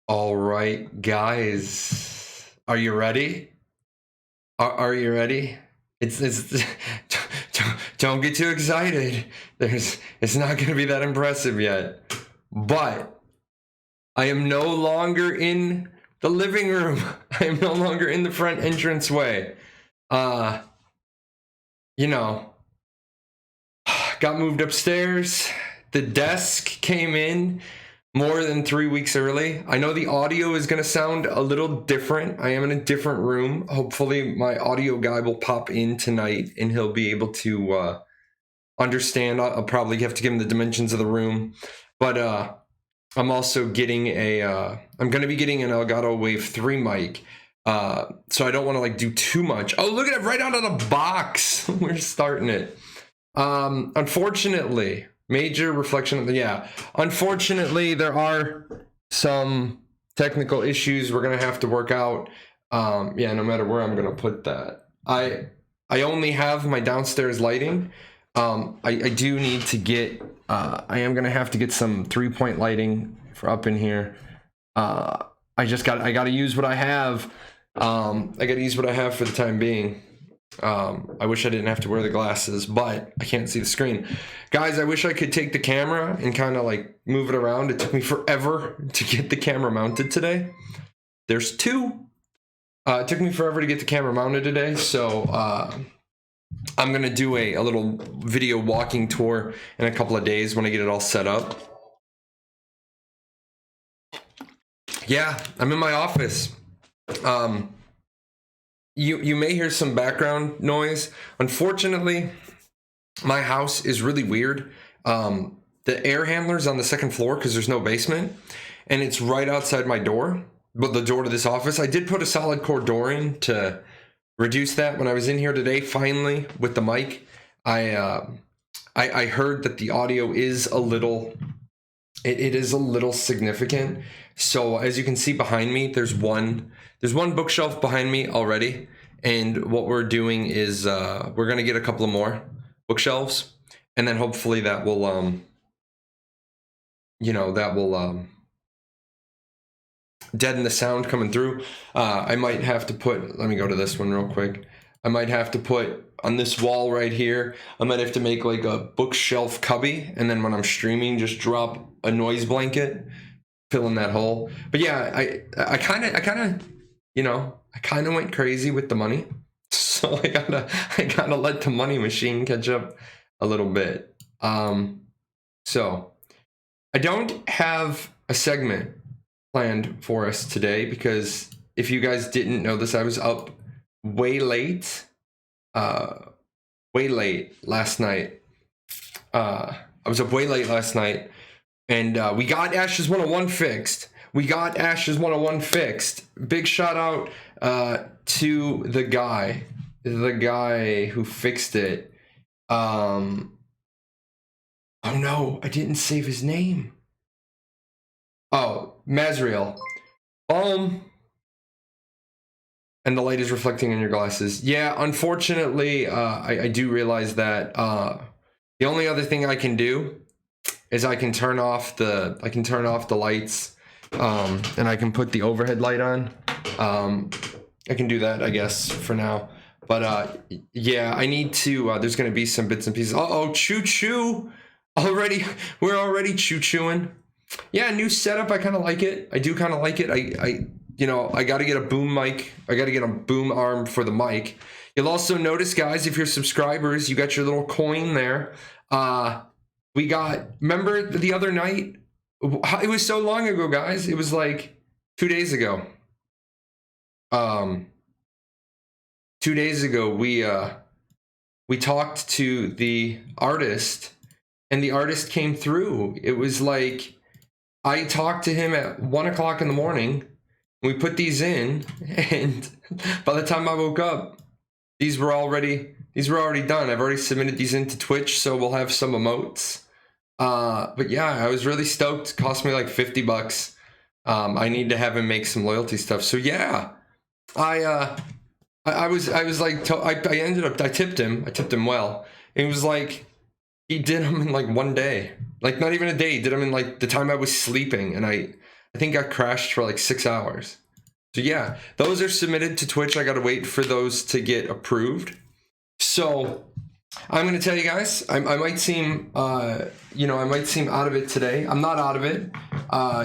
All right, guys, are you ready? Are you ready? It's don't get too excited. It's not going to be that impressive yet. But I am no longer in the living room. I am no longer in the front entranceway. Uh, you know, got moved upstairs. The desk came in more than 3 weeks early. I know the audio is going to sound a little different. I am in a different room. Hopefully my audio guy will pop in tonight and he'll be able to understand. I'll probably have to give him the dimensions of the room. But I'm also getting I'm going to be getting an Elgato Wave 3 mic. So I don't want to do too much. Oh, look at it right out of the box. We're starting it. Unfortunately, major reflection of unfortunately there are some technical issues we're gonna have to work out. No matter where I'm gonna put that, I only have my downstairs lighting. I do need to get I am gonna have to get some 3-point lighting for up in here. I gotta use what I have. I gotta use what I have for the time being. I wish I didn't have to wear the glasses, but I can't see the screen. Guys, I wish I could take the camera and kind of move it around. It took me forever to get the camera mounted today. There's two. It took me forever to get the camera mounted today, so I'm going to do a little video walking tour in a couple of days when I get it all set up. Yeah, I'm in my office. You may hear some background noise. Unfortunately, my house is really weird. The air handler's on the second floor because there's no basement, and it's right outside my door, but the door to this office. I did put a solid core door in to reduce that. When I was in here today, finally with the mic, I heard that the audio is a little. It is a little significant. So as you can see behind me, there's one bookshelf behind me already. And what we're doing is we're going to get a couple of more bookshelves. And then hopefully that will, deaden the sound coming through. I might have to put, let me go to this one real quick. I might have to put on this wall right here, I might have to make a bookshelf cubby, and then when I'm streaming, just drop a noise blanket, fill in that hole. But yeah, I kind of went crazy with the money, so I gotta let the money machine catch up a little bit. So I don't have a segment planned for us today because if you guys didn't know this, I was up way late last night. I was up way late last night, and we got Ashes 101 fixed. Big shout out to the guy who fixed it. Oh no, I didn't save his name. Oh, Mazriel. And the light is reflecting in your glasses. Yeah, unfortunately, I do realize that the only other thing I can do is I can turn off the lights, and I can put the overhead light on. I can do that, I guess, for now. But yeah, I need to. There's going to be some bits and pieces. Choo choo! We're already choo chooing. Yeah, new setup. I kind of like it. I do kind of like it. I got to get a boom mic. I got to get a boom arm for the mic. You'll also notice, guys, if you're subscribers, you got your little coin there. Remember the other night? It was so long ago, guys. It was 2 days ago. 2 days ago, we talked to the artist, and the artist came through. It was I talked to him at 1 o'clock in the morning. We put these in, and by the time I woke up, these were already done. I've already submitted these into Twitch, so we'll have some emotes. But yeah, I was really stoked. It cost me $50. I need to have him make some loyalty stuff. So yeah, I tipped him well. It was he did them in 1 day, not even a day. He did them in the time I was sleeping, and I I think I crashed for like 6 hours. So yeah, those are submitted to Twitch. I gotta wait for those to get approved. So I'm gonna tell you guys, I might seem, you know, I might seem out of it today. I'm not out of it.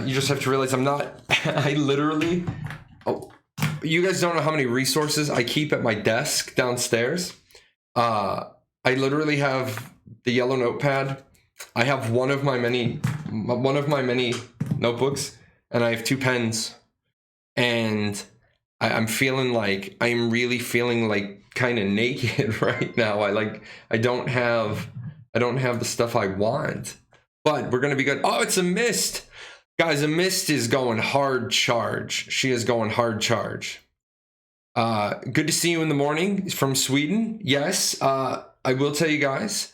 You just have to realize I'm not. I literally. Oh, you guys don't know how many resources I keep at my desk downstairs. I literally have the yellow notepad. I have one of my many notebooks, and I have 2 pens. And I'm feeling like, I'm really feeling like kind of naked right now. I don't have the stuff I want, but we're gonna be good. Oh, it's a mist, guys. A mist is going hard charge. She is going hard charge. Good to see you in the morning from Sweden. Yes, I will tell you guys.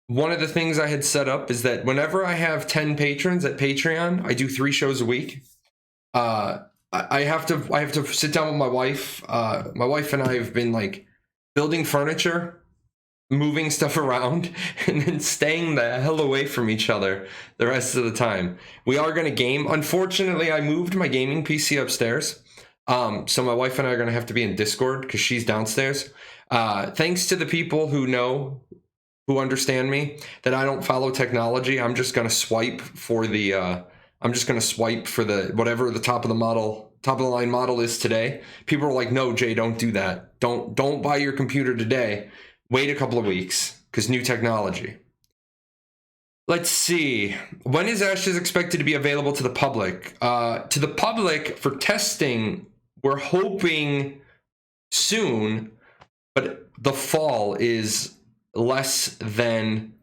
One of the things I had set up is that whenever I have 10 patrons at Patreon, I do 3 shows a week. I have to sit down with my wife. My wife and I have been like building furniture, moving stuff around, and then staying the hell away from each other the rest of the time. We are going to game. Unfortunately, I moved my gaming PC upstairs. So my wife and I are going to have to be in Discord because she's downstairs. Thanks to the people who understand me, that I don't follow technology. I'm just going to swipe for the whatever the top of the line model is today. People are like, no, Jay, don't do that. Don't buy your computer today. Wait a couple of weeks because new technology. Let's see. When is Ashes expected to be available to the public? To the public for testing, we're hoping soon, but the fall is less than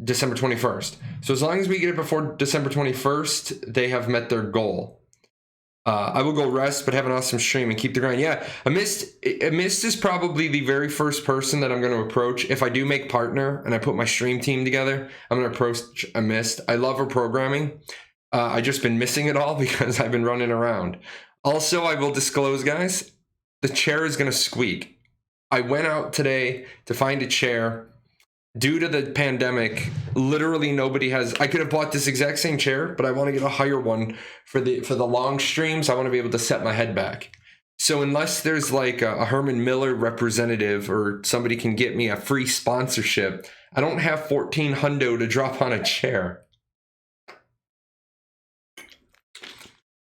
December 21st. So as long as we get it before December 21st, they have met their goal. I will go rest, but have an awesome stream and keep the grind. Yeah, a mist is probably the very first person that I'm going to approach. If I do make partner and I put my stream team together, I'm going to approach a mist. I love her programming. I just been missing it all because I've been running around. Also, I will disclose, guys, the chair is going to squeak. I went out today to find a chair. Due to the pandemic, literally nobody has. I could have bought this exact same chair, but I want to get a higher one for the long streams. I want to be able to set my head back. So unless there's like a Herman Miller representative or somebody can get me a free sponsorship, I don't have 14 hundo to drop on a chair.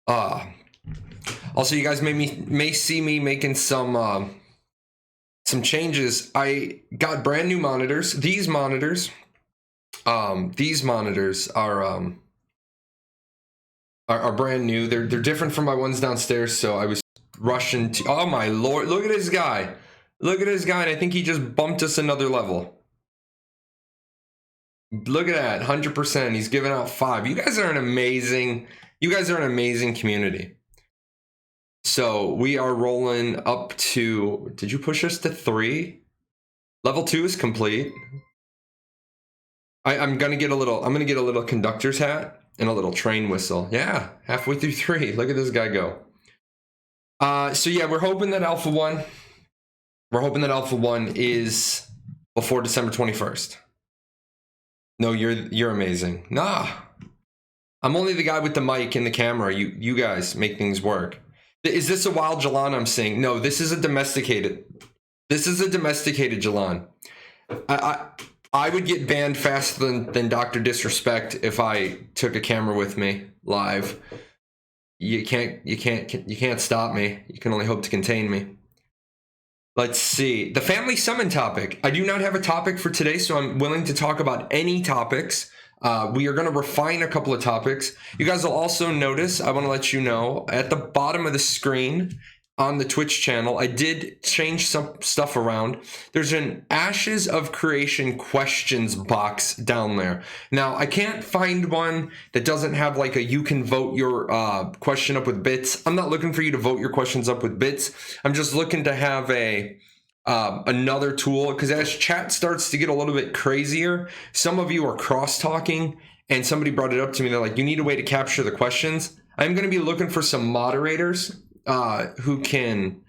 Also, you guys may see me making some changes. I got brand new monitors. These monitors are brand new. They're different from my ones downstairs. So I was rushing to. Oh my lord! Look at this guy. Look at this guy, and I think he just bumped us another level. Look at that, 100%. He's giving out 5. You guys are an amazing. You guys are an amazing community. So we are rolling up to, did you push us to 3? Level 2 is complete. I'm gonna get a little conductor's hat and a little train whistle. Yeah, halfway through 3. Look at this guy go. So yeah, we're hoping that Alpha 1 is before December 21st. No, you're amazing. Nah. I'm only the guy with the mic and the camera. You guys make things work. Is this a wild Jahlon I'm seeing? No, this is a domesticated. This is a domesticated Jahlon. I would get banned faster than Dr. Disrespect if I took a camera with me live. You can't stop me. You can only hope to contain me. Let's see. The family summon topic. I do not have a topic for today, so I'm willing to talk about any topics. We are going to refine a couple of topics. You guys will also notice, I want to let you know, at the bottom of the screen on the Twitch channel, I did change some stuff around. There's an Ashes of Creation questions box down there. Now, I can't find one that doesn't have like a you can vote your question up with bits. I'm not looking for you to vote your questions up with bits. I'm just looking to have another tool, because as chat starts to get a little bit crazier, some of you are cross-talking, and somebody brought it up to me. They're like, you need a way to capture the questions. I'm going to be looking for some moderators who can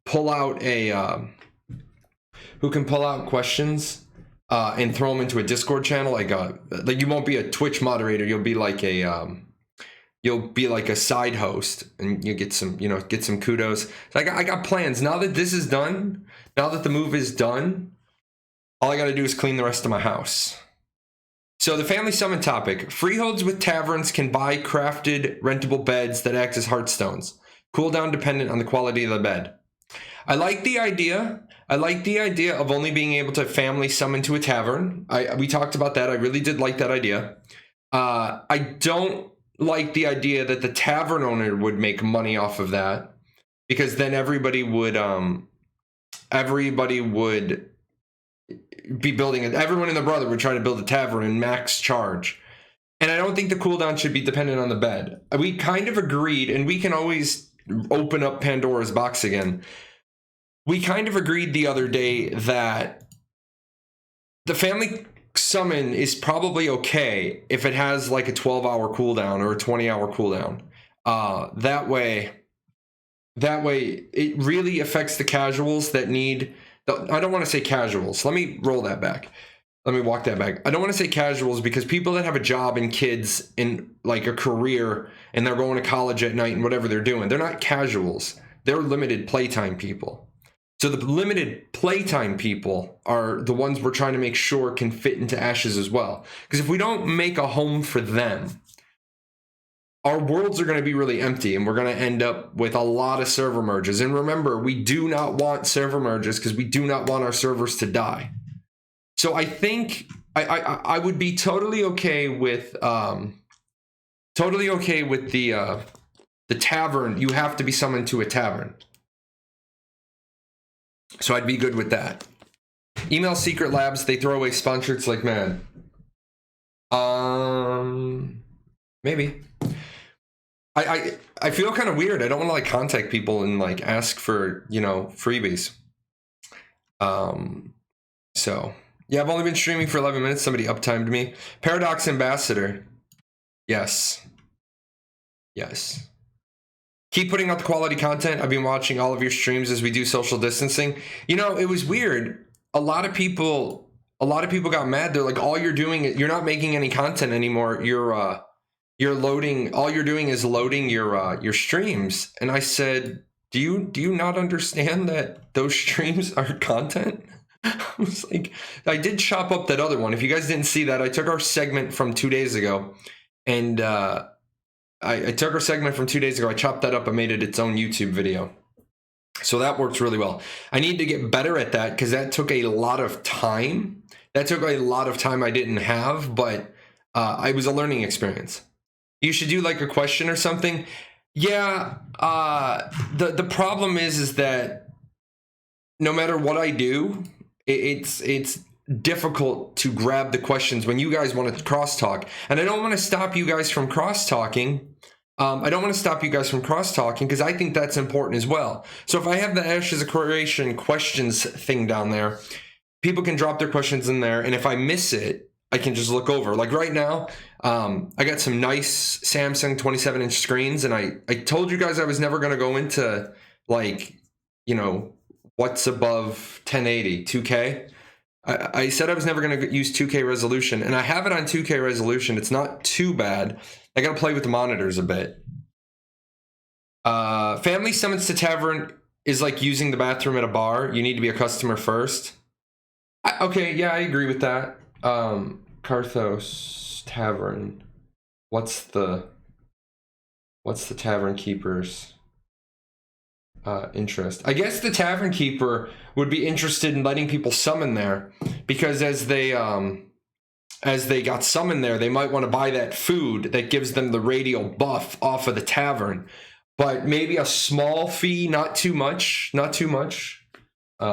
pull out questions and throw them into a Discord channel. Like you won't be a Twitch moderator. You'll be like a side host, and you get some kudos. So I got plans now that this is done. Now that the move is done, all I got to do is clean the rest of my house. So the family summon topic: freeholds with taverns can buy crafted rentable beds that act as hearthstones. Cooldown dependent on the quality of the bed. I like the idea. I like the idea of only being able to family summon to a tavern. We talked about that. I really did like that idea. I don't like the idea that the tavern owner would make money off of that, because then everybody would be building it. Everyone and their brother would try to build a tavern and max charge. And I don't think the cooldown should be dependent on the bed. We kind of agreed, and we can always open up Pandora's box again. We kind of agreed the other day that the family summon is probably okay if it has like a 12-hour cooldown or a 20-hour cooldown. That way it really affects the casuals that need... I don't want to say casuals. Let me roll that back. Let me walk that back. I don't want to say casuals, because people that have a job and kids and like a career and they're going to college at night and whatever they're doing, they're not casuals. They're limited playtime people. So the limited playtime people are the ones we're trying to make sure can fit into Ashes as well. Because if we don't make a home for them, our worlds are going to be really empty, and we're going to end up with a lot of server merges. And remember, we do not want server merges because we do not want our servers to die. So I think I would be totally okay with the tavern. You have to be summoned to a tavern. So I'd be good with that. Email Secret Labs, they throw away sponsors like mad. Maybe. I feel kind of weird. I don't want to like contact people and like ask for, freebies. So yeah, I've only been streaming for 11 minutes. Somebody uptimed me. Paradox Ambassador. Yes. Keep putting out the quality content. I've been watching all of your streams as we do social distancing. It was weird. A lot of people got mad. They're like, all you're doing is you're not making any content anymore. You're loading. All you're doing is loading your streams. And I said, do you not understand that those streams are content? I was like, I did chop up that other one. If you guys didn't see that, I took our segment from 2 days ago, and I took our segment from 2 days ago. I chopped that up and made it its own YouTube video. So that works really well. I need to get better at that, because that took a lot of time. That took a lot of time I didn't have, but it was a learning experience. You should do like a question or something. Yeah. The problem is that no matter what I do, it's difficult to grab the questions when you guys want to crosstalk. And I don't want to stop you guys from crosstalking. Because I think that's important as well. So if I have the Ashes of Creation questions thing down there, people can drop their questions in there. And if I miss it, I can just look over. Like right now, I got some nice Samsung 27-inch screens. And I told you guys I was never going to go into like, what's above 1080, 2K. I said I was never going to use 2K resolution, and I have it on 2K resolution. It's not too bad. I got to play with the monitors a bit. Family summons to tavern is like using the bathroom at a bar. You need to be a customer first. Okay, yeah, I agree with that. Karthos Tavern. What's the tavern keeper's interest? I guess the tavern keeper would be interested in letting people summon there, because as they got summoned there, they might want to buy that food that gives them the radial buff off of the tavern, but maybe a small fee, not too much.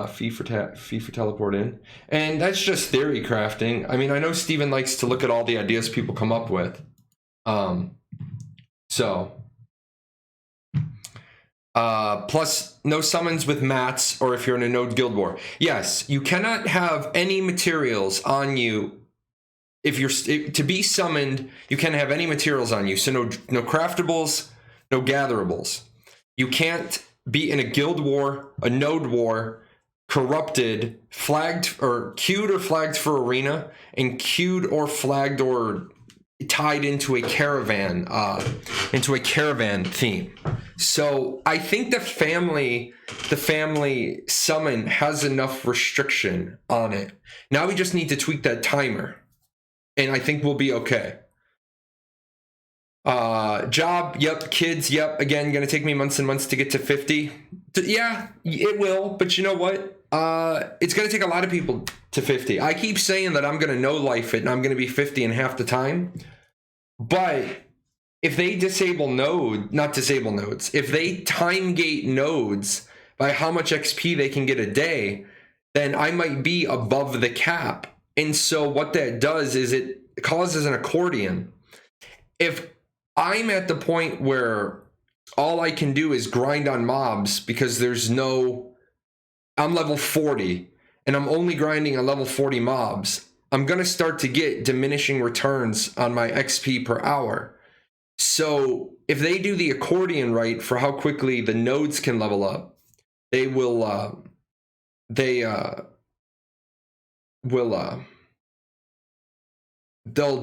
Fee for teleport in. And that's just theory crafting. I mean, I know Steven likes to look at all the ideas people come up with. Plus no summons with mats, or if you're in a node guild war. Yes, you cannot have any materials on you. To be summoned, you can't have any materials on you. So no craftables, no gatherables. You can't be in a guild war, a node war, corrupted, flagged, or queued or flagged for arena, and queued or flagged or tied into a caravan theme. So I think the family summon has enough restriction on it. Now we just need to tweak that timer, and I think we'll be okay. Job, yep. Kids, yep. Again, gonna take me months and months to get to 50. Yeah, it will, but you know what? It's gonna take a lot of people to 50. I keep saying that I'm gonna know life it and I'm gonna be 50 in half the time. But if they if they time gate nodes by how much XP they can get a day, then I might be above the cap. And so what that does is it causes an accordion. If I'm at the point where all I can do is grind on mobs because I'm level 40 and I'm only grinding on level 40 mobs, I'm going to start to get diminishing returns on my XP per hour. So if they do the accordion right for how quickly the nodes can level up, they will, they'll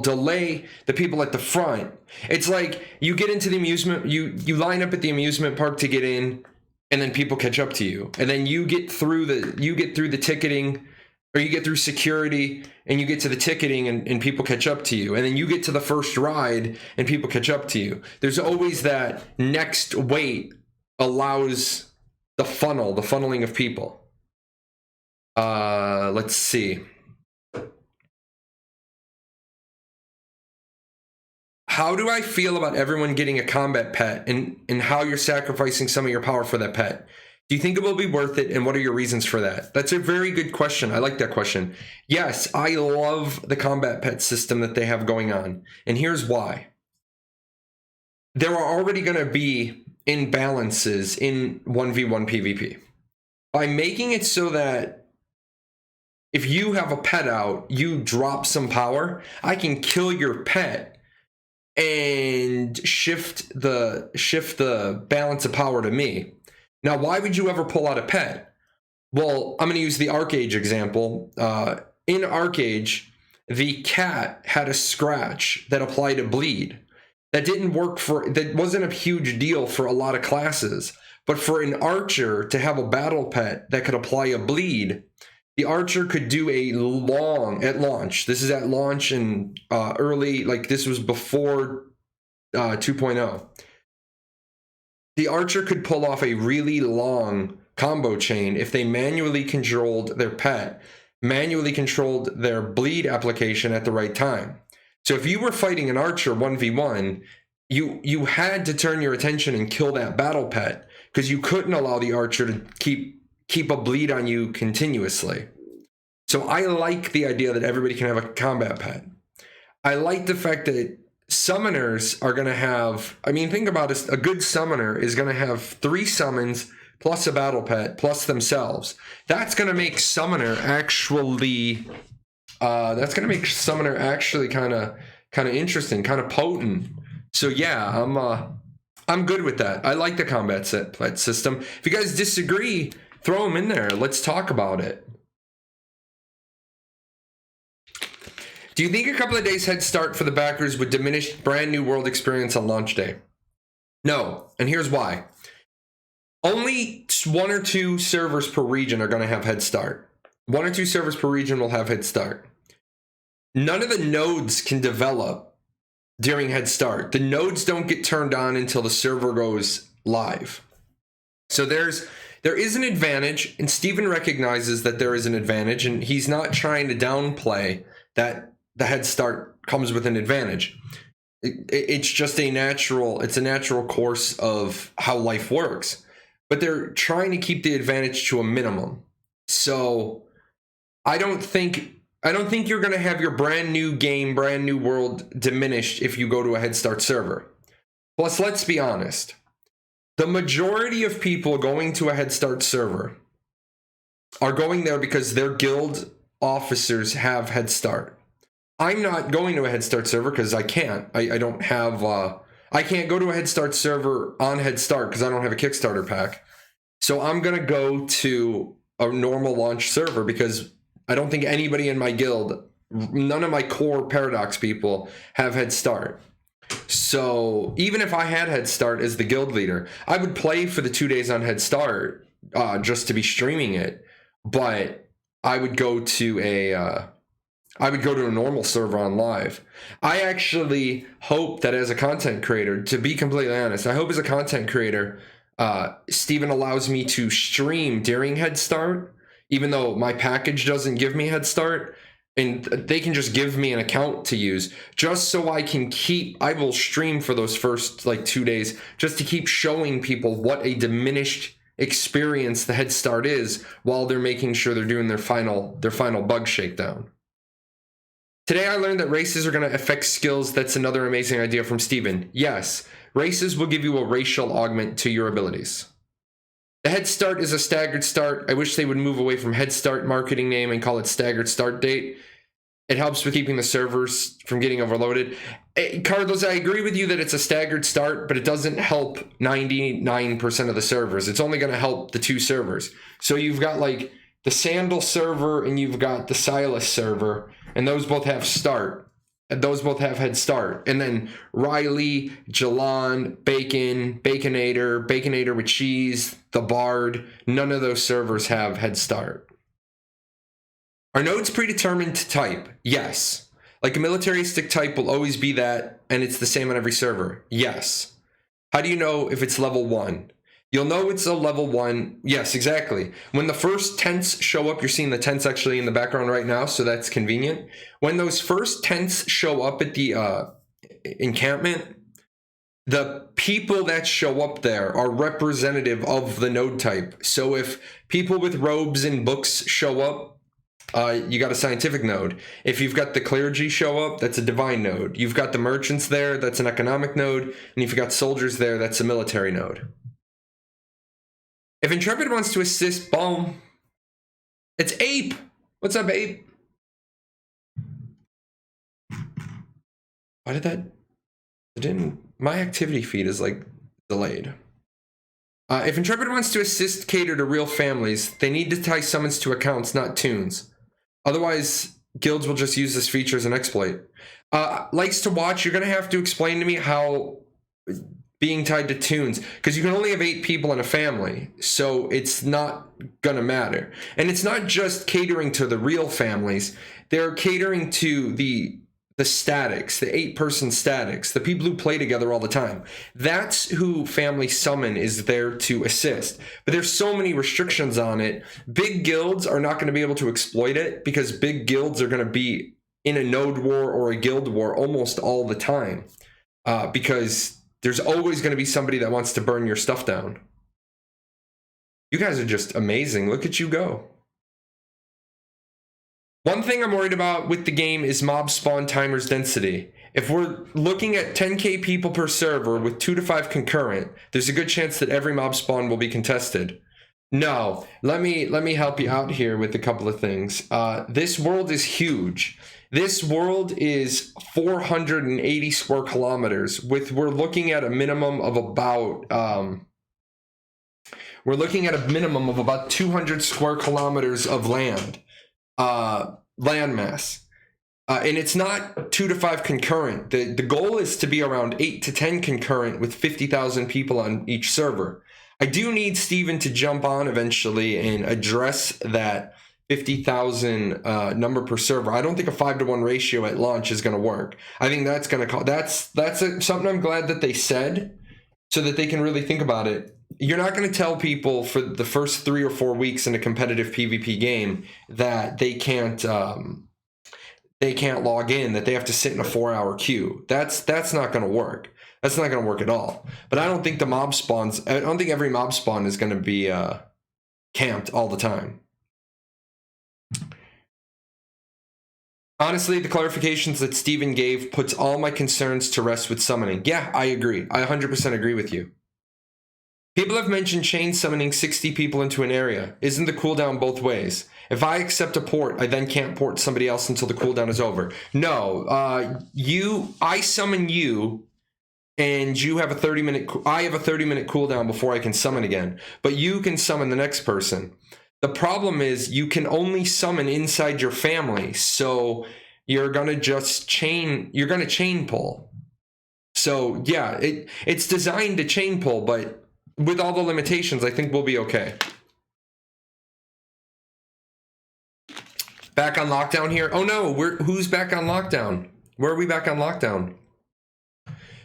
delay the people at the front. It's like you get into the amusement, you line up at the amusement park to get in, and then people catch up to you, and then you get through the ticketing, or you get through security and you get to the ticketing and people catch up to you, and then you get to the first ride and people catch up to you. There's always that next wait allows the funneling of people. Let's see. How do I feel about everyone getting a combat pet and how you're sacrificing some of your power for that pet? Do you think it will be worth it, and what are your reasons for that? That's a very good question. I like that question. Yes, I love the combat pet system that they have going on, and here's why. There are already going to be imbalances in 1v1 PvP. By making it so that if you have a pet out, you drop some power, I can kill your pet and shift the balance of power to me. Now, why would you ever pull out a pet? Well, I'm going to use the Arcage example. In Arcage, the cat had a scratch that applied a bleed. That wasn't a huge deal for a lot of classes. But for an archer to have a battle pet that could apply a bleed, the archer could do at launch. This is at launch and early, like this was before 2.0. The archer could pull off a really long combo chain if they manually controlled their pet, manually controlled their bleed application at the right time. So if you were fighting an archer 1v1, you had to turn your attention and kill that battle pet because you couldn't allow the archer to keep a bleed on you continuously. So I like the idea that everybody can have a combat pet. I like the fact that summoners are going to have, think about it, a good summoner is going to have 3 summons plus a battle pet plus themselves. That's going to make summoner actually kind of interesting, kind of potent. So yeah, I'm good with that. I like the combat pet system. If you guys disagree, throw them in there. Let's talk about it. Do you think a couple of days head start for the backers would diminish brand new world experience on launch day? No, and here's why. Only 1 or 2 servers per region are going to have head start. 1 or 2 servers per region will have head start. None of the nodes can develop during head start. The nodes don't get turned on until the server goes live. So there is an advantage, and Steven recognizes that there is an advantage, and he's not trying to downplay that the head start comes with an advantage. It's just a natural course of how life works. But they're trying to keep the advantage to a minimum. So I don't think you're going to have your brand new game, brand new world diminished if you go to a head start server. Plus, let's be honest. The majority of people going to a head start server are going there because their guild officers have head start. I'm not going to a head start server because I can't. I don't have. I can't go to a head start server on head start because I don't have a Kickstarter pack. So I'm gonna go to a normal launch server, because I don't think anybody in my guild, none of my core Paradox people have head start. So even if I had head start as the guild leader, I would play for the 2 days on head start just to be streaming it. But I would go to a normal server on live. I actually hope that as a content creator, to be completely honest, I hope as a content creator, Steven allows me to stream during head start, even though my package doesn't give me head start. And they can just give me an account to use, just so I will stream for those first like 2 days, just to keep showing people what a diminished experience the head start is, while they're making sure they're doing their final bug shakedown. Today I learned that races are going to affect skills. That's another amazing idea from Steven. Yes, races will give you a racial augment to your abilities. The head start is a staggered start. I wish they would move away from head start marketing name and call it staggered start date. It helps with keeping the servers from getting overloaded. Carlos, I agree with you that it's a staggered start, but it doesn't help 99% of the servers. It's only going to help the 2 servers. So you've got like the Sandal server and you've got the Silas server, and those both have start. And those both have head start. And then Riley, Jahlon, Bacon, Baconator with cheese, the Bard, none of those servers have head start. Are nodes predetermined to type? Yes. Like a militaristic type will always be that, and it's the same on every server. Yes. How do you know if it's level 1? You'll know it's a level 1. Yes, exactly. When the first tents show up, you're seeing the tents actually in the background right now, so that's convenient. When those first tents show up at the encampment, the people that show up there are representative of the node type. So if people with robes and books show up, you got a scientific node. If you've got the clergy show up, that's a divine node. You've got the merchants there, that's an economic node. And if you've got soldiers there, that's a military node. If Intrepid wants to assist, boom. It's Ape. What's up, Ape? Why did that? It didn't. My activity feed is like delayed. If Intrepid wants to assist cater to real families, they need to tie summons to accounts, not tunes. Otherwise, guilds will just use this feature as an exploit. Likes to watch, you're going to have to explain to me how being tied to tunes, because you can only have 8 people in a family, so it's not going to matter. And it's not just catering to the real families, they're catering to the statics, the 8-person statics, the people who play together all the time. That's who Family Summon is there to assist. But there's so many restrictions on it. Big guilds are not going to be able to exploit it, because big guilds are going to be in a node war or a guild war almost all the time. Because there's always going to be somebody that wants to burn your stuff down. You guys are just amazing. Look at you go. One thing I'm worried about with the game is mob spawn timer's density. If we're looking at 10k people per server with 2 to 5 concurrent, there's a good chance that every mob spawn will be contested. No, let me help you out here with a couple of things. This world is huge. This world is 480 square kilometers. We're looking at a minimum of about 200 square kilometers of land. Landmass. And it's not 2 to 5 concurrent. The goal is to be around 8 to 10 concurrent with 50,000 people on each server. I do need Steven to jump on eventually and address that 50,000 number per server. I don't think a 5-to-1 ratio at launch is going to work. I think that's going to something I'm glad that they said, so that they can really think about it. You're not going to tell people for the first 3 or 4 weeks in a competitive PvP game that they can't log in, that they have to sit in a 4-hour queue. That's not going to work. That's not going to work at all. But I don't think every mob spawn is going to be camped all the time. Honestly, the clarifications that Steven gave puts all my concerns to rest with summoning. Yeah, I agree. I 100% agree with you. People have mentioned chain summoning 60 people into an area. Isn't the cooldown both ways? If I accept a port, I then can't port somebody else until the cooldown is over. No, I summon you, and you have a 30-minute. I have a 30-minute cooldown before I can summon again. But you can summon the next person. The problem is you can only summon inside your family, so you're gonna just chain. You're gonna chain pull. So yeah, it's designed to chain pull, but with all the limitations, I think we'll be okay. Back on lockdown here. Oh no, who's back on lockdown? Where are we back on lockdown?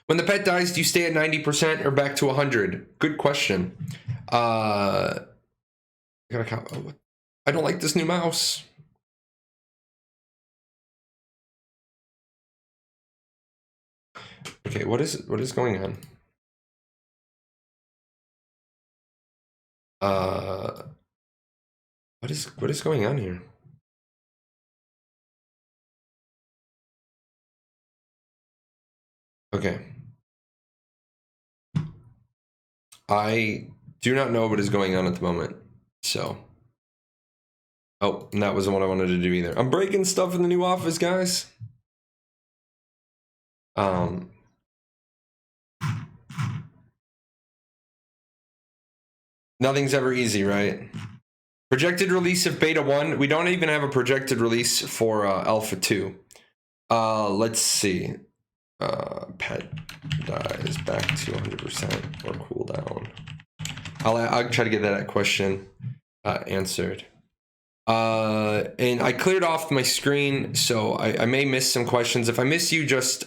When the pet dies, do you stay at 90% or back to 100? Good question. I don't like this new mouse. Okay, what is going on? What is going on here? Okay. I do not know what is going on at the moment, so. Oh, and that wasn't what I wanted to do either. I'm breaking stuff in the new office, guys. Nothing's ever easy, right? Projected release of beta 1. We don't even have a projected release for alpha 2. Let's see. Pet dies back to 100% or cooldown. I'll try to get that question answered. And I cleared off my screen, so I may miss some questions. If I miss you, just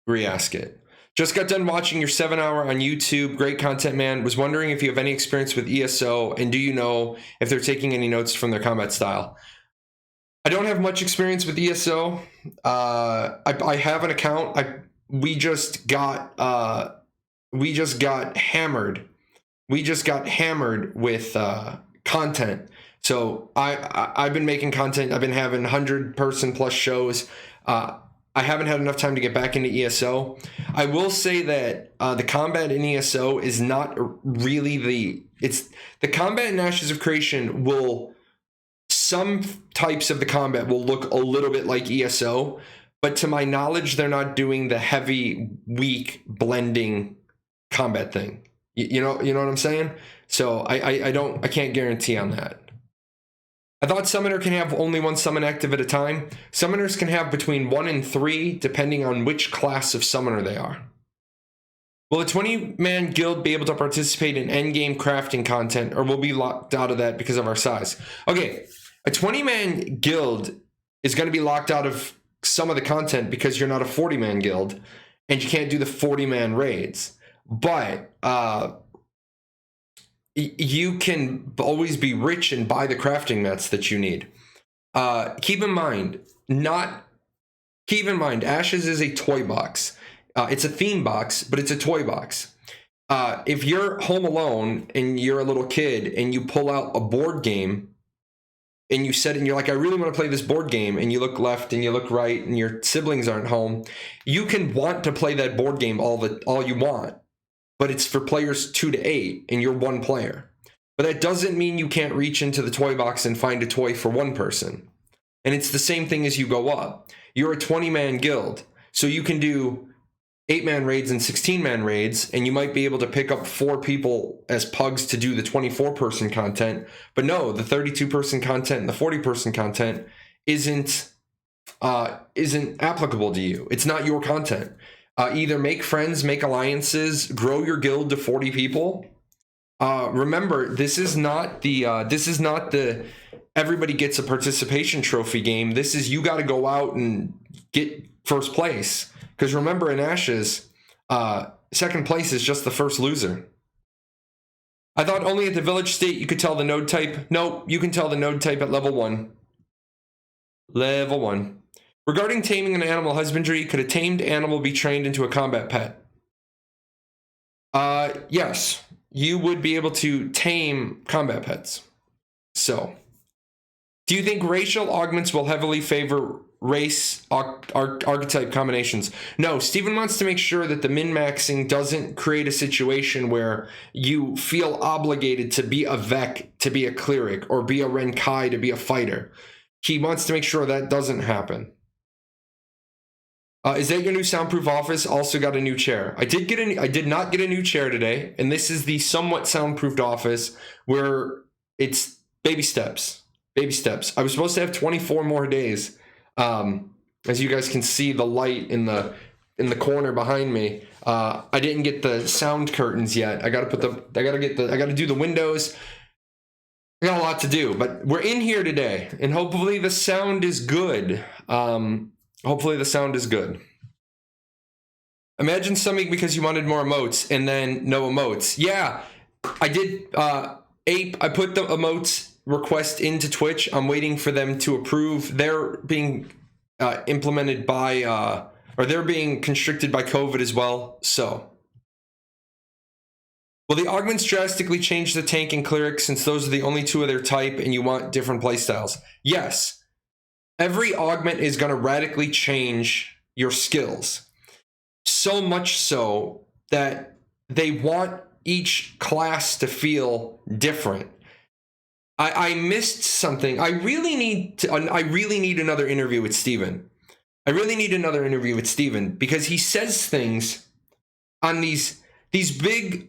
re-ask it. Just got done watching your 7-hour on YouTube. Great content, man. Was wondering if you have any experience with ESO, and do you know if they're taking any notes from their combat style? I don't have much experience with ESO. I have an account. We just got hammered. We just got hammered with content. So I've been making content. I've been having 100-person plus shows. I haven't had enough time to get back into ESO. I will say that the combat in ESO is not really the combat in Ashes of Creation will, some types of the combat will look a little bit like ESO, but to my knowledge, they're not doing the heavy, weak blending combat thing. You know what I'm saying? So I can't guarantee on that. I thought Summoner can have only one summon active at a time. Summoners can have between 1 and 3, depending on which class of Summoner they are. Will a 20-man guild be able to participate in endgame crafting content, or will be locked out of that because of our size? Okay, a 20-man guild is going to be locked out of some of the content because you're not a 40-man guild, and you can't do the 40-man raids. But you can always be rich and buy the crafting mats that you need. Keep in mind, Ashes is a toy box. It's a theme box, but it's a toy box. If you're home alone and you're a little kid and you pull out a board game and you set it and you're like, I really want to play this board game, and you look left and you look right and your siblings aren't home, you can want to play that board game all you want. But it's for players 2 to 8, and you're one player. But that doesn't mean you can't reach into the toy box and find a toy for one person. And it's the same thing as you go up. You're a 20-man guild, so you can do 8-man raids and 16-man raids, and you might be able to pick up 4 people as pugs to do the 24-person content. But no, the 32-person content and the 40-person content isn't applicable to you. It's not your content. Either make friends, make alliances, grow your guild to 40 people. Remember, this is not the everybody gets a participation trophy game. This is, you got to go out and get first place. Because remember, in Ashes, second place is just the first loser. I thought only at the village state you could tell the node type. No, you can tell the node type at level 1. Level 1. Regarding taming an animal husbandry, could a tamed animal be trained into a combat pet? Yes, you would be able to tame combat pets. So, do you think racial augments will heavily favor race archetype combinations? No, Steven wants to make sure that the min-maxing doesn't create a situation where you feel obligated to be a Vec to be a cleric, or be a Renkai to be a fighter. He wants to make sure that doesn't happen. Is that your new soundproof office? Also got a new chair. I did not get a new chair today, and this is the somewhat soundproofed office where it's baby steps. Baby steps. I was supposed to have 24 more days. As you guys can see, the light in the corner behind me. I didn't get the sound curtains yet. I gotta do the windows. I got a lot to do, but we're in here today, and hopefully the sound is good. Hopefully the sound is good. Imagine something because you wanted more emotes and then no emotes. Yeah, I did. Ape, I put the emotes request into Twitch. I'm waiting for them to approve. They're being implemented by, or they're being constricted by COVID as well. So, will the augments drastically change the tank and cleric since those are the only two of their type and you want different playstyles? Yes. Every augment is going to radically change your skills. So much so that they want each class to feel different. I missed something. I really need another interview with Steven. I really need another interview with Steven because he says things on these big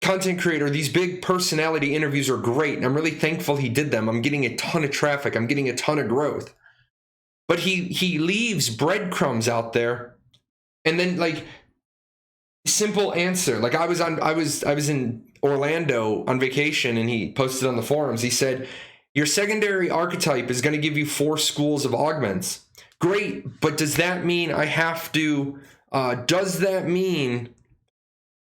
content creator, these big personality interviews are great. And I'm really thankful he did them. I'm getting a ton of traffic. I'm getting a ton of growth. But he leaves breadcrumbs out there, and then like simple answer. Like I was in Orlando on vacation, and he posted on the forums. He said, "Your secondary archetype is going to give you 4 schools of augments." Great, but does that mean I have to? Does that mean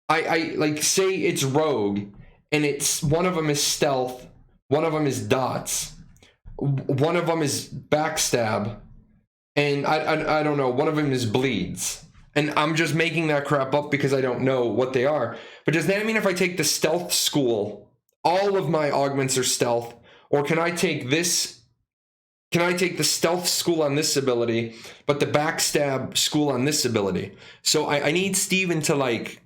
I like say it's rogue, and it's one of them is stealth, one of them is dots, one of them is backstab. And I don't know, one of them is bleeds. And I'm just making that crap up because I don't know what they are. But does that mean if I take the stealth school, all of my augments are stealth? Or can I take the stealth school on this ability, but the backstab school on this ability? So I need Steven to like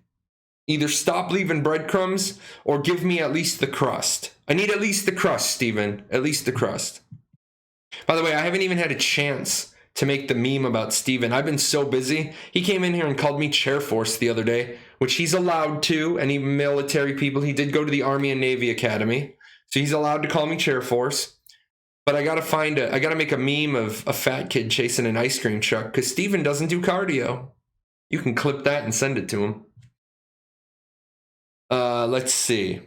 either stop leaving breadcrumbs or give me at least the crust. I need at least the crust, Steven. At least the crust. By the way, I haven't even had a chance to make the meme about Steven. I've been so busy. He came in here and called me Chair Force the other day, which he's allowed to, and even military people. He did go to the Army and Navy Academy, so he's allowed to call me Chair Force. But I gotta make a meme of a fat kid chasing an ice cream truck, because Steven doesn't do cardio. You can clip that and send it to him. Let's see.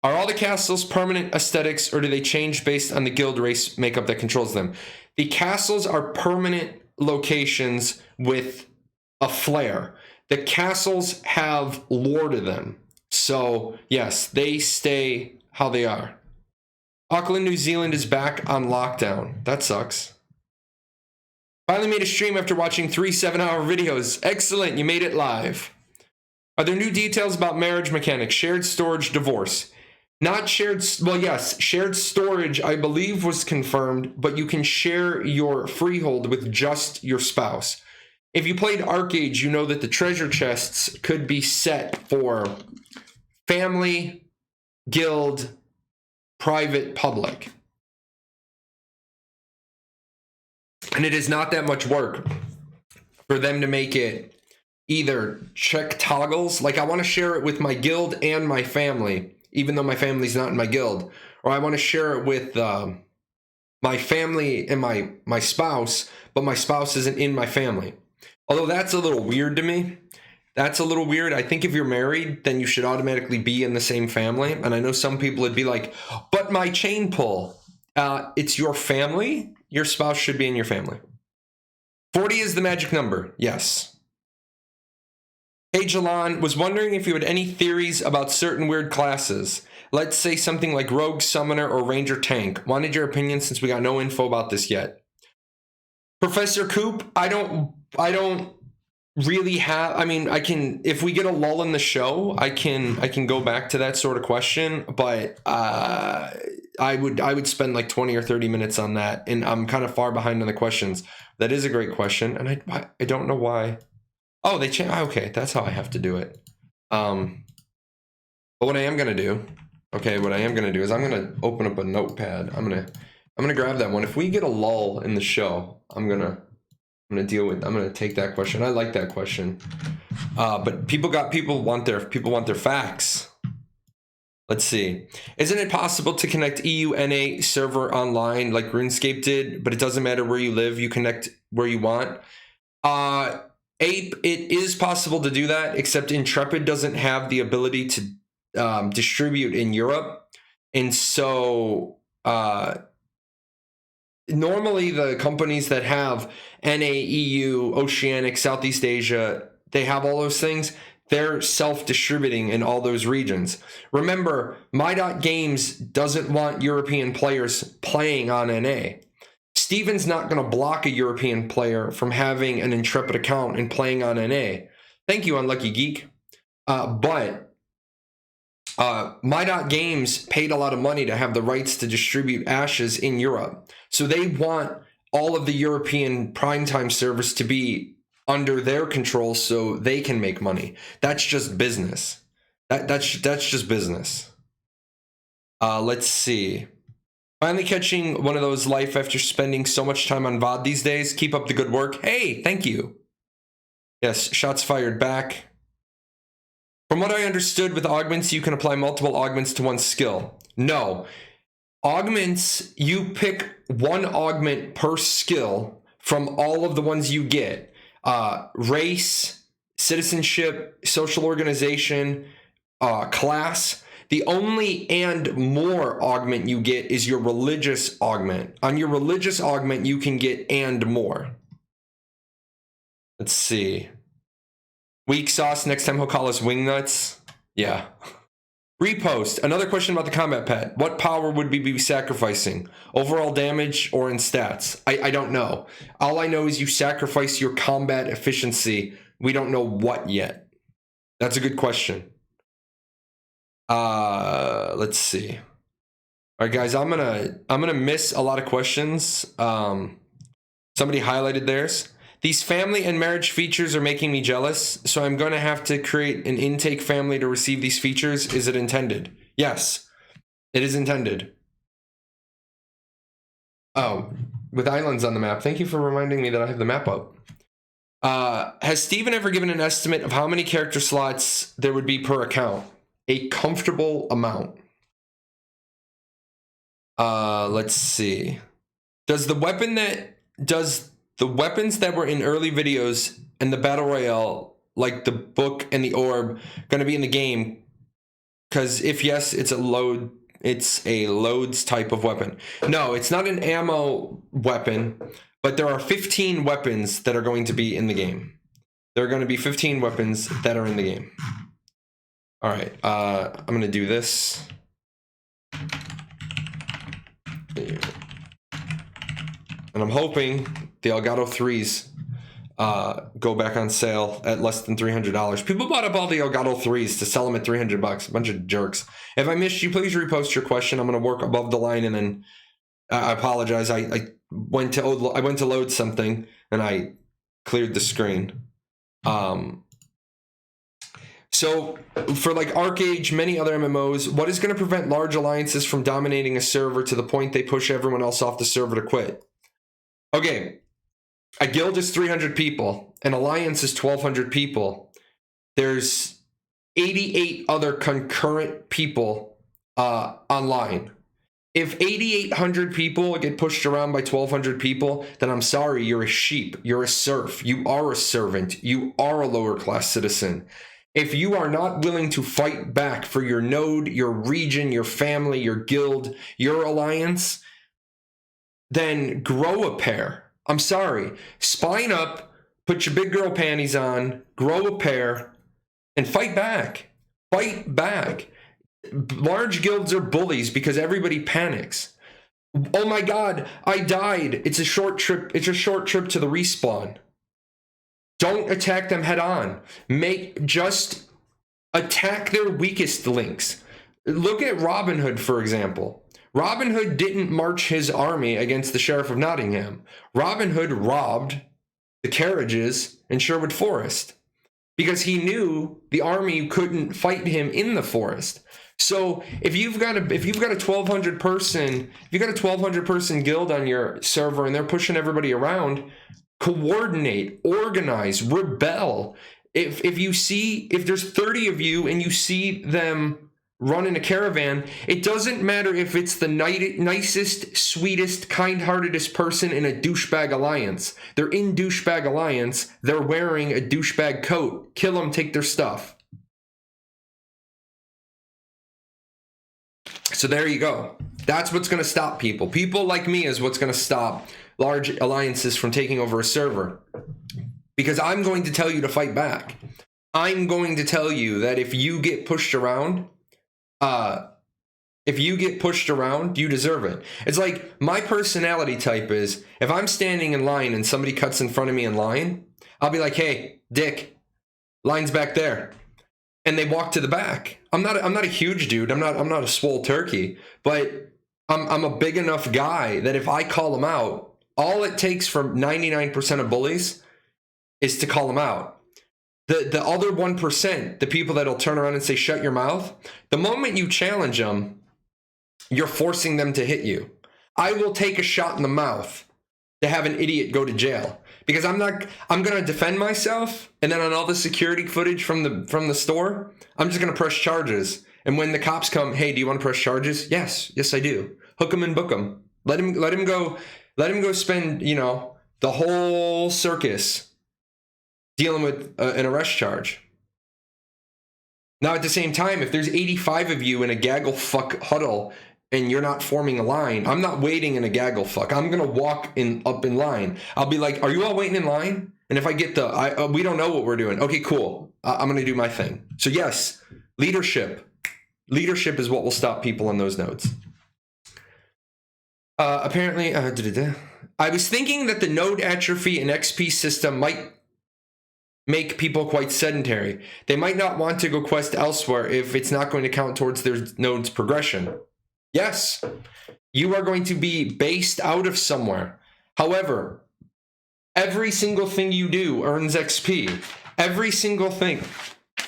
Are all the castles permanent aesthetics, or do they change based on the guild race makeup that controls them? The castles are permanent locations with a flair. The castles have lore to them. So, yes, they stay how they are. Auckland, New Zealand is back on lockdown. That sucks. Finally made a stream after watching 3 7-hour videos. Excellent, you made it live. Are there new details about marriage mechanics, shared storage, divorce? Not shared, well, yes, shared storage, I believe, was confirmed, but you can share your freehold with just your spouse. If you played Arcade, you know that the treasure chests could be set for family, guild, private, public. And it is not that much work for them to make it either check toggles, like I want to share it with my guild and my family, even though my family's not in my guild, or I want to share it with my family and my spouse, but my spouse isn't in my family. Although that's a little weird to me. That's a little weird. I think if you're married, then you should automatically be in the same family. And I know some people would be like, but my chain pull, it's your family. Your spouse should be in your family. 40 is the magic number. Yes. Hey, Jahlon, was wondering if you had any theories about certain weird classes. Let's say something like Rogue, Summoner, or Ranger Tank. Wanted your opinion since we got no info about this yet. Professor Coop, I don't really have, I mean, I can, if we get a lull in the show, I can go back to that sort of question, but I would spend like 20 or 30 minutes on that, and I'm kind of far behind on the questions. That is a great question, and I don't know why. Oh, they changed. Okay, that's how I have to do it. But what I am gonna do, is I'm gonna open up a notepad. I'm gonna grab that one. If we get a lull in the show, I'm gonna I'm gonna take that question. I like that question. But people want their facts. Let's see. Isn't it possible to connect EUNA server online like RuneScape did, but it doesn't matter where you live, you connect where you want? Ape, it is possible to do that, except Intrepid doesn't have the ability to distribute in Europe. And so normally the companies that have NA, EU, Oceanic, Southeast Asia, they have all those things. They're self-distributing in all those regions. Remember, My.Games doesn't want European players playing on NA. Steven's not going to block a European player from having an Intrepid account and playing on NA. Thank you, Unlucky Geek. But My.Games paid a lot of money to have the rights to distribute Ashes in Europe. So they want all of the European primetime servers to be under their control so they can make money. That's just business. That's just business. Let's see. Finally catching one of those life after spending so much time on VOD these days. Keep up the good work. Hey, thank you. Yes, shots fired back. From what I understood with augments, you can apply multiple augments to one skill. No. Augments, you pick one augment per skill from all of the ones you get. Race, citizenship, social organization, class. The only and more augment you get is your religious augment. On your religious augment, you can get and more. Let's see. Weak sauce, next time he'll call us wingnuts. Yeah. Repost. Another question about the combat pet. What power would we be sacrificing? Overall damage or in stats? I don't know. All I know is you sacrifice your combat efficiency. We don't know what yet. That's a good question. Let's see. All right, guys, I'm gonna miss a lot of questions. Somebody highlighted theirs. These family and marriage features are making me jealous, so I'm going to have to create an intake family to receive these features. Is it intended? Yes, it is intended. Oh, with islands on the map. Thank you for reminding me that I have the map up. Has Steven ever given an estimate of how many character slots there would be per account? A comfortable amount. Let's see. Does the weapons that were in early videos and the battle royale, like the book and the orb, going to be in the game? Because if yes, it's a loads type of weapon. No, it's not an ammo weapon, but there are 15 weapons that are going to be in the game. There are going to be 15 weapons that are in the game. All right, I'm going to do this. And I'm hoping the Elgato 3s go back on sale at less than $300. People bought up all the Elgato 3s to sell them at $300. A bunch of jerks. If I missed you, please repost your question. I'm going to work above the line, and then I apologize. I went to load something and I cleared the screen. So for like ArcAge, many other MMOs, what is going to prevent large alliances from dominating a server to the point they push everyone else off the server to quit? Okay, a guild is 300 people. An alliance is 1,200 people. There's 88 other concurrent people online. If 8,800 people get pushed around by 1,200 people, then I'm sorry, you're a sheep. You're a serf. You are a servant. You are a lower class citizen. If you are not willing to fight back for your node, your region, your family, your guild, your alliance, then grow a pair. I'm sorry. Spine up, put your big girl panties on, grow a pair, and fight back. Fight back. Large guilds are bullies because everybody panics. Oh my God, I died. It's a short trip. It's a short trip to the respawn. Don't attack them head on. Just attack their weakest links. Look at Robin Hood, for example. Robin Hood didn't march his army against the Sheriff of Nottingham. Robin Hood robbed the carriages in Sherwood Forest because he knew the army couldn't fight him in the forest. So if you've got a 1,200 person guild on your server and they're pushing everybody around, coordinate, organize, rebel. If there's 30 of you and you see them run in a caravan, it doesn't matter if it's the nicest, sweetest, kind-heartedest person in a douchebag alliance. They're in douchebag alliance. They're wearing a douchebag coat. Kill them, take their stuff. So there you go. That's what's going to stop people. People like me is what's going to stop large alliances from taking over a server. Because I'm going to tell you to fight back. I'm going to tell you that if you get pushed around, you deserve it. It's like my personality type is, if I'm standing in line and somebody cuts in front of me in line, I'll be like, hey, Dick, line's back there. And they walk to the back. I'm not a huge dude. I'm not a swole turkey, but I'm a big enough guy that if I call them out, all it takes from 99% of bullies is to call them out. The other 1%, the people that'll turn around and say, shut your mouth, the moment you challenge them, you're forcing them to hit you. I will take a shot in the mouth to have an idiot go to jail. Because I'm going to defend myself, and then on all the security footage from the store, I'm just going to press charges. And when the cops come, hey, do you want to press charges? Yes, I do. Hook him and book him. Let him go spend, the whole circus dealing with an arrest charge. Now, at the same time, if there's 85 of you in a gaggle fuck huddle and you're not forming a line, I'm not waiting in a gaggle fuck. I'm going to walk up in line. I'll be like, are you all waiting in line? And if I get we don't know what we're doing. Okay, cool. I'm going to do my thing. So yes, leadership. Leadership is what will stop people on those nodes. Apparently, I was thinking that the node atrophy and XP system might make people quite sedentary. They might not want to go quest elsewhere if it's not going to count towards their node's progression. Yes, you are going to be based out of somewhere. However, every single thing you do earns XP. Every single thing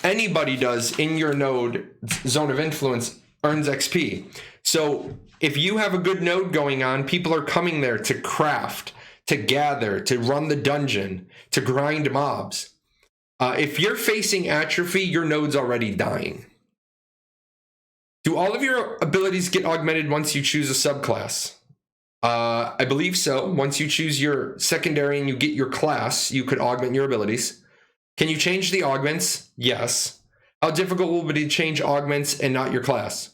anybody does in your node zone of influence earns XP. So if you have a good node going on, people are coming there to craft, to gather, to run the dungeon, to grind mobs. If you're facing atrophy, your node's already dying. Do all of your abilities get augmented once you choose a subclass? I believe so. Once you choose your secondary and you get your class, you could augment your abilities. Can you change the augments? Yes. How difficult will it be to change augments and not your class?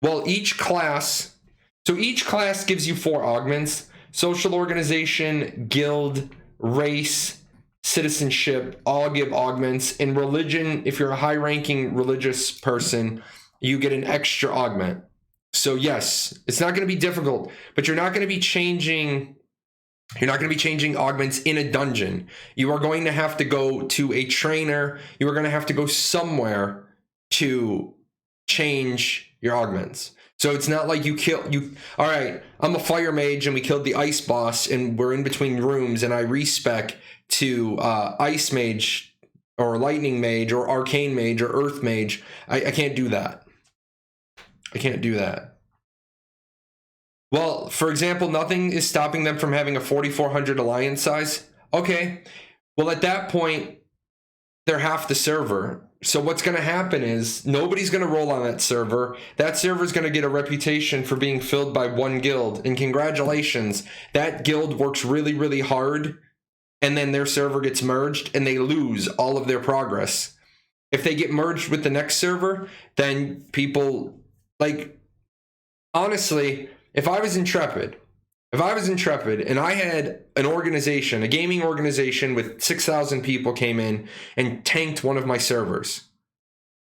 Well, each class gives you 4 augments: social organization, guild, race, citizenship, all give augments. In religion, if you're a high-ranking religious person, you get an extra augment. So yes, it's not going to be difficult, but you're not going to be changing augments in a dungeon. You are going to have to go to a trainer. You are going to have to go somewhere to change your augments. So it's not like all right, I'm a fire mage and we killed the ice boss and we're in between rooms and I respec to ice mage or lightning mage or arcane mage or earth mage. I can't do that. I can't do that. Well, for example, nothing is stopping them from having a 4,400 alliance size. Okay, well, at that point, they're half the server. So what's going to happen is nobody's going to roll on that server. That server is going to get a reputation for being filled by one guild. And congratulations, that guild works really, really hard. And then their server gets merged and they lose all of their progress. If they get merged with the next server, then people, like, honestly, if I was Intrepid and I had an organization, a gaming organization with 6,000 people came in and tanked one of my servers,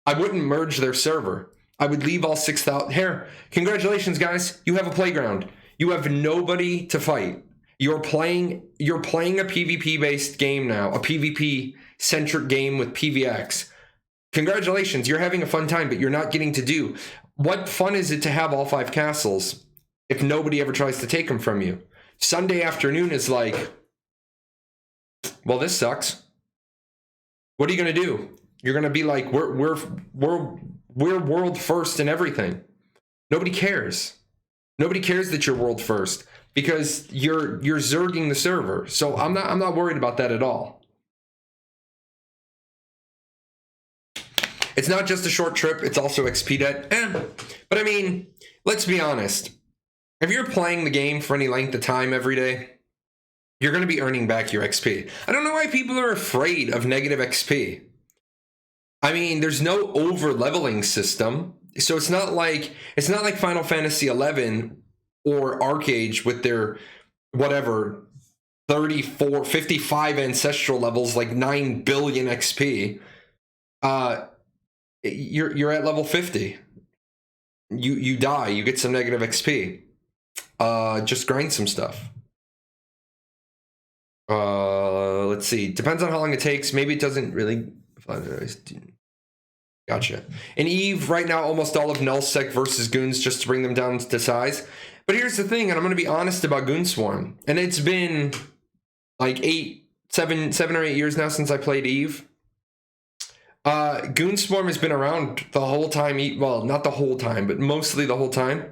I wouldn't merge their server. I would leave all 6,000. Here, congratulations, guys. You have a playground. You have nobody to fight. You're playing a PvP-based game now, a PvP-centric game with PvX. Congratulations, you're having a fun time, but you're not getting to do. What fun is it to have all 5 castles if nobody ever tries to take them from you? Sunday afternoon is like, well, this sucks. What are you going to do? You're going to be like, we're world first in everything. Nobody cares. Nobody cares that you're world first because you're zerging the server. So I'm not worried about that at all. It's not just a short trip, it's also XP debt. But I mean, let's be honest. If you're playing the game for any length of time every day, you're going to be earning back your XP. I don't know why people are afraid of negative XP. I mean, there's no over leveling system. So it's not like Final Fantasy XI or Arcage with their whatever 34, 55 ancestral levels, like 9 billion XP. You're at level 50. You die, you get some negative XP. Just grind some stuff. Let's see. Depends on how long it takes. Maybe it doesn't really. Gotcha. In Eve, right now, almost all of nullsec versus goons just to bring them down to size. But here's the thing, and I'm going to be honest about Goon Swarm. And it's been like 7 or 8 years now since I played Eve. Goon Swarm has been around the whole time. Well, not the whole time, but mostly the whole time.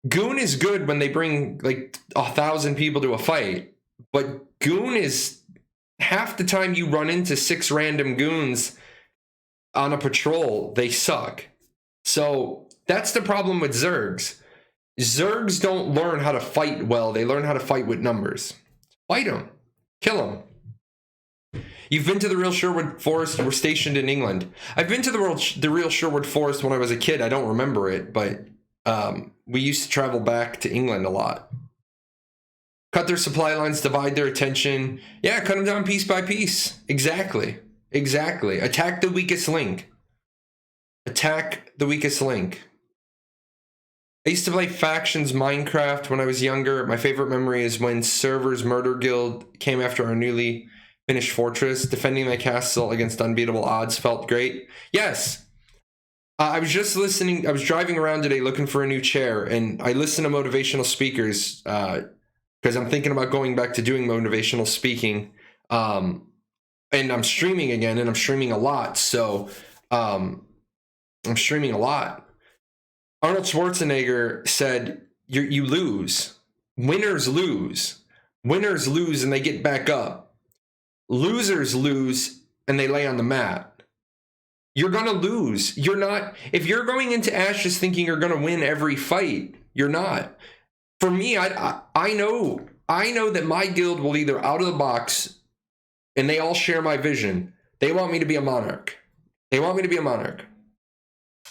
Goon is good when they bring like 1,000 people to a fight. But Goon is half the time you run into 6 random goons on a patrol, they suck. So that's the problem with Zergs. Zergs don't learn how to fight well. They learn how to fight with numbers. Fight them. Kill them. You've been to the real Sherwood Forest. You were stationed in England. I've been to the real Sherwood Forest when I was a kid. I don't remember it, but we used to travel back to England a lot. Cut their supply lines, divide their attention. Yeah, cut them down piece by piece. Exactly. Attack the weakest link. Attack the weakest link. I used to play Factions Minecraft when I was younger. My favorite memory is when Server's Murder Guild came after our newly finished fortress. Defending my castle against unbeatable odds felt great. Yes. I was just listening. I was driving around today looking for a new chair, and I listened to motivational speakers because I'm thinking about going back to doing motivational speaking. And I'm streaming again, and I'm streaming a lot. So I'm streaming a lot. Arnold Schwarzenegger said, you lose. Winners lose. Winners lose and they get back up. Losers lose and they lay on the mat. You're going to lose. You're not. If you're going into Ashes thinking you're going to win every fight, you're not. For me, I know that my guild will either out of the box, and they all share my vision. They want me to be a monarch.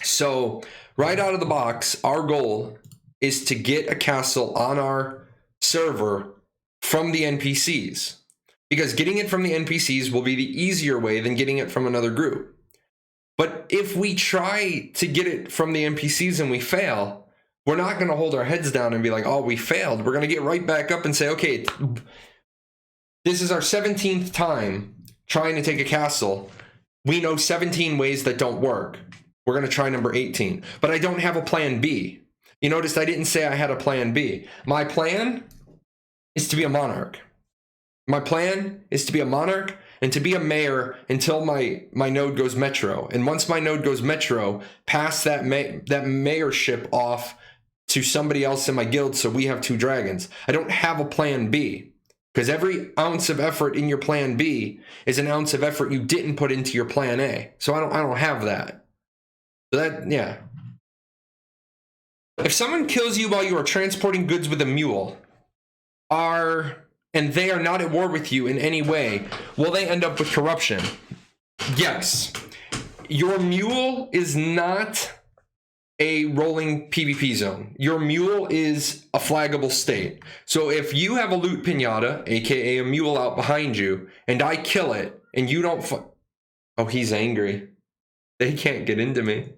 So right out of the box, our goal is to get a castle on our server from the NPCs. Because getting it from the NPCs will be the easier way than getting it from another group. But if we try to get it from the NPCs and we fail, we're not going to hold our heads down and be like, oh, we failed. We're going to get right back up and say, okay, this is our 17th time trying to take a castle. We know 17 ways that don't work. We're going to try number 18. But I don't have a plan B. You noticed I didn't say I had a plan B. My plan is to be a monarch. My plan is to be a monarch and to be a mayor until my node goes metro. And once my node goes metro, pass that mayorship off to somebody else in my guild so we have 2 dragons. I don't have a plan B. Because every ounce of effort in your plan B is an ounce of effort you didn't put into your plan A. So I don't have that. So that, yeah. If someone kills you while you are transporting goods with a mule, and they are not at war with you in any way, will they end up with corruption? Yes. Your mule is not a rolling PvP zone. Your mule is a flaggable state. So if you have a loot pinata, aka a mule out behind you, and I kill it, and you don't oh, he's angry. They can't get into me.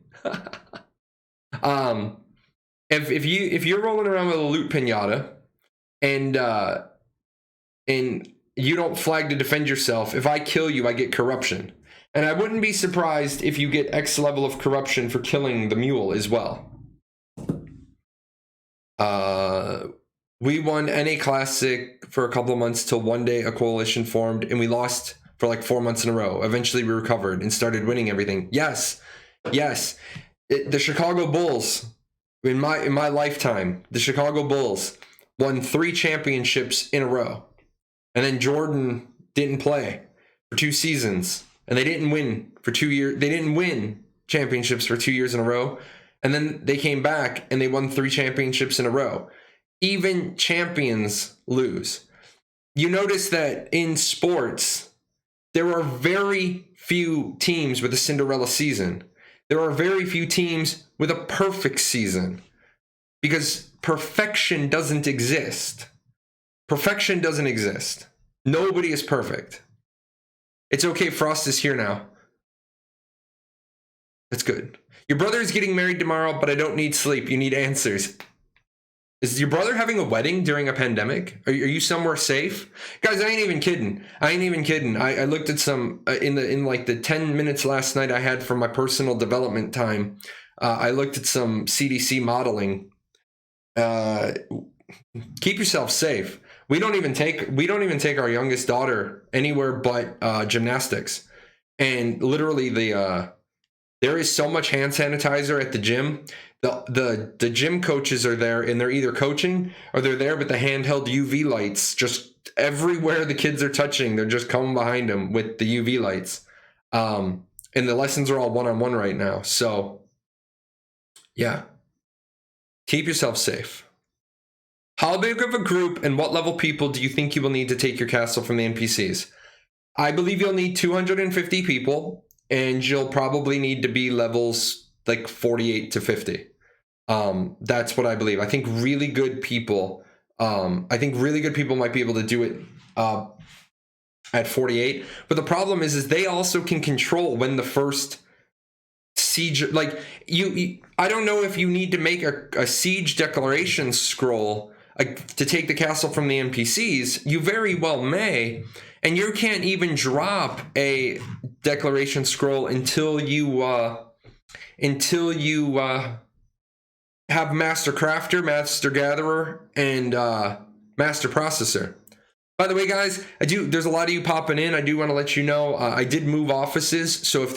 If you're rolling around with a loot pinata, and you don't flag to defend yourself, if I kill you, I get corruption. And I wouldn't be surprised if you get X level of corruption for killing the mule as well. We won NA Classic for a couple of months till one day a coalition formed, and we lost for like 4 months in a row. Eventually we recovered and started winning everything. Yes. The Chicago Bulls. In my lifetime, the Chicago Bulls won 3 championships in a row. And then Jordan didn't play for 2 seasons. And they didn't win for 2 years. They didn't win championships for 2 years in a row. And then they came back and they won 3 championships in a row. Even champions lose. You notice that in sports, there are very few teams with a Cinderella season. There are very few teams with a perfect season, because perfection doesn't exist. Perfection doesn't exist. Nobody is perfect. It's okay. Frost is here now. That's good. Your brother is getting married tomorrow, but I don't need sleep. You need answers. Is your brother having a wedding during a pandemic? Are you somewhere safe? Guys, I ain't even kidding. I looked at some in like the 10 minutes last night I had for my personal development time. I looked at some CDC modeling. Keep yourself safe. We don't even take our youngest daughter anywhere but gymnastics. And literally there is so much hand sanitizer at the gym. The gym coaches are there, and they're either coaching or they're there with the handheld UV lights just everywhere the kids are touching. They're just coming behind them with the UV lights. And the lessons are all one-on-one right now. So yeah, keep yourself safe. How big of a group and what level people do you think you will need to take your castle from the NPCs? I believe you'll need 250 people, and you'll probably need to be levels like 48 to 50. That's what I believe. I think really good people might be able to do it at 48. But the problem is they also can control when the first siege, like I don't know if you need to make a siege declaration scroll to take the castle from the NPCs. You very well may, and you can't even drop a declaration scroll until you have Master Crafter, Master Gatherer, and Master Processor. By the way, guys, there's a lot of you popping in. I do want to let you know I did move offices, so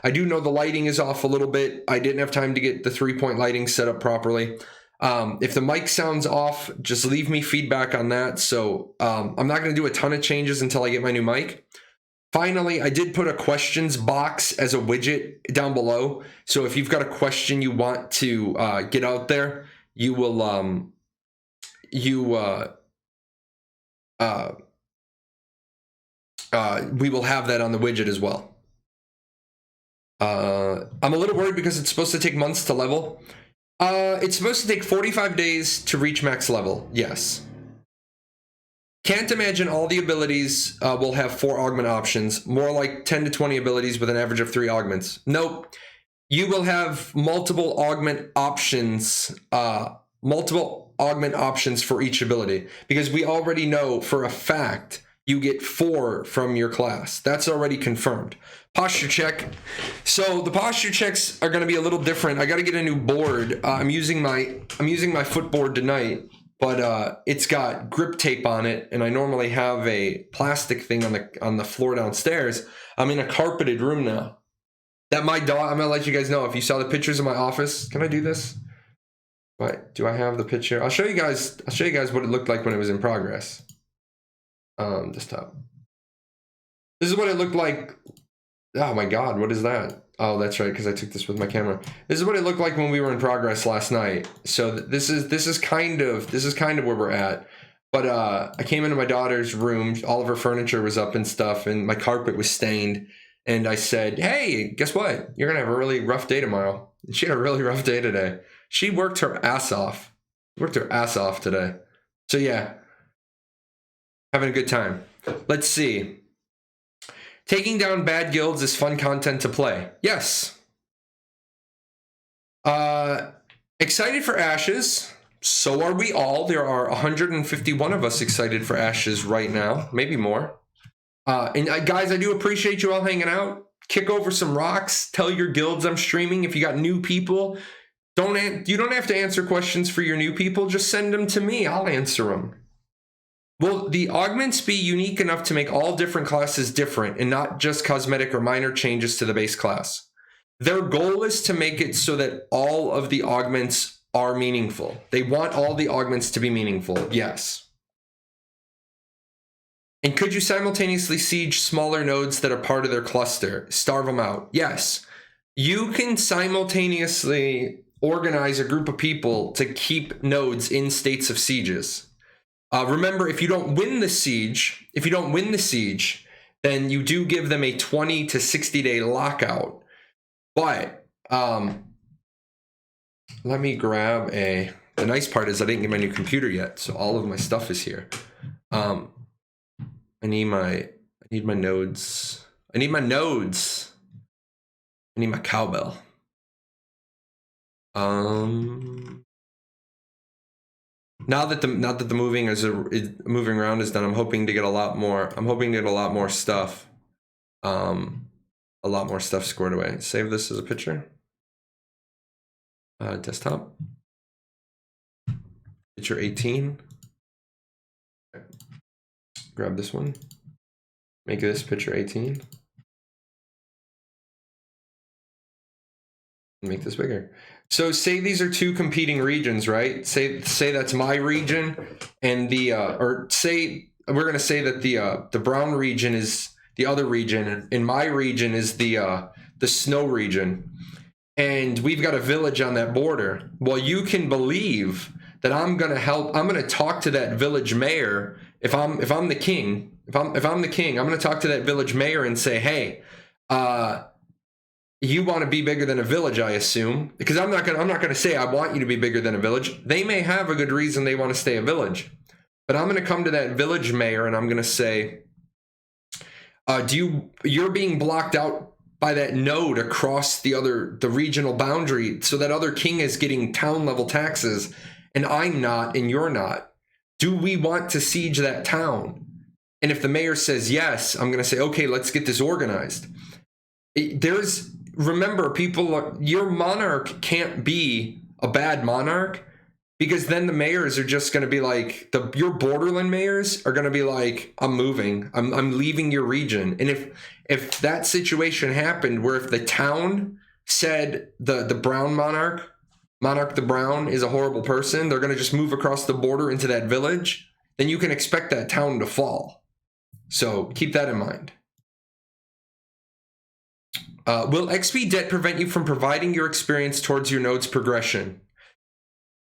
I do know the lighting is off a little bit. I didn't have time to get the 3-point lighting set up properly. If the mic sounds off, just leave me feedback on that. So I'm not going to do a ton of changes until I get my new mic. Finally, I did put a questions box as a widget down below. So if you've got a question you want to get out there, you will we will have that on the widget as well. I'm a little worried because it's supposed to take months to level. It's supposed to take 45 days to reach max level. Yes. Can't imagine all the abilities will have 4 augment options. More like 10 to 20 abilities with an average of 3 augments. Nope. You will have multiple augment options. Multiple augment options for each ability, because we already know for a fact you get 4 from your class. That's already confirmed. Posture check. So the posture checks are going to be a little different. I got to get a new board. I'm using my footboard tonight, but it's got grip tape on it, and I normally have a plastic thing on the floor downstairs. I'm in a carpeted room now. That my dog. I'm gonna let you guys know. If you saw the pictures of my office, can I do this? But do I have the picture? I'll show you guys what it looked like when it was in progress. Desktop. This is what it looked like. Oh my God, what is that? Oh, that's right, because I took this with my camera. This is what it looked like when we were in progress last night. So this is kind of where we're at. But I came into my daughter's room. All of her furniture was up and stuff, and my carpet was stained. And I said, "Hey, guess what? You're gonna have a really rough day tomorrow." And she had a really rough day today. She worked her ass off. Today. So yeah, having a good time. Let's see. Taking down bad guilds is fun content to play. Yes. Excited for Ashes. So are we all. There are 151 of us excited for Ashes right now. Maybe more. Guys, I do appreciate you all hanging out. Kick over some rocks. Tell your guilds I'm streaming. If you got new people, you don't have to answer questions for your new people. Just send them to me. I'll answer them. Will the augments be unique enough to make all different classes different and not just cosmetic or minor changes to the base class? Their goal is to make it so that all of the augments are meaningful. They want all the augments to be meaningful, yes. And could you simultaneously siege smaller nodes that are part of their cluster? Starve them out? Yes. You can simultaneously organize a group of people to keep nodes in states of sieges. Remember, if you don't win the siege, then you do give them a 20 to 60 day lockout. But let me grab the nice part is I didn't get my new computer yet, so all of my stuff is here. I need my nodes. I need my cowbell. Now that the moving moving around is done, I'm hoping to get a lot more stuff. A lot more stuff squared away. Save this as a picture. Desktop. Picture 18. Okay. Grab this one. Make this picture 18. Make this bigger. So say these are two competing regions, right? Say that's my region, and or say we're gonna say that the brown region is the other region, and my region is the snow region, and we've got a village on that border. Well, you can believe that I'm gonna help. I'm gonna talk to that village mayor. If I'm the king, I'm gonna talk to that village mayor and say, hey, you want to be bigger than a village, I assume, because I'm not gonna say I want you to be bigger than a village. They may have a good reason they want to stay a village, but I'm gonna come to that village mayor and I'm gonna say, you're being blocked out by that node across the regional boundary, so that other king is getting town level taxes, and I'm not, and you're not. Do we want to siege that town? And if the mayor says yes, I'm gonna say, okay, let's get this organized. Remember, people, your monarch can't be a bad monarch, because then the mayors are just going to be like, your borderland mayors are going to be like, I'm moving, I'm leaving your region. And if that situation happened where if the town said the brown monarch the brown is a horrible person, they're going to just move across the border into that village, then you can expect that town to fall. So keep that in mind. Will XP debt prevent you from providing your experience towards your node's progression?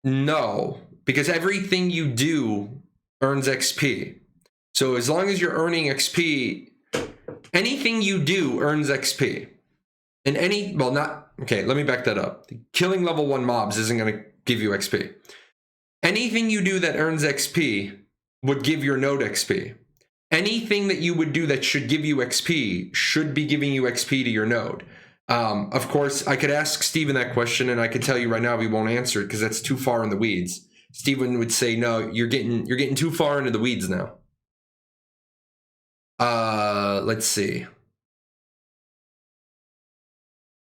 No, because everything you do earns XP. So as long as you're earning XP, anything you do earns XP. And let me back that up. Killing level 1 mobs isn't going to give you XP. Anything you do that earns XP would give your node XP. Anything that you would do that should give you XP should be giving you XP to your node. Of course, I could ask Steven that question, and I could tell you right now we won't answer it because that's too far in the weeds. Steven would say, no, you're getting too far into the weeds now. Let's see.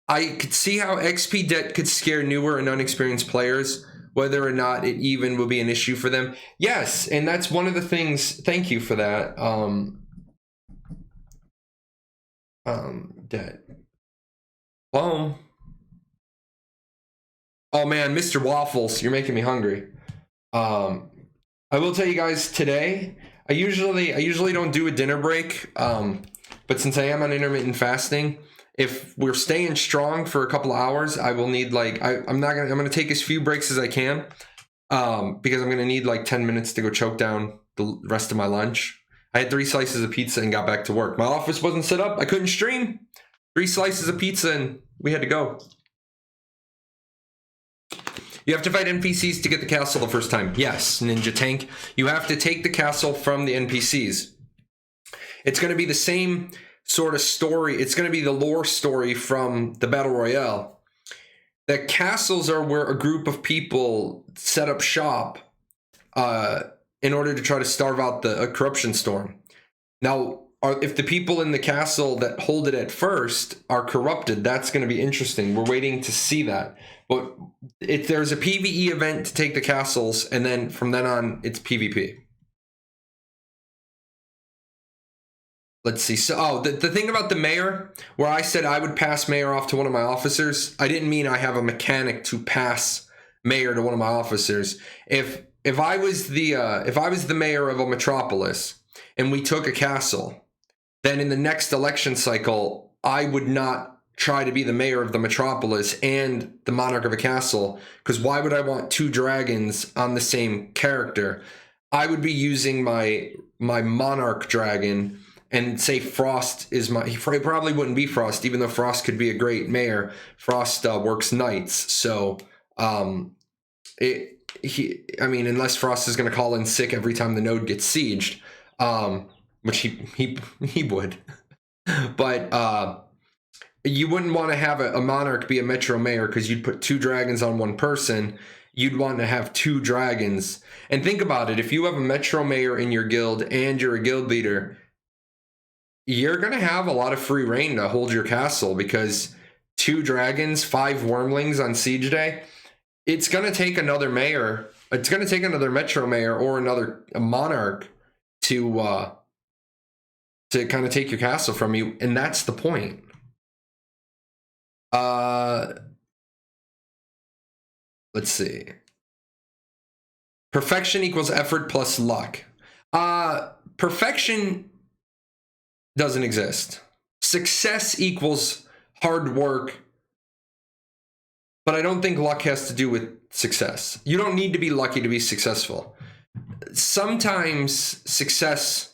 I could see how XP debt could scare newer and unexperienced players, whether or not it even will be an issue for them. Yes, and that's one of the things. Thank you for that. Debt. Boom. Oh man, Mr. Waffles, you're making me hungry. I will tell you guys today, I usually don't do a dinner break, but since I am on intermittent fasting, if we're staying strong for a couple of hours, I will need I'm gonna take as few breaks as I can, because I'm gonna need 10 minutes to go choke down the rest of my lunch. I had 3 slices of pizza and got back to work. My office wasn't set up. I couldn't stream. 3 slices of pizza and we had to go. You have to fight NPCs to get the castle the first time. Yes, Ninja Tank. You have to take the castle from the NPCs. It's going to be the same sort of story. It's going to be the lore story from the Battle Royale. The castles are where a group of people set up shop in order to try to starve out the corruption storm. Now, if the people in the castle that hold it at first are corrupted, that's going to be interesting. We're waiting to see that. But if there's a PvE event to take the castles, and then from then on, it's PvP. Let's see. So, the thing about the mayor, where I said I would pass mayor off to one of my officers, I didn't mean I have a mechanic to pass mayor to one of my officers. If I was the mayor of a metropolis and we took a castle, then in the next election cycle, I would not try to be the mayor of the metropolis and the monarch of a castle, because why would I want two dragons on the same character? I would be using my monarch dragon and say Frost is my... He probably wouldn't be Frost, even though Frost could be a great mayor. Frost works nights, so I mean, unless Frost is going to call in sick every time the node gets sieged, which he would. But you wouldn't want to have a monarch be a metro mayor, because you'd put two dragons on one person. You'd want to have two dragons. And think about it. If you have a metro mayor in your guild and you're a guild leader, you're going to have a lot of free reign to hold your castle, because two dragons, 5 wormlings on siege day, it's going to take another mayor. It's going to take another metro mayor or a monarch to kind of take your castle from you. And that's the point. Let's see. Perfection equals effort plus luck. Perfection doesn't exist. Success equals hard work, but I don't think luck has to do with success. You don't need to be lucky to be successful. Sometimes success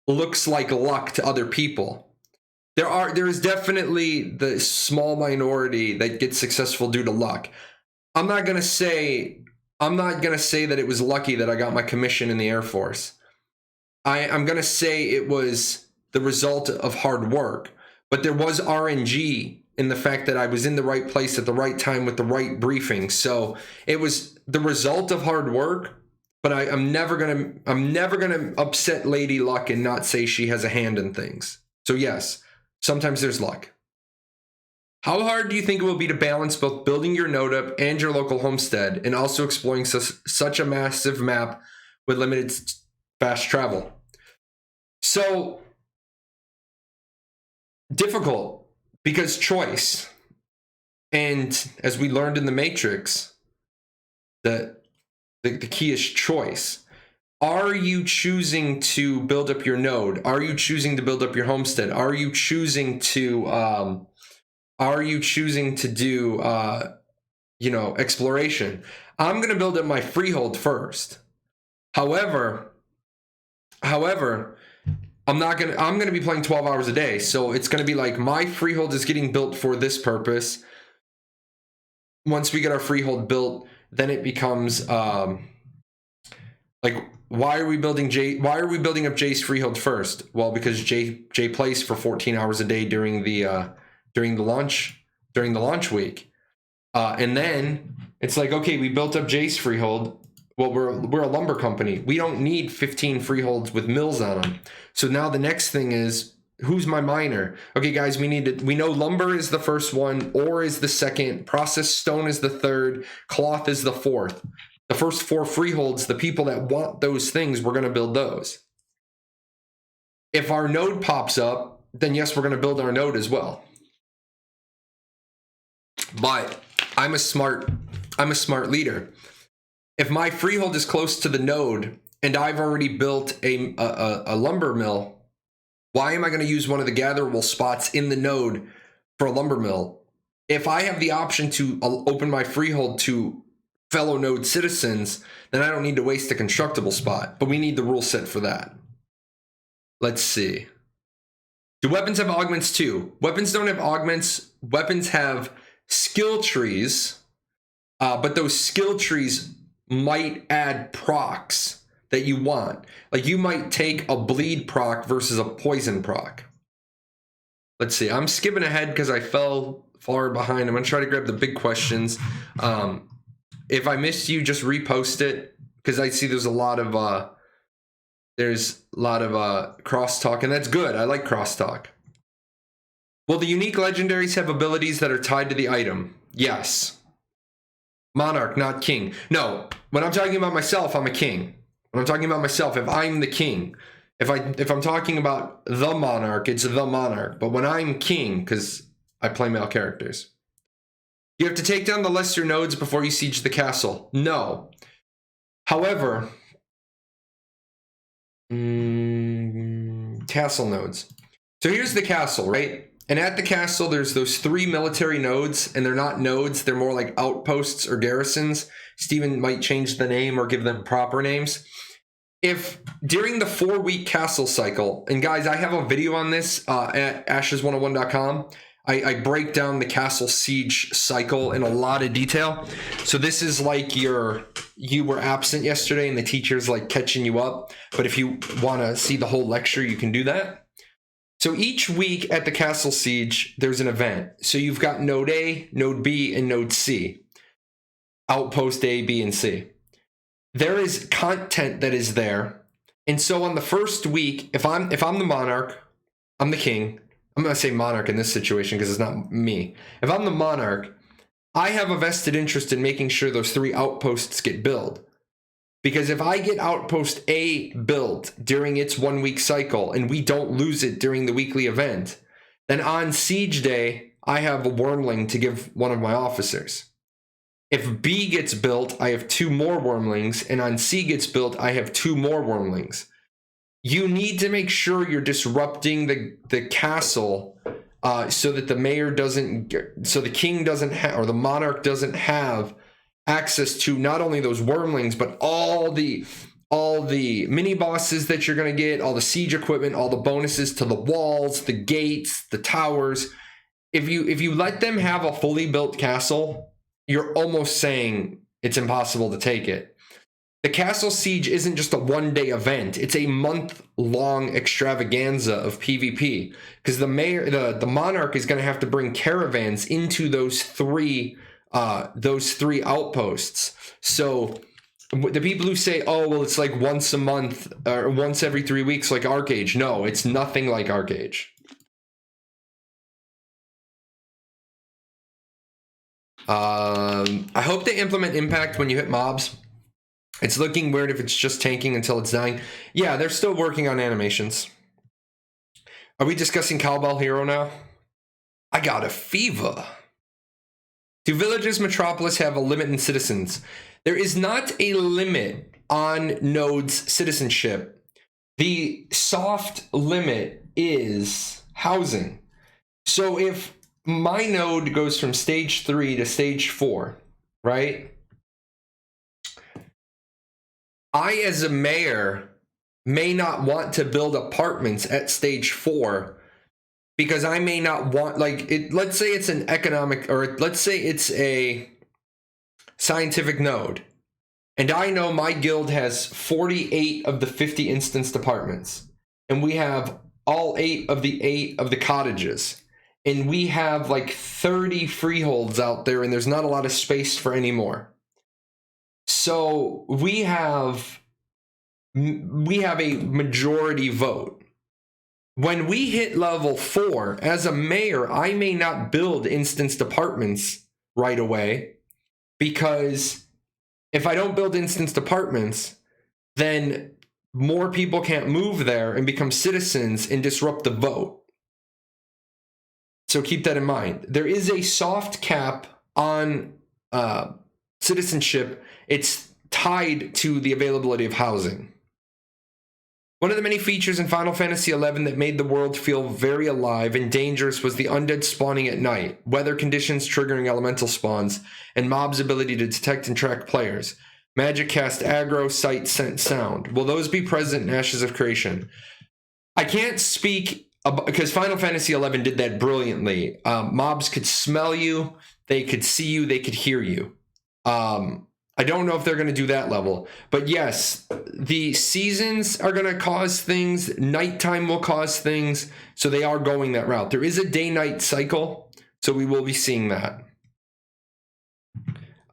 looks like luck to other people. There is definitely the small minority that gets successful due to luck. I'm not gonna say that it was lucky that I got my commission in the Air Force. I'm gonna say it was the result of hard work, but there was RNG in the fact that I was in the right place at the right time with the right briefing. So it was the result of hard work. But I'm never gonna upset Lady Luck and not say she has a hand in things. So yes, sometimes there's luck. How hard do you think it will be to balance both building your node up and your local homestead, and also exploring such a massive map with limited fast travel? So difficult, because choice. And as we learned in the Matrix, the key is choice. Are you choosing to build up your node? Are you choosing to build up your homestead? Are you choosing to do exploration? I'm going to build up my freehold first. However, I'm going to be playing 12 hours a day. So it's going to be like my freehold is getting built for this purpose. Once we get our freehold built, then it becomes like, why are we building up Jay's freehold first? Well, because Jay plays for 14 hours a day during the launch week, and then it's like, okay, we built up Jay's freehold. Well, we're a lumber company. We don't need 15 freeholds with mills on them. So now the next thing is, who's my miner? Okay, guys, we know lumber is the first one, ore is the second, processed stone is the third, cloth is the fourth. The first 4 freeholds, the people that want those things, we're going to build those. If our node pops up, then yes, we're going to build our node as well. But I'm a smart leader. If my freehold is close to the node and I've already built a lumber mill, why am I going to use one of the gatherable spots in the node for a lumber mill? If I have the option to open my freehold to fellow node citizens, then I don't need to waste a constructible spot, but we need the rule set for that. Let's see. Do weapons have augments too? Weapons don't have augments. Weapons have skill trees, but those skill trees might add procs that you want. Like, you might take a bleed proc versus a poison proc. Let's see. I'm skipping ahead because I fell far behind. I'm going to try to grab the big questions. If I missed you, just repost it, because I see there's a lot of crosstalk, and that's good. I like crosstalk. Will the unique legendaries have abilities that are tied to the item? Yes. Monarch, not king. No, when I'm talking about myself, I'm a king. When I'm talking about myself, if I'm the king, if I'm talking about the monarch, it's the monarch. But when I'm king, because I play male characters. You have to take down the lesser nodes before you siege the castle. No. However, castle nodes. So here's the castle, right? And at the castle, there's those 3 military nodes, and they're not nodes. They're more like outposts or garrisons. Steven might change the name or give them proper names. If during the 4-week castle cycle, and guys, I have a video on this at ashes101.com. I break down the castle siege cycle in a lot of detail. So this is like you were absent yesterday and the teacher's like catching you up. But if you want to see the whole lecture, you can do that. So each week at the castle siege, there's an event. So you've got node A, node B, and node C. Outpost A, B, and C. There is content that is there. And so on the first week, if I'm the monarch, I'm the king. I'm going to say monarch in this situation because it's not me. If I'm the monarch, I have a vested interest in making sure those 3 outposts get built. Because if I get outpost A built during its 1-week cycle and we don't lose it during the weekly event, then on siege day, I have a wormling to give one of my officers. If B gets built, I have 2 more wormlings, and on C gets built, I have 2 more wormlings. You need to make sure you're disrupting the castle so that the mayor doesn't, so the king doesn't have, or the monarch doesn't have access to not only those wormlings, but all the mini bosses that you're going to get, all the siege equipment, all the bonuses to the walls, the gates, the towers. If you let them have a fully built castle, you're almost saying it's impossible to take it. The castle siege isn't just a 1-day event. It's a month-long extravaganza of PvP because the monarch is going to have to bring caravans into those three outposts. So the people who say, oh, well, it's like once a month or once every 3 weeks like Arcage. No, it's nothing like Arcage. I hope they implement impact when you hit mobs. It's looking weird if it's just tanking until it's dying. Yeah, they're still working on animations. Are we discussing Cowbell Hero now? I got a fever. Do villages Metropolis have a limit in citizens? There is not a limit on nodes' citizenship. The soft limit is housing. So if my node goes from stage 3 to stage 4, right? I, as a mayor, may not want to build apartments at stage 4 because I may not want, like, let's say it's an economic, or let's say it's a scientific node, and I know my guild has 48 of the 50 instanced apartments, and we have all 8 of the cottages, and we have like 30 freeholds out there, and there's not a lot of space for any more. So we have a majority vote. When we hit level 4, as a mayor, I may not build instanced apartments right away because if I don't build instanced apartments, then more people can't move there and become citizens and disrupt the vote. So keep that in mind. There is a soft cap on citizenship. It's tied to the availability of housing. One of the many features in Final Fantasy XI that made the world feel very alive and dangerous was the undead spawning at night, weather conditions triggering elemental spawns, and mobs' ability to detect and track players. Magic cast aggro, sight, scent, sound. Will those be present in Ashes of Creation? I can't speak because Final Fantasy XI did that brilliantly. Mobs could smell you, they could see you, they could hear you. I don't know if they're going to do that level. But yes, the seasons are going to cause things. Nighttime will cause things. So they are going that route. There is a day-night cycle. So we will be seeing that.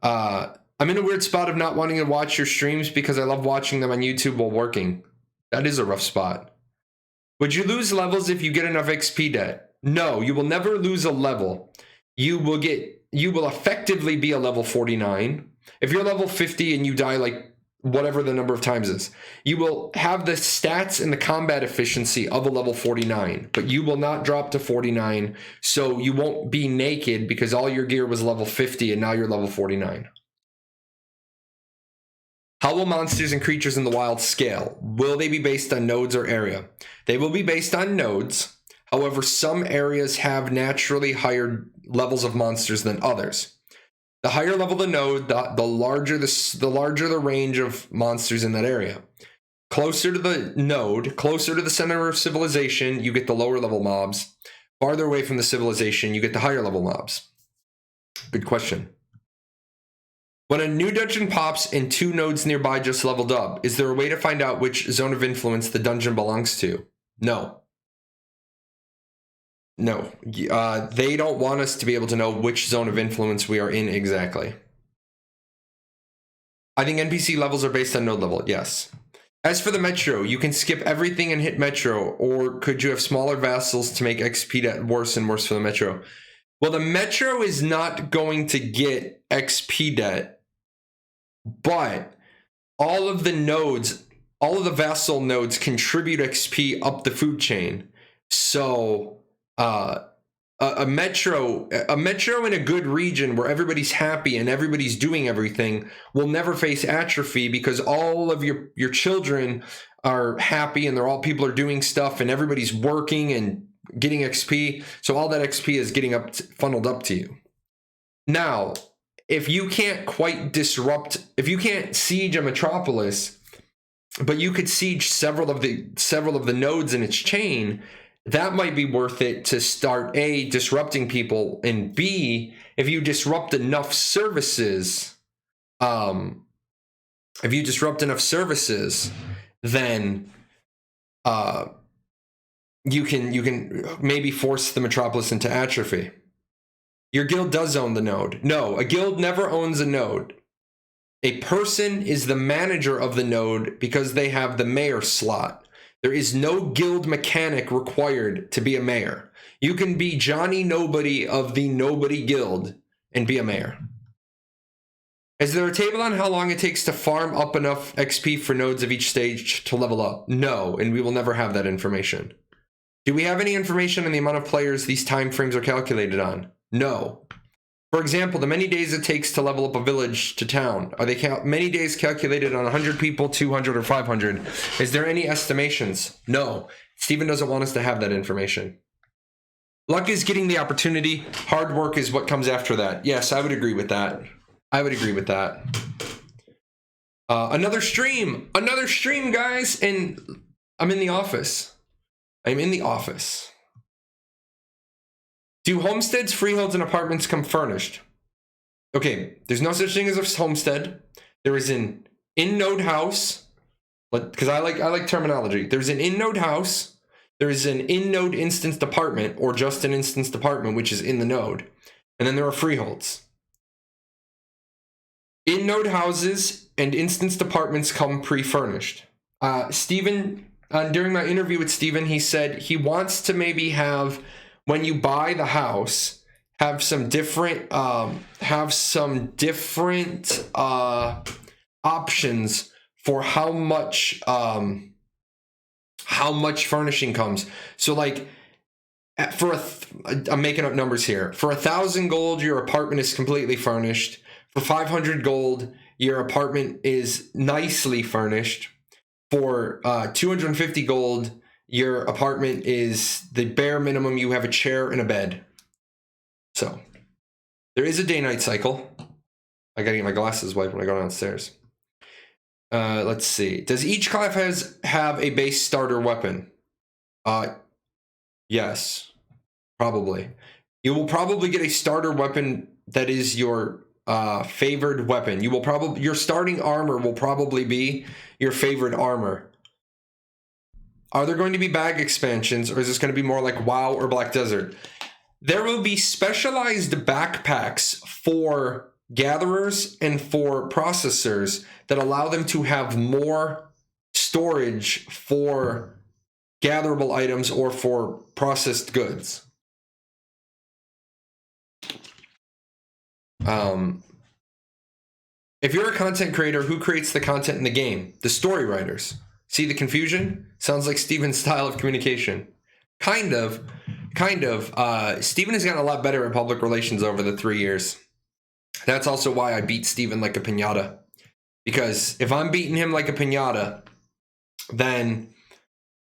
I'm in a weird spot of not wanting to watch your streams because I love watching them on YouTube while working. That is a rough spot. Would you lose levels if you get enough XP debt? No, you will never lose a level. You will effectively be a level 49. If you're level 50 and you die like whatever the number of times is. You will have the stats and the combat efficiency of a level 49, but you will not drop to 49, so you won't be naked because all your gear was level 50 and now you're level 49. How will monsters and creatures in the wild scale? Will they be based on nodes or area? They will be based on nodes. However, some areas have naturally higher levels of monsters than others. The higher level the node, the larger the range of monsters in that area. Closer to the node, closer to the center of civilization, you get the lower level mobs. Farther away from the civilization, you get the higher level mobs. Good question. When a new dungeon pops and 2 nodes nearby just leveled up, is there a way to find out which zone of influence the dungeon belongs to? No. No. They don't want us to be able to know which zone of influence we are in exactly. I think NPC levels are based on node level, yes. As for the metro, you can skip everything and hit metro, or could you have smaller vassals to make XP debt worse and worse for the metro? Well, the metro is not going to get XP debt, but all of the nodes, all of the vassal nodes contribute XP up the food chain. So a metro in a good region where everybody's happy and everybody's doing everything will never face atrophy because all of your children are happy and people are doing stuff and everybody's working and getting XP. So all that XP is getting funneled up to you. Now, if you can't if you can't siege a metropolis, but you could siege several of the nodes in its chain, that might be worth it to start A, disrupting people, and B, if you disrupt enough services, then you can maybe force the metropolis into atrophy. Your guild does own the node. No, a guild never owns a node. A person is the manager of the node because they have the mayor slot. There is no guild mechanic required to be a mayor. You can be Johnny Nobody of the Nobody Guild and be a mayor. Is there a table on how long it takes to farm up enough XP for nodes of each stage to level up? No, and we will never have that information. Do we have any information on the amount of players these time frames are calculated on? No. For example, the many days it takes to level up a village to town. Are they many days calculated on 100 people, 200, or 500? Is there any estimations? No. Steven doesn't want us to have that information. Luck is getting the opportunity. Hard work is what comes after that. Yes, I would agree with that. Another stream, guys, and I'm in the office. Do homesteads, freeholds, and apartments come furnished? Okay, there's no such thing as a homestead. There is an in-node house, because I like terminology. There's an in-node house. There is an in-node instanced apartment, or just an instanced apartment, which is in the node. And then there are freeholds. In-node houses and instanced apartments come pre-furnished. Steven, during my interview with Steven, he said he wants to maybe have, when you buy the house, have some different options for how much furnishing comes. So like I'm making up numbers here. For 1,000 gold, your apartment is completely furnished. For 500 gold, your apartment is nicely furnished. For 250 gold, your apartment is the bare minimum. You have a chair and a bed. So there is a day-night cycle. I gotta get my glasses wiped when I go downstairs. Let's see. Does each class have a base starter weapon? Yes, probably. You will probably get a starter weapon that is your favored weapon. Your starting armor will probably be your favorite armor. Are there going to be bag expansions, or is this going to be more like WoW or Black Desert? There will be specialized backpacks for gatherers and for processors that allow them to have more storage for gatherable items or for processed goods. If you're a content creator, who creates the content in the game? The story writers. See the confusion? Sounds like Steven's style of communication. Kind of. Steven has gotten a lot better at public relations over the 3 years. That's also why I beat Steven like a piñata. Because if I'm beating him like a piñata, then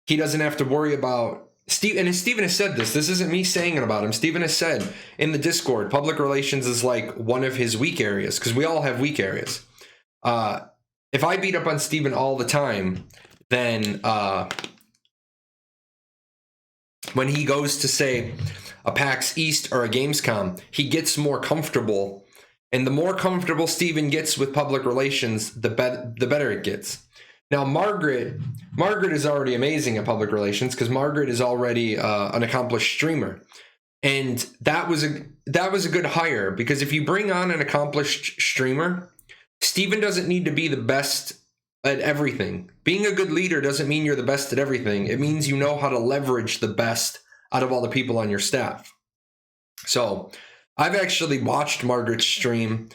he doesn't have to worry about... And Steven has said this isn't me saying it about him. Steven has said in the Discord, public relations is like one of his weak areas, because we all have weak areas. If I beat up on Steven all the time, then when he goes to, say, a PAX East or a Gamescom, he gets more comfortable. And the more comfortable Steven gets with public relations, the better it gets. Now, Margaret is already amazing at public relations, because Margaret is already an accomplished streamer. And that was a good hire, because if you bring on an accomplished streamer, Steven doesn't need to be the best at everything. Being a good leader doesn't mean you're the best at everything. It means you know how to leverage the best out of all the people on your staff. So I've actually watched Margaret's stream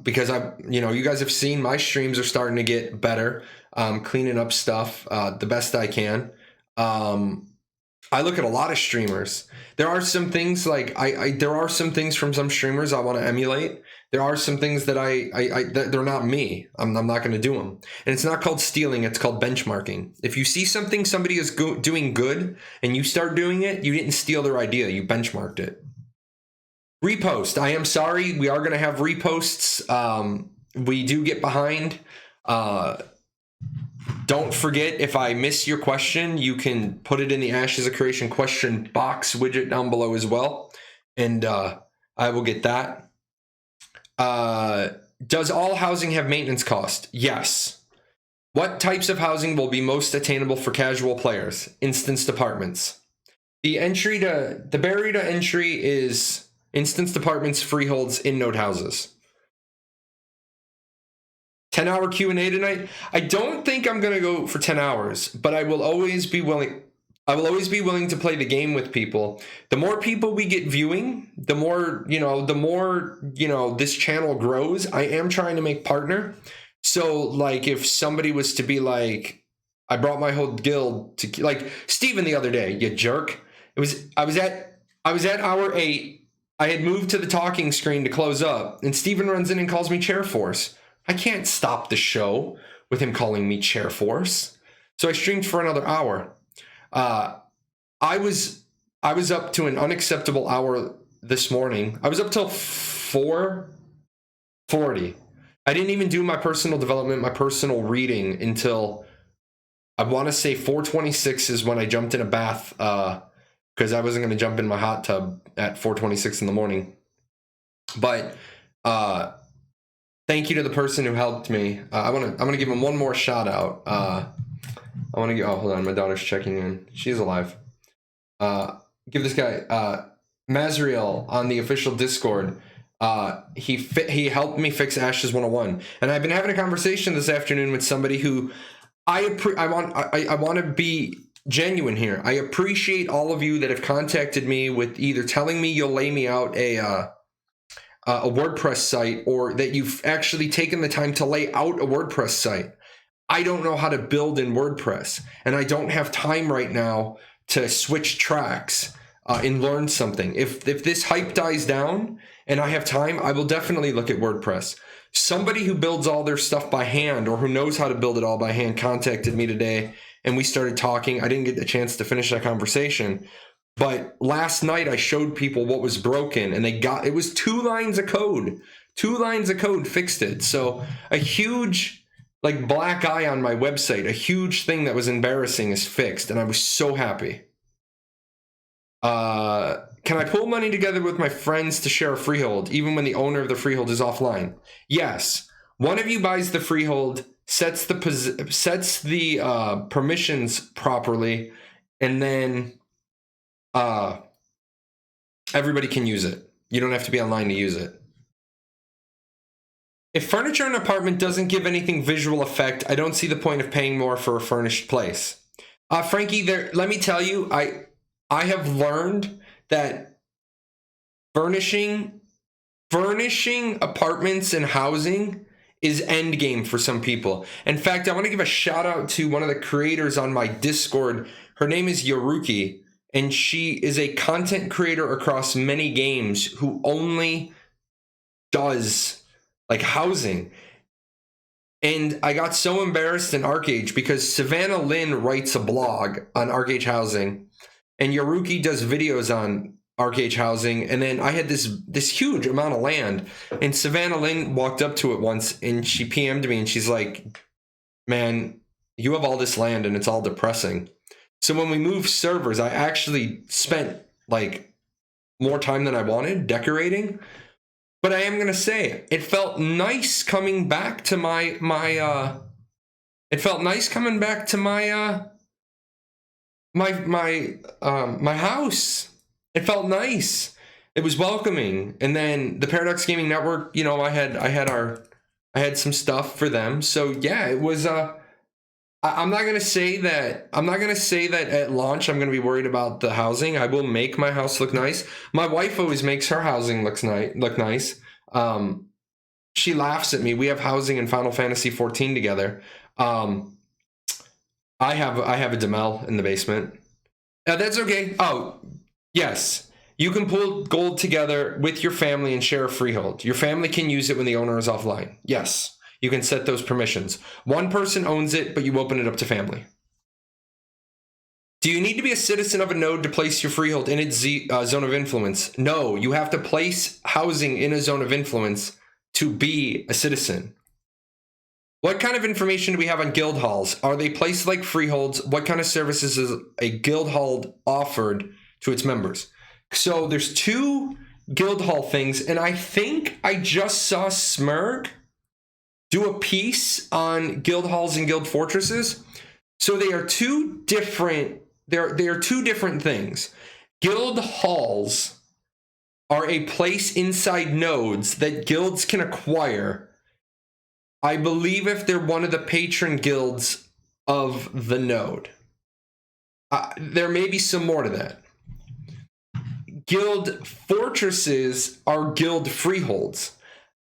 because you guys have seen my streams are starting to get better. Cleaning up stuff the best I can. I look at a lot of streamers. There are some things like there are some things from some streamers I want to emulate. There are some things that that they're not me. I'm not going to do them. And it's not called stealing. It's called benchmarking. If you see something somebody is doing good and you start doing it, you didn't steal their idea. You benchmarked it. Repost. I am sorry. We are going to have reposts. We do get behind. Don't forget, if I miss your question, you can put it in the Ashes of Creation question box widget down below as well. And I will get that. Does all housing have maintenance cost? Yes. What types of housing will be most attainable for casual players? Instanced apartments. The barrier to entry is instanced apartments, freeholds, in-node houses. 10-hour Q&A tonight. I don't think I'm going to go for 10 hours, but I will always be willing to play the game with people. The more people we get viewing, the more this channel grows. I am trying to make partner. So like if somebody was to be like, I brought my whole guild to, like Steven the other day, you jerk. I was at hour 8. I had moved to the talking screen to close up, and Steven runs in and calls me Chair Force. I can't stop the show with him calling me Chair Force. So I streamed for another hour. I was up to an unacceptable hour this morning. I was up till 4:40. I didn't even do my personal development, my personal reading until I want to say 4:26 is when I jumped in a bath because I wasn't going to jump in my hot tub at 4:26 in the morning. But thank you to the person who helped me. I'm gonna give him one more shout out. Hold on, my daughter's checking in. She's alive. Give this guy Mazriel on the official Discord. He helped me fix Ashes 101, and I've been having a conversation this afternoon with somebody who I want to be genuine here. I appreciate all of you that have contacted me with either telling me you'll lay me out a WordPress site, or that you've actually taken the time to lay out a WordPress site. I don't know how to build in WordPress, and I don't have time right now to switch tracks and learn something. If this hype dies down and I have time, I will definitely look at WordPress. Somebody who builds all their stuff by hand, or who knows how to build it all by hand, contacted me today, and we started talking. I didn't get the chance to finish that conversation. But last night I showed people what was broken, and it was 2 lines of code. 2 lines of code fixed it. So a huge black eye on my website, a huge thing that was embarrassing is fixed, and I was so happy. Can I pull money together with my friends to share a freehold, even when the owner of the freehold is offline? Yes. One of you buys the freehold, sets the permissions properly, and then everybody can use it. You don't have to be online to use it. If furniture in an apartment doesn't give anything visual effect, I don't see the point of paying more for a furnished place. Frankie, let me tell you, I have learned that furnishing apartments and housing is endgame for some people. In fact, I want to give a shout out to one of the creators on my Discord. Her name is Yaruki, and she is a content creator across many games who only does like housing. And I got so embarrassed in ArcAge because Savannah Lynn writes a blog on ArcAge housing, and Yaruki does videos on ArcAge housing. And then I had this huge amount of land, and Savannah Lynn walked up to it once and she PM'd me and she's like, man, you have all this land and it's all depressing. So when we moved servers, I actually spent like more time than I wanted decorating. But I am gonna say it felt nice coming back to my house. It felt nice. It was welcoming. And then the Paradox Gaming Network, you know, I had some stuff for them. So yeah, it was I'm not gonna say that at launch I'm gonna be worried about the housing. I will make my house look nice. My wife always makes her housing look nice. She laughs at me. We have housing in Final Fantasy 14 together. I have a Demel in the basement. That's okay. Oh, yes. You can pull gold together with your family and share a freehold. Your family can use it when the owner is offline. Yes. You can set those permissions. One person owns it, but you open it up to family. Do you need to be a citizen of a node to place your freehold in its zone of influence? No, you have to place housing in a zone of influence to be a citizen. What kind of information do we have on guild halls? Are they placed like freeholds? What kind of services is a guild hall offered to its members? So there's 2 guild hall things, and I think I just saw Smurg do a piece on guild halls and guild fortresses. So they are 2 different. They are 2 different things. Guild halls are a place inside nodes that guilds can acquire. I believe if they're one of the patron guilds of the node. There may be some more to that. Guild fortresses are guild freeholds.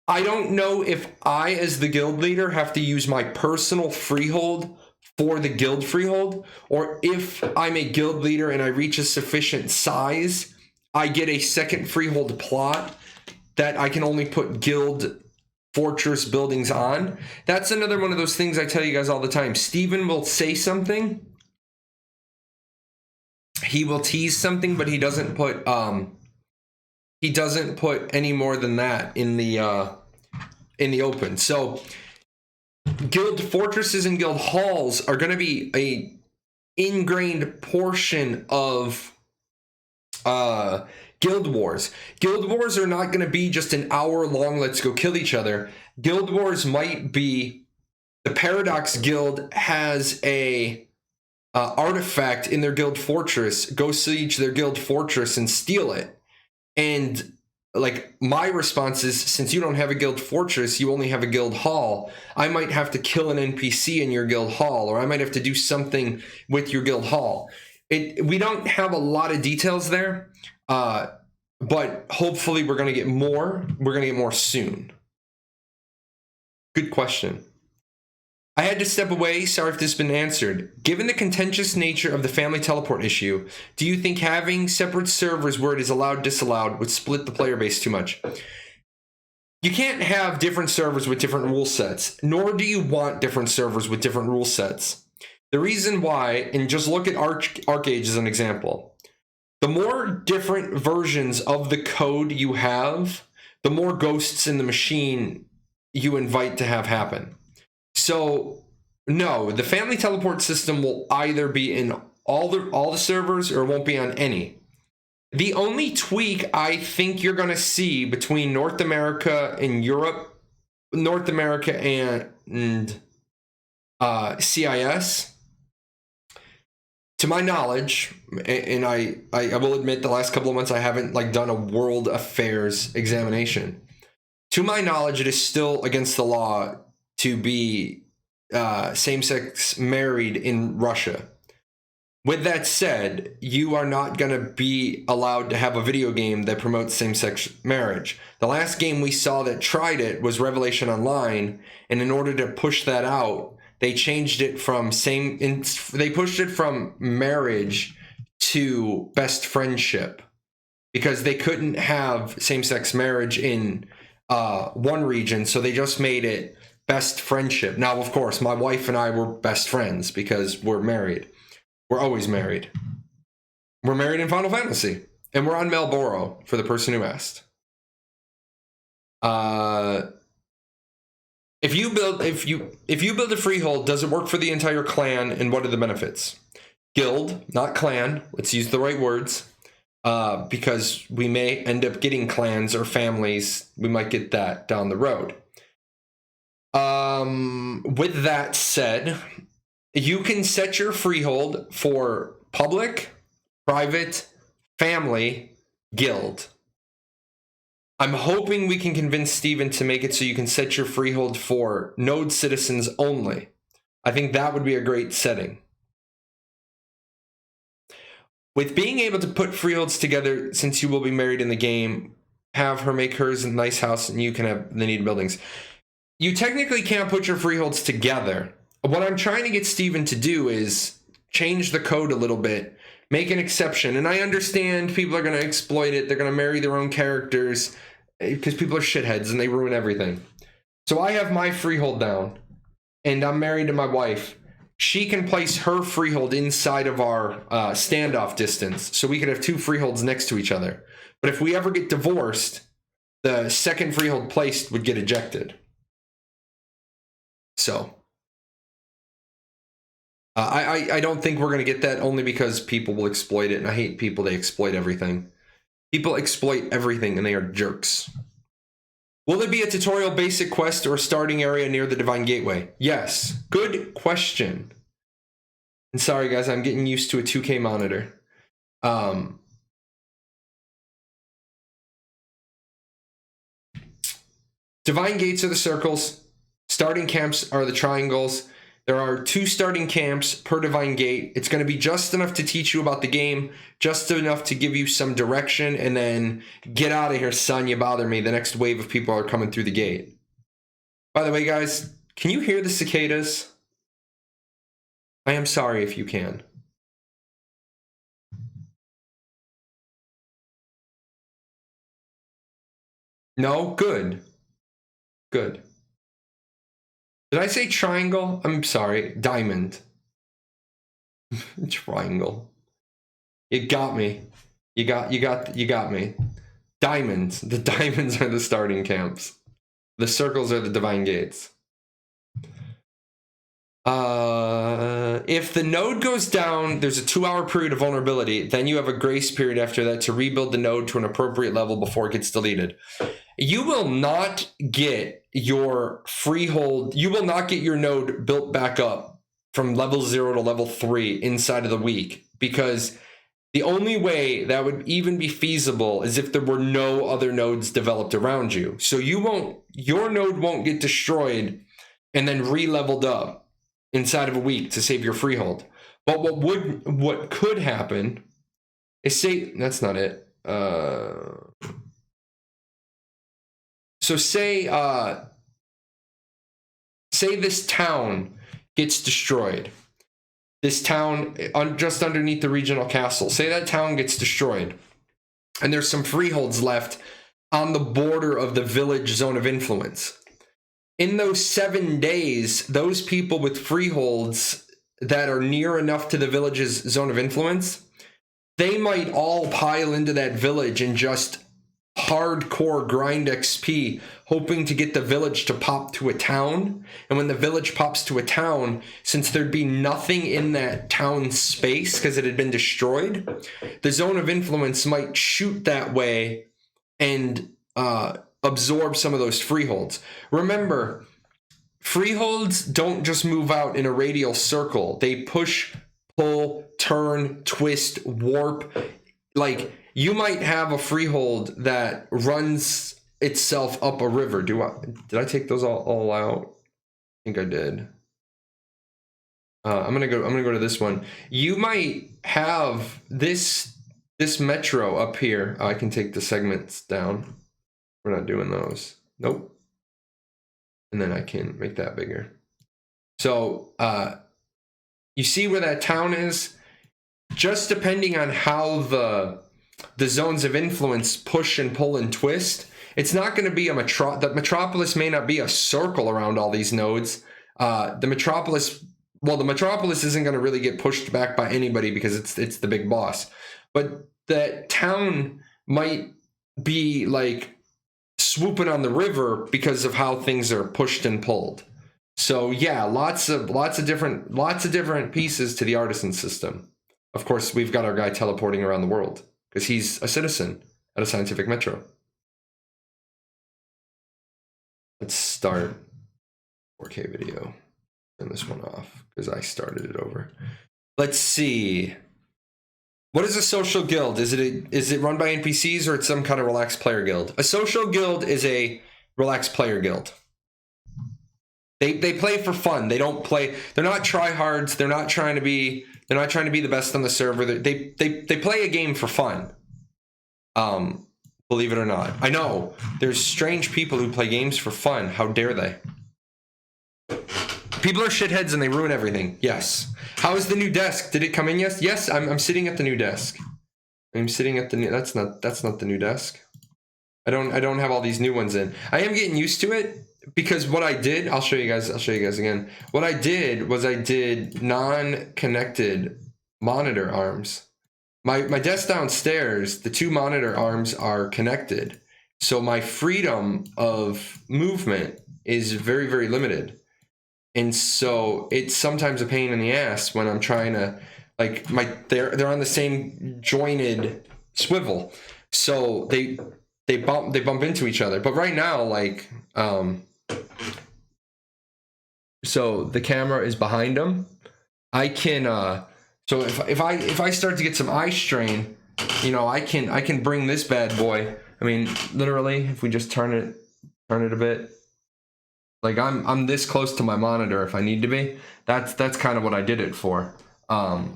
I don't know if I, as the guild leader, have to use my personal freehold for the guild freehold, or if I'm a guild leader and I reach a sufficient size, I get a second freehold plot that I can only put guild fortress buildings on. That's another one of those things I tell you guys all the time. Steven will say something. He will tease something, but he doesn't put any more than that in the open. So guild fortresses and guild halls are going to be a ingrained portion of guild wars. Guild wars are not going to be just an hour long, let's go kill each other. Guild wars might be the Paradox Guild has a artifact in their guild fortress, go siege their guild fortress and steal it. And like my response is, since you don't have a guild fortress, you only have a guild hall, I might have to kill an NPC in your guild hall, or I might have to do something with your guild hall. We don't have a lot of details there, but hopefully we're going to get more. We're going to get more soon. Good question. I had to step away. Sorry if this has been answered. Given the contentious nature of the family teleport issue, do you think having separate servers where it is allowed, disallowed would split the player base too much? You can't have different servers with different rule sets, nor do you want different servers with different rule sets. The reason why, and just look at ArcAge as an example, the more different versions of the code you have, the more ghosts in the machine you invite to have happen. So, no, the family teleport system will either be in all the servers or it won't be on any. The only tweak I think you're going to see between North America and Europe, North America and CIS, to my knowledge, and I will admit the last couple of months I haven't done a world affairs examination. To my knowledge, it is still against the law to be same-sex married in Russia. With that said, you are not going to be allowed to have a video game that promotes same-sex marriage. The last game we saw that tried it was Revelation Online, and in order to push that out, they changed it from they pushed it from marriage to best friendship, because they couldn't have same-sex marriage in one region, so they just made it best friendship. Now, of course, my wife and I were best friends because we're married. We're always married. We're married in Final Fantasy, and we're on Malboro, for the person who asked. If you build a freehold, does it work for the entire clan, and what are the benefits? Guild, not clan. Let's use the right words, because we may end up getting clans or families. We might get that down the road. With that said, you can set your freehold for public, private, family, guild. I'm hoping we can convince Steven to make it so you can set your freehold for node citizens only. I think that would be a great setting. With being able to put freeholds together, since you will be married in the game, have her make hers a nice house and you can have the needed buildings. You technically can't put your freeholds together. What I'm trying to get Steven to do is change the code a little bit, make an exception. And I understand people are going to exploit it. They're going to marry their own characters because people are shitheads and they ruin everything. So I have my freehold down and I'm married to my wife. She can place her freehold inside of our standoff distance. So we could have two freeholds next to each other. But if we ever get divorced, the second freehold placed would get ejected. So I don't think we're going to get that, only because people will exploit it. And I hate people. They exploit everything. People exploit everything and they are jerks. Will there be a tutorial basic quest or a starting area near the Divine Gateway? Yes. Good question. And sorry, guys, I'm getting used to a 2K monitor. Divine Gates are the circles. Starting camps are the triangles. There are 2 starting camps per Divine Gate. It's going to be just enough to teach you about the game, just enough to give you some direction, and then get out of here, son, you bother me. The next wave of people are coming through the gate. By the way, guys, can you hear the cicadas? I am sorry if you can. No? Good. Good. Did I say triangle? I'm sorry. Diamond. Triangle. You got me. You got me. Diamonds. The diamonds are the starting camps. The circles are the Divine Gates. If the node goes down, there's a 2-hour period of vulnerability. Then you have a grace period after that to rebuild the node to an appropriate level before it gets deleted. You will not get your freehold. You will not get your node built back up from level 0 to level 3 inside of the week, because the only way that would even be feasible is if there were no other nodes developed around you. So your node won't get destroyed and then re-leveled up inside of a week to save your freehold. But what could happen is, say, that's not it. So say this town gets destroyed. This town just underneath the regional castle. Say that town gets destroyed, and there's some freeholds left on the border of the village zone of influence. In those 7 days, those people with freeholds that are near enough to the village's zone of influence, they might all pile into that village and just hardcore grind XP, hoping to get the village to pop to a town. And when the village pops to a town, since there'd be nothing in that town space because it had been destroyed, the zone of influence might shoot that way and absorb some of those freeholds. Remember, freeholds don't just move out in a radial circle. They push, pull, turn, twist, warp. Like, you might have a freehold that runs itself up a river. Did I take those all out? I think I did. I'm gonna go to this one. You might have this metro up here. I can take the segments down. We're not doing those. Nope. And then I can make that bigger. So you see where that town is? Just depending on how the zones of influence push and pull and twist, it's not going to be the metropolis may not be a circle around all these nodes. The metropolis isn't going to really get pushed back by anybody because it's the big boss. But that town might be like swooping on the river because of how things are pushed and pulled. So yeah, lots of different pieces to the artisan system. Of course, we've got our guy teleporting around the world because he's a citizen at a scientific metro. Let's start 4K video. Turn this one off because I started it over. Let's see. What is a social guild? Is it run by NPCs or it's some kind of relaxed player guild? A social guild is a relaxed player guild. They play for fun. They don't play. They're not tryhards. They're not trying to be the best on the server. They play a game for fun. Believe it or not. I know there's strange people who play games for fun. How dare they? People are shitheads and they ruin everything. Yes. How is the new desk? Did it come in? Yes. Yes. I'm sitting at the new desk. I'm sitting at the new. That's not the new desk. I don't have all these new ones in. I am getting used to it because what I did. I'll show you guys again. What I did was I did non-connected monitor arms. My desk downstairs, the two monitor arms are connected, so my freedom of movement is very, very limited. And so it's sometimes a pain in the ass when I'm trying to, like, they're on the same jointed swivel, so they bump into each other. But right now, like, so the camera is behind them. I can so if I start to get some eye strain, you know, I can bring this bad boy. I mean, literally, if we just turn it a bit. Like I'm this close to my monitor if I need to be. That's kind of what I did it for. The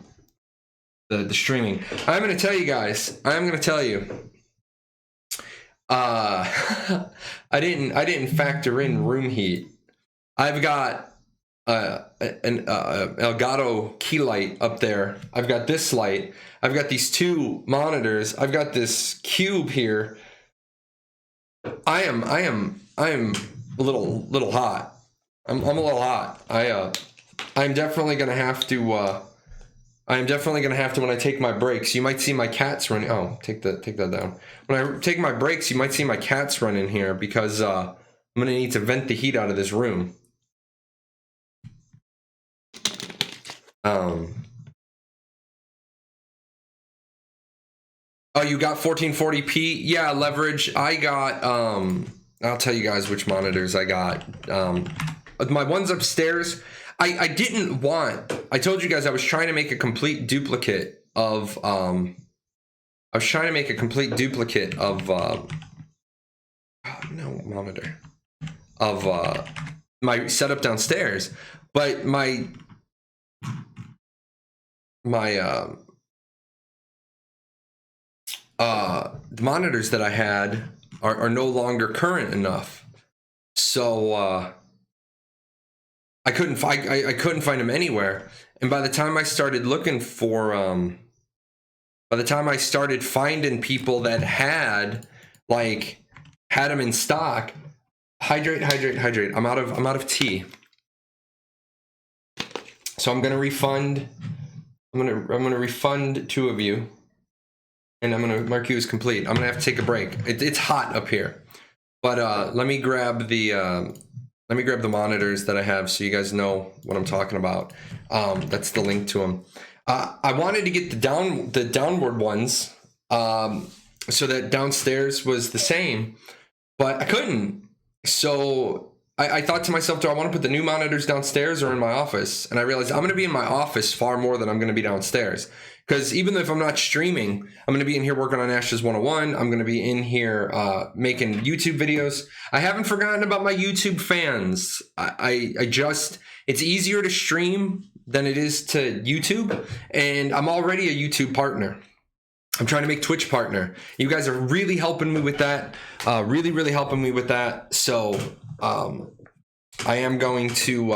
streaming. I'm gonna tell you guys. I'm gonna tell you. I didn't factor in room heat. I've got an Elgato key light up there. I've got this light. I've got these two monitors. I've got this cube here. I am a little hot. I'm a little hot. I'm definitely gonna have to. When I take my breaks. You might see my cats running. Oh, take that down. When I take my breaks, you might see my cats run in here because I'm gonna need to vent the heat out of this room. Oh, you got 1440p? Yeah, leverage. I got I'll tell you guys which monitors I got. My ones upstairs, I didn't want. I told you guys I was trying to make a complete duplicate of no monitor of my setup downstairs, but the monitors that I had are no longer current enough, so I couldn't find them anywhere. And by the time I started looking for by the time I started finding people that had them in stock, hydrate. I'm out of tea, so I'm gonna refund. I'm gonna refund 2 of you. And I'm gonna mark you as complete. I'm gonna have to take a break. It's hot up here, but let me grab the monitors that I have so you guys know what I'm talking about. That's the link to them. I wanted to get the downward ones so that downstairs was the same, but I couldn't. So I thought to myself, do I want to put the new monitors downstairs or in my office? And I realized I'm gonna be in my office far more than I'm gonna be downstairs. Because even if I'm not streaming, I'm going to be in here working on Ashes 101. I'm going to be in here making YouTube videos. I haven't forgotten about my YouTube fans. It's easier to stream than it is to YouTube, and I'm already a YouTube partner. I'm trying to make Twitch partner. You guys are really helping me with that. Really helping me with that. So I am going to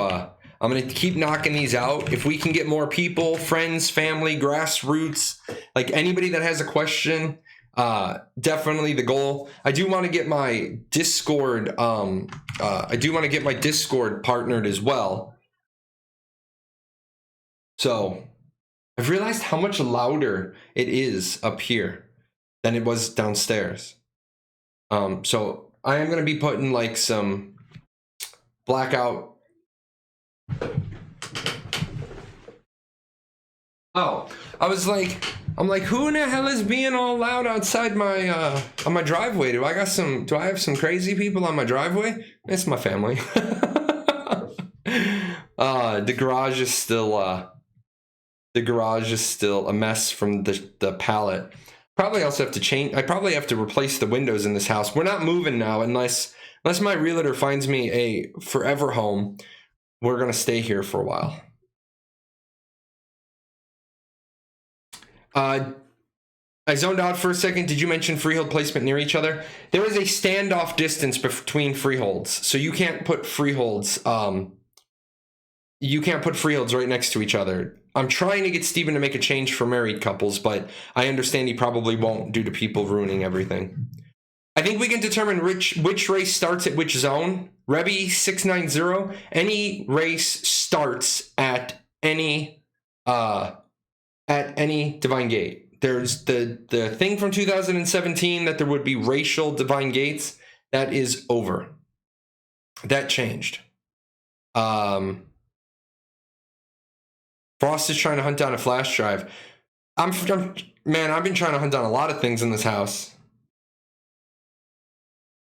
I'm going to keep knocking these out. If we can get more people, friends, family, grassroots, like anybody that has a question, definitely the goal. I do want to get my Discord partnered as well. So I've realized how much louder it is up here than it was downstairs. So I am going to be putting like some blackout. Oh, I'm like, who in the hell is being all loud outside my on my driveway? Do I have some crazy people on my driveway? It's my family. The garage is still a mess from the pallet. Probably also have to change. I probably have to replace the windows in this house. We're not moving now unless my realtor finds me a forever home. We're gonna stay here for a while. I zoned out for a second. Did you mention freehold placement near each other? There is a standoff distance between freeholds, so you can't put freeholds. You can't put freeholds right next to each other. I'm trying to get Steven to make a change for married couples, but I understand he probably won't due to people ruining everything. I think we can determine which race starts at which zone. Rebby 690. Any race starts at any divine gate. There's the thing from 2017 that there would be racial divine gates. That is over. That changed. Frost is trying to hunt down a flash drive. Man, I've been trying to hunt down a lot of things in this house.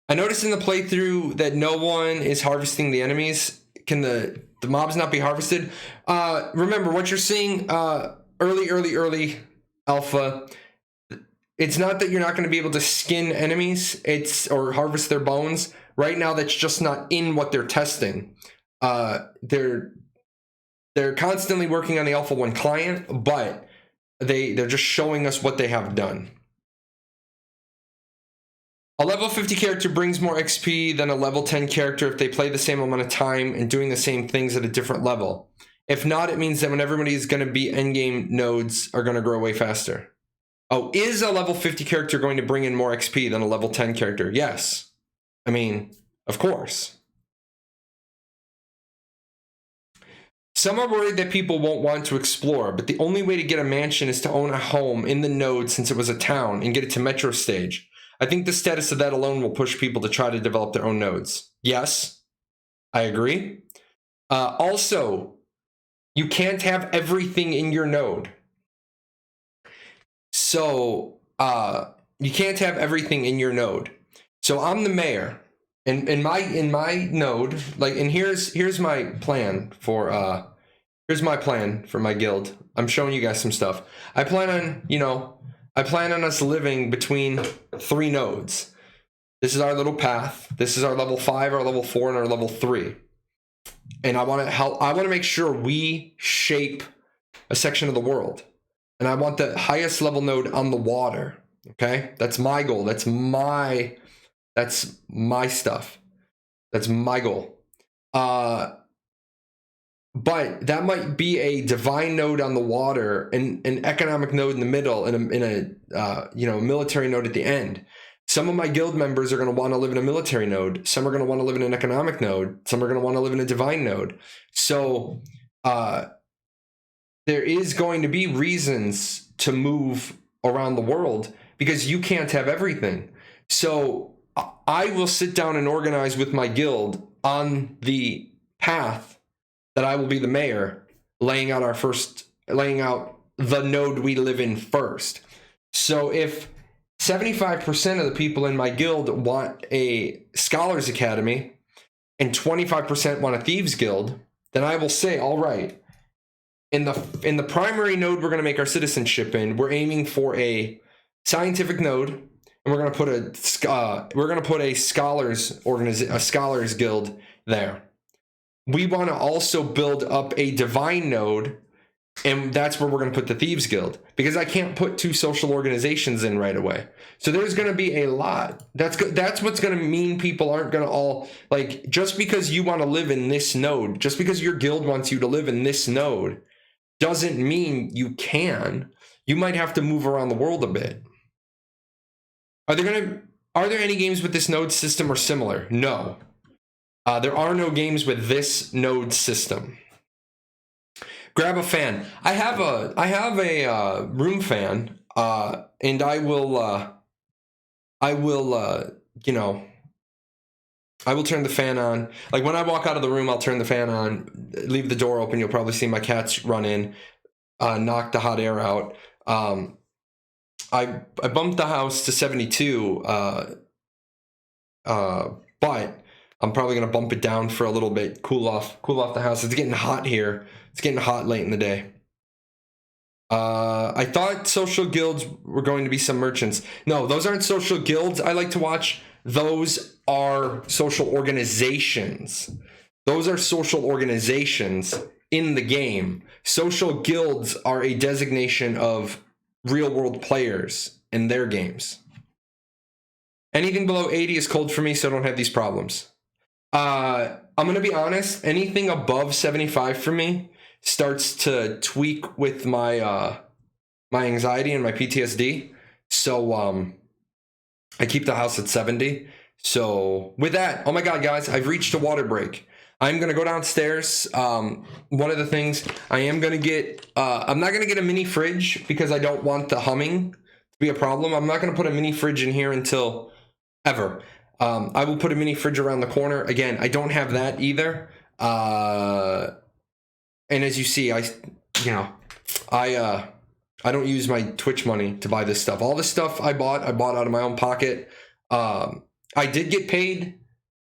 I noticed in the playthrough that no one is harvesting the enemies. Can the mobs not be harvested? Remember, what you're seeing early alpha, it's not that you're not going to be able to skin enemies or harvest their bones. Right now, that's just not in what they're testing. They're constantly working on the Alpha 1 client, but they're just showing us what they have done. A level 50 character brings more XP than a level 10 character if they play the same amount of time and doing the same things at a different level. If not, it means that when everybody is going to be endgame nodes are going to grow way faster. Oh, is a level 50 character going to bring in more XP than a level 10 character? Yes. I mean, of course. Some are worried that people won't want to explore, but the only way to get a mansion is to own a home in the node since it was a town and get it to metro stage. I think the status of that alone will push people to try to develop their own nodes. Yes, I agree. Also, you can't have everything in your node. So, you can't have everything in your node. So I'm the mayor. In my node, like, and here's my plan for my guild. I'm showing you guys some stuff. I plan on us living between 3 nodes. This is our little path. This is our level 5, our level 4, and our level 3. And I want to make sure we shape a section of the world. And I want the highest level node on the water. Okay? That's my goal. That's my stuff. That's my goal. But that might be a divine node on the water, and an economic node in the middle, and a military node at the end. Some of my guild members are going to want to live in a military node. Some are going to want to live in an economic node. Some are going to want to live in a divine node. So there is going to be reasons to move around the world because you can't have everything. So I will sit down and organize with my guild on the path that I will be the mayor, laying out the node we live in first. So if 75% of the people in my guild want a Scholars Academy and 25% want a Thieves Guild, then I will say, all right, in the primary node we're going to make our citizenship in, we're aiming for a scientific node, and we're going to put a scholars guild there. we want to also build up a divine node, and that's where we're going to put the Thieves Guild, because I can't put 2 social organizations in right away. So there's going to be a lot. That's what's going to mean people aren't going to all, like, just because you want to live in this node, just because your guild wants you to live in this node, doesn't mean you can. You might have to move around the world a bit. Are there any games with this node system or similar? No. There are no games with this node system. Grab a fan. I have a room fan, and I will turn the fan on. Like when I walk out of the room, I'll turn the fan on, leave the door open. You'll probably see my cats run in, knock the hot air out. I bumped the house to 72, but I'm probably gonna bump it down for a little bit, cool off the house. It's getting hot here. It's getting hot late in the day. I thought social guilds were going to be some merchants. No, those aren't social guilds I like to watch. Those are social organizations. Those are social organizations in the game. Social guilds are a designation of real world players in their games. Anything below 80 is cold for me, so I don't have these problems. I'm going to be honest. Anything above 75 for me starts to tweak with my my anxiety and my PTSD. So I keep the house at 70. So with that, oh my God, guys, I've reached a water break. I'm going to go downstairs. One of the things I am going to get, I'm not going to get a mini fridge because I don't want the humming to be a problem. I'm not going to put a mini fridge in here until ever. I will put a mini fridge around the corner. Again, I don't have that either. And as you see, I don't use my Twitch money to buy this stuff. All this stuff I bought out of my own pocket. I did get paid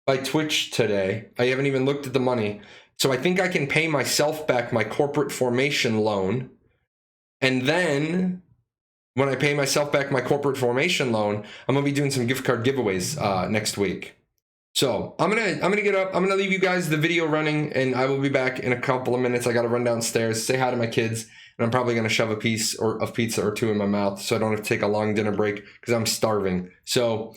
by Twitch today. I haven't even looked at the money. So I think I can pay myself back my corporate formation loan. And then when I pay myself back my corporate formation loan, I'm gonna be doing some gift card giveaways next week. So I'm gonna get up. I'm gonna leave you guys the video running, and I will be back in a couple of minutes. I gotta run downstairs, say hi to my kids, and I'm probably gonna shove a piece of pizza or 2 in my mouth, so I don't have to take a long dinner break because I'm starving. So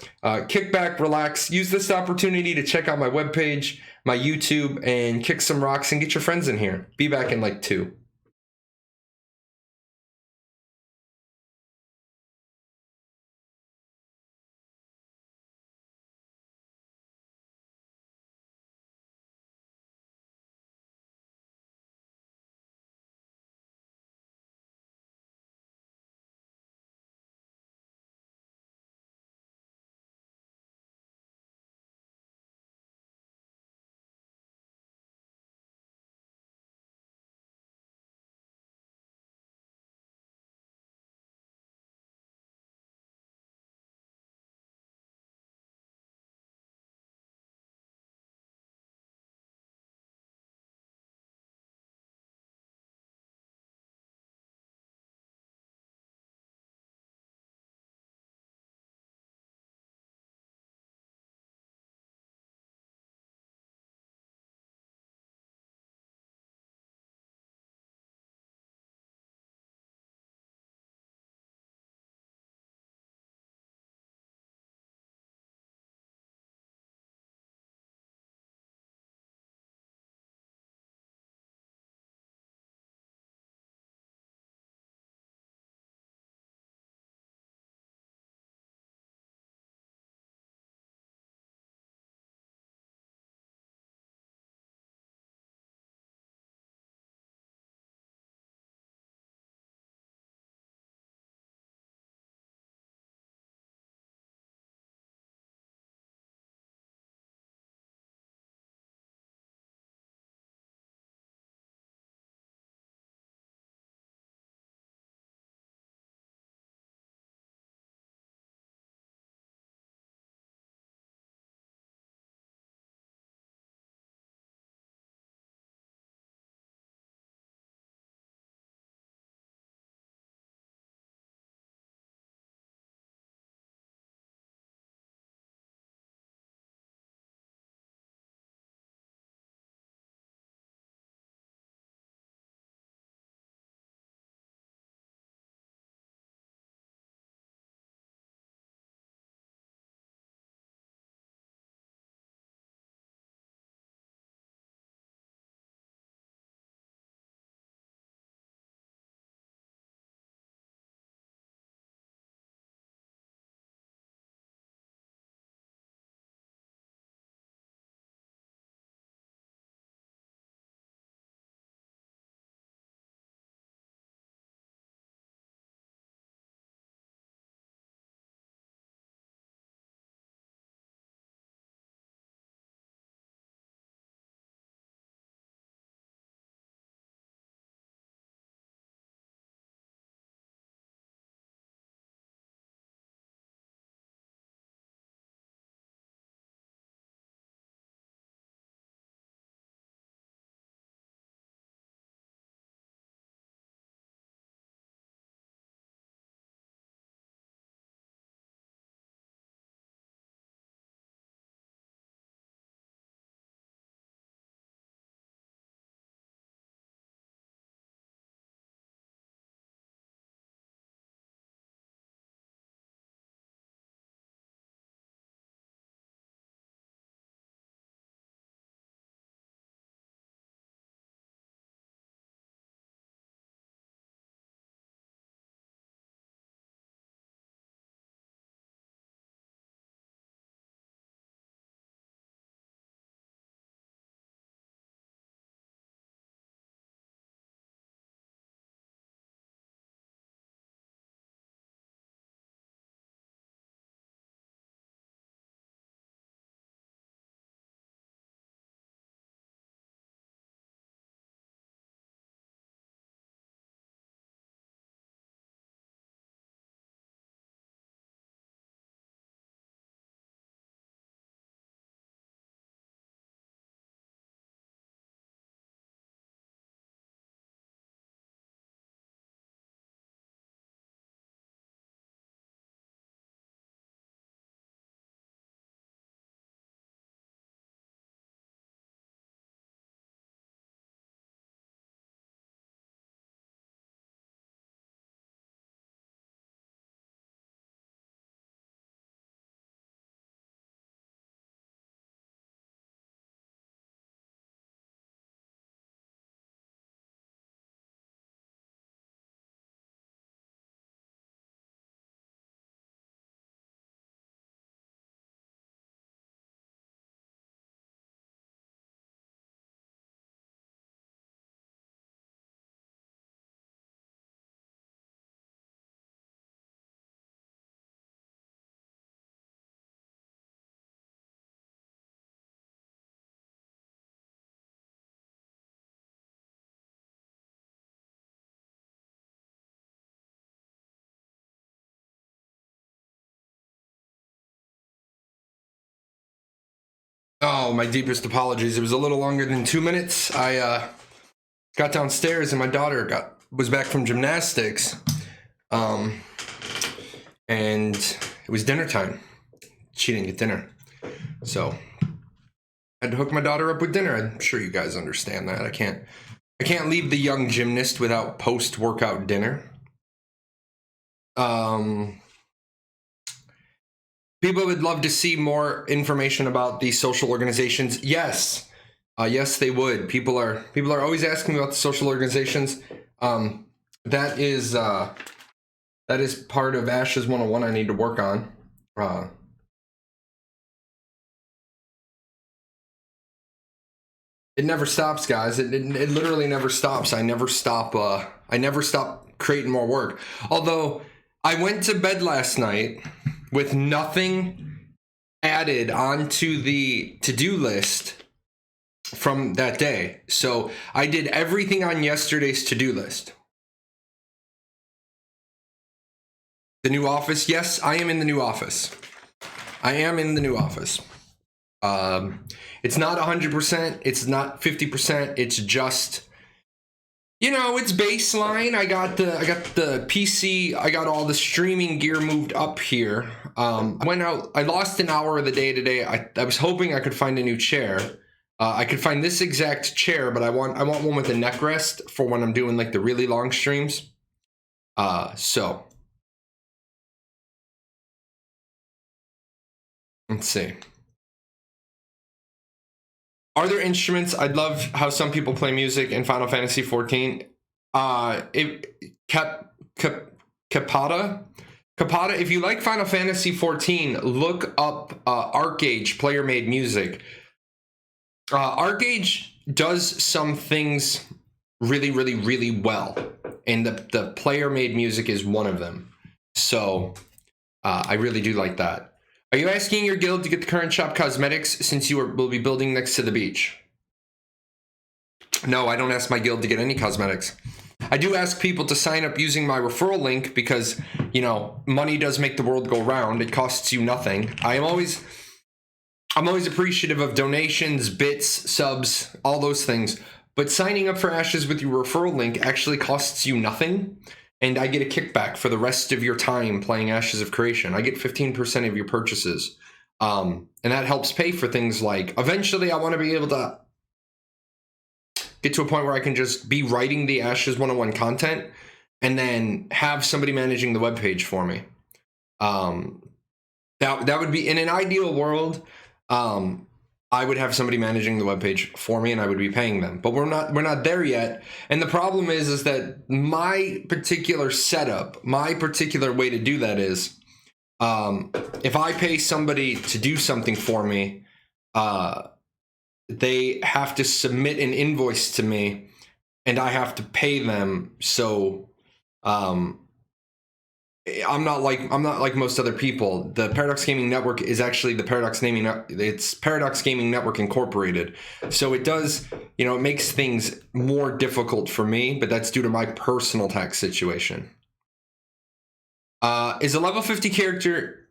kick back, relax, use this opportunity to check out my webpage, my YouTube, and kick some rocks and get your friends in here. Be back in like 2. Oh, my deepest apologies. It was a little longer than 2 minutes. I got downstairs and my daughter was back from gymnastics. And it was dinner time. She didn't get dinner. So I had to hook my daughter up with dinner. I'm sure you guys understand that. I can't leave the young gymnast without post-workout dinner. People would love to see more information about these social organizations. Yes. Yes, they would. People are always asking about the social organizations. That is part of Ashes 101 I need to work on. It never stops, guys. It literally never stops. I never stop creating more work. Although I went to bed last night with nothing added onto the to-do list from that day. So I did everything on yesterday's to-do list. The new office. Yes, I am in the new office. I am in the new office. It's not 100%. It's not 50%. It's just, it's baseline. I got the PC. I got all the streaming gear moved up here. I went out. I lost an hour of the day today. I was hoping I could find a new chair. I could find this exact chair, but I want one with a neck rest for when I'm doing like the really long streams. So let's see. Are there instruments? I'd love how some people play music in Final Fantasy 14. Capata. Capata, if you like Final Fantasy 14, look up Archetypes player-made music. Archetypes does some things really, really, really well, and the player-made music is one of them. So I really do like that. Are you asking your guild to get the current shop cosmetics since you will be building next to the beach? No, I don't ask my guild to get any cosmetics. I do ask people to sign up using my referral link because, money does make the world go round. It costs you nothing. I'm always appreciative of donations, bits, subs, all those things. But signing up for Ashes with your referral link actually costs you nothing. And I get a kickback for the rest of your time playing Ashes of Creation. I get 15% of your purchases. And that helps pay for things like, eventually I want to be able to get to a point where I can just be writing the Ashes 101 content and then have somebody managing the webpage for me. That would be, in an ideal world, I would have somebody managing the webpage for me and I would be paying them, but we're not there yet. And the problem is that my particular setup, my particular way to do that is, if I pay somebody to do something for me, they have to submit an invoice to me and I have to pay them. So, I'm not like most other people. The Paradox Gaming Network is actually it's Paradox Gaming Network Incorporated. So it does, it makes things more difficult for me, but that's due to my personal tax situation. Is a level 50 character?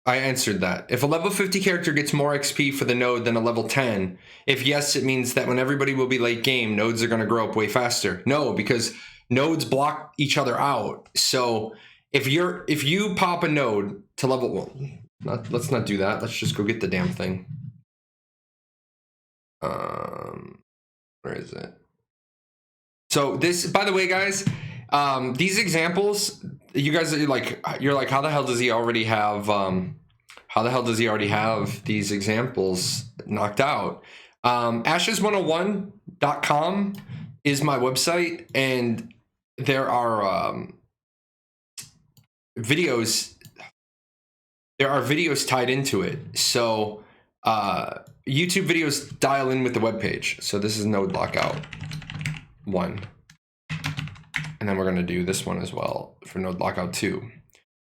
I answered that. If a level 50 character gets more XP for the node than a level 10, if yes, it means that when everybody will be late game, nodes are going to grow up way faster. No, because nodes block each other out. So if you pop a node to level, let's not do that. Let's just go get the damn thing. Where is it? So this, by the way, guys, these examples, you guys are like, how the hell does he already have? How the hell does he already have these examples knocked out? Ashes101.com is my website, and there are videos. There are videos tied into it. So YouTube videos dial in with the webpage. So this is node lockout 1. And then we're going to do this one as well for node lockout 2.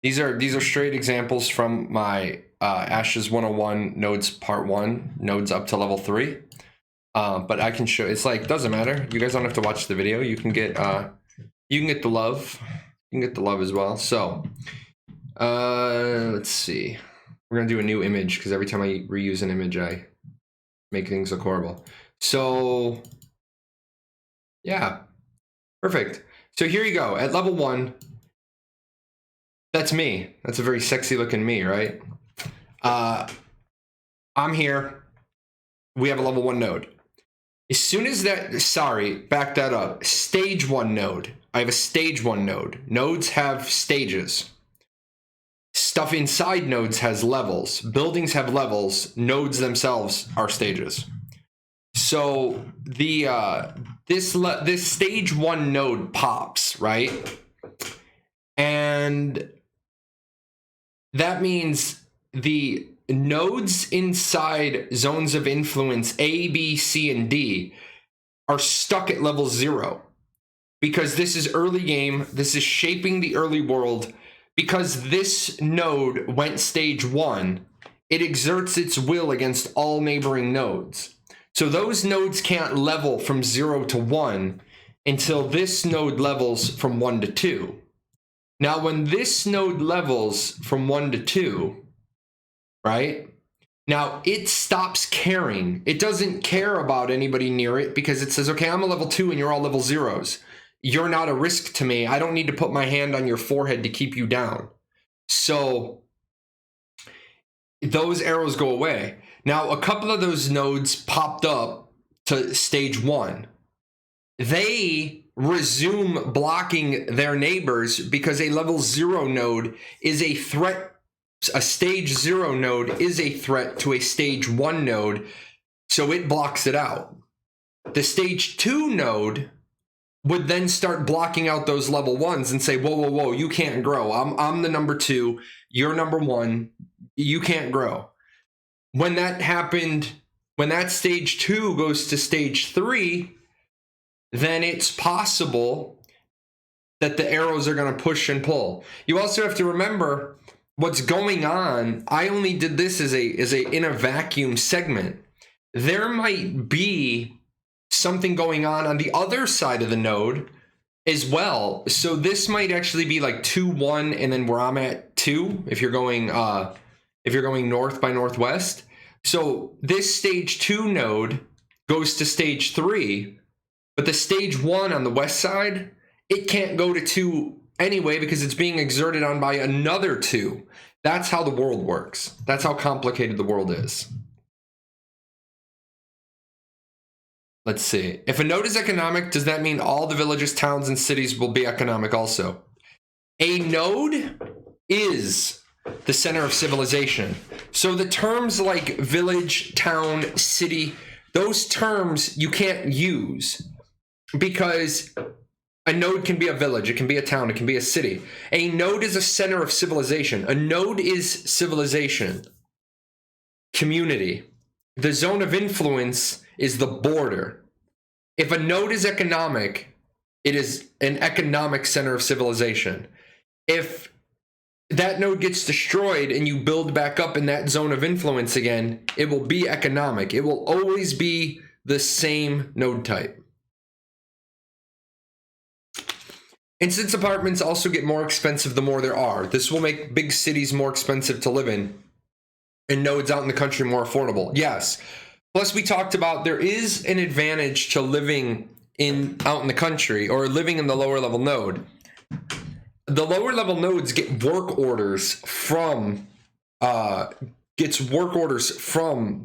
These are straight examples from my Ashes 101 nodes part 1, nodes up to level 3. But I can show, it's like, doesn't matter. You guys don't have to watch the video. You can get the love. You can get the love as well. So let's see. We're going to do a new image because every time I reuse an image, I make things look horrible. So yeah, perfect. So here you go at level 1. That's me. That's a very sexy looking me, right? I'm here. We have a level 1 node. As soon as that, sorry, back that up. Stage 1 node. I have a stage 1 node. Nodes have stages. Stuff inside nodes has levels. Buildings have levels. Nodes themselves are stages. So the this stage 1 node pops, right? And that means the nodes inside zones of influence A, B, C, and D are stuck at level 0 because this is early game. This is shaping the early world. Because this node went stage 1, it exerts its will against all neighboring nodes. So those nodes can't level from 0 to 1 until this node levels from 1 to 2. Now, when this node levels from 1 to 2, right? Now, it stops caring. It doesn't care about anybody near it because it says, okay, I'm a level 2 and you're all level 0s. You're not a risk to me. I don't need to put my hand on your forehead to keep you down. So those arrows go away. Now, a couple of those nodes popped up to stage 1. They resume blocking their neighbors because a level 0 node is a threat. A stage 0 node is a threat to a stage 1 node, so it blocks it out. The stage 2 node would then start blocking out those level 1s and say, whoa, whoa, whoa, you can't grow. I'm the number 2, you're number 1, you can't grow. When that happened, when that stage 2 goes to stage 3, then it's possible that the arrows are going to push and pull. You also have to remember what's going on. I only did this as a in a vacuum segment. There might be something going on the other side of the node as well. So this might actually be like 2, 1, and then where I'm at 2 if you're going north by northwest. So this stage 2 node goes to stage 3, but the stage 1 on the west side, it can't go to 2 anyway because it's being exerted on by another 2. That's how the world works. That's how complicated the world is. Let's see. If a node is economic, does that mean all the villages, towns, and cities will be economic also? A node is the center of civilization. So the terms like village, town, city, those terms you can't use because a node can be a village, it can be a town, it can be a city. A node is a center of civilization. A node is civilization, community. The zone of influence is the border. If a node is economic, it is an economic center of civilization. If that node gets destroyed and you build back up in that zone of influence again, it will be economic. It will always be the same node type. Instance apartments also get more expensive the more there are. This will make big cities more expensive to live in and nodes out in the country more affordable. Yes. Plus, we talked about there is an advantage to living out in the country or living in the lower level node. The lower level nodes get work orders from the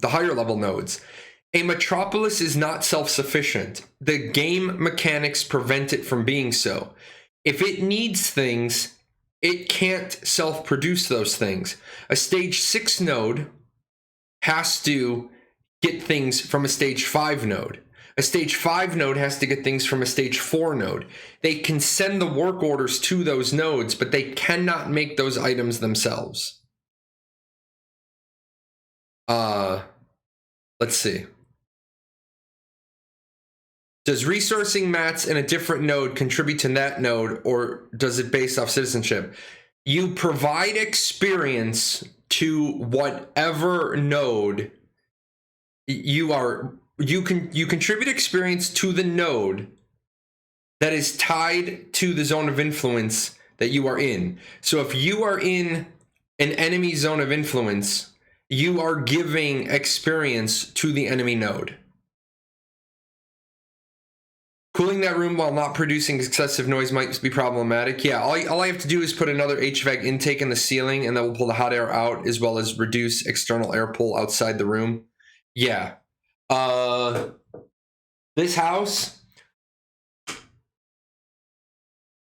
higher level nodes. A metropolis is not self-sufficient. The game mechanics prevent it from being so. If it needs things, it can't self-produce those things. A stage 6 node has to get things from a stage 5 node. A stage 5 node has to get things from a stage 4 node. They can send the work orders to those nodes, but they cannot make those items themselves. Let's see. Does resourcing mats in a different node contribute to that node, or does it based off citizenship? You provide experience to whatever node you are. You contribute experience to the node that is tied to the zone of influence that you are in. So if you are in an enemy zone of influence you are giving experience to the enemy node. Cooling that room while not producing excessive noise might be problematic. Yeah, all I have to do is put another HVAC intake in the ceiling, and that will pull the hot air out, as well as reduce external air pull outside the room. Yeah. This house,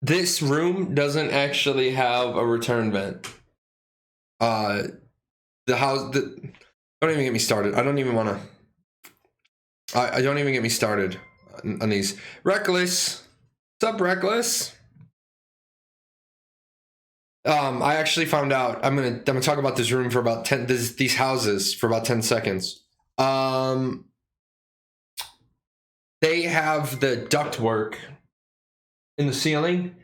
this room doesn't actually have a return vent. The house, don't even get me started. I don't even want to. I don't even get me started on these. Reckless. What's up, Reckless? I actually found out. I'm gonna talk about this room for about 10. These houses for about 10 seconds. They have the ductwork in the ceiling,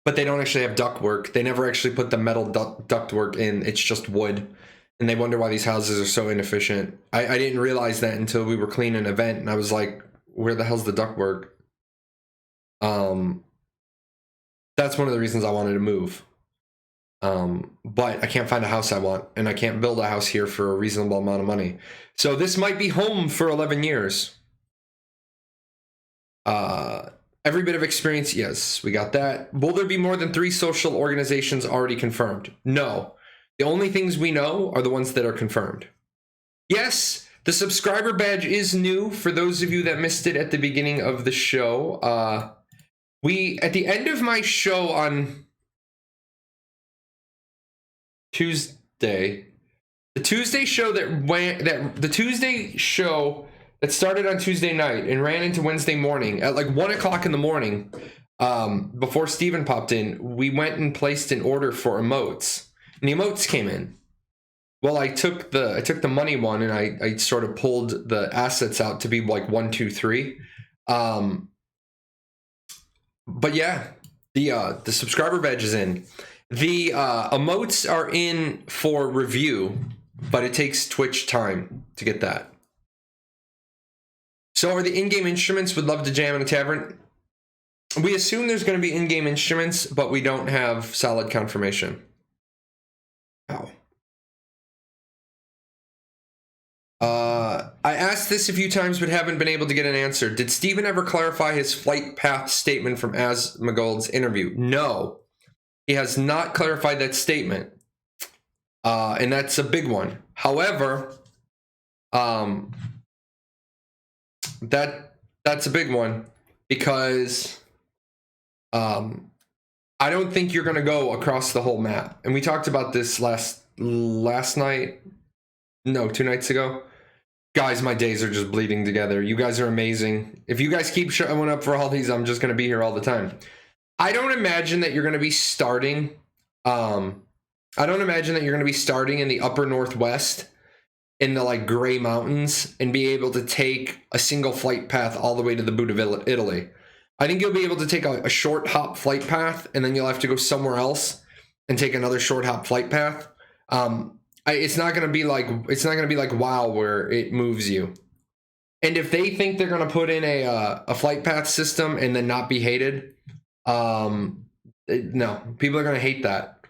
but they don't actually have ductwork. They never actually put the metal ductwork in. It's just wood. And they wonder why these houses are so inefficient. I didn't realize that until we were cleaning an event, and I was like, where the hell's the ductwork? That's one of the reasons I wanted to move. But I can't find a house I want, and I can't build a house here for a reasonable amount of money. So this might be home for 11 years. Every bit of experience, yes, we got that. Will there be more than 3 social organizations already confirmed? No. The only things we know are the ones that are confirmed. Yes, the subscriber badge is new for those of you that missed it at the beginning of the show. At the end of my show on Tuesday, the Tuesday show that started on Tuesday night and ran into Wednesday morning at like 1 o'clock in the morning, before Steven popped in, we went and placed an order for emotes, and the emotes came in. Well, I took the money one, and I sort of pulled the assets out to be like 1, 2, 3. But yeah, the subscriber badge is in. The emotes are in for review, but it takes Twitch time to get that. So are the in-game instruments would love to jam in a tavern? We assume there's going to be in-game instruments, but we don't have solid confirmation. Ow. I asked this a few times, but haven't been able to get an answer. Did Steven ever clarify his flight path statement from Asmongold's interview? No, he has not clarified that statement. And that's a big one. However, that's a big one because I don't think you're going to go across the whole map. And we talked about this last night. No, 2 nights ago. Guys, my days are just bleeding together. You guys are amazing. If you guys keep showing up for all these, I'm just going to be here all the time. I don't imagine that you're going to be starting. I don't imagine that you're going to be starting in the upper northwest in the like gray mountains and be able to take a single flight path all the way to the boot of Italy. I think you'll be able to take a short hop flight path, and then you'll have to go somewhere else and take another short hop flight path. It's not going to be like WoW where it moves you. And if they think they're going to put in a flight path system and then not be hated, no, people are going to hate that.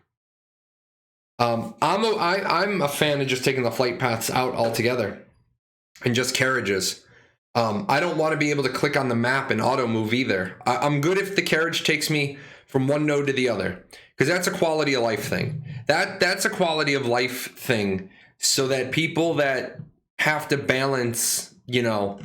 I'm a fan of just taking the flight paths out altogether and just carriages. I don't want to be able to click on the map and auto move either. I'm good if the carriage takes me from one node to the other, because that's a quality of life thing. That's a quality of life thing, so that people that have to balance, a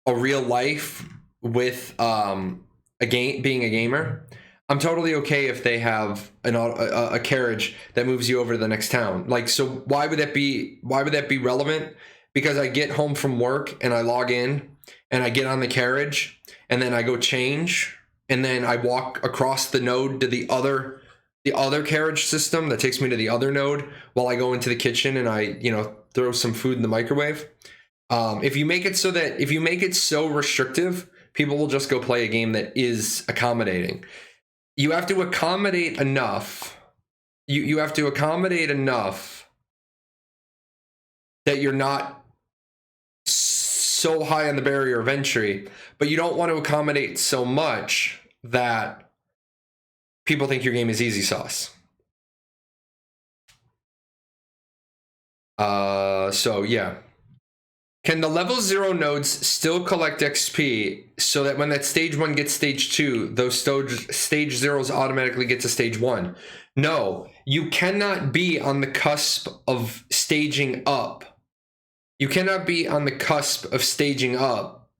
real life with being a gamer, I'm totally okay if they have a carriage that moves you over to the next town. Like, so why would that be relevant? Because I get home from work and I log in and I get on the carriage and then I go change and then I walk across the node to the other carriage system that takes me to the other node while I go into the kitchen and I, throw some food in the microwave. If you make it so restrictive, people will just go play a game that is accommodating. You have to accommodate enough. You have to accommodate enough that you're not so high on the barrier of entry, but you don't want to accommodate so much that people think your game is easy sauce. So yeah. Can the level 0 nodes still collect XP so that when that stage 1 gets stage 2, those stage 0s automatically get to stage 1? No, you cannot be on the cusp of staging up. You cannot be on the cusp of staging up.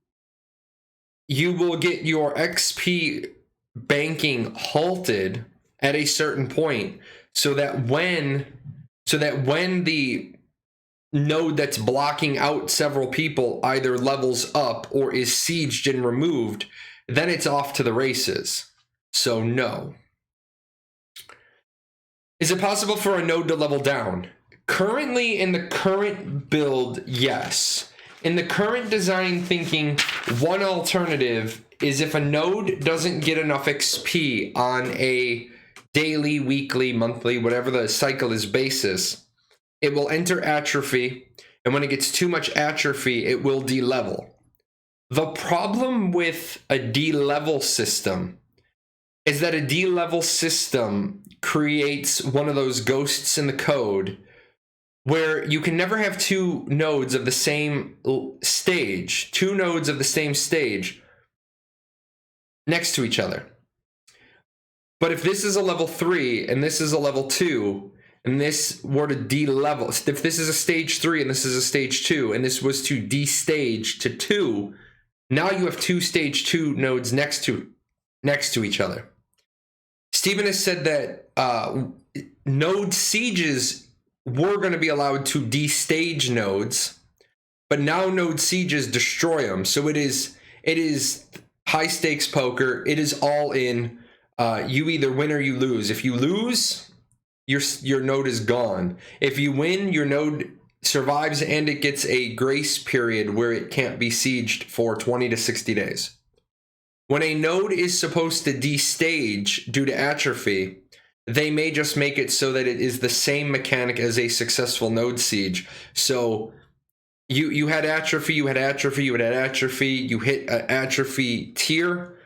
You will get your XP banking halted at a certain point so that when the node that's blocking out several people either levels up or is sieged and removed, then it's off to the races. So no. Is it possible for a node to level down? Currently, in the current build, yes. In the current design thinking, one alternative is if a node doesn't get enough XP on a daily, weekly, monthly, whatever the cycle is basis, it will enter atrophy, and when it gets too much atrophy, it will de-level. The problem with a de-level system is that a de-level system creates one of those ghosts in the code where you can never have two nodes of the same stage, next to each other. But if this is a level 3 and this is a level 2, and this were to de-level, if this is a stage 3 and this is a stage 2, and this was to de-stage to 2, now you have two stage 2 nodes next to each other. Stephen has said that node sieges were going to be allowed to de-stage nodes, but now node sieges destroy them. So it is high stakes poker. It is all in. You either win or you lose. If you lose, your node is gone. If you win, your node survives and it gets a grace period where it can't be sieged for 20 to 60 days. When a node is supposed to destage due to atrophy, they may just make it so that it is the same mechanic as a successful node siege. So you had atrophy, you hit an atrophy tier,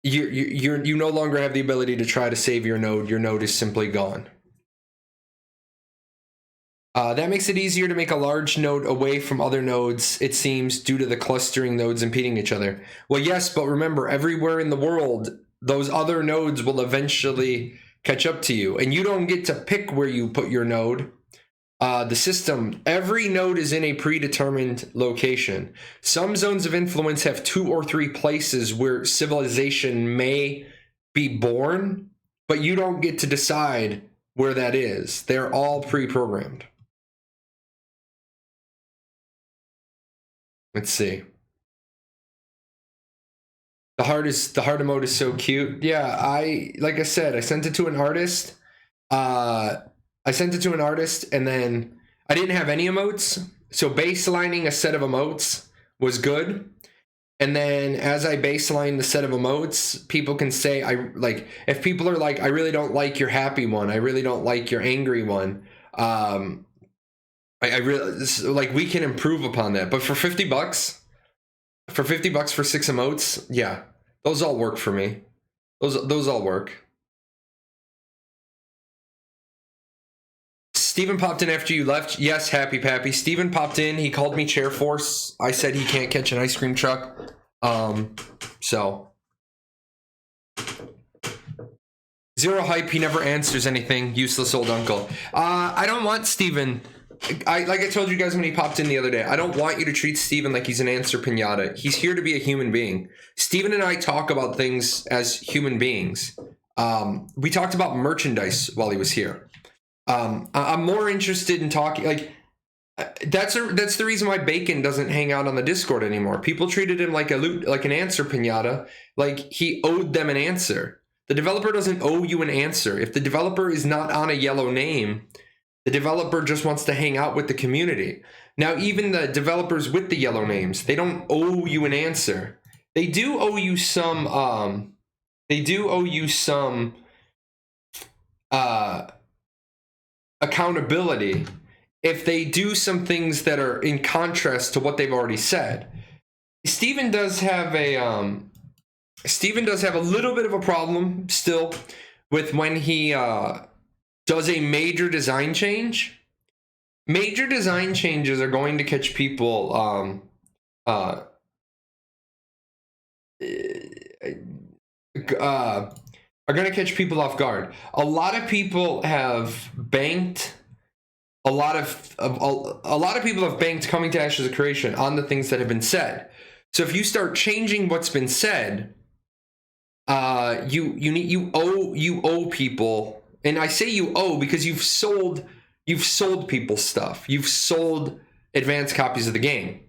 you no longer have the ability to try to save your node. Your node is simply gone. That makes it easier to make a large node away from other nodes, it seems, due to the clustering nodes impeding each other. Well, yes, but remember, everywhere in the world, those other nodes will eventually catch up to you, and you don't get to pick where you put your node. The system, every node is in a predetermined location. Some zones of influence have 2 or 3 places where civilization may be born, but you don't get to decide where that is. They're all pre-programmed. Let's see. The heart emote is so cute. Yeah, like I said, I sent it to an artist. And then I didn't have any emotes. So baselining a set of emotes was good. And then as I baseline the set of emotes, people can say, if people are like, I really don't like your happy one, I really don't like your angry one, I really, like, we can improve upon that. But for $50, for $50 for 6 emotes, yeah, those all work for me. Those all work. Steven popped in after you left. Yes, Happy Pappy. Steven popped in. He called me Chair Force. I said he can't catch an ice cream truck. So. Zero hype. He never answers anything. Useless old uncle. I don't want Steven. Like I told you guys when he popped in the other day, I don't want you to treat Steven like he's an answer pinata. He's here to be a human being. Steven and I talk about things as human beings. We talked about merchandise while he was here. I'm more interested in talking, like, that's the reason why Bacon doesn't hang out on the Discord anymore. People treated him like an answer pinata, like he owed them an answer. The developer doesn't owe you an answer. If the developer is not on a yellow name, the developer just wants to hang out with the community. Now, even the developers with the yellow names, they don't owe you an answer. They do owe you some accountability if they do some things that are in contrast to what they've already said. Steven does have a little bit of a problem still with when he does a major design change major design changes are going to catch people are going to catch people off guard. A lot of people have banked a lot of people have banked Coming to Ashes of Creation on the things that have been said. So if you start changing what's been said, you owe people, and I say you owe because you've sold people stuff. You've sold advanced copies of the game.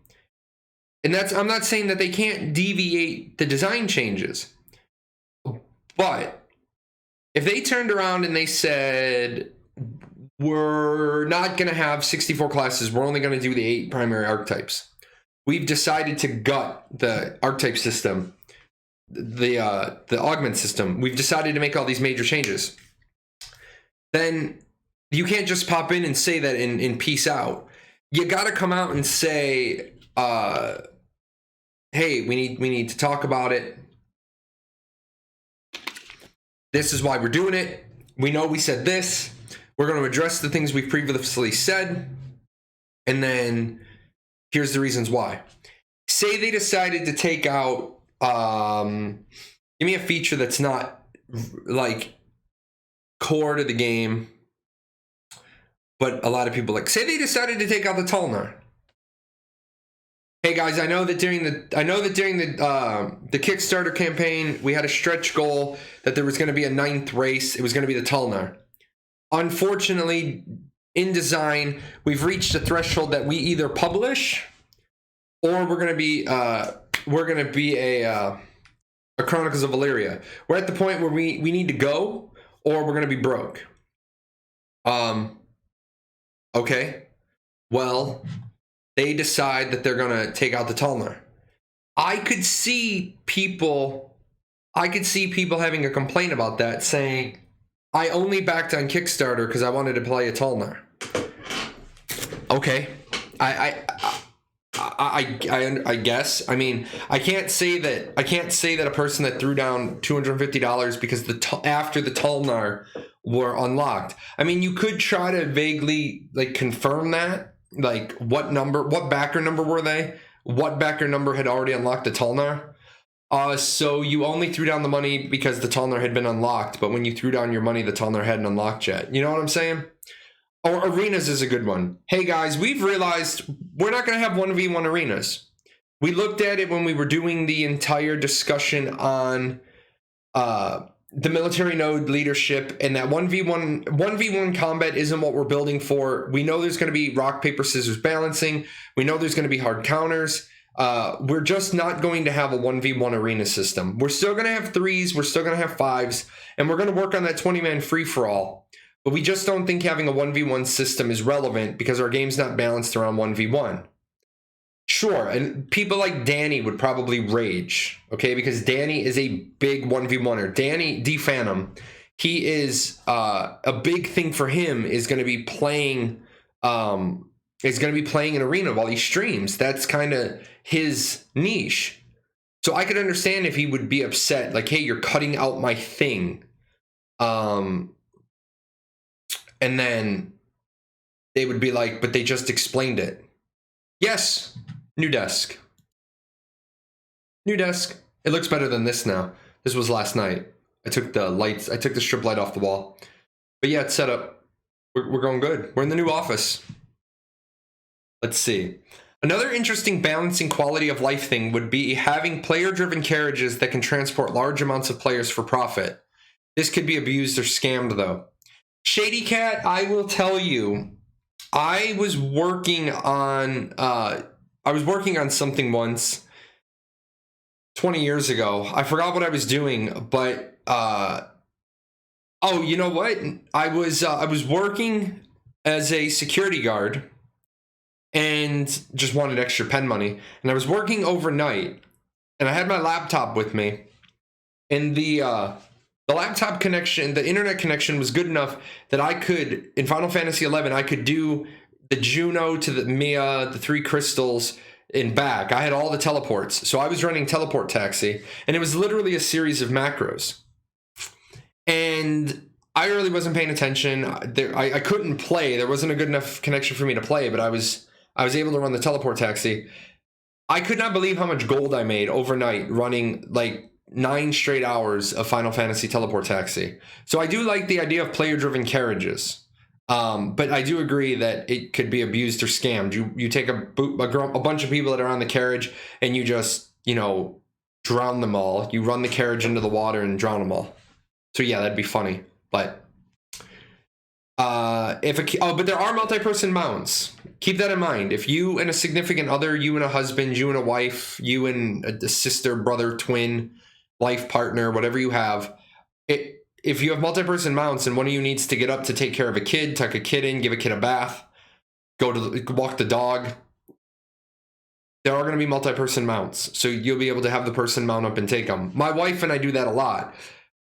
And I'm not saying that they can't deviate the design changes. But if they turned around and they said, we're not going to have 64 classes, we're only going to do the 8 primary archetypes. We've decided to gut the archetype system, the augment system. We've decided to make all these major changes. Then you can't just pop in and say that and peace out. You got to come out and say, hey, we need to talk about it. This is why we're doing it. We know we said this. We're going to address the things we've previously said. And then here's the reasons why. Say they decided to take out, give me a feature that's not like core to the game, but a lot of people like. Say they decided to take out the Tulnar. Hey guys, I know that during the Kickstarter campaign, we had a stretch goal that there was going to be a 9th race. It was going to be the Tulnar. Unfortunately, in design, we've reached a threshold that we either publish or we're going to be a Chronicles of Valyria. We're at the point where we need to go or we're going to be broke. Okay. Well, they decide that they're going to take out the Tulnar. I could see people having a complaint about that, saying, I only backed on Kickstarter because I wanted to play a Tulnar. Okay. I guess. I mean, I can't say that a person that threw down $250 because after the Tulnar were unlocked. I mean, you could try to vaguely like confirm that. Like what backer number were they? What backer number had already unlocked the Tulnar? So you only threw down the money because the Tulnar had been unlocked, but when you threw down your money, the Tulnar hadn't unlocked yet. You know what I'm saying? Or arenas is a good one. Hey guys, we've realized we're not going to have 1v1 arenas. We looked at it when we were doing the entire discussion on the military node leadership, and that 1v1 combat isn't what we're building for. We know there's going to be rock, paper, scissors balancing. We know there's going to be hard counters. We're just not going to have a 1v1 arena system. We're still going to have 3s. We're still going to have 5s. And we're going to work on that 20-man free-for-all. But we just don't think having a 1v1 system is relevant because our game's not balanced around 1v1. Sure, and people like Danny would probably rage, okay? Because Danny is a big 1v1er. Danny D. Phantom, he is a big thing for him is going to be playing an arena while he streams. That's kind of his niche. So I could understand if he would be upset, like, hey, you're cutting out my thing. And then they would be like, but they just explained it. Yes, new desk. New desk. It looks better than this now. This was last night. I took the strip light off the wall. But yeah, it's set up. We're going good. We're in the new office. Let's see. Another interesting balancing quality of life thing would be having player-driven carriages that can transport large amounts of players for profit. This could be abused or scammed, though. Shady Cat, I will tell you, I was working on something once 20 years ago. I forgot what I was doing, but you know what? I was working as a security guard and just wanted extra pen money. And I was working overnight, and I had my laptop with me, and the laptop connection, the internet connection was good enough that I could, in Final Fantasy XI, I could do the Juno to the Mia, the 3 crystals, and back. I had all the teleports. So I was running Teleport Taxi, and it was literally a series of macros. And I really wasn't paying attention. I couldn't play. There wasn't a good enough connection for me to play, but I was able to run the teleport taxi. I could not believe how much gold I made overnight running like 9 straight hours of Final Fantasy teleport taxi. So I do like the idea of player-driven carriages. But I do agree that it could be abused or scammed. You take a bunch of people that are on the carriage and you just, drown them all. You run the carriage into the water and drown them all. So yeah, that'd be funny. But but there are multi-person mounts. Keep that in mind. If you and a significant other, you and a husband, you and a wife, you and a sister, brother, twin, life partner, whatever you have, if you have multi-person mounts and one of you needs to get up to take care of a kid, tuck a kid in, give a kid a bath, walk the dog, there are going to be multi-person mounts. So you'll be able to have the person mount up and take them. My wife and I do that a lot.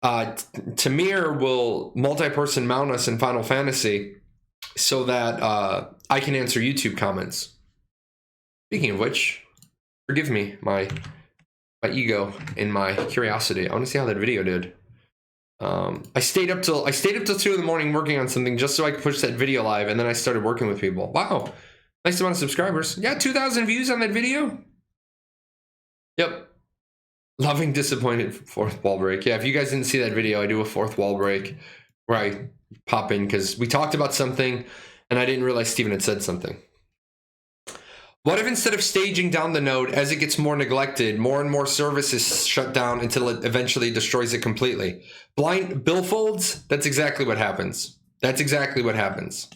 Tamir will multi-person mount us in Final Fantasy so that I can answer YouTube comments. Speaking of which, forgive me, my ego and my curiosity. I want to see how that video did. I stayed up till 2 in the morning working on something just so I could push that video live, and then I started working with people. Wow, nice amount of subscribers. Yeah, 2,000 views on that video. Yep. Loving disappointed fourth wall break. Yeah, if you guys didn't see that video, I do a fourth wall break where I pop in because we talked about something and I didn't realize Steven had said something. What if instead of staging down the node as it gets more neglected, more and more services shut down until it eventually destroys it completely? Blind billfolds, that's exactly what happens. That's exactly what happens.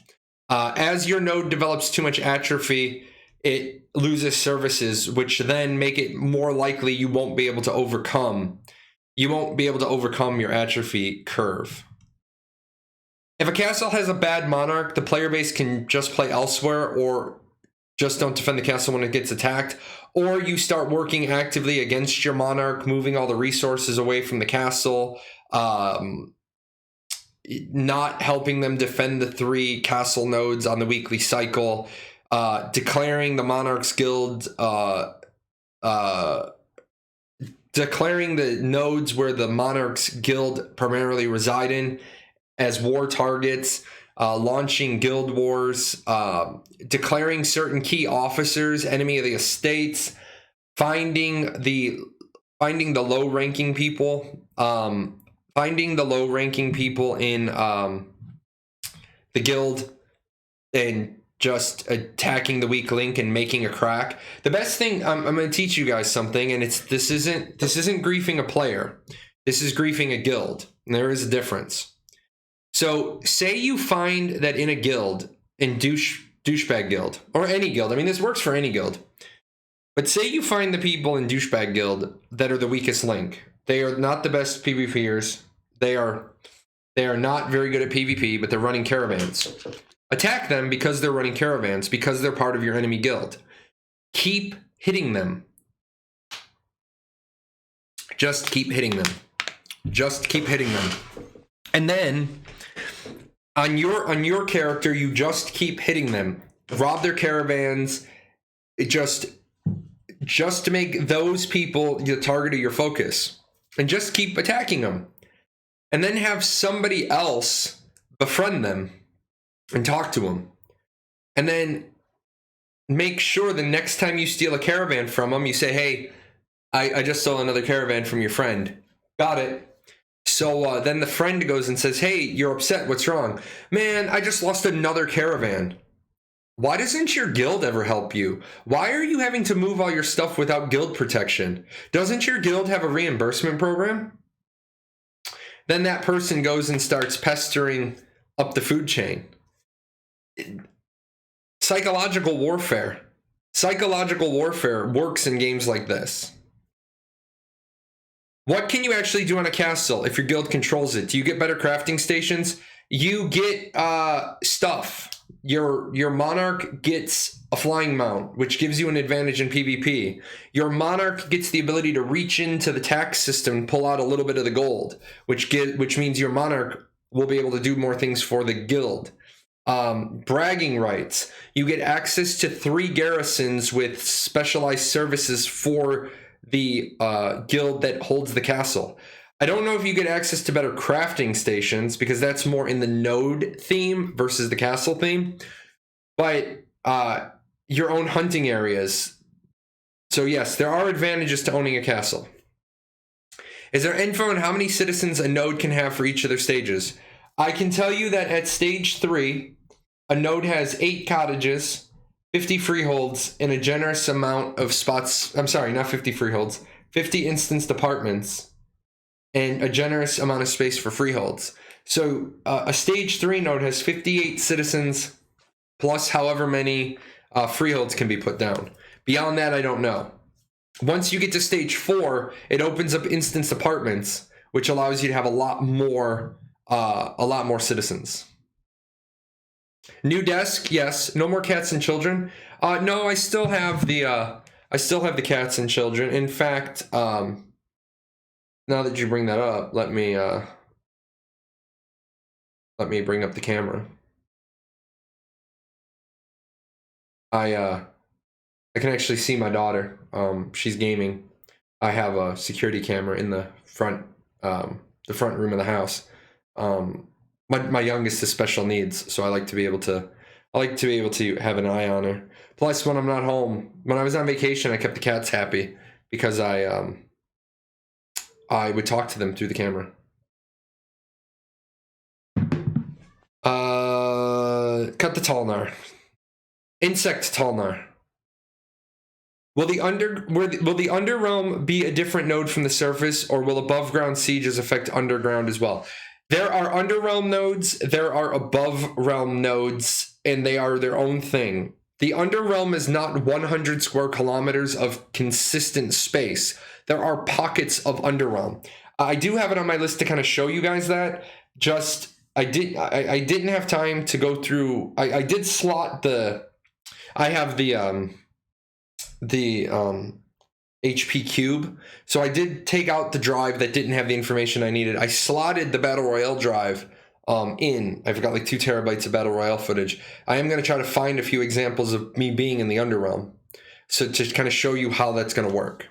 As your node develops too much atrophy, it loses services, which then make it more likely you won't be able to overcome. You won't be able to overcome your atrophy curve. If a castle has a bad monarch, the player base can just play elsewhere or just don't defend the castle when it gets attacked, or you start working actively against your monarch, moving all the resources away from the castle, not helping them defend the 3 castle nodes on the weekly cycle, declaring the monarch's guild, declaring the nodes where the monarch's guild primarily reside in as war targets, launching guild wars, declaring certain key officers enemy of the estates, finding the low-ranking people, in the guild, and just attacking the weak link and making a crack. The best thing, I'm going to teach you guys something, and this isn't griefing a player. This is griefing a guild, and there is a difference. So say you find that in a guild, in douchebag guild, or any guild, I mean, this works for any guild, but say you find the people in douchebag guild that are the weakest link. They are not the best PvPers. They are not very good at PvP, but they're running caravans. Attack them because they're running caravans, because they're part of your enemy guild. Keep hitting them. Just keep hitting them. Just keep hitting them. And then on your character, you just keep hitting them. Rob their caravans. Just to make those people the target of your focus. And just keep attacking them. And then have somebody else befriend them and talk to them. And then make sure the next time you steal a caravan from them, you say, hey, I just stole another caravan from your friend. Got it. So then the friend goes and says, hey, you're upset. What's wrong? Man, I just lost another caravan. Why doesn't your guild ever help you? Why are you having to move all your stuff without guild protection? Doesn't your guild have a reimbursement program? Then that person goes and starts pestering up the food chain. Psychological warfare. Psychological warfare works in games like this. What can you actually do on a castle if your guild controls it? Do you get better crafting stations? You get stuff. Your monarch gets a flying mount, which gives you an advantage in PvP. Your monarch gets the ability to reach into the tax system and pull out a little bit of the gold, which means your monarch will be able to do more things for the guild. Bragging rights. You get access to 3 garrisons with specialized services for the guild that holds the castle. I don't know if you get access to better crafting stations because that's more in the node theme versus the castle theme, but your own hunting areas. So yes, there are advantages to owning a castle. Is there info on how many citizens a node can have for each of their stages? I can tell you that at stage 3, a node has 8 cottages, 50 freeholds, and a generous amount of spots. I'm sorry, not 50 freeholds, 50 instanced apartments, and a generous amount of space for freeholds. So a stage 3 node has 58 citizens plus however many freeholds can be put down. Beyond that, I don't know. Once you get to stage 4, it opens up instanced apartments, which allows you to have a lot more citizens. New desk, yes. No more cats and children. No, I still have the cats and children. In fact, now that you bring that up, let me bring up the camera. I can actually see my daughter. She's gaming. I have a security camera in the front room of the house. My youngest has special needs, so I like to be able to have an eye on her. Plus, when I'm not home, when I was on vacation, I kept the cats happy because I would talk to them through the camera. Cut the Talnar. Insect Talnar. Will the underrealm be a different node from the surface, or will above ground sieges affect underground as well? There are underrealm nodes, there are above realm nodes, and they are their own thing. The underrealm is not 100 square kilometers of consistent space. There are pockets of underrealm. I do have it on my list to kind of show you guys that. Just I didn't have time to go through. I did slot the. I have the HP cube, so I did take out the drive that didn't have the information I needed. I slotted the Battle Royale drive in. I've got like 2 terabytes of Battle Royale footage. I am going to try to find a few examples of me being in the Underrealm, so to kind of show you how that's going to work.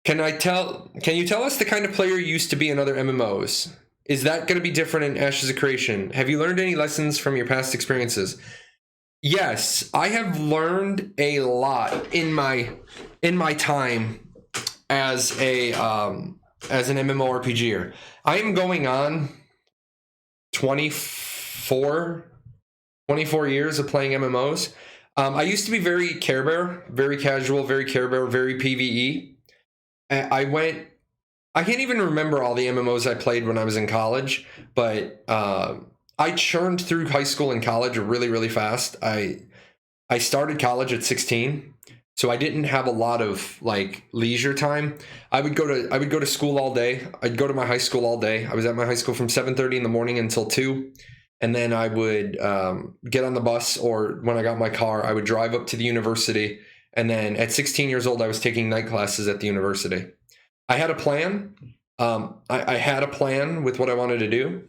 Can you tell us the kind of player you used to be in other MMOs? Is that going to be different in Ashes of Creation? Have you learned any lessons from your past experiences? Yes, I have learned a lot in my time as an MMORPGer. I am going on 24 years of playing MMOs. I used to be very Care Bear, very casual, very Care Bear, very PvE. I can't even remember all the MMOs I played when I was in college, but I churned through high school and college really, really fast. I started college at 16, so I didn't have a lot of like leisure time. I would go to school all day. I'd go to my high school all day. I was at my high school from 7:30 in the morning until 2, and then I would get on the bus, or when I got my car, I would drive up to the university. And then at 16 years old, I was taking night classes at the university. I had a plan. I had a plan with what I wanted to do.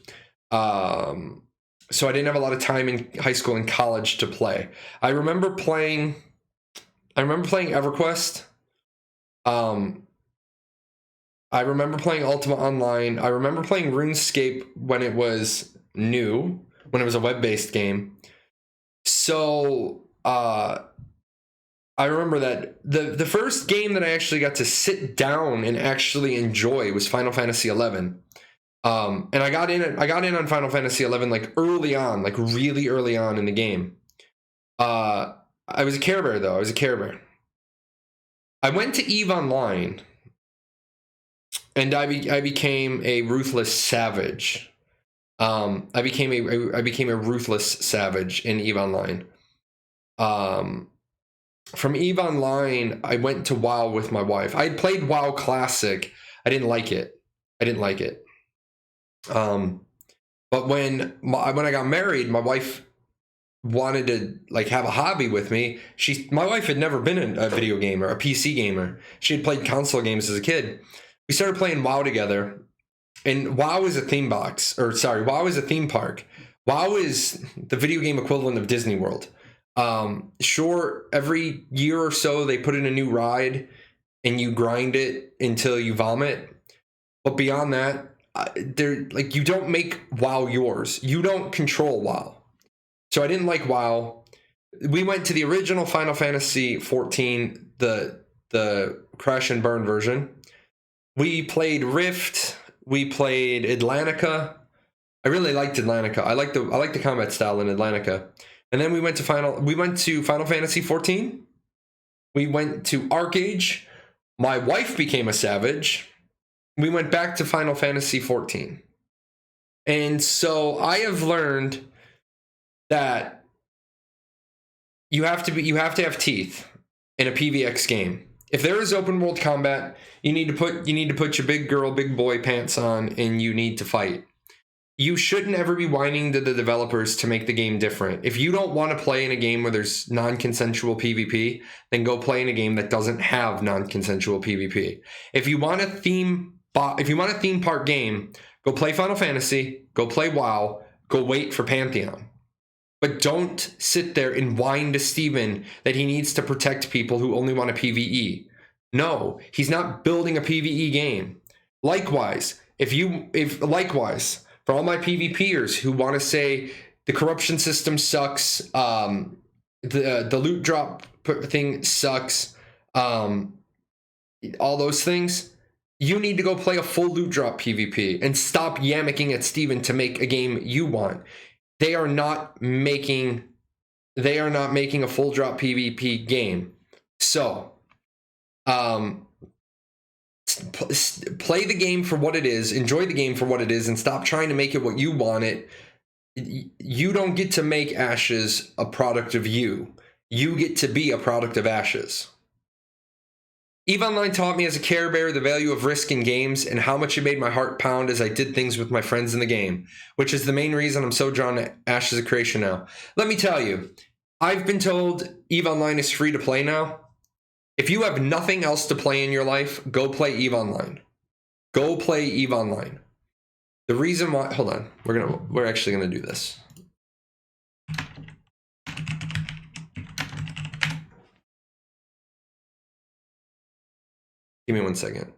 So I didn't have a lot of time in high school and college to play. I remember playing EverQuest. I remember playing Ultima Online. I remember playing RuneScape when it was new, when it was a web-based game. So I remember that the first game that I actually got to sit down and actually enjoy was Final Fantasy XI. And I got in on Final Fantasy XI like early on, like really early on in the game. I was a Care Bear though. I was a Care Bear. I went to EVE Online, and I became a ruthless savage. I became a ruthless savage in EVE Online. From EVE Online, I went to WoW with my wife. I had played WoW Classic. I didn't like it. But when I got married, my wife wanted to like have a hobby with me. My wife had never been a video gamer, a PC gamer. She had played console games as a kid. We started playing WoW together, and WoW is a theme park. WoW is the video game equivalent of Disney World. Sure, every year or so they put in a new ride and you grind it until you vomit. But beyond that, like, you don't make WoW yours. You don't control WoW. So I didn't like WoW. We went to the original Final Fantasy 14, the crash and burn version. We played Rift. We played Atlantica. I really liked Atlantica. I like the combat style in Atlantica. And then we went to Final Fantasy 14. We went to Arcage. My wife became a savage. We went back to Final Fantasy 14. And so I have learned that you have to have teeth in a PvX game. If there is open world combat, you need to put your big girl, big boy pants on, and you need to fight. You shouldn't ever be whining to the developers to make the game different. If you don't want to play in a game where there's non-consensual PvP, then go play in a game that doesn't have non-consensual PvP. If you want a theme park game, go play Final Fantasy, go play WoW, go wait for Pantheon. But don't sit there and whine to Steven that he needs to protect people who only want a PvE. No, he's not building a PvE game. Likewise, for all my PvPers who want to say the corruption system sucks, the loot drop thing sucks, all those things, you need to go play a full loot drop PvP and stop yammicking at Steven to make a game you want. They are not making a full drop PvP game. So, play the game for what it is, enjoy the game for what it is, and stop trying to make it what you want it. You don't get to make Ashes a product of you. You get to be a product of Ashes. EVE Online taught me as a Care Bear the value of risk in games and how much it made my heart pound as I did things with my friends in the game, which is the main reason I'm so drawn to Ashes of Creation now. Let me tell you, I've been told EVE Online is free to play now. If you have nothing else to play in your life, go play EVE Online. Go play EVE Online. The reason why, hold on, we're actually gonna do this. Give me 1 second.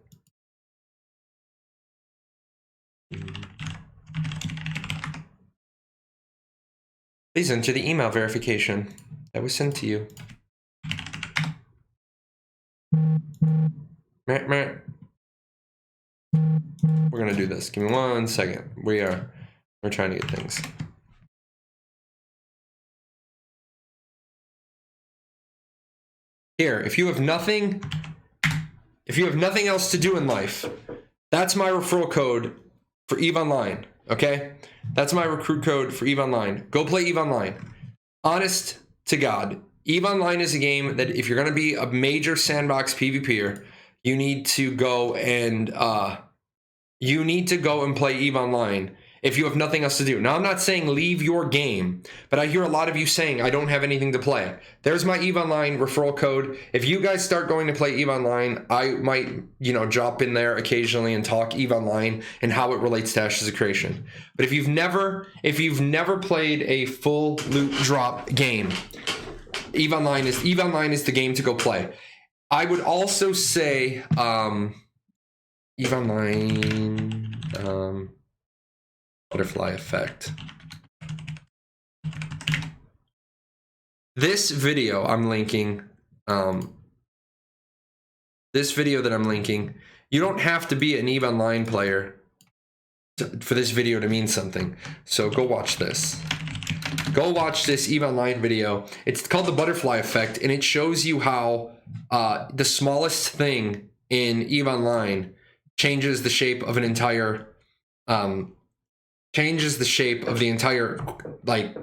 Please enter the email verification that was sent to you. We're gonna do this. Give me 1 second. We're trying to get things. Here, if you have nothing else to do in life, that's my referral code for EVE Online, okay? That's my recruit code for EVE Online. Go play EVE Online. Honest to God, EVE Online is a game that if you're going to be a major sandbox PvPer, you need to go and play EVE Online if you have nothing else to do. Now, I'm not saying leave your game, but I hear a lot of you saying, I don't have anything to play. There's my EVE Online referral code. If you guys start going to play EVE Online, I might, drop in there occasionally and talk EVE Online and how it relates to Ashes of Creation. But if you've never played a full loot drop game, EVE Online is the game to go play. I would also say EVE Online butterfly effect. This video I'm linking, you don't have to be an EVE Online player for this video to mean something. So go watch this. Go watch this EVE Online video. It's called the butterfly effect, and it shows you how the smallest thing in EVE Online changes the shape of an entire like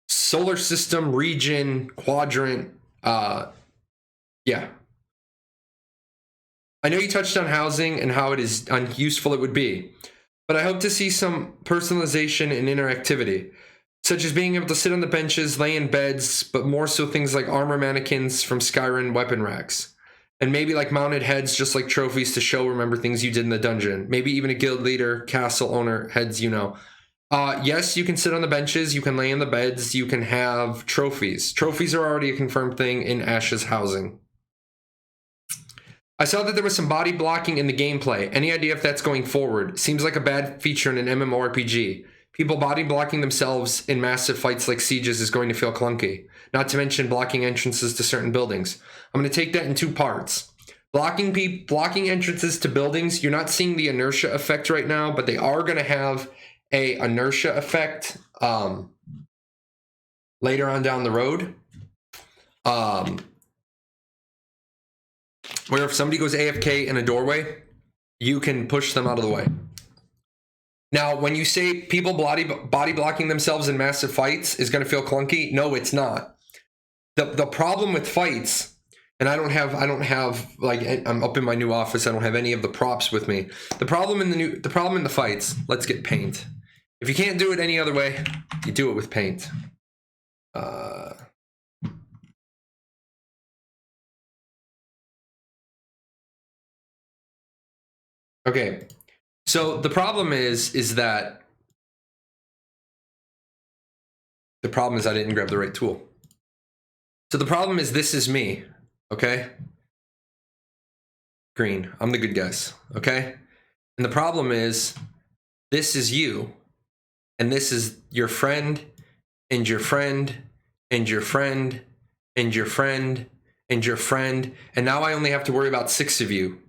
solar system, region, quadrant. Yeah. I know you touched on housing and how useful it would be, but I hope to see some personalization and interactivity, such as being able to sit on the benches, lay in beds, but more so things like armor mannequins from Skyrim weapon racks. And maybe like mounted heads, just like trophies to remember things you did in the dungeon. Maybe even a guild leader, castle owner heads, Yes, you can sit on the benches, you can lay in the beds, you can have trophies. Trophies are already a confirmed thing in Ash's housing. I saw that there was some body blocking in the gameplay. Any idea if that's going forward? Seems like a bad feature in an MMORPG. People body blocking themselves in massive fights like sieges is going to feel clunky. Not to mention blocking entrances to certain buildings. I'm going to take that in two parts. Blocking entrances to buildings, you're not seeing the inertia effect right now, but they are going to have a inertia effect later on down the road. Where if somebody goes AFK in a doorway, you can push them out of the way. Now, when you say people body blocking themselves in massive fights is going to feel clunky, no, it's not. The problem with fights, and I don't have like, I'm up in my new office, I don't have any of the props with me. The problem in the fights, let's get paint. If you can't do it any other way, you do it with paint. Okay, so the problem is that the problem is I didn't grab the right tool. So the problem is this is me, okay? Green, I'm the good guys, okay? And the problem is this is you, and this is your friend, and your friend, and your friend, and your friend, and your friend, and now I only have to worry about 6 of you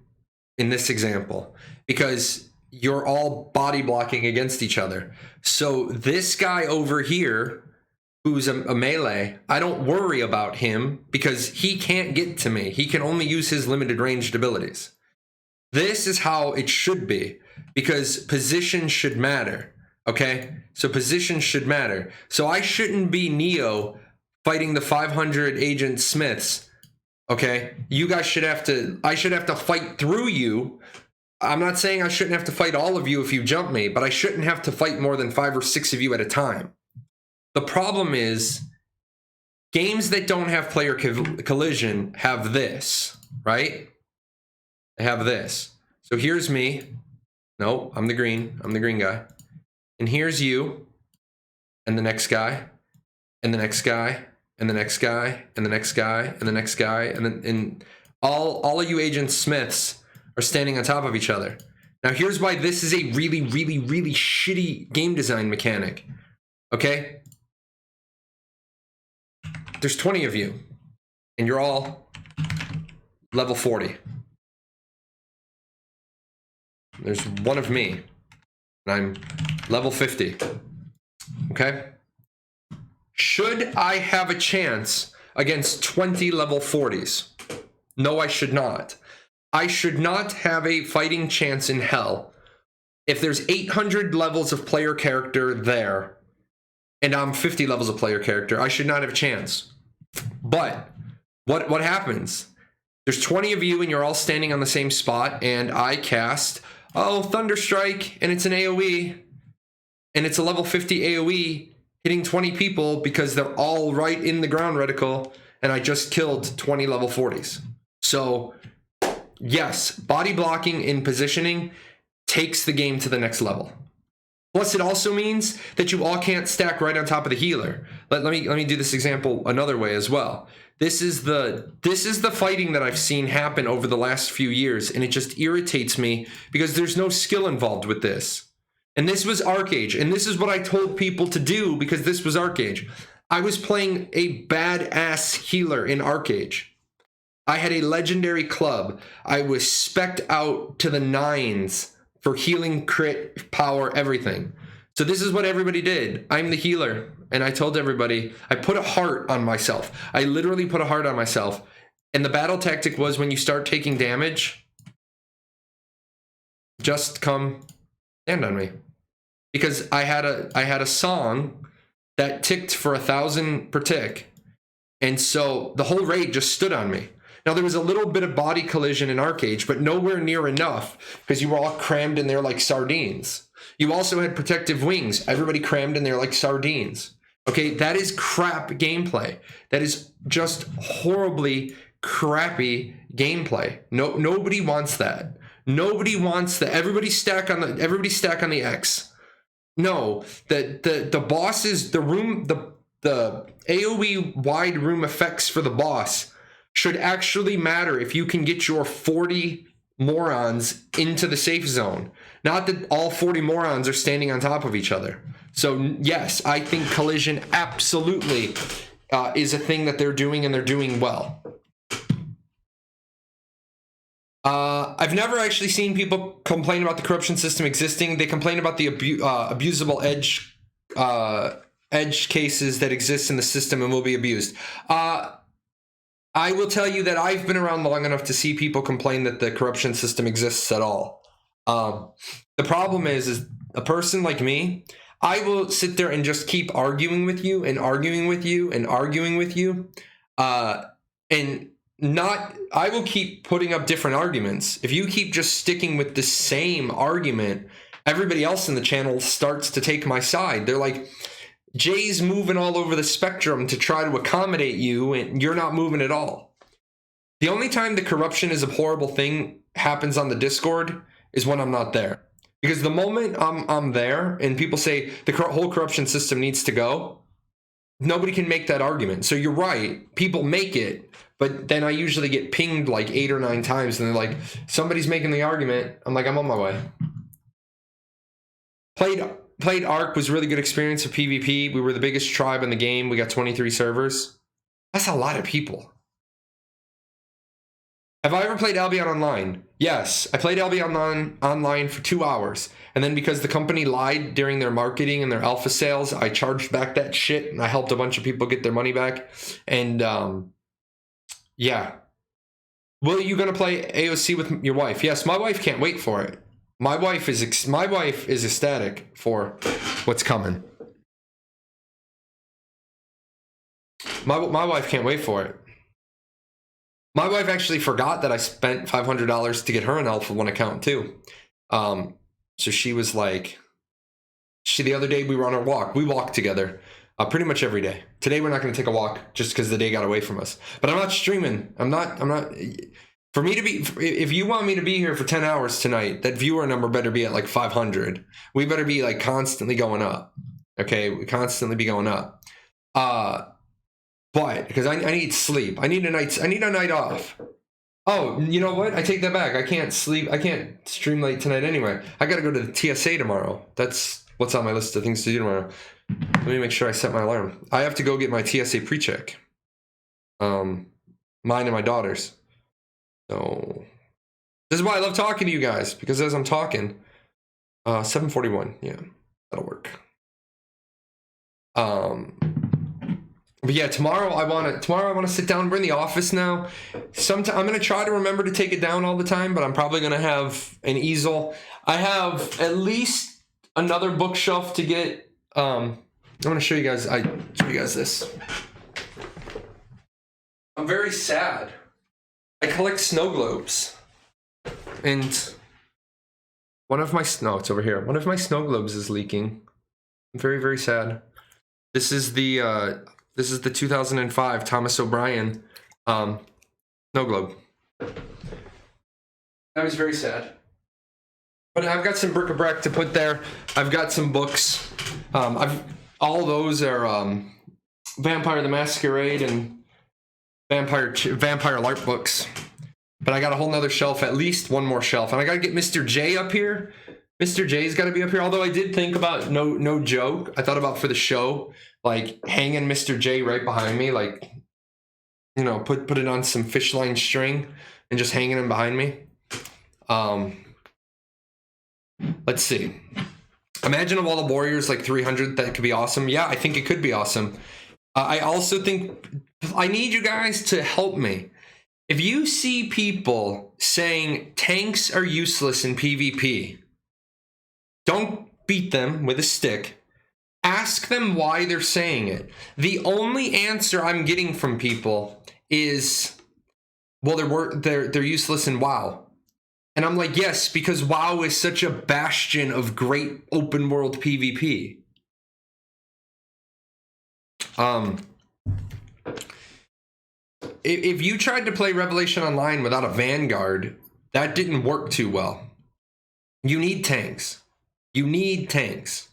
in this example, because you're all body blocking against each other. So this guy over here, who's a melee, I don't worry about him because he can't get to me. He can only use his limited ranged abilities. This is how it should be, because position should matter, okay? So position should matter. So I shouldn't be Neo fighting the 500 agent Smiths, okay? You guys should have to, I should have to fight through you. I'm not saying I shouldn't have to fight all of you if you jump me, but I shouldn't have to fight more than 5 or 6 of you at a time. The problem is games that don't have player collision have this, right? They have this. So here's me. No, I'm the green guy. And here's you, and the next guy, and the next guy, and the next guy, and the next guy, and the next guy, and then and all of you Agent Smiths are standing on top of each other. Now here's why this is a really, really, really shitty game design mechanic. Okay? There's 20 of you, and you're all level 40. There's one of me, and I'm level 50. Okay? Should I have a chance against 20 level 40s? No, I should not. I should not have a fighting chance in hell. If there's 800 levels of player character there, and I'm 50 levels of player character, I should not have a chance. But what happens? There's 20 of you and you're all standing on the same spot, and I cast, Thunderstrike, and it's an AoE, and it's a level 50 AoE hitting 20 people because they're all right in the ground reticle, and I just killed 20 level 40s. So yes, body blocking in positioning takes the game to the next level. Plus, it also means that you all can't stack right on top of the healer. Let me do this example another way as well. This is the fighting that I've seen happen over the last few years, and it just irritates me because there's no skill involved with this. And this was Arcage, and this is what I told people to do because this was Arcage. I was playing a badass healer in Arcage. I had a legendary club. I was specced out to the 9s for healing, crit, power, everything. So this is what everybody did. I'm the healer. And I told everybody, I put a heart on myself. I literally put a heart on myself. And the battle tactic was when you start taking damage, just come stand on me. Because I had a song that ticked for 1,000 per tick. And so the whole raid just stood on me. Now, there was a little bit of body collision in Arcage, but nowhere near enough because you were all crammed in there like sardines. You also had protective wings. Everybody crammed in there like sardines. Okay, that is crap gameplay. That is just horribly crappy gameplay. Nobody wants that. Nobody wants that. Everybody stack on the X. No, the bosses, the AoE wide room effects for the boss should actually matter if you can get your 40 morons into the safe zone. Not that all 40 morons are standing on top of each other. So yes, I think collision absolutely is a thing that they're doing, and they're doing well. I've never actually seen people complain about the corruption system existing. They complain about the abusable edge cases that exist in the system and will be abused. I will tell you that I've been around long enough to see people complain that the corruption system exists at all. The problem is a person like me, I will sit there and just keep arguing with you and arguing with you and arguing with you. I will keep putting up different arguments. If you keep just sticking with the same argument, everybody else in the channel starts to take my side. They're like, Jay's moving all over the spectrum to try to accommodate you, and you're not moving at all. The only time the corruption is a horrible thing happens on the Discord is when I'm not there. Because the moment I'm there and people say the whole corruption system needs to go, nobody can make that argument. So you're right, people make it, but then I usually get pinged like 8 or 9 times, and they're like, somebody's making the argument. I'm like, I'm on my way. Played Ark, was a really good experience for PvP. We were the biggest tribe in the game. We got 23 servers. That's a lot of people. Have I ever played Albion Online? Yes, I played Albion Online for 2 hours. And then because the company lied during their marketing and their alpha sales, I charged back that shit, and I helped a bunch of people get their money back. And yeah. Will you gonna play AOC with your wife? Yes, my wife can't wait for it. My wife is ecstatic for what's coming. My wife can't wait for it. My wife actually forgot that I spent $500 to get her an Alpha 1 account too. So she was like, the other day we were on our walk. We walk together pretty much every day. Today we're not going to take a walk just because the day got away from us. But I'm not streaming. I'm not. For me to be, if you want me to be here for 10 hours tonight, that viewer number better be at like 500. We better be like constantly going up. Okay, we constantly be going up. But because I need sleep, I need a night off. Oh, you know what? I take that back. I can't sleep. I can't stream late tonight anyway. I got to go to the TSA tomorrow. That's what's on my list of things to do tomorrow. Let me make sure I set my alarm. I have to go get my TSA pre-check. Mine and my daughter's. So this is why I love talking to you guys, because as I'm talking, 7:41. Yeah, that'll work. But yeah, tomorrow I want to sit down. We're in the office now. I'm gonna try to remember to take it down all the time, but I'm probably gonna have an easel. I have at least another bookshelf to get. I'm gonna show you guys. This. I'm very sad. I collect snow globes, and it's over here. One of my snow globes is leaking. I'm very, very sad. This is the 2005 Thomas O'Brien snow globe. I was very sad. But I've got some bric-a-brac to put there. I've got some books. All those are Vampire the Masquerade and Vampire LARP books. But I got a whole nother shelf, at least one more shelf. And I got to get Mr. J up here. Mr. J's got to be up here. Although I did think about, no joke, I thought about for the show, like hanging Mr. J right behind me, like, you know, put it on some fish line string and just hanging him behind me. Let's see. Imagine of all the warriors, like 300, that could be awesome. Yeah, I think it could be awesome. I also think I need you guys to help me. If you see people saying tanks are useless in PvP, don't beat them with a stick. Ask them why they're saying it. The only answer I'm getting from people is, well, they're useless in WoW. And I'm like, yes, because WoW is such a bastion of great open world PvP. If you tried to play Revelation Online without a Vanguard, that didn't work too well. You need tanks. You need tanks.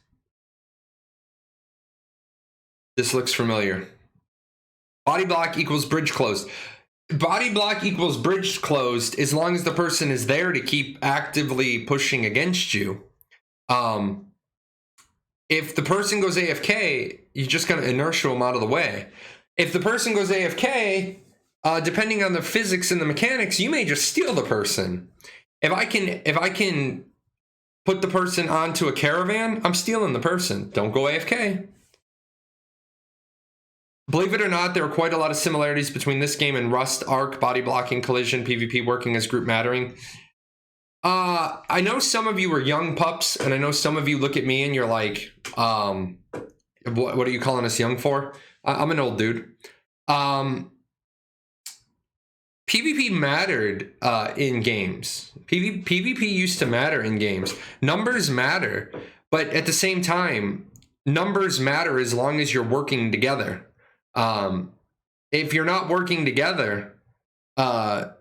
This looks familiar. Body block equals bridge closed. Body block equals bridge closed as long as the person is there to keep actively pushing against you. If the person goes AFK, you're just going to inertial them out of the way. If the person goes AFK, depending on the physics and the mechanics, you may just steal the person. If I can put the person onto a caravan, I'm stealing the person. Don't go AFK. Believe it or not, there are quite a lot of similarities between this game and Rust, Arc, body blocking, collision, PvP, working as group mattering. I know some of you are young pups, and I know some of you look at me and you're like, what are you calling us young for? I'm an old dude. PvP mattered in games. PvP used to matter in games. Numbers matter, but at the same time, numbers matter as long as you're working together. If you're not working together, I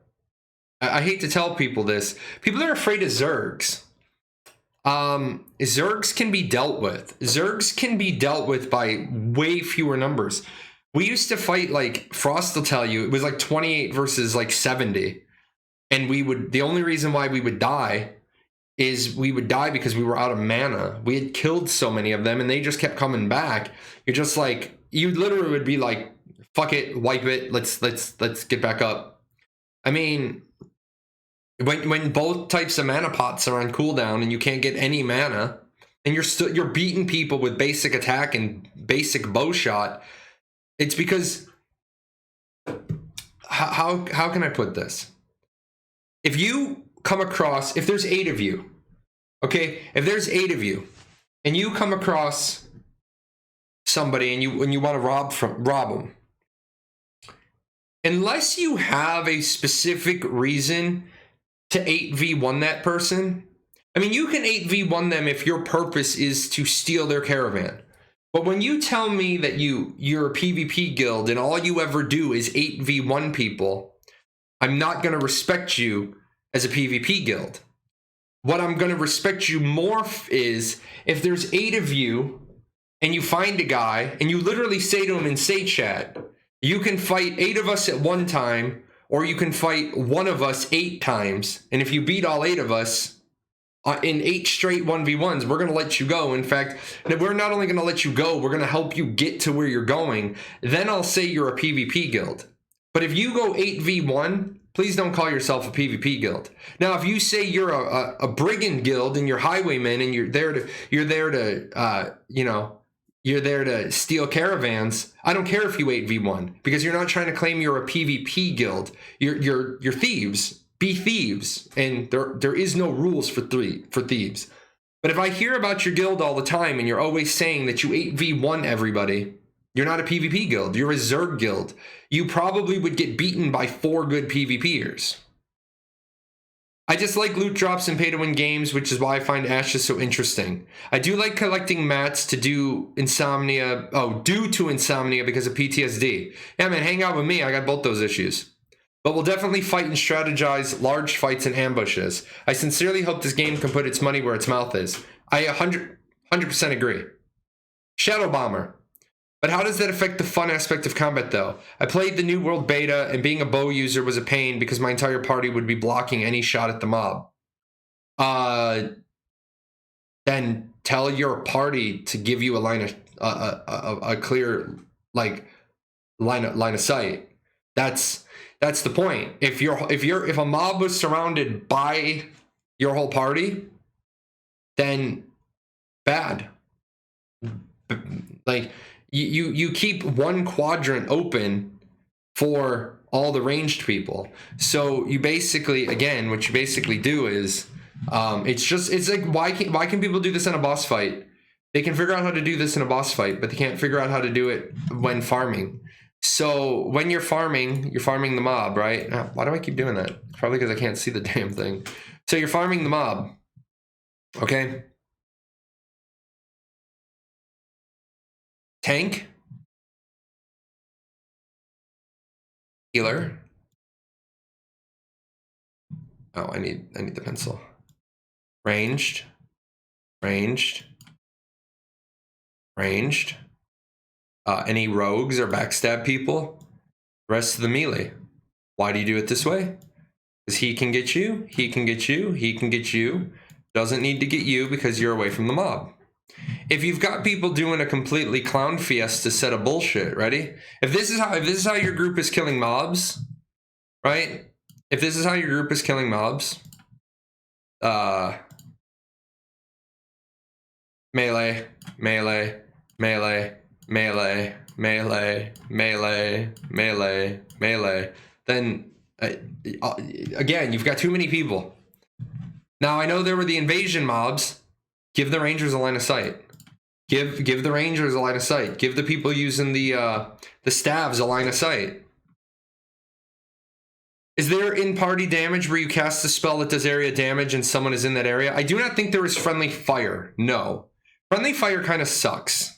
hate to tell people this. People are afraid of Zergs. Zergs can be dealt with. Zergs can be dealt with by way fewer numbers. We used to fight, like, Frost will tell you, it was like 28 versus like 70. And the only reason why we would die is we would die because we were out of mana. We had killed so many of them and they just kept coming back. You're just like, you literally would be like, fuck it, wipe it, let's get back up. I mean, when both types of mana pots are on cooldown and you can't get any mana, and you're beating people with basic attack and basic bow shot, it's because how can I put this? If you come across, if there's 8 of you, okay, if there's 8 of you, and you come across somebody and you want to rob them, unless you have a specific reason to 8v1 that person, I mean, you can 8v1 them if your purpose is to steal their caravan. But when you tell me that you're a PvP guild and all you ever do is 8v1 people, I'm not going to respect you as a PvP guild. What I'm going to respect you more is if there's 8 of you and you find a guy and you literally say to him in Say Chat, you can fight 8 of us at one time, or you can fight one of us 8 times. And if you beat all 8 of us in 8 straight 1v1s, we're going to let you go. In fact, we're not only going to let you go, we're going to help you get to where you're going. Then I'll say you're a PvP guild. But if you go 8v1, please don't call yourself a PvP guild. Now, if you say you're a brigand guild and you're highwaymen and you're there to steal caravans, I don't care if you 8v1, because you're not trying to claim you're a PvP guild. You're thieves. Be thieves, and there is no rules for thieves. But if I hear about your guild all the time and you're always saying that you 8v1 everybody, you're not a PvP guild. You're a Zerg guild. You probably would get beaten by 4 good PvPers. I just like loot drops and pay-to-win games, which is why I find Ashes so interesting. I do like collecting mats due to insomnia because of PTSD. Yeah, man, hang out with me. I got both those issues. But we'll definitely fight and strategize large fights and ambushes. I sincerely hope this game can put its money where its mouth is. I 100% agree. Shadow Bomber. But how does that affect the fun aspect of combat, though? I played the New World beta, and being a bow user was a pain because my entire party would be blocking any shot at the mob. Then tell your party to give you a clear line of sight. That's the point. If a mob was surrounded by your whole party, then bad. Like you keep one quadrant open for all the ranged people. So you basically, again, what you basically do is it's like why can people do this in a boss fight? They can figure out how to do this in a boss fight, but they can't figure out how to do it when farming. So when you're farming the mob, right? Why do I keep doing that? Probably because I can't see the damn thing. So you're farming the mob, okay? Tank, healer. Oh, I need the pencil. Ranged. Any rogues or backstab people? Rest of the melee. Why do you do it this way? Because he can get you, he can get you, he can get you. Doesn't need to get you because you're away from the mob. If you've got people doing a completely clown fiesta set of bullshit, ready? If this is how your group is killing mobs, right? If this is how your group is killing mobs, melee, melee, melee, melee, melee, melee, melee, melee, then again, you've got too many people. Now, I know there were the invasion mobs. Give the rangers a line of sight. Give the rangers a line of sight. Give the people using the staves a line of sight. Is there in-party damage where you cast a spell that does area damage and someone is in that area? I do not think there is friendly fire. No. Friendly fire kind of sucks.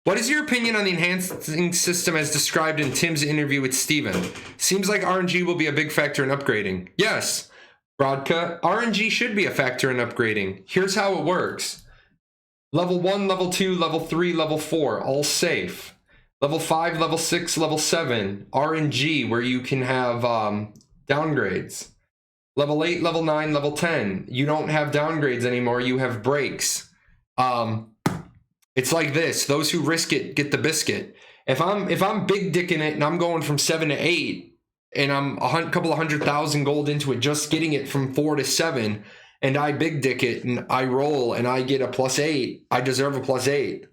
What is your opinion on the enhancing system as described in Tim's interview with Steven? Seems like RNG will be a big factor in upgrading. Yes, Brodka, RNG should be a factor in upgrading. Here's how it works. Level 1, Level 2, Level 3, Level 4, all safe. Level 5, Level 6, Level 7, RNG, where you can have downgrades. Level 8, Level 9, Level 10, you don't have downgrades anymore, you have breaks. It's like this. Those who risk it get the biscuit. If I'm big dicking it and I'm going from 7 to 8 and I'm a couple of 100,000 gold into it, just getting it from 4 to 7, and I big dick it and I roll and I get a +8, I deserve a +8.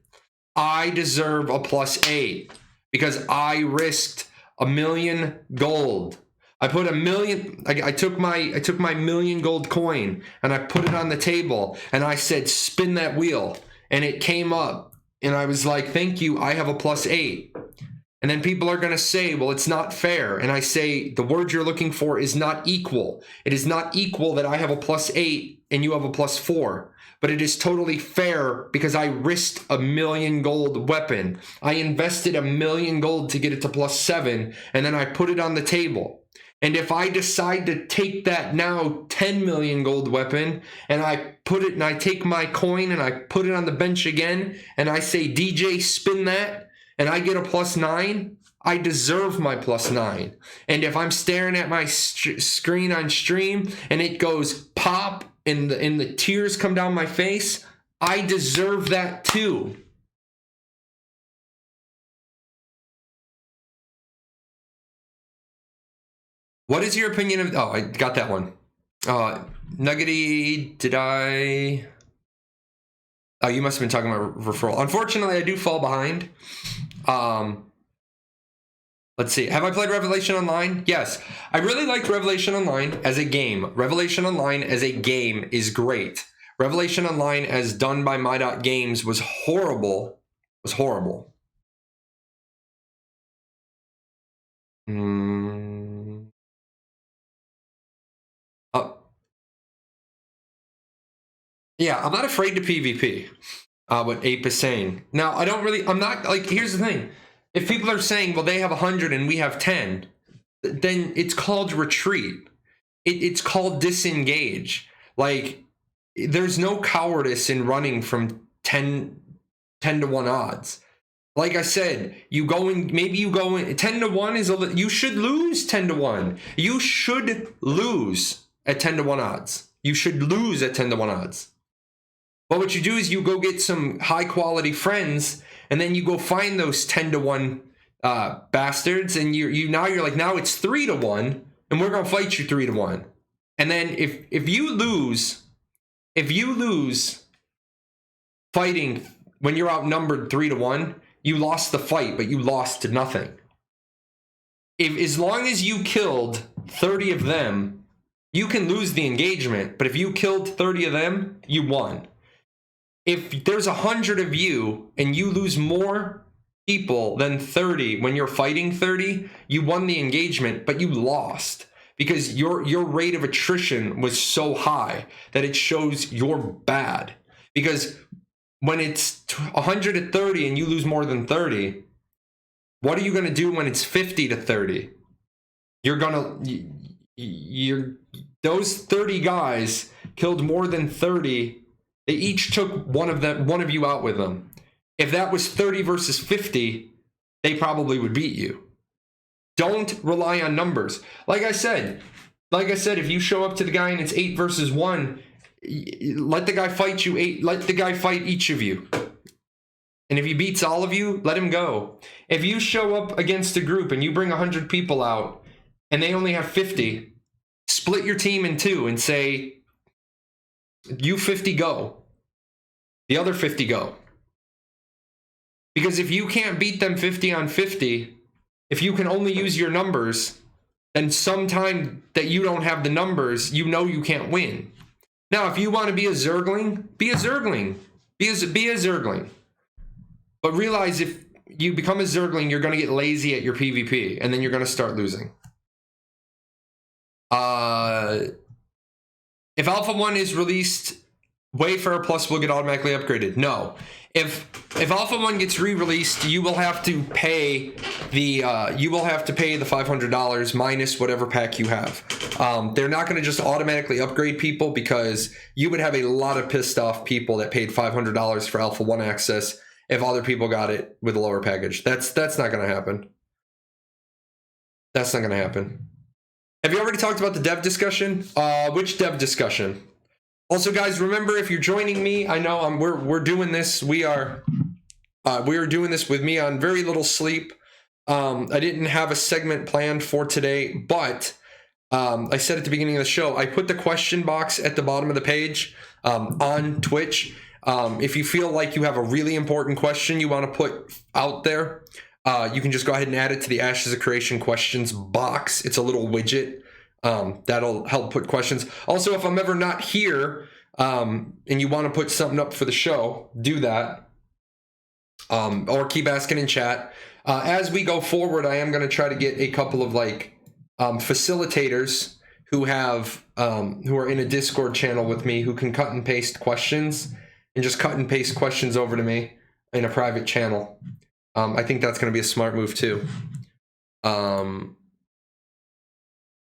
I deserve a +8 because I risked 1,000,000 gold. I put 1,000,000. I took my 1,000,000 gold coin and I put it on the table and I said, spin that wheel. And it came up, and I was like, thank you, I have a +8. And then people are going to say, well, it's not fair. And I say, the word you're looking for is not equal. It is not equal that I have a +8 and you have a +4. But it is totally fair because I risked 1,000,000 gold weapon. I invested 1,000,000 gold to get it to +7, and then I put it on the table. And if I decide to take that now 10,000,000 gold weapon and I put it and I take my coin and I put it on the bench again and I say, DJ, spin that, and I get a +9, I deserve my +9. And if I'm staring at my screen on stream and it goes pop and the tears come down my face, I deserve that too. What is your opinion of... Oh, I got that one. Nuggety, did I... Oh, you must have been talking about referral. Unfortunately, I do fall behind. Let's see. Have I played Revelation Online? Yes. I really liked Revelation Online as a game. Revelation Online as a game is great. Revelation Online as done by My.Games was horrible. Was horrible. Yeah, I'm not afraid to PvP. What Ape is saying. Now, I'm not, like, here's the thing. If people are saying, well, they have 100 and we have 10, then it's called retreat. It's called disengage. Like, there's no cowardice in running from 10 to 1 odds. Like I said, maybe you go in 10 to 1 you should lose 10 to 1. You should lose at 10 to 1 odds. You should lose at 10 to 1 odds. But what you do is you go get some high quality friends, and then you go find those 10 to 1 bastards, and you're like, now it's 3 to 1, and we're gonna fight you 3 to 1. And then if you lose fighting when you're outnumbered 3 to 1, you lost the fight, but you lost to nothing. As long as you killed 30 of them, you can lose the engagement, but if you killed 30 of them, you won. If there's 100 of you and you lose more people than 30 when you're fighting 30, you won the engagement, but you lost because your rate of attrition was so high that it shows you're bad. Because when it's 100 to 30 and you lose more than 30, what are you going to do when it's 50 to 30? Those 30 guys killed more than 30. They each took one of you out with them. If that was 30 versus 50, they probably would beat you. Don't rely on numbers. Like I said, if you show up to the guy and it's 8 versus 1, let the guy fight you 8. Let the guy fight each of you. And if he beats all of you, let him go. If you show up against a group and you bring 100 people out and they only have 50, split your team in 2 and say, you 50 go. The other 50 go. Because if you can't beat them 50 on 50, if you can only use your numbers, then sometime that you don't have the numbers, you know you can't win. Now, if you want to be a Zergling, be a Zergling. Be a Zergling. But realize if you become a Zergling, you're going to get lazy at your PvP, and then you're going to start losing. If Alpha 1 is released, Wayfarer Plus will get automatically upgraded. No. If Alpha 1 gets re-released, you will have to pay the $500 minus whatever pack you have. They're not going to just automatically upgrade people, because you would have a lot of pissed off people that paid $500 for Alpha 1 access if other people got it with a lower package. That's not going to happen. That's not going to happen. Have you already talked about the dev discussion? Which dev discussion? Also, guys, remember, if you're joining me, I know we're doing this. We are doing this with me on very little sleep. I didn't have a segment planned for today, but I said at the beginning of the show, I put the question box at the bottom of the page on Twitch. If you feel like you have a really important question you want to put out there, you can just go ahead and add it to the Ashes of Creation questions box. It's a little widget that'll help put questions. Also, if I'm ever not here and you want to put something up for the show, do that. Or keep asking in chat. As we go forward, I am going to try to get a couple of facilitators who are in a Discord channel with me, who can cut and paste questions and just cut and paste questions over to me in a private channel. I think that's going to be a smart move too.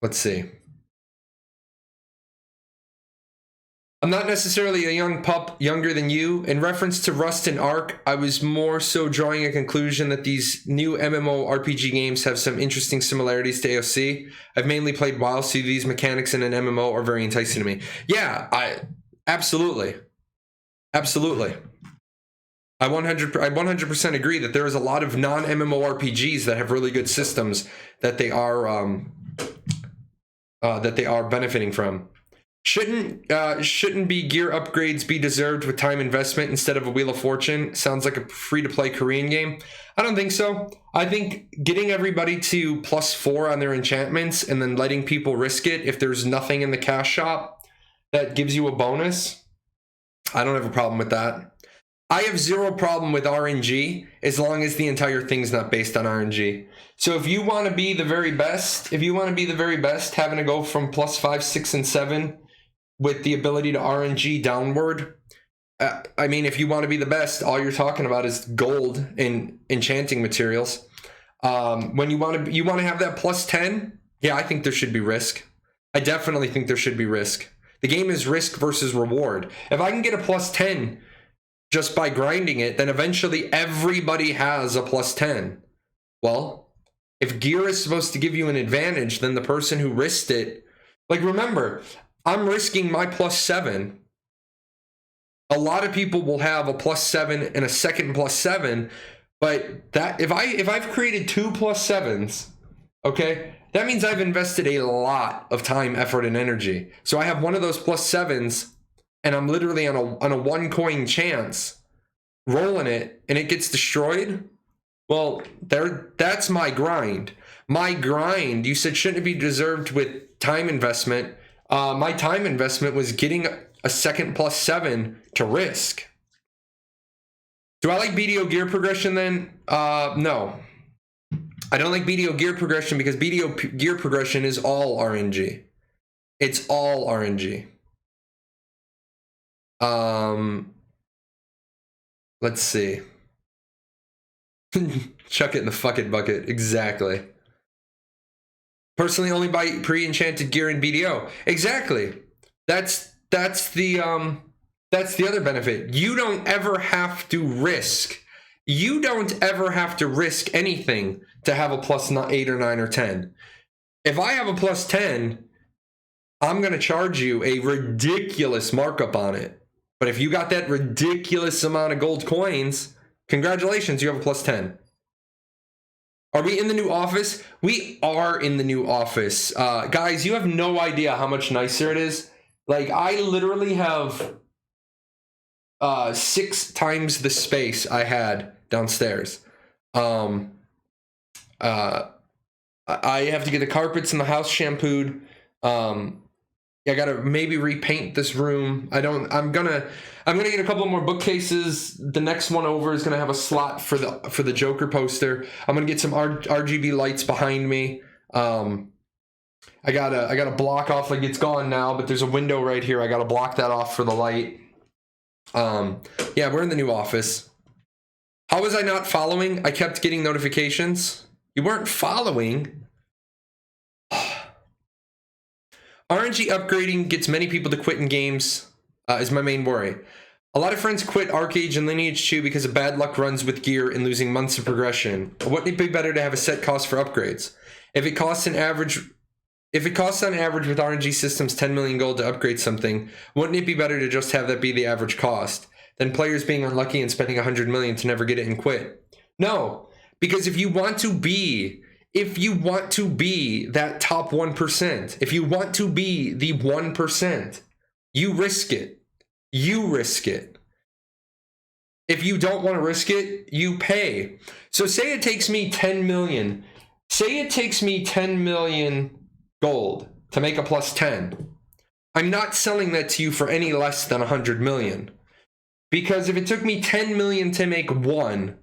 Let's see. I'm not necessarily a young pup, younger than you. In reference to Rust and Ark, I was more so drawing a conclusion that these new MMO RPG games have some interesting similarities to AOC. I've mainly played WoW, so these mechanics in an MMO are very enticing to me. Yeah, absolutely. Absolutely. I 100% agree that there is a lot of non-MMORPGs that have really good systems that they are benefiting from. Shouldn't be gear upgrades be deserved with time investment instead of a Wheel of Fortune? Sounds like a free-to-play Korean game. I don't think so. I think getting everybody to +4 on their enchantments and then letting people risk it if there's nothing in the cash shop that gives you a bonus, I don't have a problem with that. I have zero problem with RNG as long as the entire thing's not based on RNG. So if you want to be the very best, having to go from +5, 6, and 7 with the ability to RNG downward, I mean, if you want to be the best, all you're talking about is gold and enchanting materials. When you want to have that +10, yeah, I think there should be risk. I definitely think there should be risk. The game is risk versus reward. If I can get a +10 just by grinding it, then eventually everybody has a +10. Well, if gear is supposed to give you an advantage, then the person who risked it, remember, I'm risking my +7. A lot of people will have a +7 and a second +7, but that if I've created 2 +7s, okay, that means I've invested a lot of time, effort, and energy. So I have one of those +7s, and I'm literally on a 1 coin chance rolling it, and it gets destroyed. Well, that's my grind. My grind, you said, shouldn't it be deserved with time investment? My time investment was getting a second +7 to risk. Do I like BDO gear progression then? No. I don't like BDO gear progression because BDO gear progression is all RNG. It's all RNG. Let's see. Chuck it in the fucking bucket. Exactly. Personally, only buy pre-enchanted gear in BDO. Exactly. That's the other benefit. You don't ever have to risk. You don't ever have to risk anything to have a plus 8 or 9 or 10. If I have a plus 10, I'm going to charge you a ridiculous markup on it. But if you got that ridiculous amount of gold coins, congratulations, you have a plus 10. Are we in the new office? We are in the new office. Guys, you have no idea how much nicer it is. Like, I literally have 6 times the space I had downstairs. I have to get the carpets in the house shampooed. I gotta maybe repaint this room. I'm gonna get a couple more bookcases. The next one over is gonna have a slot for the Joker poster. I'm gonna get some RGB lights behind me. I gotta block off, like, it's gone now, but there's a window right here. I gotta block that off for the light. Yeah, we're in the new office. How was I not following? I kept getting notifications. You weren't following. RNG upgrading gets many people to quit in games, is my main worry. A lot of friends quit Arcade and Lineage 2 because of bad luck runs with gear and losing months of progression. Wouldn't it be better to have a set cost for upgrades? If it costs on average with RNG systems 10 million gold to upgrade something, wouldn't it be better to just have that be the average cost than players being unlucky and spending 100 million to never get it and quit? No, because if you want to be that top 1%, if you want to be the 1%, you risk it. You risk it. If you don't want to risk it, you pay. So say it takes me 10 million. Say it takes me 10 million gold to make a plus 10. I'm not selling that to you for any less than 100 million. Because if it took me 10 million to make 1,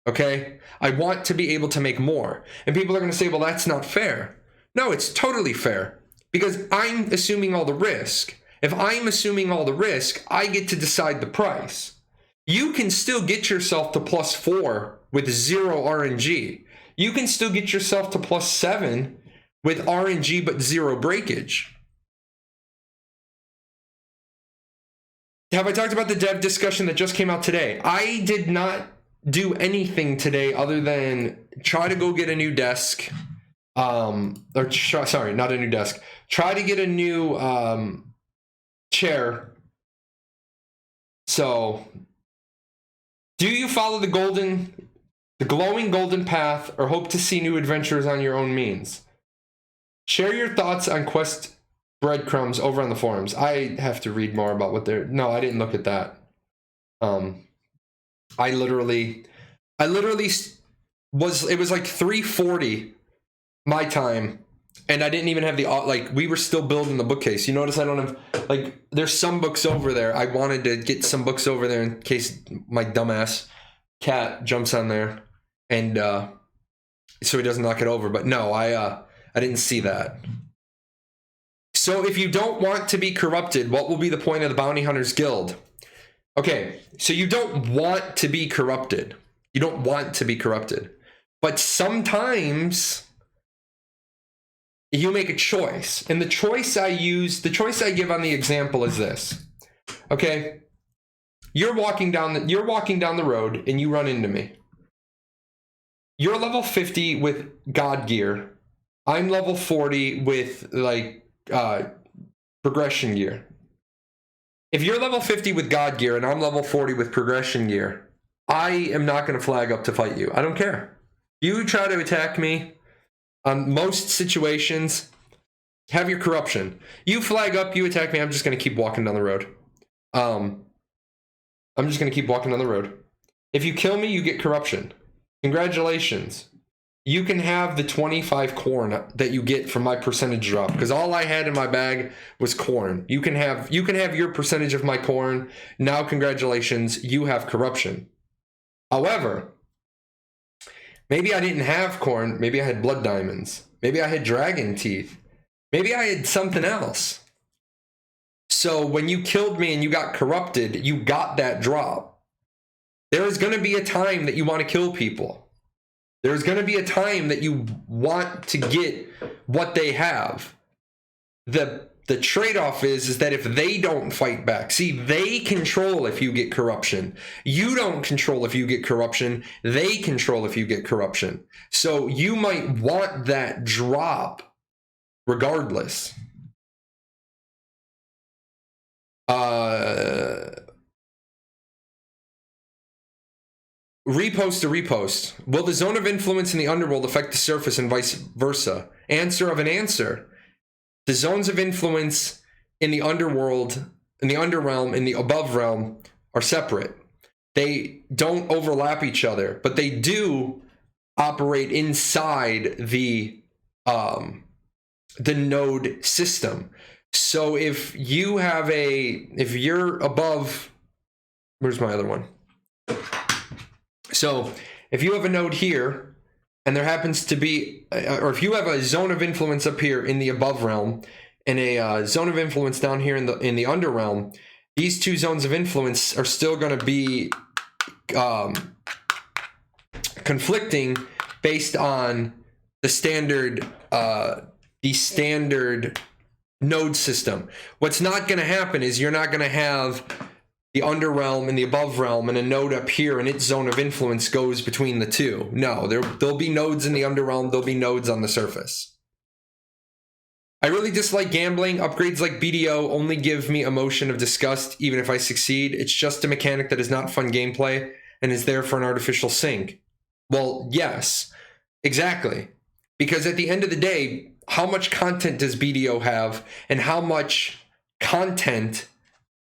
okay, I want to be able to make more. And people are going to say, well, that's not fair. No, it's totally fair. Because I'm assuming all the risk. If I'm assuming all the risk, I get to decide the price. You can still get yourself to plus 4 with 0 RNG. You can still get yourself to plus 7 with RNG but 0 breakage. Have I talked about the dev discussion that just came out today? I did not do anything today other than try to go get a new desk. Sorry, not a new desk. Try to get a new chair. So, do you follow the glowing golden path or hope to see new adventures on your own means? Share your thoughts on quest breadcrumbs over on the forums. I have to read more about what they're... No, I didn't look at that. I literally was... It was like 3:40 my time, and I didn't even have the... Like, we were still building the bookcase. You notice I don't have... Like, there's some books over there. I wanted to get some books over there in case my dumbass cat jumps on there, and so he doesn't knock it over. But no, I didn't see that. So if you don't want to be corrupted, what will be the point of the Bounty Hunters Guild? Okay, so you don't want to be corrupted. You don't want to be corrupted. But sometimes you make a choice. And the choice I give on the example is this. Okay? You're walking down the road and you run into me. You're level 50 with God gear. I'm level 40 with like progression gear. If you're level 50 with God gear and I'm level 40 with progression gear, I am not going to flag up to fight you. I don't care. You try to attack me on most situations, have your corruption. You flag up, you attack me, I'm just going to keep walking down the road. I'm just going to keep walking down the road. If you kill me, you get corruption. Congratulations. You can have the 25 corn that you get from my percentage drop, because all I had in my bag was corn. You can have your percentage of my corn. Now, congratulations, you have corruption. However, maybe I didn't have corn. Maybe I had blood diamonds. Maybe I had dragon teeth. Maybe I had something else. So when you killed me and you got corrupted, you got that drop. There is going to be a time that you want to kill people. There's going to be a time that you want to get what they have. The the trade-off is that if they don't fight back, see, they control if you get corruption. You don't control if you get corruption. They control if you get corruption. So you might want that drop regardless. Repost to repost. Will the zone of influence in the underworld affect the surface and vice versa? Answer of an answer. The zones of influence in the underworld, in the underrealm, in the above realm are separate. They don't overlap each other, but they do operate inside the node system. So if you're above, where's my other one? So if you have a node here, and there happens to be, or if you have a zone of influence up here in the above realm, and a zone of influence down here in the under realm, these two zones of influence are still going to be conflicting based on the standard node system. What's not going to happen is you're not going to have the underrealm and the above realm and a node up here and its zone of influence goes between the two. No, there'll be nodes in the underrealm, there'll be nodes on the surface. I really dislike gambling. Upgrades like BDO only give me emotion of disgust even if I succeed. It's just a mechanic that is not fun gameplay and is there for an artificial sink. Well, yes, exactly. Because at the end of the day, how much content does BDO have and how much content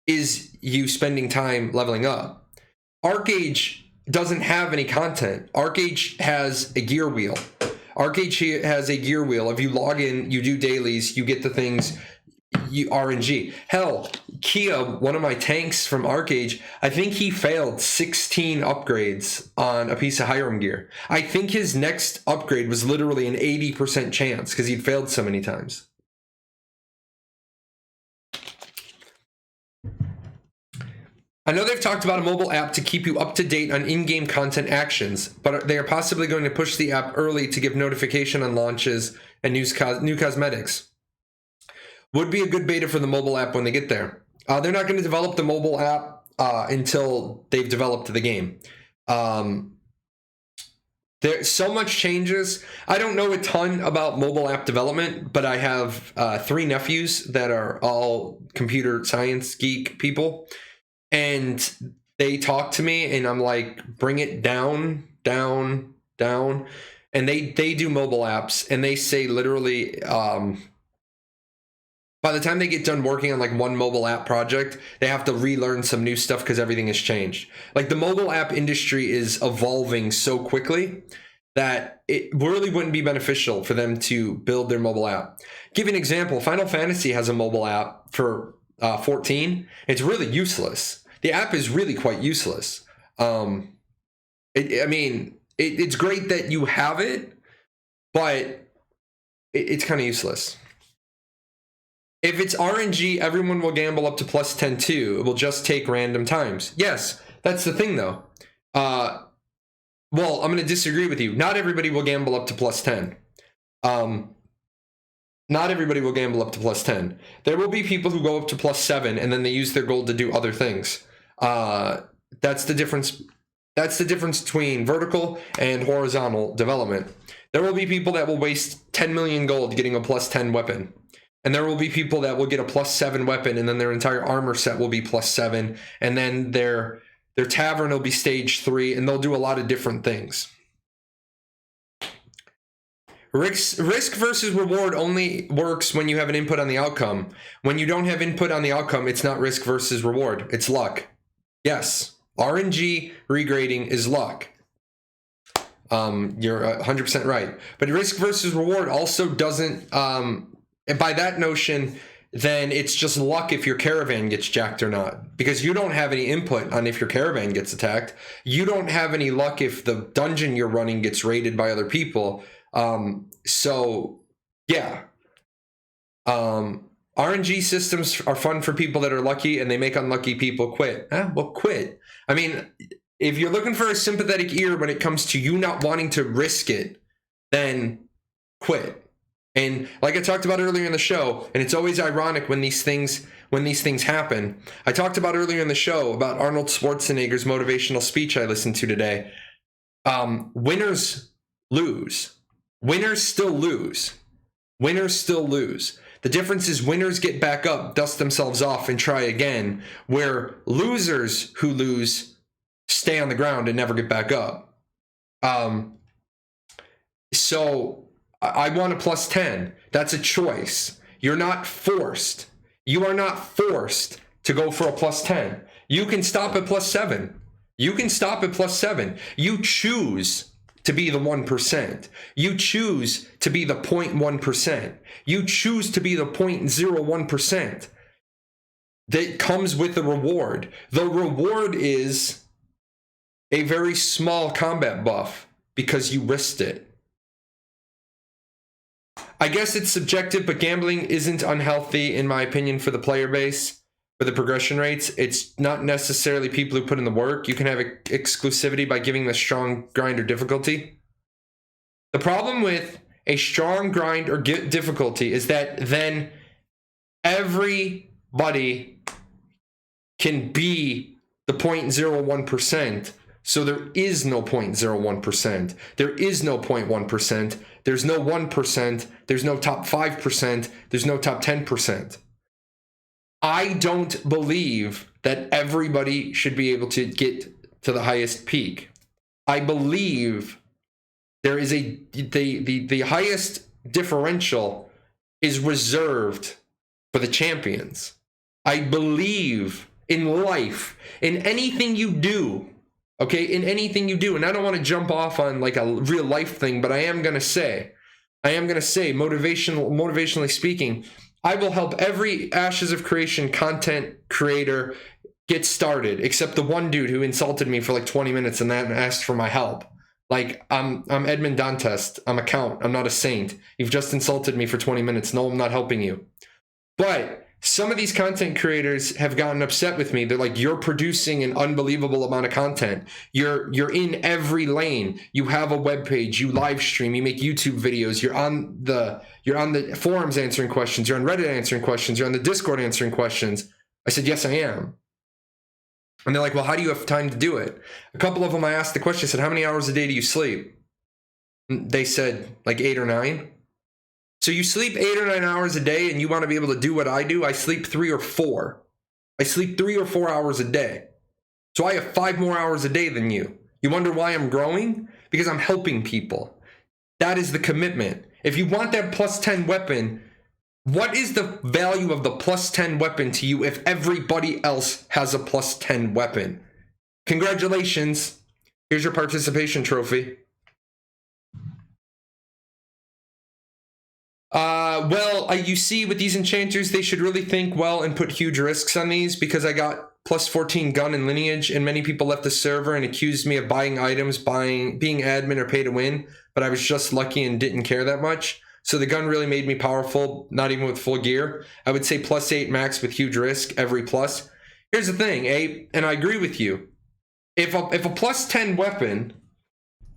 is you spending time leveling up? Arcage doesn't have any content. Arcage has a gear wheel. Arcage has a gear wheel. If you log in, you do dailies, you get the things, you RNG. Hell, Kia, one of my tanks from Arcage, I think he failed 16 upgrades on a piece of Hiram gear. I think his next upgrade was literally an 80% chance because he'd failed so many times. I know they've talked about a mobile app to keep you up to date on in-game content actions, but they are possibly going to push the app early to give notification on launches and new cosmetics. Would be a good beta for the mobile app when they get there. They're not going to develop the mobile app until they've developed the game. There's so much changes. I don't know a ton about mobile app development, but I have 3 nephews that are all computer science geek people. And they talk to me and I'm like, bring it down, down, down. And they do mobile apps and they say literally, by the time they get done working on like one mobile app project, they have to relearn some new stuff because everything has changed. Like the mobile app industry is evolving so quickly that it really wouldn't be beneficial for them to build their mobile app. Give you an example, Final Fantasy has a mobile app for 14. It's really useless. The app is really quite useless. It's great that you have it, but it's kind of useless. If it's RNG, everyone will gamble up to plus 10 too. It will just take random times. Yes, that's the thing though. Well, I'm going to disagree with you. Not everybody will gamble up to plus 10. Not everybody will gamble up to plus 10. There will be people who go up to plus 7 and then they use their gold to do other things. That's the difference. That's the difference between vertical and horizontal development. There will be people that will waste 10 million gold getting a plus 10 weapon. And there will be people that will get a plus 7 weapon and then their entire armor set will be plus 7. And then their tavern will be stage 3 and they'll do a lot of different things. Risk versus reward only works when you have an input on the outcome. When you don't have input on the outcome, it's not risk versus reward. It's luck. Yes, RNG regrading is luck. You're 100% right. But risk versus reward also doesn't, by that notion, then it's just luck if your caravan gets jacked or not. Because you don't have any input on if your caravan gets attacked. You don't have any luck if the dungeon you're running gets raided by other people. So yeah, RNG systems are fun for people that are lucky and they make unlucky people quit. Well, quit. I mean, if you're looking for a sympathetic ear when it comes to you not wanting to risk it, then quit And like I talked about earlier in the show, and it's always ironic when these things happen. I talked about earlier in the show about Arnold Schwarzenegger's motivational speech I listened to today. Winners lose. Winners still lose. Winners still lose. The difference is winners get back up, dust themselves off, and try again, where losers who lose stay on the ground and never get back up. So I want a plus 10. That's a choice. You're not forced. You are not forced to go for a plus 10. You can stop at plus 7. You can stop at plus 7. You choose to be the 1%. You choose to be the 0.1%. You choose to be the 0.01%. That comes with the reward. The reward is a very small combat buff because you risked it. I guess it's subjective, but gambling isn't unhealthy, in my opinion, for the player base, for the progression rates. It's not necessarily people who put in the work. You can have exclusivity by giving the strong grind or difficulty. The problem with a strong grind or difficulty is that then everybody can be the 0.01%. So there is no 0.01%. There is no 0.1%. There's no 1%. There's no top 5%. There's no top 10%. I don't believe that everybody should be able to get to the highest peak. I believe there is the highest differential is reserved for the champions. I believe in life, in anything you do, okay, in anything you do, and I don't want to jump off on like a real life thing, but I am going to say, motivationally speaking, I will help every Ashes of Creation content creator get started, except the one dude who insulted me for like 20 minutes and then asked for my help. Like, I'm Edmund Dantes. I'm a count. I'm not a saint. You've just insulted me for 20 minutes. No, I'm not helping you. But some of these content creators have gotten upset with me. They're like, you're producing an unbelievable amount of content. You're in every lane. You have a web page. You live stream. You make YouTube videos. You're on the forums answering questions. You're on Reddit answering questions. You're on the Discord answering questions. I said, yes, I am. And they're like, well, how do you have time to do it? A couple of them, I asked the question, I said, how many hours a day do you sleep? They said like 8 or 9. So you sleep 8 or 9 hours a day and you want to be able to do what I do? I sleep 3 or 4. I sleep 3 or 4 hours a day. So I have 5 more hours a day than you. You wonder why I'm growing? Because I'm helping people. That is the commitment. If you want that plus 10 weapon, what is the value of the plus 10 weapon to you if everybody else has a plus 10 weapon? Congratulations. Here's your participation trophy. You see, with these enchanters, they should really think well and put huge risks on these, because I got plus 14 gun and lineage, and many people left the server and accused me of buying items, being admin or pay to win, but I was just lucky and didn't care that much. So the gun really made me powerful, not even with full gear. I would say plus 8 max with huge risk every plus. Here's the thing, and I agree with you. If a plus 10 weapon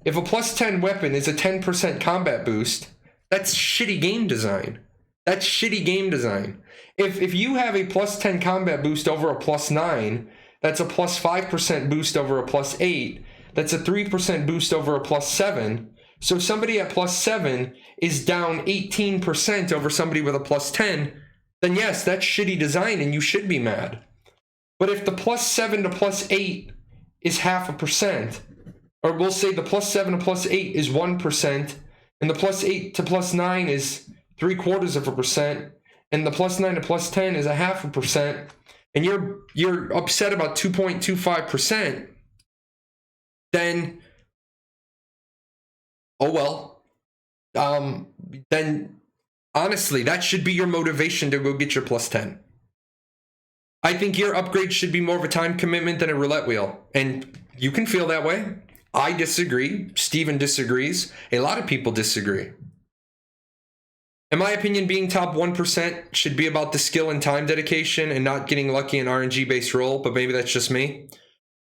is a 10% combat boost, that's shitty game design. That's shitty game design. If you have a plus 10 combat boost over a plus 9, that's a plus 5% boost over a plus 8. That's a 3% boost over a plus 7. So somebody at plus 7 is down 18% over somebody with a plus 10, then yes, that's shitty design and you should be mad. But if the plus 7 to plus 8 is 0.5%, or we'll say the plus 7 to plus 8 is 1%, and the plus 8 to plus 9 is 0.75%, and the plus 9 to plus 10 is 0.5%, and you're upset about 2.25%, then oh well. Then honestly, that should be your motivation to go get your plus 10. I think your upgrade should be more of a time commitment than a roulette wheel, and you can feel that way. I disagree. Steven disagrees. A lot of people disagree. In my opinion, being top 1% should be about the skill and time dedication and not getting lucky in RNG-based role, but maybe that's just me.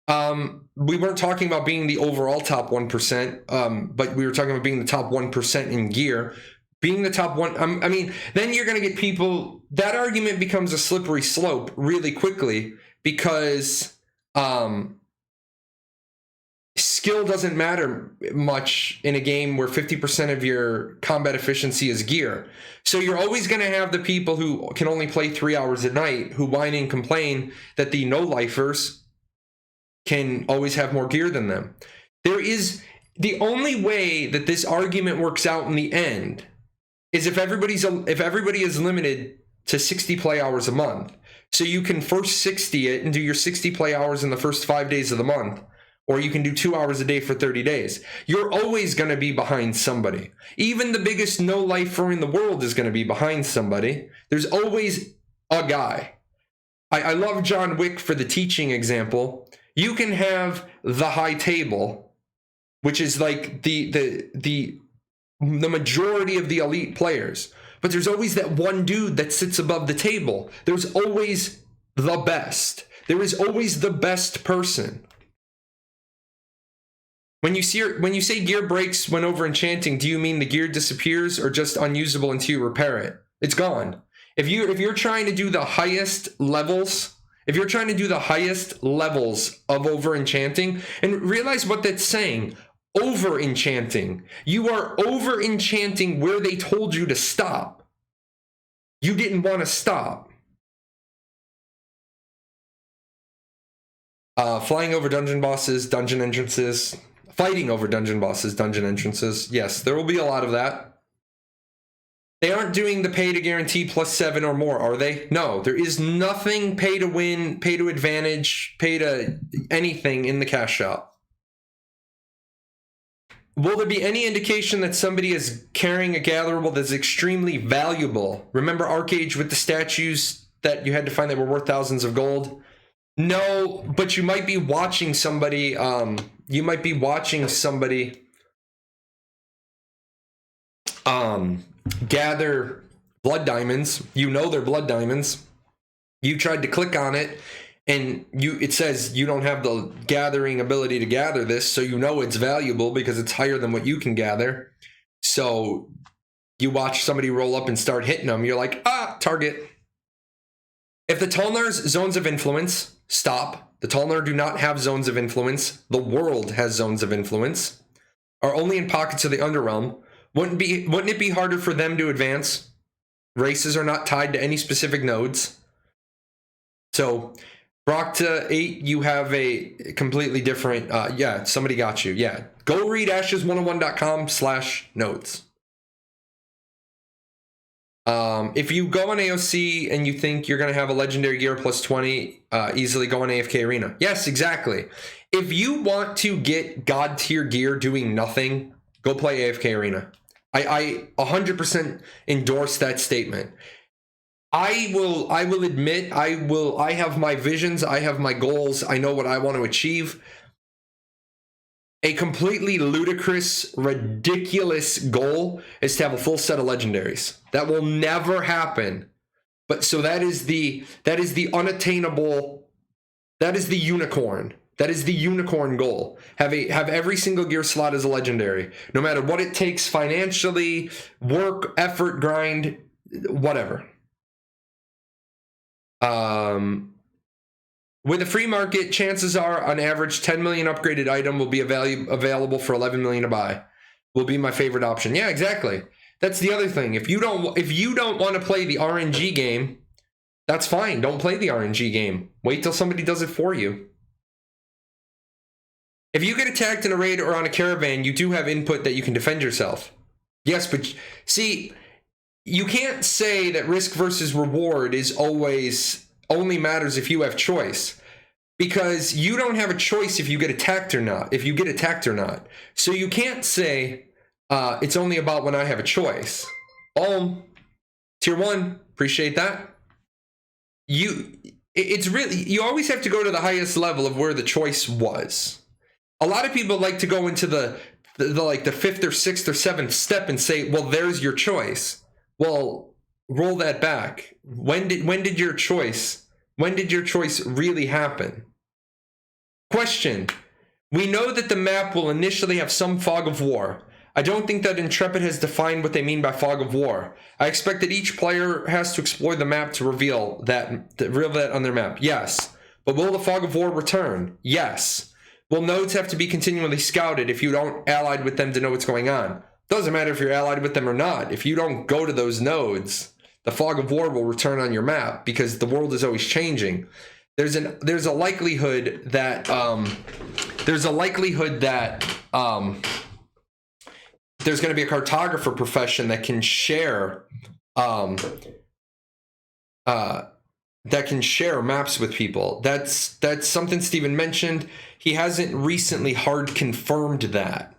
We weren't talking about being the overall top 1%, but we were talking about being the top 1% in gear. Being the top one, I mean, then you're going to get people, that argument becomes a slippery slope really quickly because skill doesn't matter much in a game where 50% of your combat efficiency is gear. So you're always going to have the people who can only play 3 hours a night who whine and complain that the no-lifers can always have more gear than them. There is the only way that this argument works out in the end is if everybody is limited to 60 play hours a month. So you can first 60 it and do your 60 play hours in the first 5 days of the month. Or you can do 2 hours a day for 30 days. You're always going to be behind somebody. Even the biggest no-lifer in the world is going to be behind somebody. There's always a guy. I love John Wick for the teaching example. You can have the high table, which is like the majority of the elite players. But there's always that one dude that sits above the table. There's always the best. There is always the best person. When you say gear breaks when over enchanting, do you mean the gear disappears or just unusable until you repair it? It's gone. If you're trying to do the highest levels, of over enchanting, and realize what that's saying, over enchanting. You are over enchanting where they told you to stop. You didn't want to stop. Flying over dungeon bosses, dungeon entrances. Fighting over dungeon bosses, dungeon entrances. Yes, there will be a lot of that. They aren't doing the pay to guarantee +7 or more, are they? No, there is nothing pay to win, pay to advantage, pay to anything in the cash shop. Will there be any indication that somebody is carrying a gatherable that's extremely valuable? Remember Arcage with the statues that you had to find that were worth thousands of gold? No, but you might be watching somebody, gather blood diamonds. You know they're blood diamonds. You tried to click on it, and it says you don't have the gathering ability to gather this, so you know it's valuable because it's higher than what you can gather. So you watch somebody roll up and start hitting them. You're like, target. If the Tulnar's zones of influence, stop. The Tulnar do not have zones of influence. The world has zones of influence. Are only in pockets of the Underrealm. Wouldn't it be harder for them to advance? Races are not tied to any specific nodes. So, Brockta 8, you have a completely different, yeah, somebody got you, yeah. Go read ashes101.com/nodes. If you go on AOC and you think you're going to have a legendary gear +20, easily go on AFK Arena. Yes, exactly. If you want to get god tier gear doing nothing, go play AFK Arena. I 100% endorse that statement. I will admit, I have my visions, I have my goals, I know what I want to achieve. A completely ludicrous, ridiculous goal is to have a full set of legendaries. That will never happen. But so that is the unattainable, that is the unicorn. That is the unicorn goal. Have every single gear slot as a legendary. No matter what it takes financially, work, effort, grind, whatever. With a free market, chances are on average 10 million upgraded item will be available for 11 million to buy. Will be my favorite option. Yeah, exactly. That's the other thing. If you don't want to play the RNG game, that's fine. Don't play the RNG game. Wait till somebody does it for you. If you get attacked in a raid or on a caravan, you do have input that you can defend yourself. Yes, but see, you can't say that risk versus reward is only matters if you have choice, because you don't have a choice if you get attacked or not. So you can't say it's only about when I have a choice. Tier 1, appreciate that. It's really, you always have to go to the highest level of where the choice was. A lot of people like to go into the like the 5th or 6th or 7th step and say, well, there's your choice. Well, roll that back. When did your choice really happen? Question. We know that the map will initially have some fog of war. I don't think that Intrepid has defined what they mean by fog of war. I expect that each player has to explore the map to reveal that on their map. Yes. But will the fog of war return? Yes. Will nodes have to be continually scouted if you don't allied with them to know what's going on? Doesn't matter if you're allied with them or not. If you don't go to those nodes, the fog of war will return on your map because the world is always changing. There's a likelihood that there's going to be a cartographer profession that can share maps with people. That's something Steven mentioned. He hasn't recently hard confirmed that.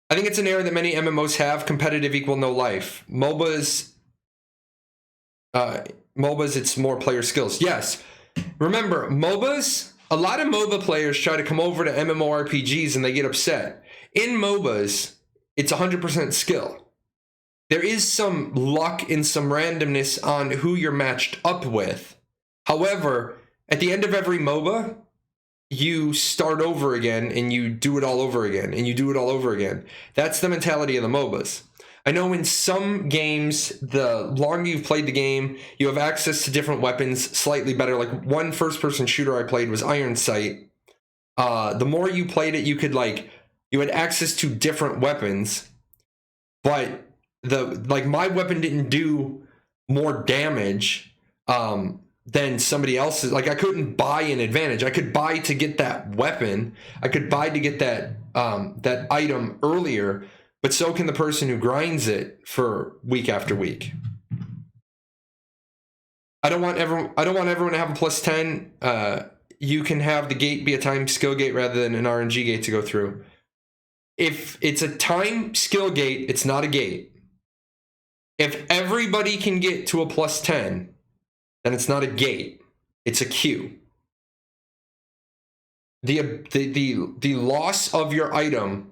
I think it's an error that many MMOs have. Competitive equal no life. MOBAs, it's more player skills. Yes. Remember, MOBAs, a lot of MOBA players try to come over to MMORPGs and they get upset. In MOBAs, it's 100% skill. There is some luck and some randomness on who you're matched up with. However, at the end of every MOBA, you start over again and you do it all over again and you do it all over again. That's the mentality of the MOBAs. I know in some games, the longer you've played the game, you have access to different weapons slightly better. Like one first-person shooter I played was Iron Sight. The more you played it, you had access to different weapons, but my weapon didn't do more damage than somebody else's. Like I couldn't buy an advantage. I could buy to get that weapon. I could buy to get that that item earlier, but so can the person who grinds it for week after week. I don't want everyone to have a +10. You can have the gate be a time skill gate rather than an RNG gate to go through. If it's a time skill gate, it's not a gate. If everybody can get to a +10, then it's not a gate. It's a queue. The loss of your item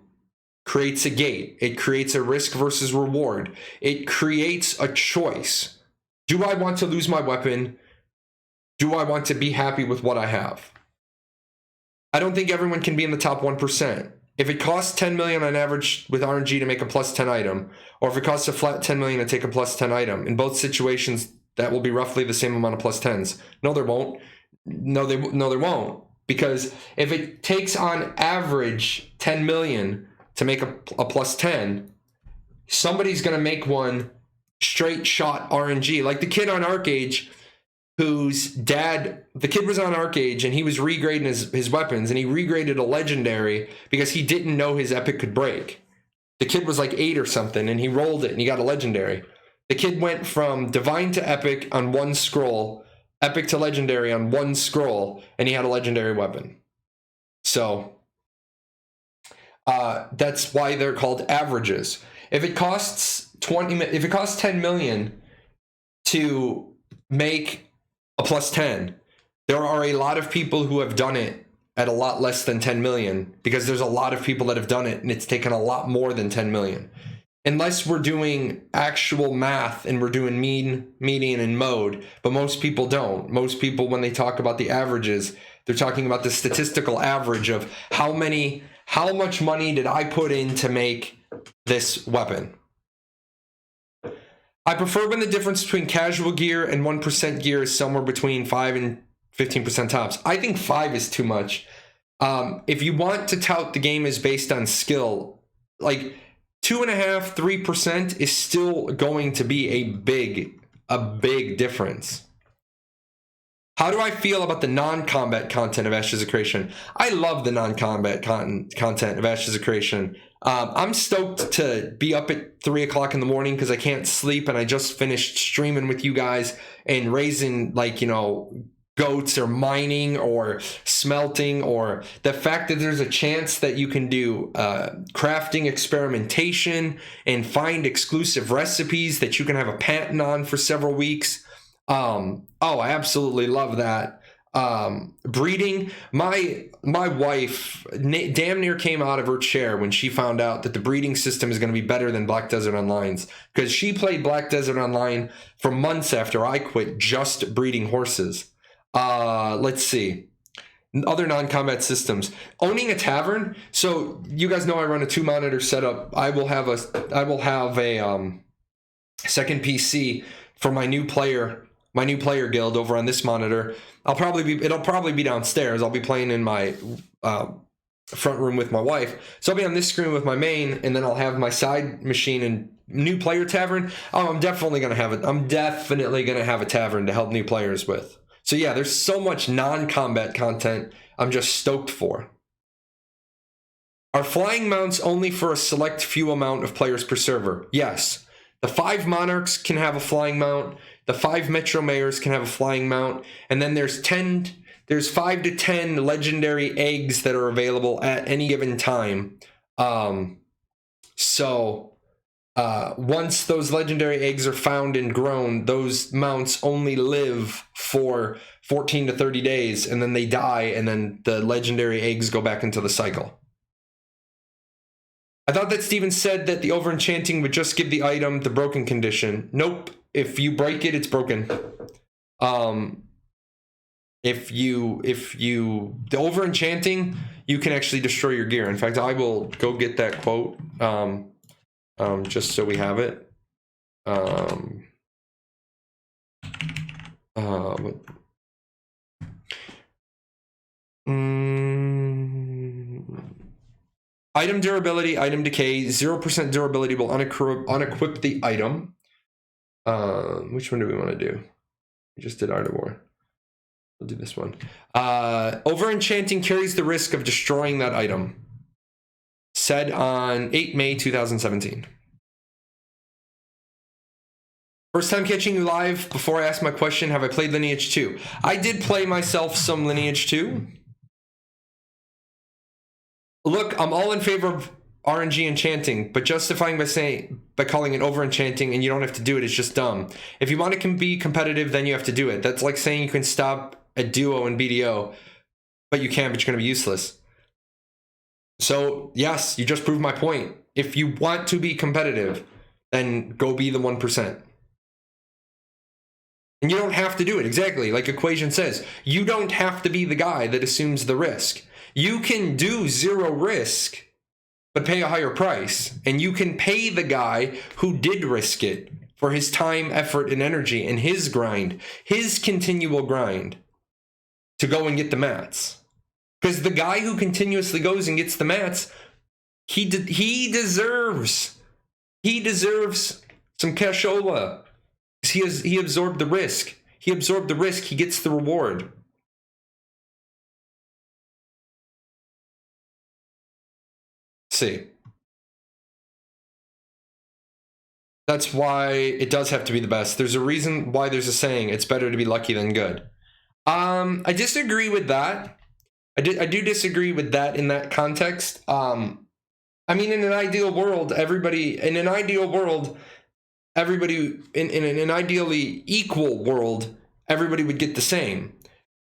creates a gate. It creates a risk versus reward. It creates a choice. Do I want to lose my weapon? Do I want to be happy with what I have? I don't think everyone can be in the top 1%. If it costs 10 million on average with RNG to make a +10 item, or if it costs a flat 10 million to take a +10 item, in both situations, that will be roughly the same amount of +10s. No, there won't. No, there won't. Because if it takes on average 10 million to make a +10, somebody's going to make one straight shot RNG. Like the kid on ArcAge, the kid was on ArcAge and he was regrading his weapons, and he regraded a legendary because he didn't know his epic could break. The kid was like 8 or something and he rolled it and he got a legendary. The kid went from divine to epic on one scroll, epic to legendary on one scroll, and he had a legendary weapon. So that's why they're called averages. If it costs 10 million to make a +10, there are a lot of people who have done it at a lot less than 10 million, because there's a lot of people that have done it and it's taken a lot more than 10 million. Unless we're doing actual math and we're doing mean, median, and mode, but most people don't. Most people, when they talk about the averages, they're talking about the statistical average of how much money did I put in to make this weapon. I prefer when the difference between casual gear and 1% gear is somewhere between 5 and 15% tops. I think 5 is too much. If you want to tout the game is based on skill, like 2.5%, 3% is still going to be a big difference. How do I feel about the non-combat content of Ashes of Creation? I love the non-combat content of Ashes of Creation. I'm stoked to be up at 3 o'clock in the morning because I can't sleep, and I just finished streaming with you guys and raising, goats or mining or smelting, or the fact that there's a chance that you can do crafting experimentation and find exclusive recipes that you can have a patent on for several weeks. I absolutely love that. Breeding, my wife damn near came out of her chair when she found out that the breeding system is going to be better than Black Desert Online's, because she played Black Desert Online for months after I quit, just breeding horses. Let's see. other non-combat systems. Owning a tavern. So you guys know I run a 2-monitor setup. I will have a second PC for my new player guild over on this monitor. It'll probably be downstairs. I'll be playing in my front room with my wife. So I'll be on this screen with my main, and then I'll have my side machine and new player tavern. I'm definitely gonna have a tavern to help new players with. So yeah, there's so much non-combat content I'm just stoked for. Are flying mounts only for a select few amount of players per server? Yes. The 5 monarchs can have a flying mount. The 5 metro mayors can have a flying mount. And then there's 5 to 10 legendary eggs that are available at any given time. Once those legendary eggs are found and grown, those mounts only live for 14 to 30 days, and then they die, and then the legendary eggs go back into the cycle. I thought that Steven said that the over-enchanting would just give the item the broken condition. Nope. If you break it, it's broken. The over-enchanting, you can actually destroy your gear. In fact, I will go get that quote. Just so we have it. Item durability, item decay, 0% durability will unequip the item. Which one do we want to do? We just did Art of War. We'll do this one. Over-enchanting carries the risk of destroying that item. Said on 8 May 2017. First time catching you live. Before I ask my question, have I played Lineage 2? I did play myself some Lineage 2. Look, I'm all in favor of RNG enchanting, but justifying by calling it over enchanting and you don't have to do it is just dumb. If you want to be competitive, then you have to do it. That's like saying you can stop at duo and BDO, but you can't, but you're going to be useless. So yes, you just proved my point. If you want to be competitive, then go be the 1%. And you don't have to do it. Exactly. Like Equation says, you don't have to be the guy that assumes the risk. You can do 0 risk, but pay a higher price. And you can pay the guy who did risk it for his time, effort, and energy and his grind, his continual grind to go and get the mats. Because the guy who continuously goes and gets the mats, he deserves some cashola. He absorbed the risk. He gets the reward. See. That's why it does have to be the best. There's a reason why there's a saying, it's better to be lucky than good. I disagree with that. I do disagree with that in that context. I mean, in an ideal world, everybody in an ideally equal world, everybody would get the same.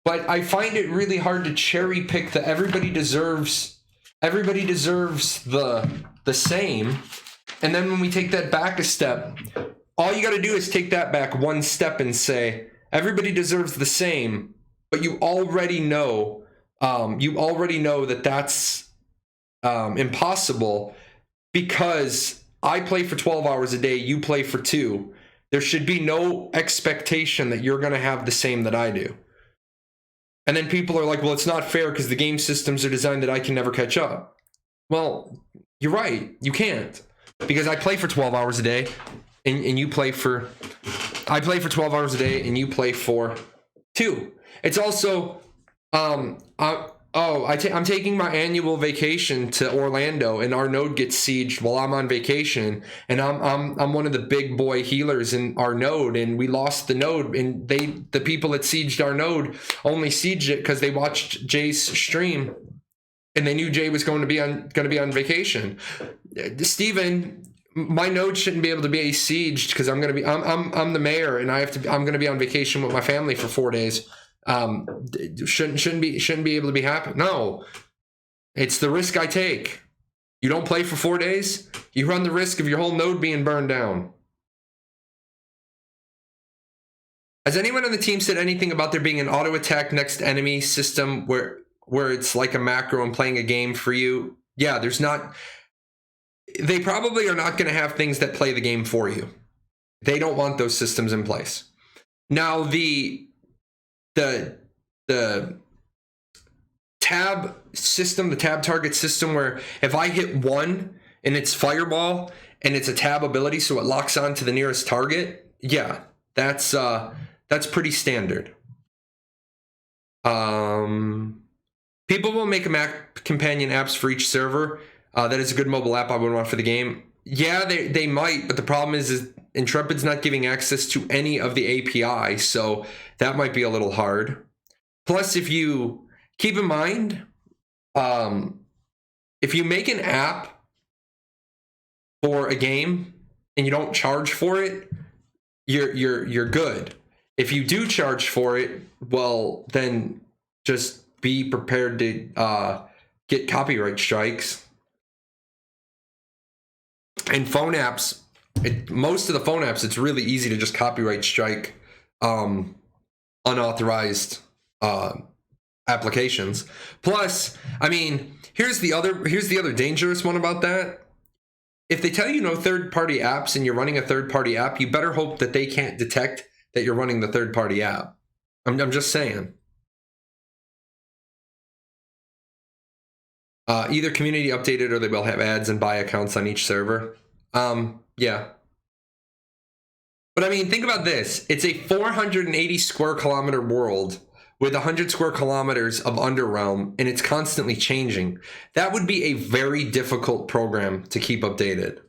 But I find it really hard to cherry pick that everybody deserves the same. And then when we take that back a step, all you got to do is take that back one step and say everybody deserves the same, but you already know that that's impossible, because I play for 12 hours a day, you play for 2. There should be no expectation that you're going to have the same that I do. And then people are like, well, it's not fair because the game systems are designed that I can never catch up. Well, you're right. You can't. Because I play for 12 hours a day and you play for... I play for 12 hours a day and you play for 2. It's also... I'm taking my annual vacation to Orlando, and our node gets sieged while I'm on vacation, and I'm one of the big boy healers in our node, and we lost the node, and the people that sieged our node only sieged it because they watched Jay's stream, and they knew Jay was going to be on vacation. Steven, my node shouldn't be able to be sieged because I'm the mayor, and I'm going to be on vacation with my family for 4 days. Shouldn't be able to be happy. No, it's the risk I take. You don't play for 4 days, you run the risk of your whole node being burned down. Has anyone on the team said anything about there being an auto attack next enemy system where where it's like a macro and playing a game for you, yeah, they probably are not going to have things that play the game for you. They don't want those systems in place. Now, the tab system, the tab target system, where if I hit 1 and it's fireball and it's a tab ability, so it locks on to the nearest target, yeah, that's pretty standard. People will make a Mac companion apps for each server. That is a good mobile app I would want for the game. Yeah, they might, but the problem is Intrepid's not giving access to any of the API, so that might be a little hard. Plus, if you keep in mind, if you make an app for a game and you don't charge for it, you're good. If you do charge for it, well, then just be prepared to get copyright strikes. And phone apps, most of the phone apps, it's really easy to just copyright strike unauthorized applications. Plus, I mean, here's the other dangerous one about that. If they tell you no third-party apps and you're running a third-party app, you better hope that they can't detect that you're running the third-party app. I'm just saying. Either community updated or they will have ads and buy accounts on each server. Yeah. But I mean, think about this. It's a 480 square kilometer world with 100 square kilometers of Underrealm, and it's constantly changing. That would be a very difficult program to keep updated.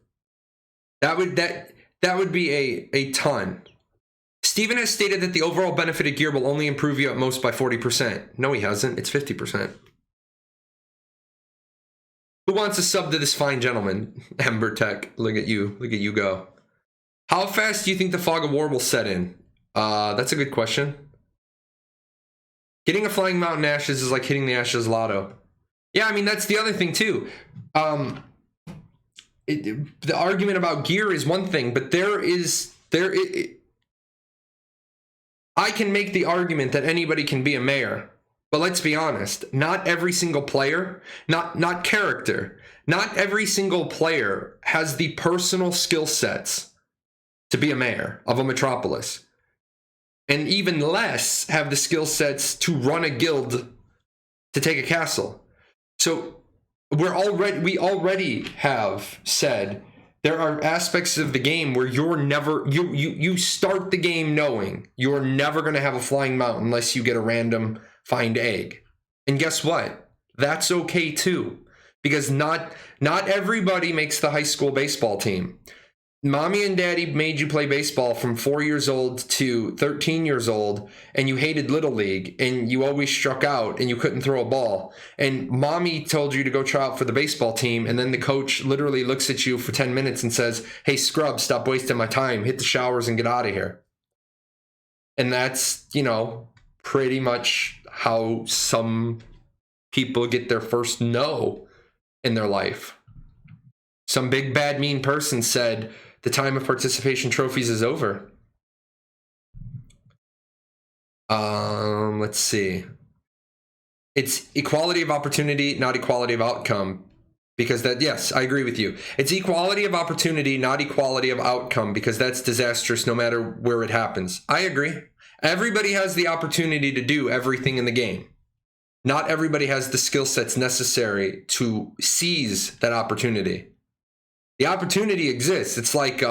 That would be a ton. Steven has stated that the overall benefit of gear will only improve you at most by 40%. No, he hasn't. It's 50%. Who wants a sub to this fine gentleman? Ember Tech, look at you. Look at you go. How fast do you think the fog of war will set in? That's a good question. Getting a flying mountain ashes is like hitting the ashes lotto. Yeah, I mean, that's the other thing too. The argument about gear is one thing, but I can make the argument that anybody can be a mayor. But let's be honest, not every single player, not character, not every single player has the personal skill sets to be a mayor of a metropolis. And even less have the skill sets to run a guild to take a castle. So we already have said there are aspects of the game where you start the game knowing you're never going to have a flying mountain unless you get a random find egg. And guess what? That's okay too, because not everybody makes the high school baseball team. Mommy and daddy made you play baseball from 4 years old to 13 years old, and you hated Little League, and you always struck out, and you couldn't throw a ball. And mommy told you to go try out for the baseball team, and then the coach literally looks at you for 10 minutes and says, "Hey, scrub, stop wasting my time. Hit the showers and get out of here." And that's, pretty much how some people get their first no in their life. Some big, bad, mean person said, "The time of participation trophies is over." Let's see. It's equality of opportunity, not equality of outcome. Because yes, I agree with you. It's equality of opportunity, not equality of outcome, because that's disastrous no matter where it happens. I agree. Everybody has the opportunity to do everything in the game. Not everybody has the skill sets necessary to seize that opportunity. The opportunity exists. It's like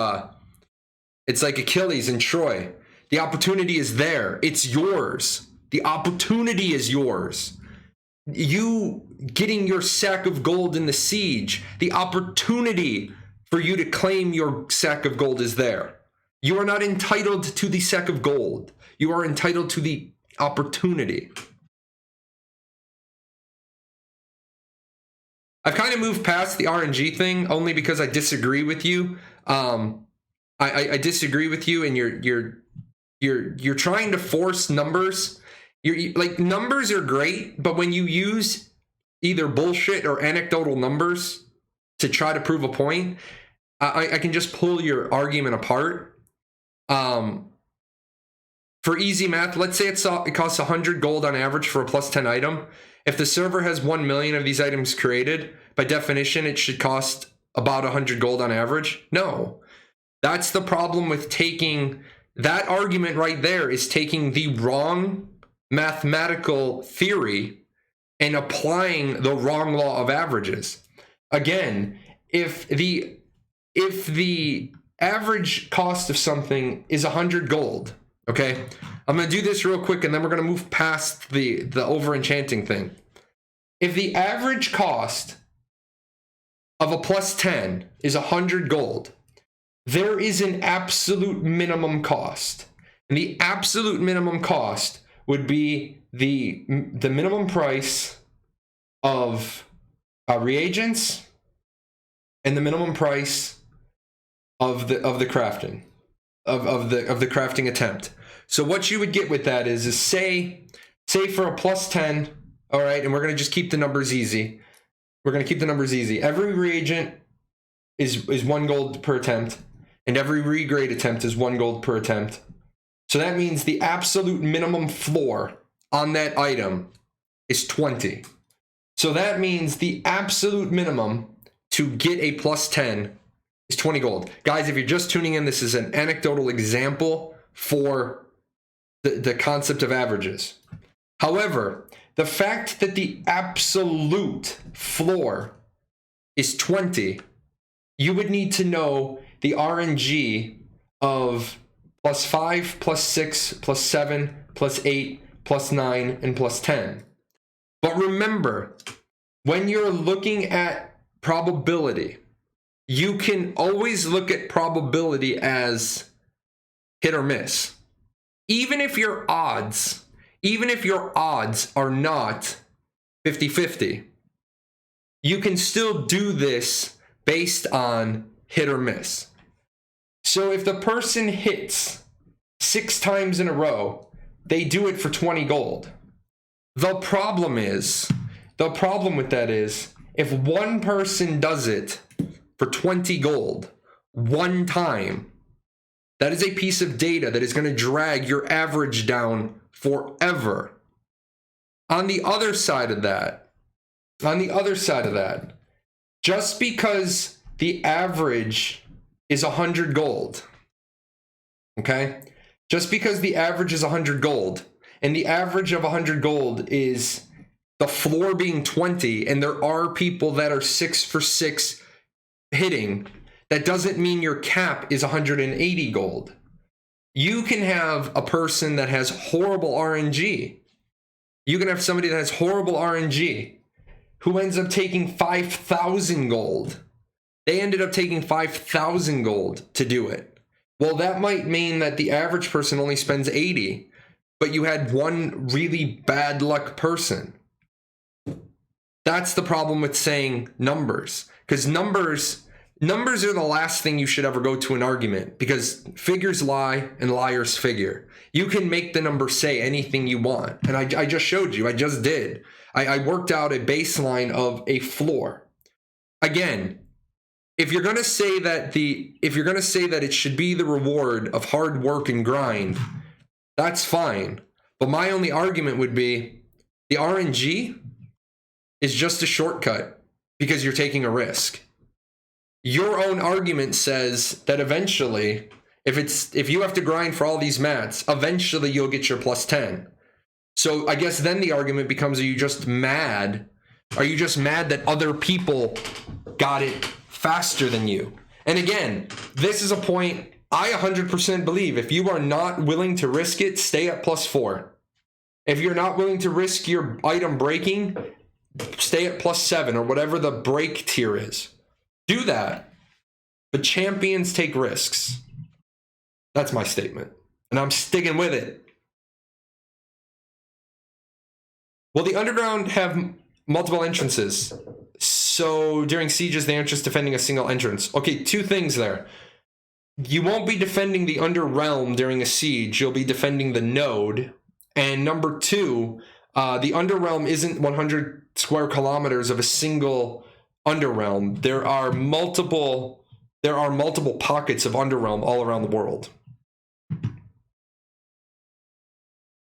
Achilles and Troy. The opportunity is there. It's yours. The opportunity is yours. You getting your sack of gold in the siege, the opportunity for you to claim your sack of gold is there. You are not entitled to the sack of gold. You are entitled to the opportunity. I've kind of moved past the RNG thing only because I disagree with you. I disagree with you, and you're trying to force numbers. You're like, numbers are great, but when you use either bullshit or anecdotal numbers to try to prove a point, I can just pull your argument apart. For easy math, let's say it costs 100 gold on average for a plus 10 item, If the server has 1 million of these items created, by definition, it should cost about 100 gold on average? No. That's the problem with taking that argument right there, is taking the wrong mathematical theory and applying the wrong law of averages. Again, if the average cost of something is 100 gold, okay? I'm going to do this real quick and then we're going to move past the over enchanting thing. If the average cost of a plus 10 is 100 gold, there is an absolute minimum cost. And the absolute minimum cost would be the minimum price of reagents and the minimum price of the crafting of the crafting attempt. So what you would get with that is say for a plus 10, all right, and we're going to just keep the numbers easy. We're going to keep the numbers easy. Every reagent is 1 gold per attempt, and every regrade attempt is 1 gold per attempt. So that means the absolute minimum floor on that item is 20. So that means the absolute minimum to get a plus 10 is 20 gold. Guys, if you're just tuning in, this is an anecdotal example for the concept of averages. However, the fact that the absolute floor is 20, you would need to know the RNG of plus 5, plus 6, plus 7, plus 8, plus 9, and plus 10. But remember, when you're looking at probability, you can always look at probability as hit or miss. Even if your odds are not 50-50, you can still do this based on hit or miss. So if the person hits 6 times in a row, they do it for 20 gold. The problem with that is, if one person does it for 20 gold one time, that is a piece of data that is going to drag your average down forever. On the other side of that, just because the average is 100 gold, okay? Just because the average is 100 gold, and the average of 100 gold is the floor being 20, and there are people that are 6 for 6 hitting, that doesn't mean your cap is 180 gold. You can have a person that has horrible RNG. You can have somebody that has horrible RNG who ends up taking 5,000 gold. They ended up taking 5,000 gold to do it. Well, that might mean that the average person only spends 80, but you had one really bad luck person. That's the problem with saying numbers, because numbers are the last thing you should ever go to an argument, because figures lie and liars figure. You can make the number say anything you want. And I just showed you, I just did. I worked out a baseline of a floor. Again, if you're going to say that it should be the reward of hard work and grind, that's fine. But my only argument would be the RNG is just a shortcut because you're taking a risk. Your own argument says that eventually, if you have to grind for all these mats, eventually you'll get your plus 10. So I guess then the argument becomes, are you just mad? Are you just mad that other people got it faster than you? And again, this is a point I 100% believe. If you are not willing to risk it, stay at plus 4. If you're not willing to risk your item breaking, stay at plus 7 or whatever the break tier is. Do that. But champions take risks. That's my statement. And I'm sticking with it. Will the underground have multiple entrances? So during sieges, they aren't just defending a single entrance. Okay, 2 things there. You won't be defending the underrealm during a siege. You'll be defending the node. And number 2, the underrealm isn't 100 square kilometers of a single underrealm. There are multiple pockets of underrealm all around the world.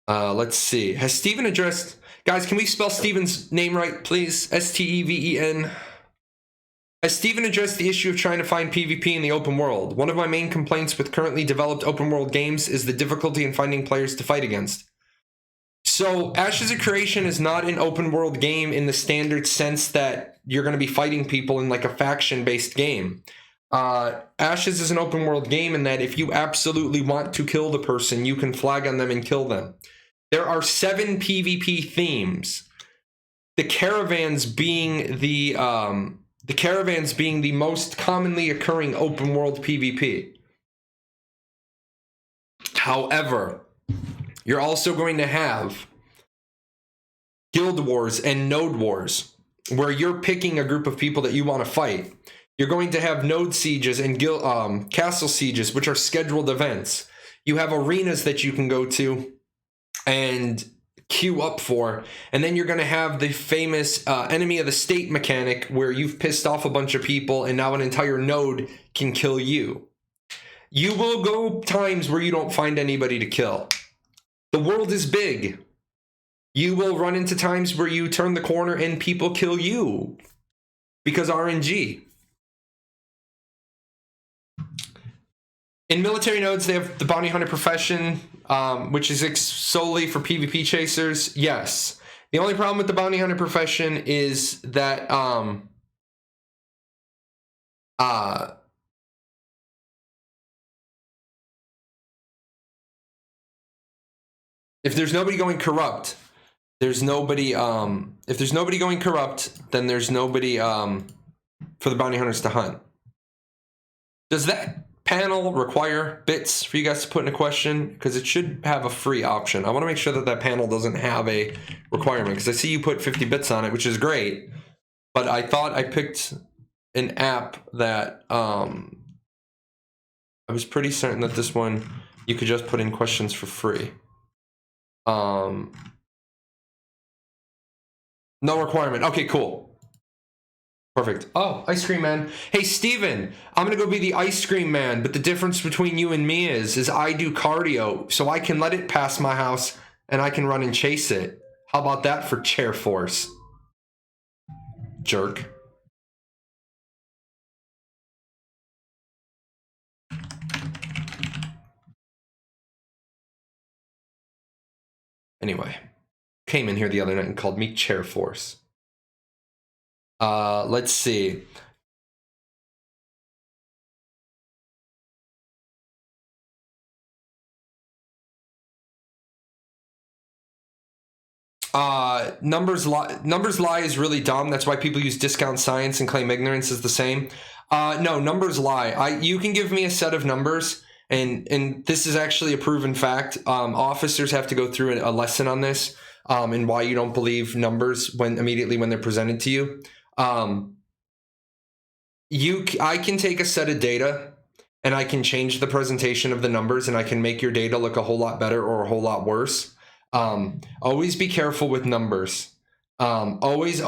Let's see. Has Steven addressed Guys, can we spell Steven's name right, please? Steven. Has Steven addressed the issue of trying to find PvP in the open world? One of my main complaints with currently developed open world games is the difficulty in finding players to fight against. So Ashes of Creation is not an open world game in the standard sense that you're going to be fighting people in like a faction based game. Ashes is an open world game in that if you absolutely want to kill the person, you can flag on them and kill them. There are 7 PvP themes. The caravans being the most commonly occurring open world PvP. However, you're also going to have guild wars and node wars, where you're picking a group of people that you want to fight. You're going to have node sieges and castle sieges, which are scheduled events. You have arenas that you can go to and queue up for, and then you're going to have the famous enemy of the state mechanic, where you've pissed off a bunch of people and now an entire node can kill you. You will go times where you don't find anybody to kill. The world is big. You will run into times where you turn the corner and people kill you because RNG. In military nodes, they have the bounty hunter profession, which is solely for PvP chasers. Yes. The only problem with the bounty hunter profession is that if there's nobody going corrupt, there's nobody. If there's nobody going corrupt, then there's nobody for the bounty hunters to hunt. Does that panel require bits for you guys to put in a question? Because it should have a free option. I want to make sure that that panel doesn't have a requirement, because I see you put 50 bits on it, which is great. But I thought I picked an app that I was pretty certain that this one you could just put in questions for free. No requirement. Okay, cool. Perfect. Oh, ice cream man. Hey, Steven, I'm going to go be the ice cream man, but the difference between you and me is I do cardio, so I can let it pass my house and I can run and chase it. How about that for chair force? Jerk. Anyway, came in here the other night and called me chair force. Let's see. Numbers lie is really dumb. That's why people use discount science and claim ignorance is the same. No, numbers lie. You can give me a set of numbers, and this is actually a proven fact. Officers have to go through a lesson on this, and why you don't believe numbers immediately when they're presented to you. I can take a set of data and I can change the presentation of the numbers, and I can make your data look a whole lot better or a whole lot worse. Always be careful with numbers. Always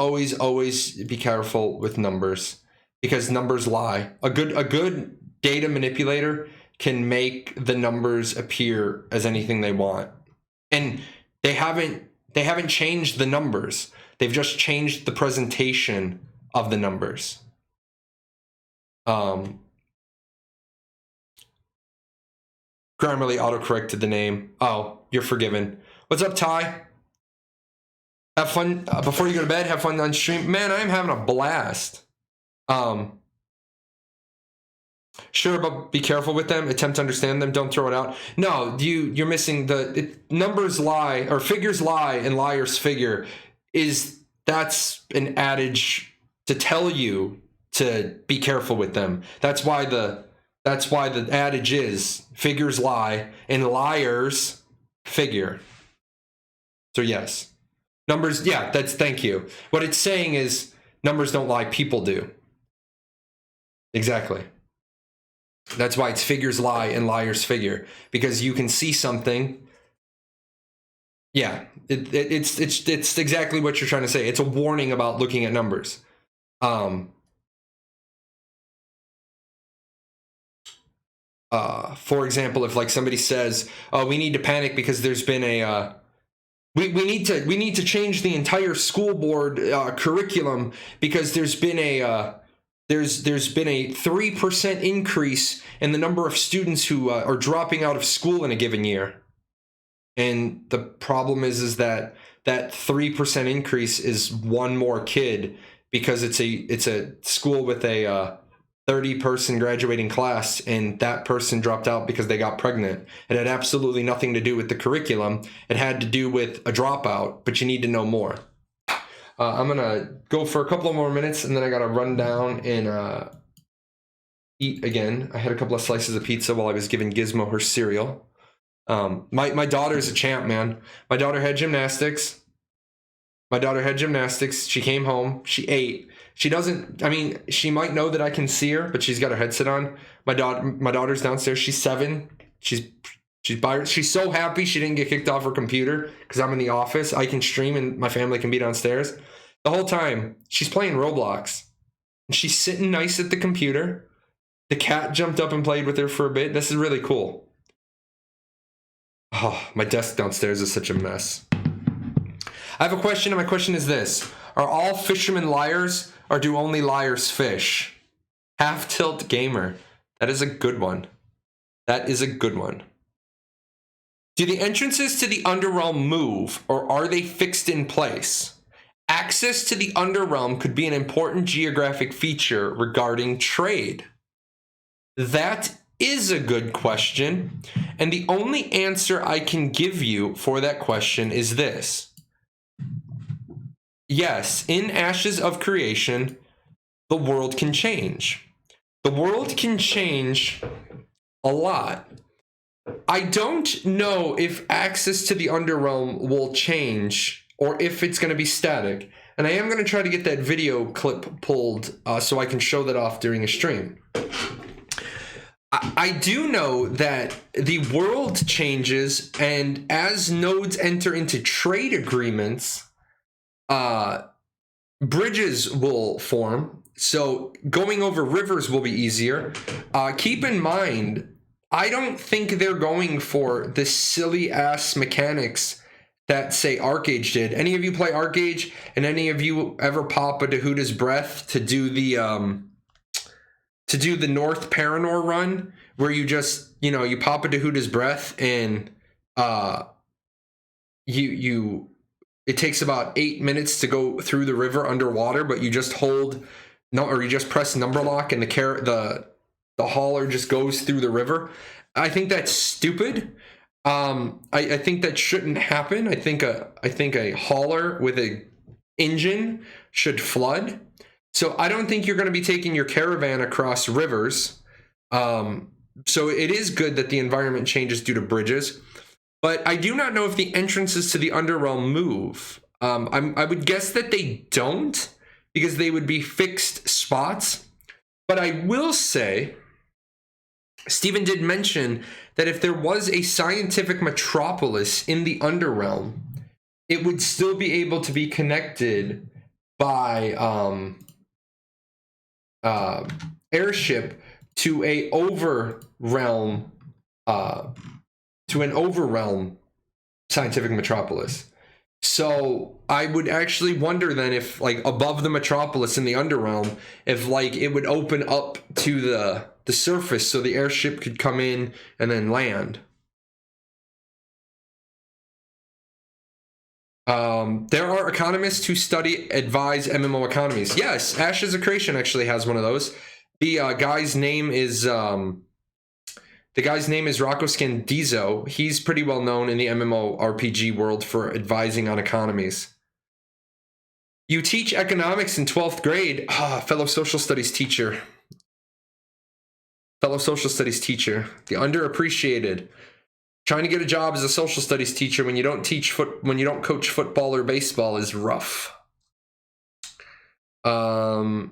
be careful with numbers, because numbers lie. A good data manipulator can make the numbers appear as anything they want. And they haven't changed the numbers. They've just changed the presentation of the numbers. Grammarly autocorrected the name. Oh, you're forgiven. What's up, Ty? Have fun before you go to bed. Have fun on stream. Man, I'm having a blast. Sure, but be careful with them. Attempt to understand them. Don't throw it out. No, you're missing numbers lie, or figures lie and liars figure. That's an adage to tell you to be careful with them. That's why the adage is figures lie and liars figure. So yes, numbers. Yeah, thank you. What it's saying is numbers don't lie, people do. Exactly. That's why it's figures lie and liars figure, because you can see something. Yeah, it's exactly what you're trying to say. It's a warning about looking at numbers. For example, if like somebody says, "Oh, we need to panic because there's been a We need to change the entire school board curriculum, because there's been a 3% increase in the number of students who are dropping out of school in a given year. And the problem is that 3% increase is one more kid, because it's a school with a 30-person graduating class, and that person dropped out because they got pregnant. It had absolutely nothing to do with the curriculum. It had to do with a dropout, but you need to know more. I'm going to go for a couple of more minutes, and then I got to run down and eat again. I had a couple of slices of pizza while I was giving Gizmo her cereal. My daughter's a champ, man. My daughter had gymnastics. She came home. She ate. She doesn't, I mean, she might know that I can see her, but she's got her headset on. My daughter's downstairs. She's 7. She's so happy she didn't get kicked off her computer because I'm in the office. I can stream and my family can be downstairs. The whole time she's playing Roblox. And she's sitting nice at the computer. The cat jumped up and played with her for a bit. This is really cool. Oh, my desk downstairs is such a mess. I have a question, and my question is this. Are all fishermen liars, or do only liars fish? Half Tilt Gamer. That is a good one. Do the entrances to the Underrealm move, or are they fixed in place? Access to the Underrealm could be an important geographic feature regarding trade. That is a good question, and the only answer I can give you for that question is this. Yes, in Ashes of Creation, the world can change. The world can change a lot. I don't know if access to the Underrealm will change or if it's going to be static. And I am going to try to get that video clip pulled so I can show that off during a stream. I do know that the world changes, and as nodes enter into trade agreements, bridges will form. So going over rivers will be easier. Keep in mind, I don't think they're going for the silly ass mechanics that, say, Arcage did. Any of you play Arcage, and any of you ever pop a Dahuda's Breath to do the North Paranor run, where you just, you pop a Dahuda's Breath and it takes about 8 minutes to go through the river underwater, but you just you just press number lock and the hauler just goes through the river. I think that's stupid. I think that shouldn't happen. I think a hauler with a engine should flood. So I don't think you're going to be taking your caravan across rivers. So it is good that the environment changes due to bridges. But I do not know if the entrances to the Underrealm move. I would guess that they don't, because they would be fixed spots. But I will say, Stephen did mention that if there was a scientific metropolis in the Underrealm, it would still be able to be connected by airship to an overrealm scientific metropolis. So I would actually wonder then if, like, above the metropolis in the Underrealm, if, like, it would open up to the surface so the airship could come in and then land. There are economists who advise MMO economies. Yes, Ashes of Creation actually has one of those. The guy's name is Rocco Scandizo. He's pretty well known in the MMO RPG world for advising on economies. You teach economics in 12th grade. Fellow social studies teacher. The underappreciated. Trying to get a job as a social studies teacher when you don't coach football or baseball is rough. Econ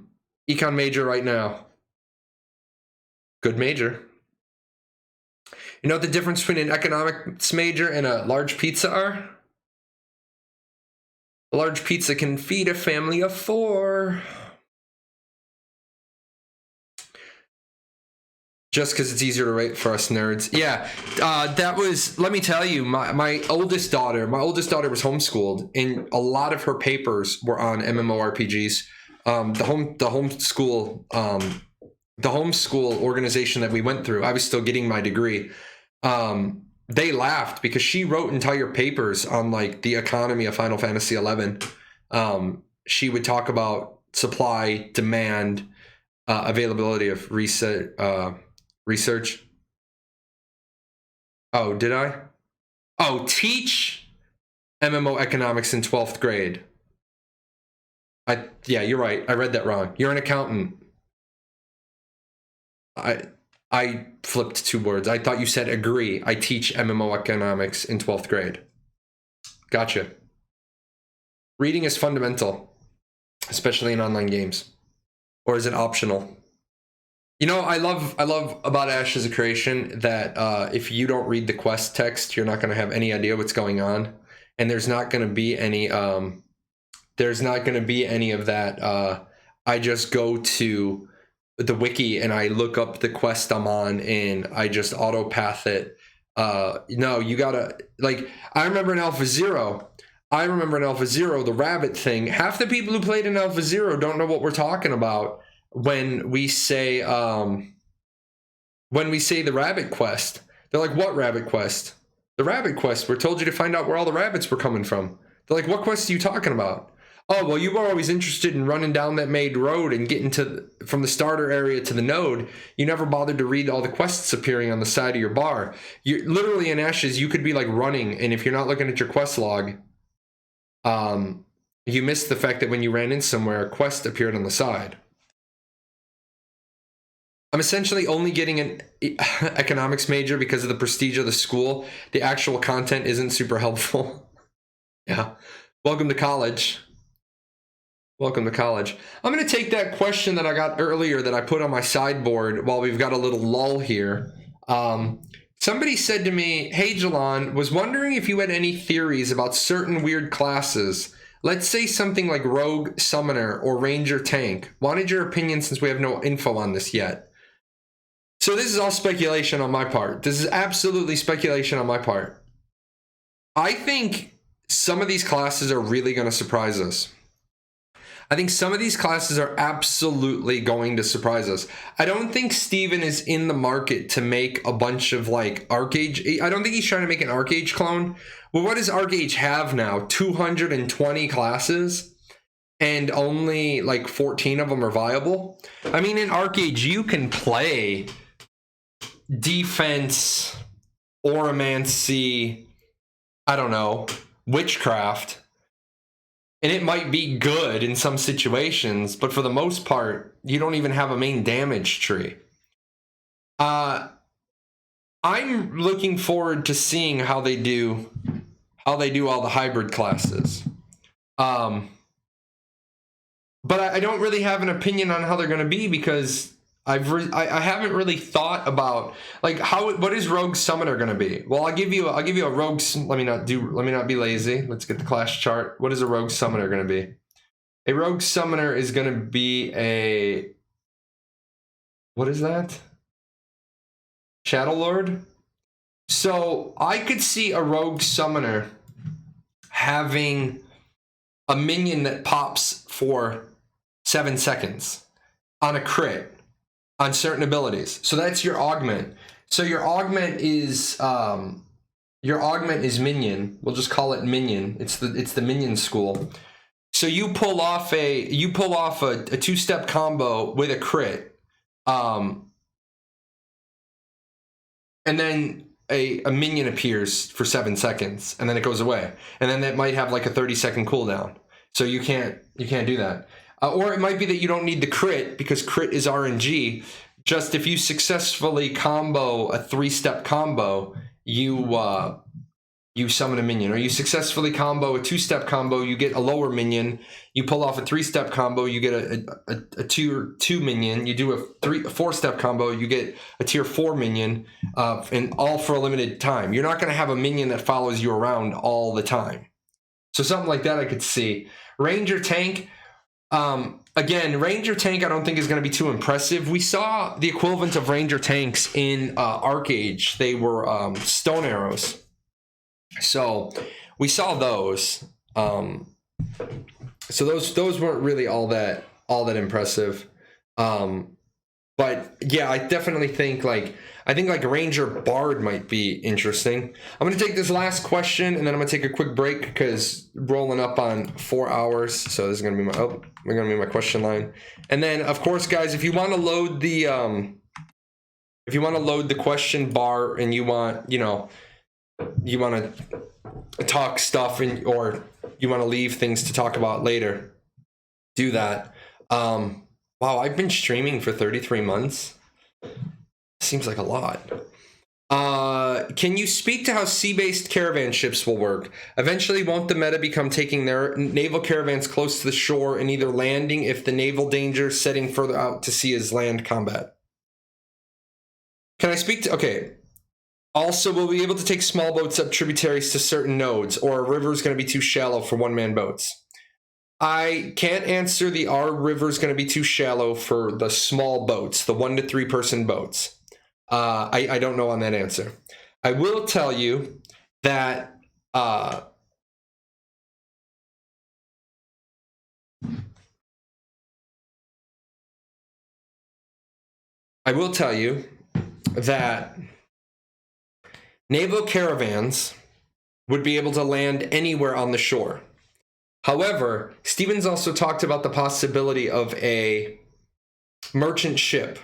major right now. Good major. You know what the difference between an economics major and a large pizza are? A large pizza can feed a family of 4. Just because it's easier to write for us nerds. Yeah, that was, let me tell you, my oldest daughter was homeschooled, and a lot of her papers were on MMORPGs. The homeschool organization that we went through, I was still getting my degree. They laughed because she wrote entire papers on like the economy of Final Fantasy XI. She would talk about supply, demand, availability of research. Oh, did I? Oh, teach MMO economics in 12th grade. Yeah, you're right. I read that wrong. You're an accountant. I flipped 2 words. I thought you said agree. I teach MMO economics in 12th grade. Gotcha. Reading is fundamental, especially in online games. Or is it optional? You know, I love about Ash as a creation that if you don't read the quest text, you're not going to have any idea what's going on, and there's not going to be any of that. I just go to the wiki and I look up the quest I'm on and I just auto path it. No, you gotta, like, I remember in Alpha Zero, the rabbit thing. Half the people who played in Alpha Zero don't know what we're talking about when we say the rabbit quest. They're like, what rabbit quest? The rabbit quest. We're told you to find out where all the rabbits were coming from. They're like, what quest are you talking about? Oh, well, you were always interested in running down that main road and getting from the starter area to the node. You never bothered to read all the quests appearing on the side of your bar. You're literally in Ashes. You could be like running, and if you're not looking at your quest log, you missed the fact that when you ran in somewhere, a quest appeared on the side. I'm essentially only getting an economics major because of the prestige of the school. The actual content isn't super helpful. Yeah. Welcome to college. Welcome to college. I'm going to take that question that I got earlier that I put on my sideboard while we've got a little lull here. Somebody said to me, hey, Jahlon, was wondering if you had any theories about certain weird classes. Let's say something like Rogue, Summoner, or Ranger Tank. Wanted your opinion since we have no info on this yet. So this is all speculation on my part. This is absolutely speculation on my part. I think some of these classes are really going to surprise us. I think some of these classes are absolutely going to surprise us. I don't think Steven is in the market to make a bunch of like Arcage. I don't think he's trying to make an Arcage clone. Well, what does Arcage have now? 220 classes, and only like 14 of them are viable. I mean, in Arcage, you can play defense, oromancy, I don't know, witchcraft. And it might be good in some situations, but for the most part, you don't even have a main damage tree. I'm looking forward to seeing how they do all the hybrid classes. But I don't really have an opinion on how they're going to be because I haven't really thought about like what is Rogue Summoner going to be? Well, I'll give you a Rogue. Let me not be lazy. Let's get the class chart. What is a Rogue Summoner going to be? A Rogue Summoner is going to be what is that? Shadow Lord. So I could see a Rogue Summoner having a minion that pops for 7 seconds on a crit on certain abilities. So that's your augment. So your augment is minion. We'll just call it minion. It's the minion school. So you pull off a 2-step combo with a crit. And then a minion appears for 7 seconds and then it goes away. And then that might have like a 30-second cooldown. So you can't do that. Or it might be that you don't need the crit because crit is RNG. Just if you successfully combo a 3-step combo, you summon a minion. Or you successfully combo a 2-step combo, you get a lower minion. You pull off a 3-step combo, you get a tier 2 minion. You do a 4-step combo, you get a tier 4 minion, and all for a limited time. You're not going to have a minion that follows you around all the time. So something like that I could see. Ranger Tank. Again, Ranger tank I don't think is going to be too impressive. We saw the equivalent of Ranger tanks in Arcage. They were stone arrows. So we saw those. So those weren't really all that impressive. But yeah, I definitely think like Ranger Bard might be interesting. I'm gonna take this last question and then I'm gonna take a quick break because rolling up on 4 hours. So this is gonna be my question line. And then of course, guys, if you want to load the question bar and you want to talk stuff or you want to leave things to talk about later, do that. Wow, I've been streaming for 33 months. Seems like a lot. Can you speak to how sea-based caravan ships will work? Eventually, won't the meta become taking their naval caravans close to the shore and either landing if the naval danger setting further out to sea is land combat? Can I speak to... Okay. Also, will we be able to take small boats up tributaries to certain nodes, or a river is going to be too shallow for one-man boats? I can't answer our river is going to be too shallow for the small boats, the 1 to 3 person boats. I don't know on that answer. I will tell you that naval caravans would be able to land anywhere on the shore. However, Stevens also talked about the possibility of a merchant ship.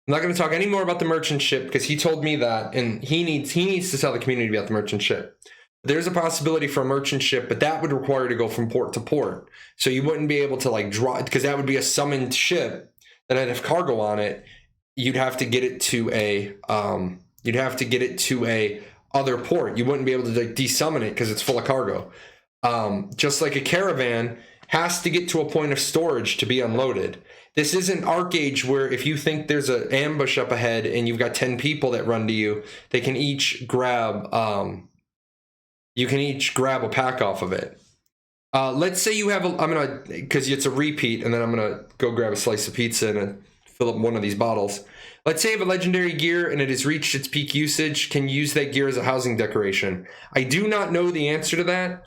I'm not going to talk any more about the merchant ship because he told me that, and he needs to tell the community about the merchant ship. There's a possibility for a merchant ship, but that would require to go from port to port. So you wouldn't be able to like draw, because that would be a summoned ship that had have cargo on it. You'd have to get it to a other port. You wouldn't be able to like desummon it because it's full of cargo. Just like a caravan has to get to a point of storage to be unloaded. This isn't Arcage where if you think there's an ambush up ahead and you've got 10 people that run to you, they can each grab you can each grab a pack off of it. Let's say you have because it's a repeat, and then I'm gonna go grab a slice of pizza and fill up one of these bottles. Let's say you have a legendary gear and it has reached its peak usage. Can you use that gear as a housing decoration? I do not know the answer to that.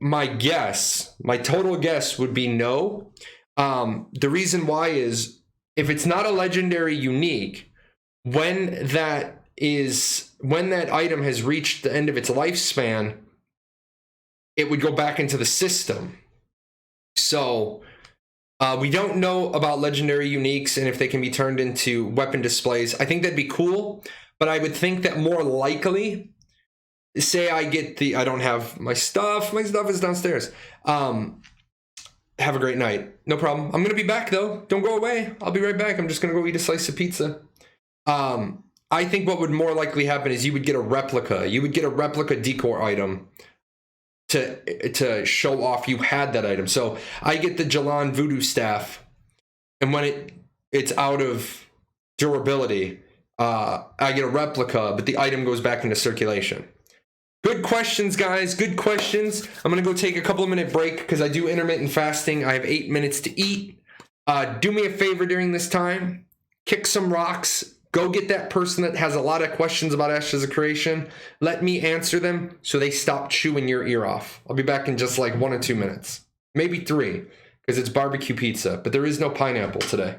My total guess would be no. The reason why is if it's not a legendary unique, when that item has reached the end of its lifespan, it would go back into the system. So we don't know about legendary uniques and if they can be turned into weapon displays. I think that'd be cool, but I would think that more likely, say I don't have my stuff is downstairs. Have a great night. No problem. I'm going to be back though. Don't go away. I'll be right back. I'm just going to go eat a slice of pizza. I think what would more likely happen is you would get a replica. You would get a replica decor item to show off you had that item. So I get the Jahlon voodoo staff, and when it's out of durability, I get a replica, but the item goes back into circulation. Good questions, guys. Good questions. I'm going to go take a couple of minute break because I do intermittent fasting. I have 8 minutes to eat. Do me a favor during this time. Kick some rocks. Go get that person that has a lot of questions about Ashes of Creation. Let me answer them so they stop chewing your ear off. I'll be back in just like 1 or 2 minutes. Maybe 3 because it's barbecue pizza, but there is no pineapple today.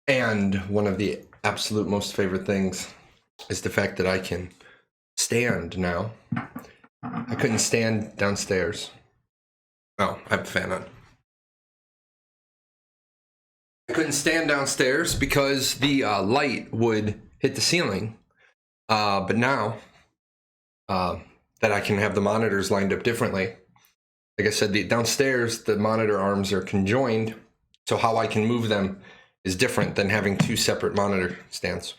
And one of the absolute most favorite things is the fact that I can stand now. I couldn't stand downstairs. Oh, I have a fan on. I couldn't stand downstairs because the light would hit the ceiling. But now that I can have the monitors lined up differently, like I said, downstairs, the monitor arms are conjoined. So how I can move them is different than having two separate monitor stands.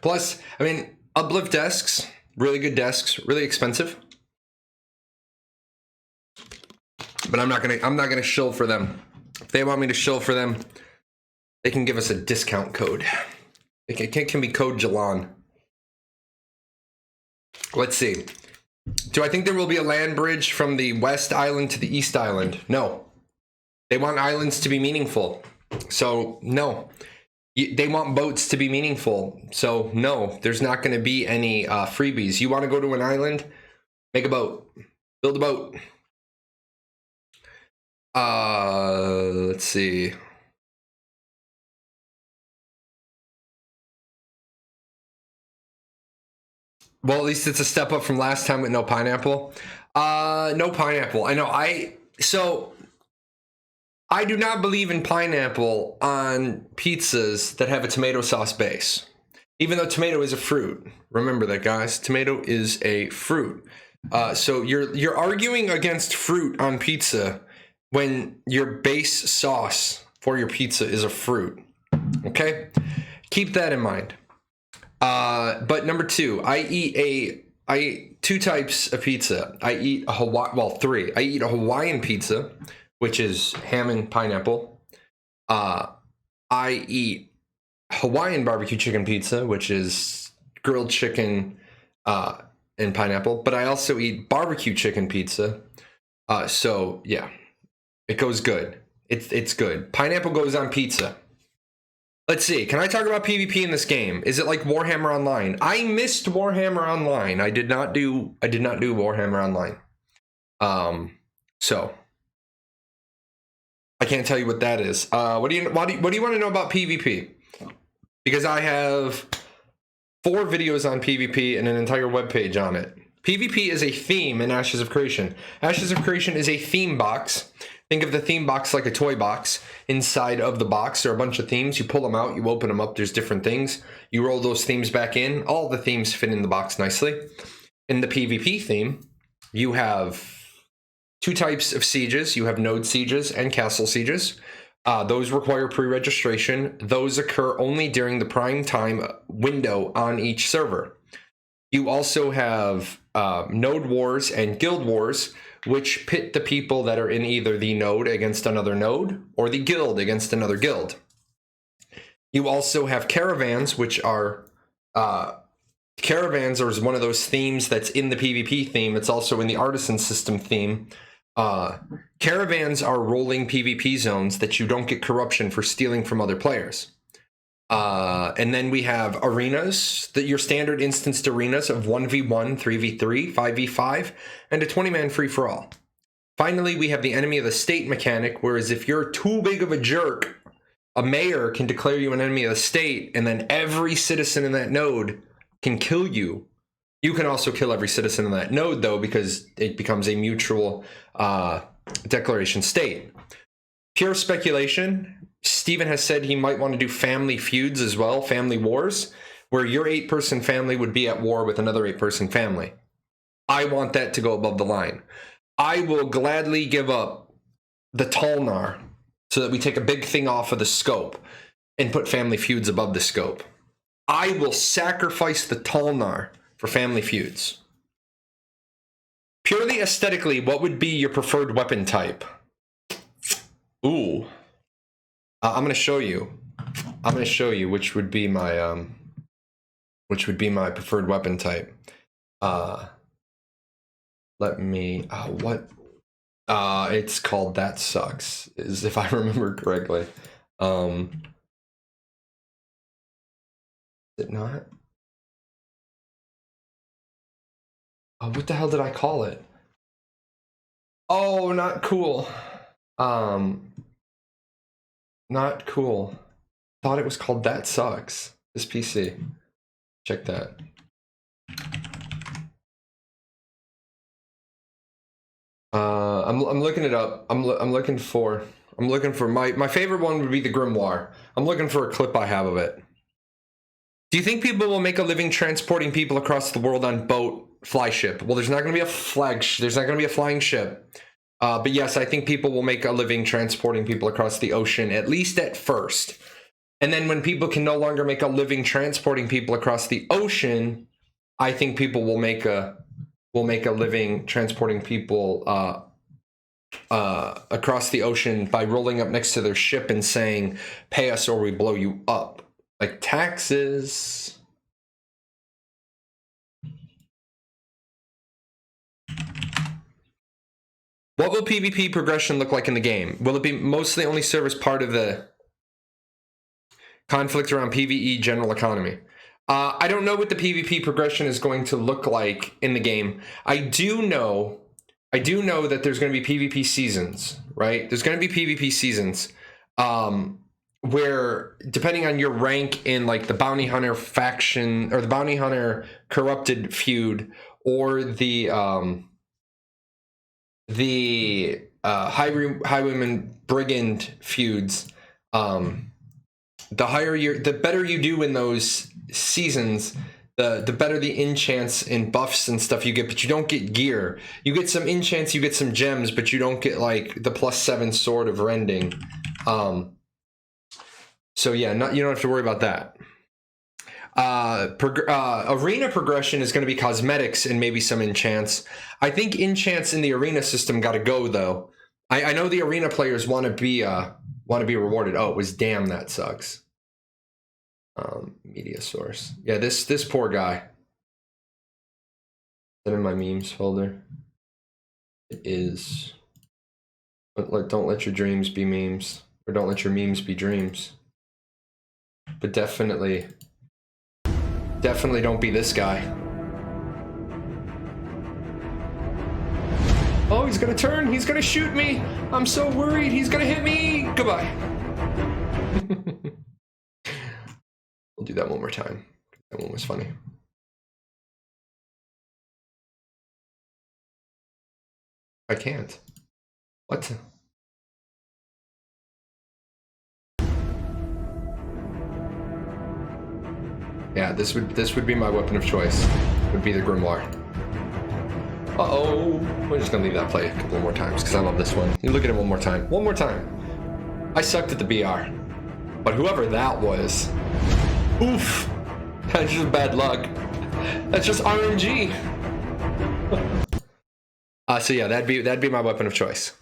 Plus, I mean, uplift desks, really good desks, really expensive. But I'm not gonna shill for them. If they want me to shill for them, they can give us a discount code. It can be code Jahlon. Let's see. Do I think there will be a land bridge from the West Island to the East Island? No. They want islands to be meaningful. So, no. They want boats to be meaningful. So, no. There's not going to be any freebies. You want to go to an island? Make a boat. Build a boat. Let's see. Well, at least it's a step up from last time with no pineapple. No pineapple. I know. So I do not believe in pineapple on pizzas that have a tomato sauce base. Even though tomato is a fruit. Remember that, guys. Tomato is a fruit. So you're arguing against fruit on pizza when your base sauce for your pizza is a fruit. Okay? Keep that in mind. But number two, I eat two types of pizza. I eat three. I eat a Hawaiian pizza, which is ham and pineapple. I eat Hawaiian barbecue chicken pizza, which is grilled chicken and pineapple. But I also eat barbecue chicken pizza. So yeah, it goes good. It's good. Pineapple goes on pizza. Let's see. Can I talk about PvP in this game? Is it like Warhammer Online? I missed Warhammer Online. I did not do Warhammer Online. So I can't tell you what that is. What do you want to know about PvP? Because I have 4 videos on PvP and an entire webpage on it. PvP is a theme in Ashes of Creation. Ashes of Creation is a theme box. Think of the theme box like a toy box. Inside of the box there are a bunch of themes. You pull them out, you open them up, there's different things. You roll those themes back in. All the themes fit in the box nicely. In the PvP theme, you have 2 types of sieges. You have node sieges and castle sieges. Those require pre-registration. Those occur only during the prime time window on each server. You also have node wars and guild wars, which pit the people that are in either the node against another node or the guild against another guild. You also have caravans, which are caravans are one of those themes that's in the PvP theme. It's also in the artisan system theme. Caravans are rolling PvP zones that you don't get corruption for stealing from other players. And then we have arenas, your standard instanced arenas of 1v1, 3v3, 5v5, and a 20-man free-for-all. Finally, we have the enemy of the state mechanic, whereas if you're too big of a jerk, a mayor can declare you an enemy of the state, and then every citizen in that node can kill you. You can also kill every citizen in that node, though, because it becomes a mutual declaration state. Pure speculation. Steven has said he might want to do family feuds as well, family wars, where your 8-person family would be at war with another 8-person family. I want that to go above the line. I will gladly give up the Talnar so that we take a big thing off of the scope and put family feuds above the scope. I will sacrifice the Talnar for family feuds. Purely aesthetically, what would be your preferred weapon type? Ooh. I'm going to show you. I'm going to show you which would be my preferred weapon type. Let me what it's called That Sucks, is if I remember correctly. Is it not? Oh, what the hell did I call it? Oh, not cool. Not cool. thought it was called That Sucks. This PC. Check that. I'm looking it up. I'm looking for my favorite one would be the Grimoire. I'm looking for a clip I have of it. Do you think people will make a living transporting people across the world on boat, fly ship? Well, there's not going to be a there's not going to be a flying ship. But yes, I think people will make a living transporting people across the ocean, at least at first. And then when people can no longer make a living transporting people across the ocean, I think people will make a living transporting people across the ocean by rolling up next to their ship and saying, "Pay us or we blow you up." Like taxes. What will PvP progression look like in the game? Will it be mostly only serve as part of the conflict around PvE general economy? I don't know what the PvP progression is going to look like in the game. I do know that there's going to be PvP seasons, right? There's going to be PvP seasons where, depending on your rank in like the bounty hunter faction or the bounty hunter corrupted feud or the highwayman brigand feuds, the better you do in those seasons, the better the enchants and buffs and stuff you get, but you don't get gear. You get some enchants, you get some gems, but you don't get like the +7 sword of rending. So yeah, you don't have to worry about that. Arena progression is going to be cosmetics and maybe some enchants. I think enchants in the arena system got to go though. I know the arena players want to be rewarded. Oh, it was Damn That Sucks. Media source. Yeah, this poor guy. Is that in my memes folder? It is. But don't let your dreams be memes, or don't let your memes be dreams. But definitely don't be this guy. Oh, he's gonna turn. He's gonna shoot me. I'm so worried. He's gonna hit me. Goodbye. We'll do that one more time. That one was funny. I can't. What? Yeah, this would be my weapon of choice. It would be the Grimoire. Uh-oh. We're just gonna leave that play a couple more times because I love this one. You look at it one more time. One more time. I sucked at the BR. But whoever that was, oof. That's just bad luck. That's just RNG. So yeah, that'd be my weapon of choice.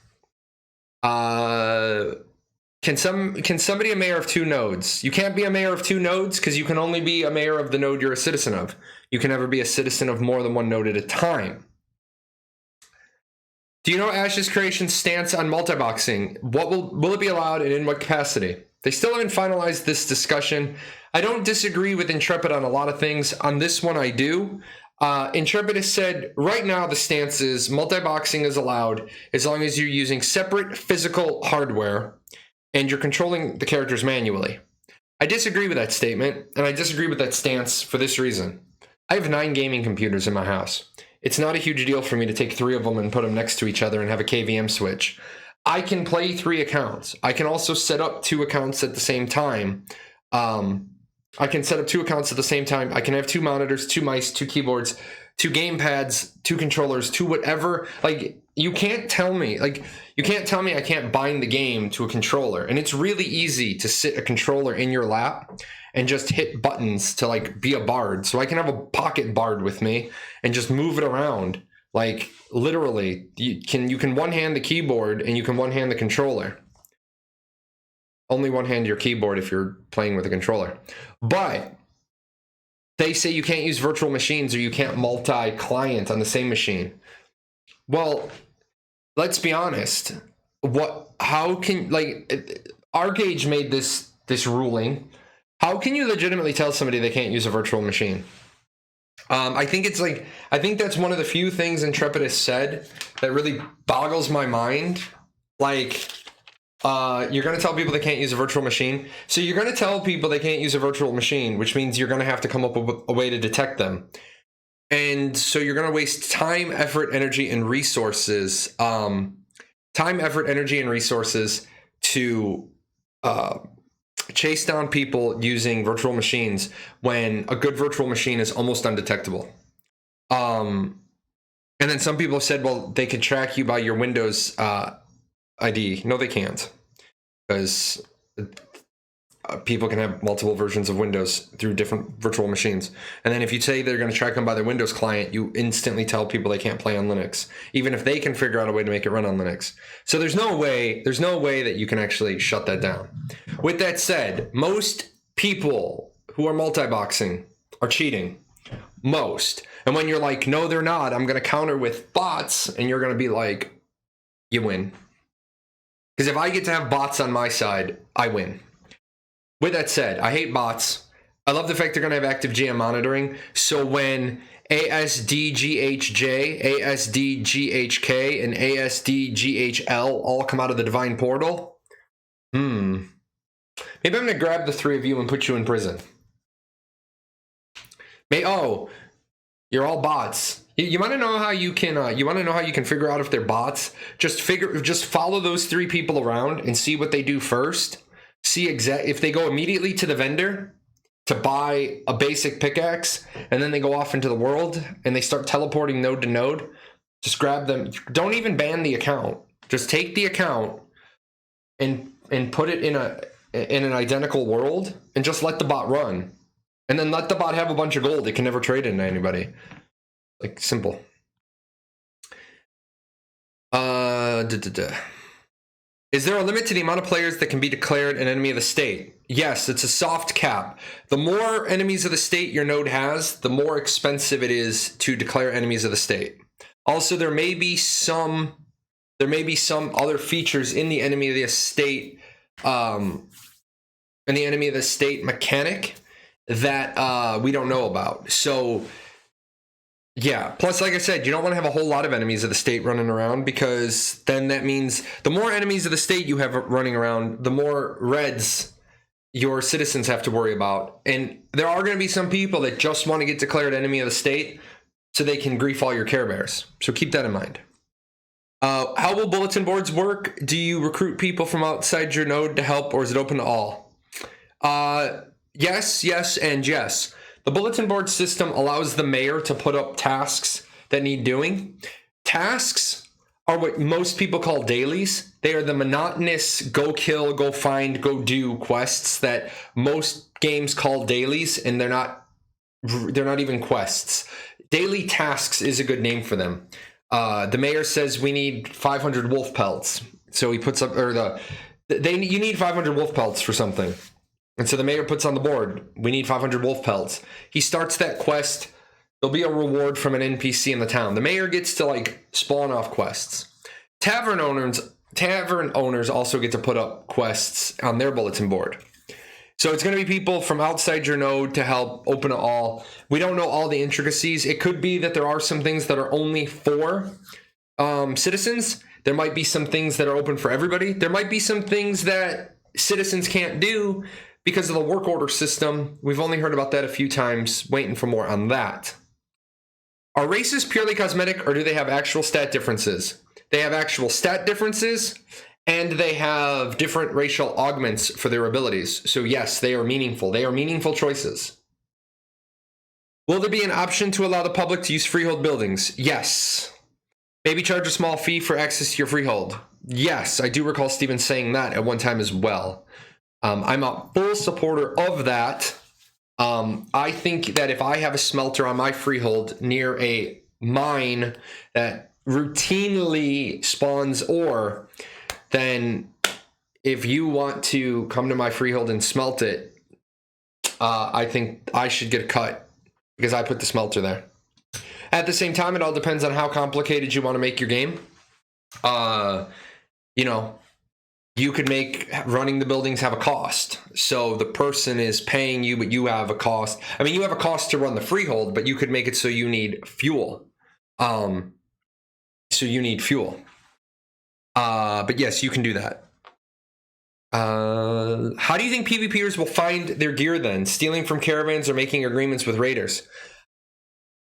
Can somebody a mayor of 2 nodes? You can't be a mayor of 2 nodes because you can only be a mayor of the node you're a citizen of. You can never be a citizen of more than 1 node at a time. Do you know Ash's creation's stance on multi-boxing? What will it be allowed and in what capacity? They still haven't finalized this discussion. I don't disagree with Intrepid on a lot of things. On this one, I do. Intrepid has said right now the stance is multi-boxing is allowed as long as you're using separate physical hardware and you're controlling the characters manually. I disagree with that statement, and I disagree with that stance for this reason. I have 9 gaming computers in my house. It's not a huge deal for me to take 3 of them and put them next to each other and have a KVM switch. I can play 3 accounts. I can also set up 2 accounts at the same time. I can set up 2 accounts at the same time. I can have 2 monitors, 2 mice, 2 keyboards, 2 gamepads, 2 controllers, 2 whatever. Like, you can't tell me I can't bind the game to a controller. And it's really easy to sit a controller in your lap and just hit buttons to like be a bard. So I can have a pocket bard with me and just move it around. Like literally, you can one-hand the keyboard and you can one-hand the controller. Only one-hand your keyboard if you're playing with a controller. But they say you can't use virtual machines or you can't multi-client on the same machine. Well, let's be honest. How can, like, Arcage made this ruling. How can you legitimately tell somebody they can't use a virtual machine? I think that's one of the few things Intrepid has said that really boggles my mind. Like, You're going to tell people they can't use a virtual machine. So you're going to tell people they can't use a virtual machine, which means you're going to have to come up with a way to detect them. And so you're going to waste time, effort, energy, and resources. Time, effort, energy, and resources to chase down people using virtual machines when a good virtual machine is almost undetectable. And then some people said, well, they could track you by your Windows ID. No, they can't, because people can have multiple versions of Windows through different virtual machines. And then if you say they're going to track them by their Windows client, you instantly tell people they can't play on Linux, even if they can figure out a way to make it run on Linux. So there's no way that you can actually shut that down. With that said, most people who are multi-boxing are cheating. Most. And when you're like, no, they're not, I'm going to counter with bots, and you're going to be like, you win. Because if I get to have bots on my side, I win. With that said, I hate bots. I love the fact they're going to have active GM monitoring. So when ASDGHJ, ASDGHK, and ASDGHL all come out of the divine portal, maybe I'm going to grab the three of you and put you in prison. You're all bots. You want to know how you can? You want to know how you can figure out if they're bots? Just follow those three people around and see what they do first. See if they go immediately to the vendor to buy a basic pickaxe, and then they go off into the world and they start teleporting node to node. Just grab them. Don't even ban the account. Just take the account and put it in an identical world, and just let the bot run. And then let the bot have a bunch of gold. It can never trade it into anybody. Like, simple. Is there a limit to the amount of players that can be declared an enemy of the state? Yes, it's a soft cap. The more enemies of the state your node has, the more expensive it is to declare enemies of the state. Also, there may be some other features in the enemy of the state, mechanic that we don't know about. So yeah, plus, like I said, you don't want to have a whole lot of enemies of the state running around, because then that means the more enemies of the state you have running around, the more reds your citizens have to worry about. And there are going to be some people that just want to get declared enemy of the state so they can grief all your Care Bears. So keep that in mind. How will bulletin boards work? Do you recruit people from outside your node to help, or is it open to all? Yes, and yes. The bulletin board system allows the mayor to put up tasks that need doing. Tasks are what most people call dailies. They are the monotonous go kill, go find, go do quests that most games call dailies, and they're not even quests. Daily tasks is a good name for them. The mayor says we need 500 wolf pelts. So he puts up, you need 500 wolf pelts for something. And so the mayor puts on the board, we need 500 wolf pelts. He starts that quest. There'll be a reward from an NPC in the town. The mayor gets to spawn off quests. Tavern owners also get to put up quests on their bulletin board. So it's going to be people from outside your node to help open it all. We don't know all the intricacies. It could be that there are some things that are only for citizens. There might be some things that are open for everybody. There might be some things that citizens can't do because of the work order system. We've only heard about that a few times, waiting for more on that. Are races purely cosmetic, or do they have actual stat differences? They have actual stat differences, and they have different racial augments for their abilities. So yes, they are meaningful. They are meaningful choices. Will there be an option to allow the public to use freehold buildings? Yes. Maybe charge a small fee for access to your freehold. Yes, I do recall Steven saying that at one time as well. I'm a full supporter of that. I think that if I have a smelter on my freehold near a mine that routinely spawns ore, then if you want to come to my freehold and smelt it, I think I should get a cut because I put the smelter there. At the same time, it all depends on how complicated you want to make your game. You could make running the buildings have a cost. So the person is paying you, but you have a cost. I mean, you have a cost to run the freehold, but you could make it so you need fuel. But yes, you can do that. How do you think PvPers will find their gear then? Stealing from caravans or making agreements with raiders?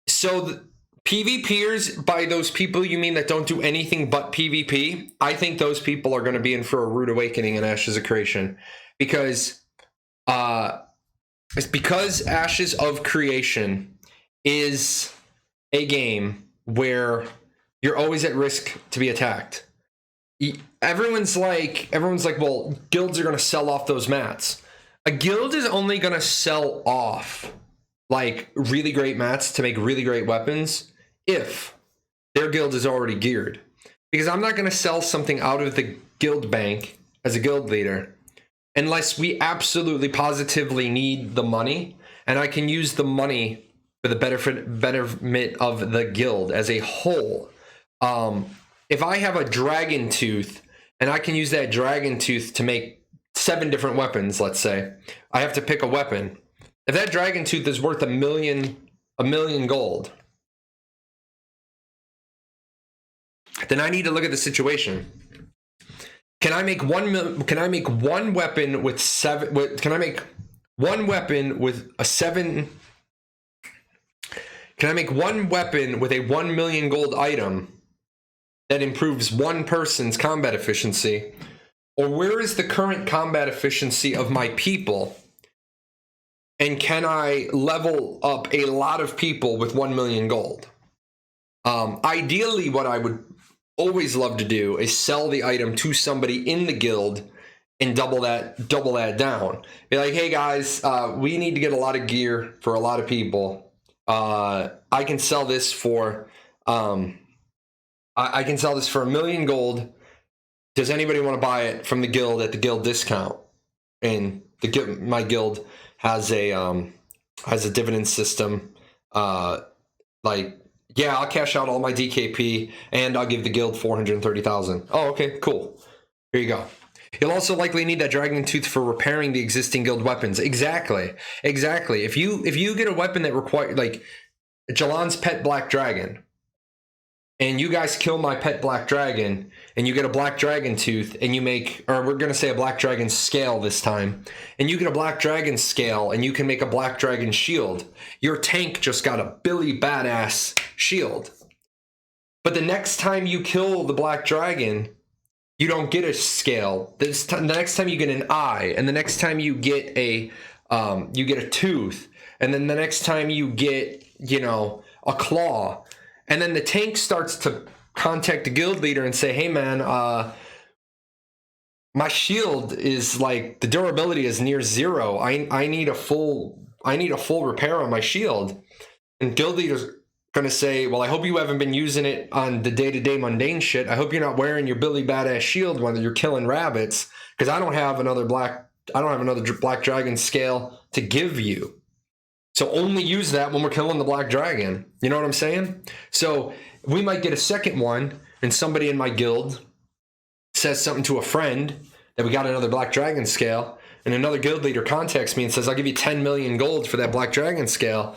So PvPers, by those people you mean that don't do anything but PvP, I think those people are going to be in for a rude awakening in Ashes of Creation. Because it's because Ashes of Creation is a game where you're always at risk to be attacked. Everyone's like, well, guilds are going to sell off those mats. A guild is only going to sell off like really great mats to make really great weapons if their guild is already geared. Because I'm not going to sell something out of the guild bank as a guild leader unless we absolutely positively need the money, and I can use the money for the betterment of the guild as a whole. If I have a dragon tooth and I can use that dragon tooth to make 7 different weapons, let's say, I have to pick a weapon. If that dragon tooth is worth a million gold, then I need to look at the situation. Can I make one weapon with 7? Can I make one weapon with a 7? Can I make one weapon with a 1 million gold item that improves one person's combat efficiency? Or where is the current combat efficiency of my people? And can I level up a lot of people with 1 million gold? Ideally, what I would always love to do is sell the item to somebody in the guild and double that down. Be like, hey guys, we need to get a lot of gear for a lot of people. I can sell this for I can sell this for 1 million gold. Does anybody want to buy it from the guild at the guild discount? And my guild has a dividend system. Yeah, I'll cash out all my DKP and I'll give the guild 430,000. Oh, okay, cool. Here you go. You'll also likely need that dragon tooth for repairing the existing guild weapons. Exactly. If you get a weapon that requires, like Jahlon's pet black dragon, and you guys kill my pet black dragon, and you get a black dragon tooth, and you make, or we're going to say a black dragon scale this time, and you get a black dragon scale, and you can make a black dragon shield. Your tank just got a Billy Badass shield. But the next time you kill the black dragon, you don't get a scale. The next time you get an eye, and the next time you get a tooth, and then the next time you get, a claw. And then the tank starts to contact the guild leader and say, hey man, my shield is like, the durability is near 0. I need a full repair on my shield. And guild leader's gonna say, well, I hope you haven't been using it on the day-to-day mundane shit. I hope you're not wearing your Billy Badass shield when you're killing rabbits, because I don't have another black dragon scale to give you. So only use that when we're killing the black dragon. You know what I'm saying? So we might get a second one, and somebody in my guild says something to a friend that we got another black dragon scale, and another guild leader contacts me and says, I'll give you 10 million gold for that black dragon scale.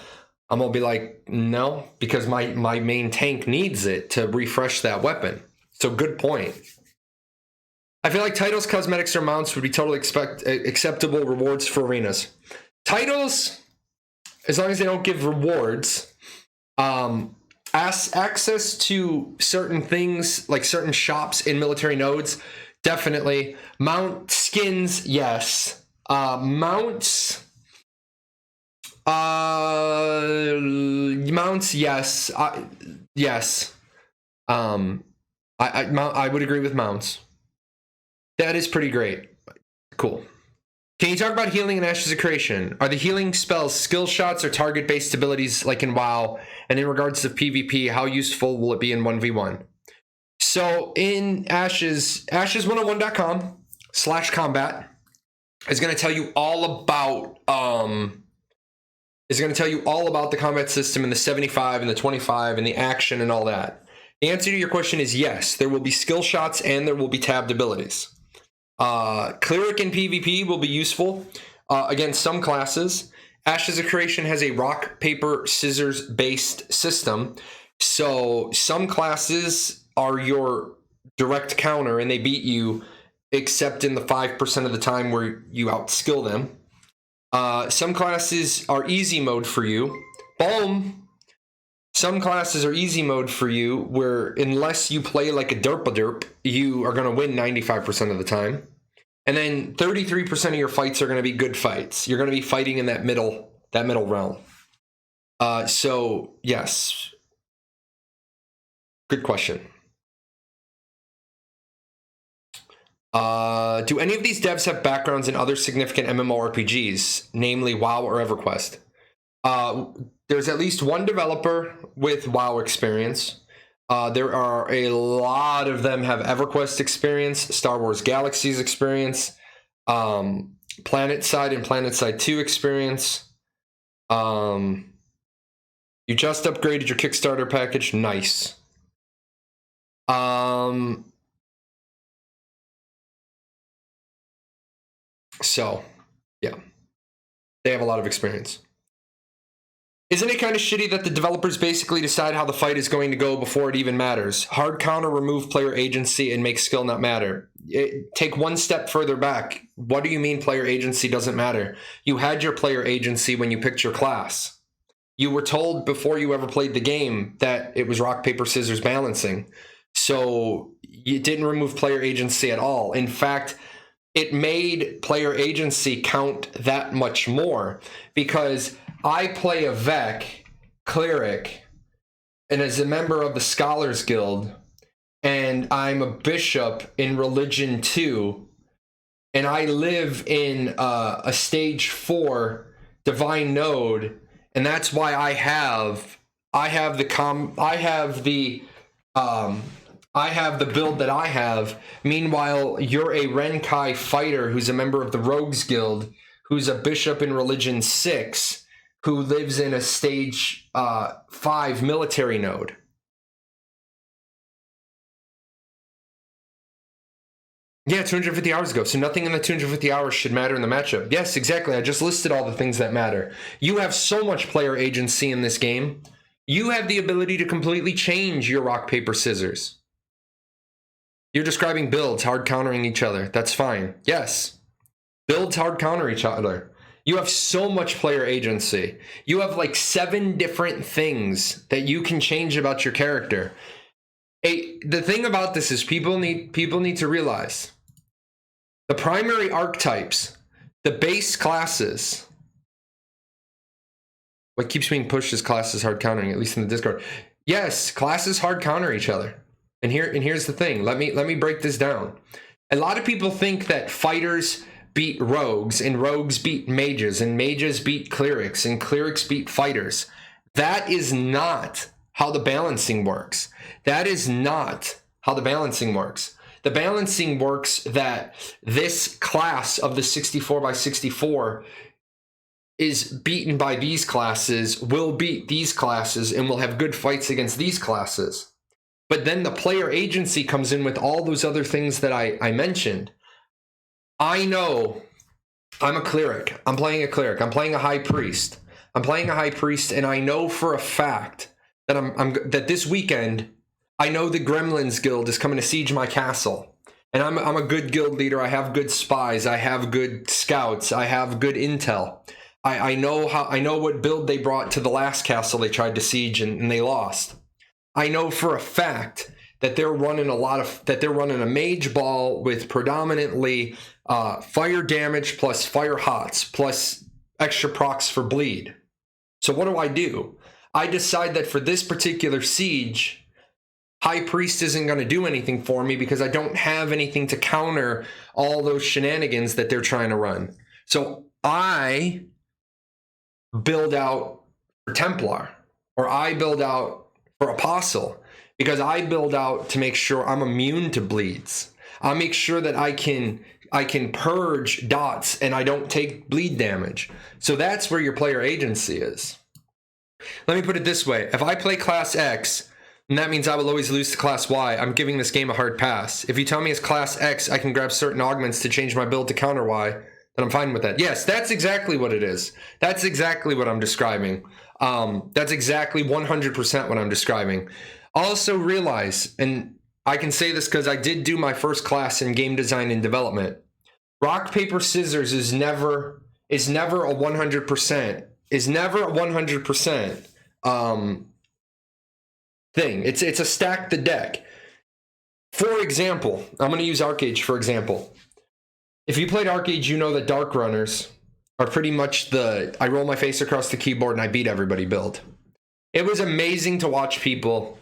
I'm going to be like, no, because my main tank needs it to refresh that weapon. So good point. I feel like titles, cosmetics, or mounts would be totally acceptable rewards for arenas. Titles, as long as they don't give rewards, access to certain things, like certain shops in military nodes, definitely. Mount skins, yes. Mounts, yes. Yes. I would agree with mounts. That is pretty great. Cool. Can you talk about healing in Ashes of Creation? Are the healing spells skill shots or target-based abilities like in WoW? And in regards to PvP, how useful will it be in 1v1? So in Ashes, ashes101.com/combat is going to tell you all about the combat system and the 75 and the 25 and the action and all that. The answer to your question is yes. There will be skill shots and there will be tabbed abilities. Cleric in PvP will be useful against some classes. Ashes of Creation has a rock, paper, scissors based system. So some classes are your direct counter and they beat you except in the 5% of the time where you outskill them. Some classes are easy mode for you. Boom! Some classes are easy mode for you, where unless you play like a derp, you are going to win 95% of the time. And then 33% of your fights are going to be good fights. You're going to be fighting in that middle realm. So, yes. Good question. Do any of these devs have backgrounds in other significant MMORPGs, namely WoW or EverQuest? There's at least one developer with WoW experience. There are a lot of them have EverQuest experience, Star Wars Galaxies experience, PlanetSide and PlanetSide 2 experience. You just upgraded your Kickstarter package. Nice. So, yeah. They have a lot of experience. Isn't it kind of shitty that the developers basically decide how the fight is going to go before it even matters? Hard counter, remove player agency, and make skill not matter. Take one step further back. What do you mean player agency doesn't matter? You had your player agency when you picked your class. You were told before you ever played the game that it was rock, paper, scissors balancing. So you didn't remove player agency at all. In fact, it made player agency count that much more, because I play a Vec cleric and as a member of the Scholars Guild, and I'm a bishop in Religion 2, and I live in a stage 4 divine node, and that's why I have the build that I have. Meanwhile, you're a Renkai fighter who's a member of the Rogues Guild, who's a bishop in Religion 6, who lives in a stage 5 military node. Yeah, 250 hours ago. So nothing in the 250 hours should matter in the matchup. Yes, exactly. I just listed all the things that matter. You have so much player agency in this game. You have the ability to completely change your rock, paper, scissors. You're describing builds, hard countering each other. That's fine. Yes. Builds hard counter each other. You have so much player agency. You have like 7 different things that you can change about your character. The thing about this is people need to realize the primary archetypes, the base classes. What keeps being pushed is classes hard countering, at least in the Discord. Yes, classes hard counter each other. And here's the thing. Let me break this down. A lot of people think that fighters beat rogues, and rogues beat mages, and mages beat clerics, and clerics beat fighters. That is not how the balancing works. That is not how the balancing works. The balancing works that this class of the 64 by 64 is beaten by these classes, will beat these classes, and will have good fights against these classes. But then the player agency comes in with all those other things that I mentioned. I know I'm a cleric. I'm playing a cleric. I'm playing a high priest. I'm playing a high priest, and I know for a fact that that this weekend, I know the Gremlins Guild is coming to siege my castle. And I'm a good guild leader. I have good spies. I have good scouts. I have good intel. I know what build they brought to the last castle they tried to siege and they lost. I know for a fact that they're running a mage ball with predominantly fire damage plus fire hots plus extra procs for bleed. So what do? I decide that for this particular siege, High Priest isn't going to do anything for me because I don't have anything to counter all those shenanigans that they're trying to run. So I build out for Templar, or I build out for Apostle, because I build out to make sure I'm immune to bleeds. I'll make sure that I can purge dots and I don't take bleed damage. So that's where your player agency is. Let me put it this way. If I play class X, and that means I will always lose to class Y, I'm giving this game a hard pass. If you tell me it's class X, I can grab certain augments to change my build to counter Y, then I'm fine with that. Yes, that's exactly what it is. That's exactly what I'm describing. That's exactly 100% what I'm describing. Also realize, and I can say this because I did do my first class in game design and development. Rock, paper, scissors is never a 100%, is never a 100% thing. It's a stack the deck. For example, I'm going to use Archetypes for example. If you played Archetypes, you know that Dark Runners are pretty much I roll my face across the keyboard and I beat everybody build. It was amazing to watch people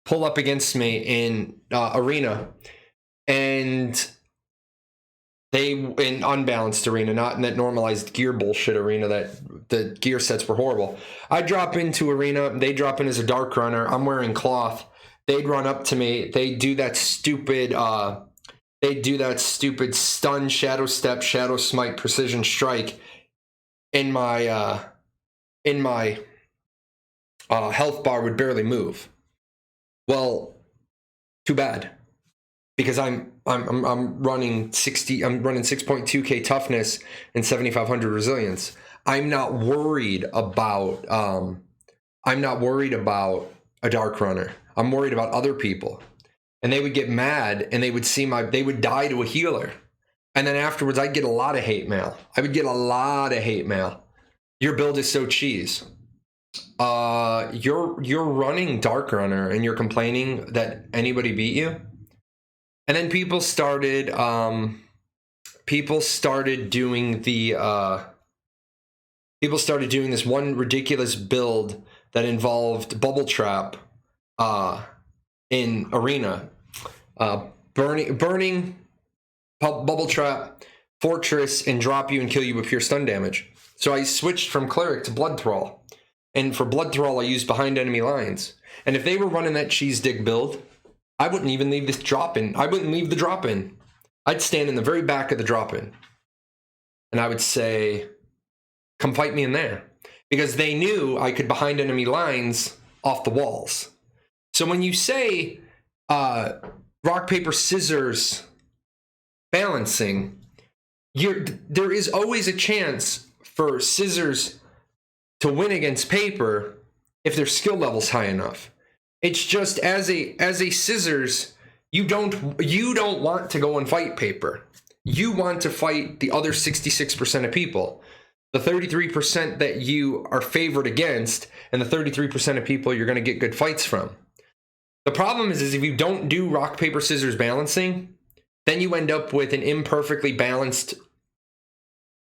pull up against me in arena, and in unbalanced arena, not in that normalized gear bullshit arena that the gear sets were horrible. I drop into arena, they drop in as a Dark Runner, I'm wearing cloth, they'd run up to me, they do that stupid stun, shadow step, shadow smite, precision strike in my health bar would barely move. Well, too bad, because I'm running 6.2k toughness and 7,500 resilience. I'm not worried about a Dark Runner. I'm worried about other people. And they would get mad and they would die to a healer. And then afterwards I'd get a lot of hate mail. Your build is so cheese. You're running Dark Runner and you're complaining that anybody beat you. And then people started doing this one ridiculous build that involved bubble trap in arena, burning bubble trap, fortress, and drop you and kill you with pure stun damage. So I switched from cleric to blood thrall, and for blood thrall I used behind enemy lines. And if they were running that cheese dig build, I wouldn't even leave this drop in. I wouldn't leave the drop in. I'd stand in the very back of the drop in, and I would say, "Come fight me in there," because they knew I could behind enemy lines off the walls. So when you say rock, paper, scissors balancing, there is always a chance for scissors to win against paper if their skill level's high enough. It's just as a scissors, you don't want to go and fight paper. You want to fight the other 66% of people. The 33% that you are favored against, and the 33% of people you're going to get good fights from. The problem is if you don't do rock, paper, scissors balancing, then you end up with an imperfectly balanced.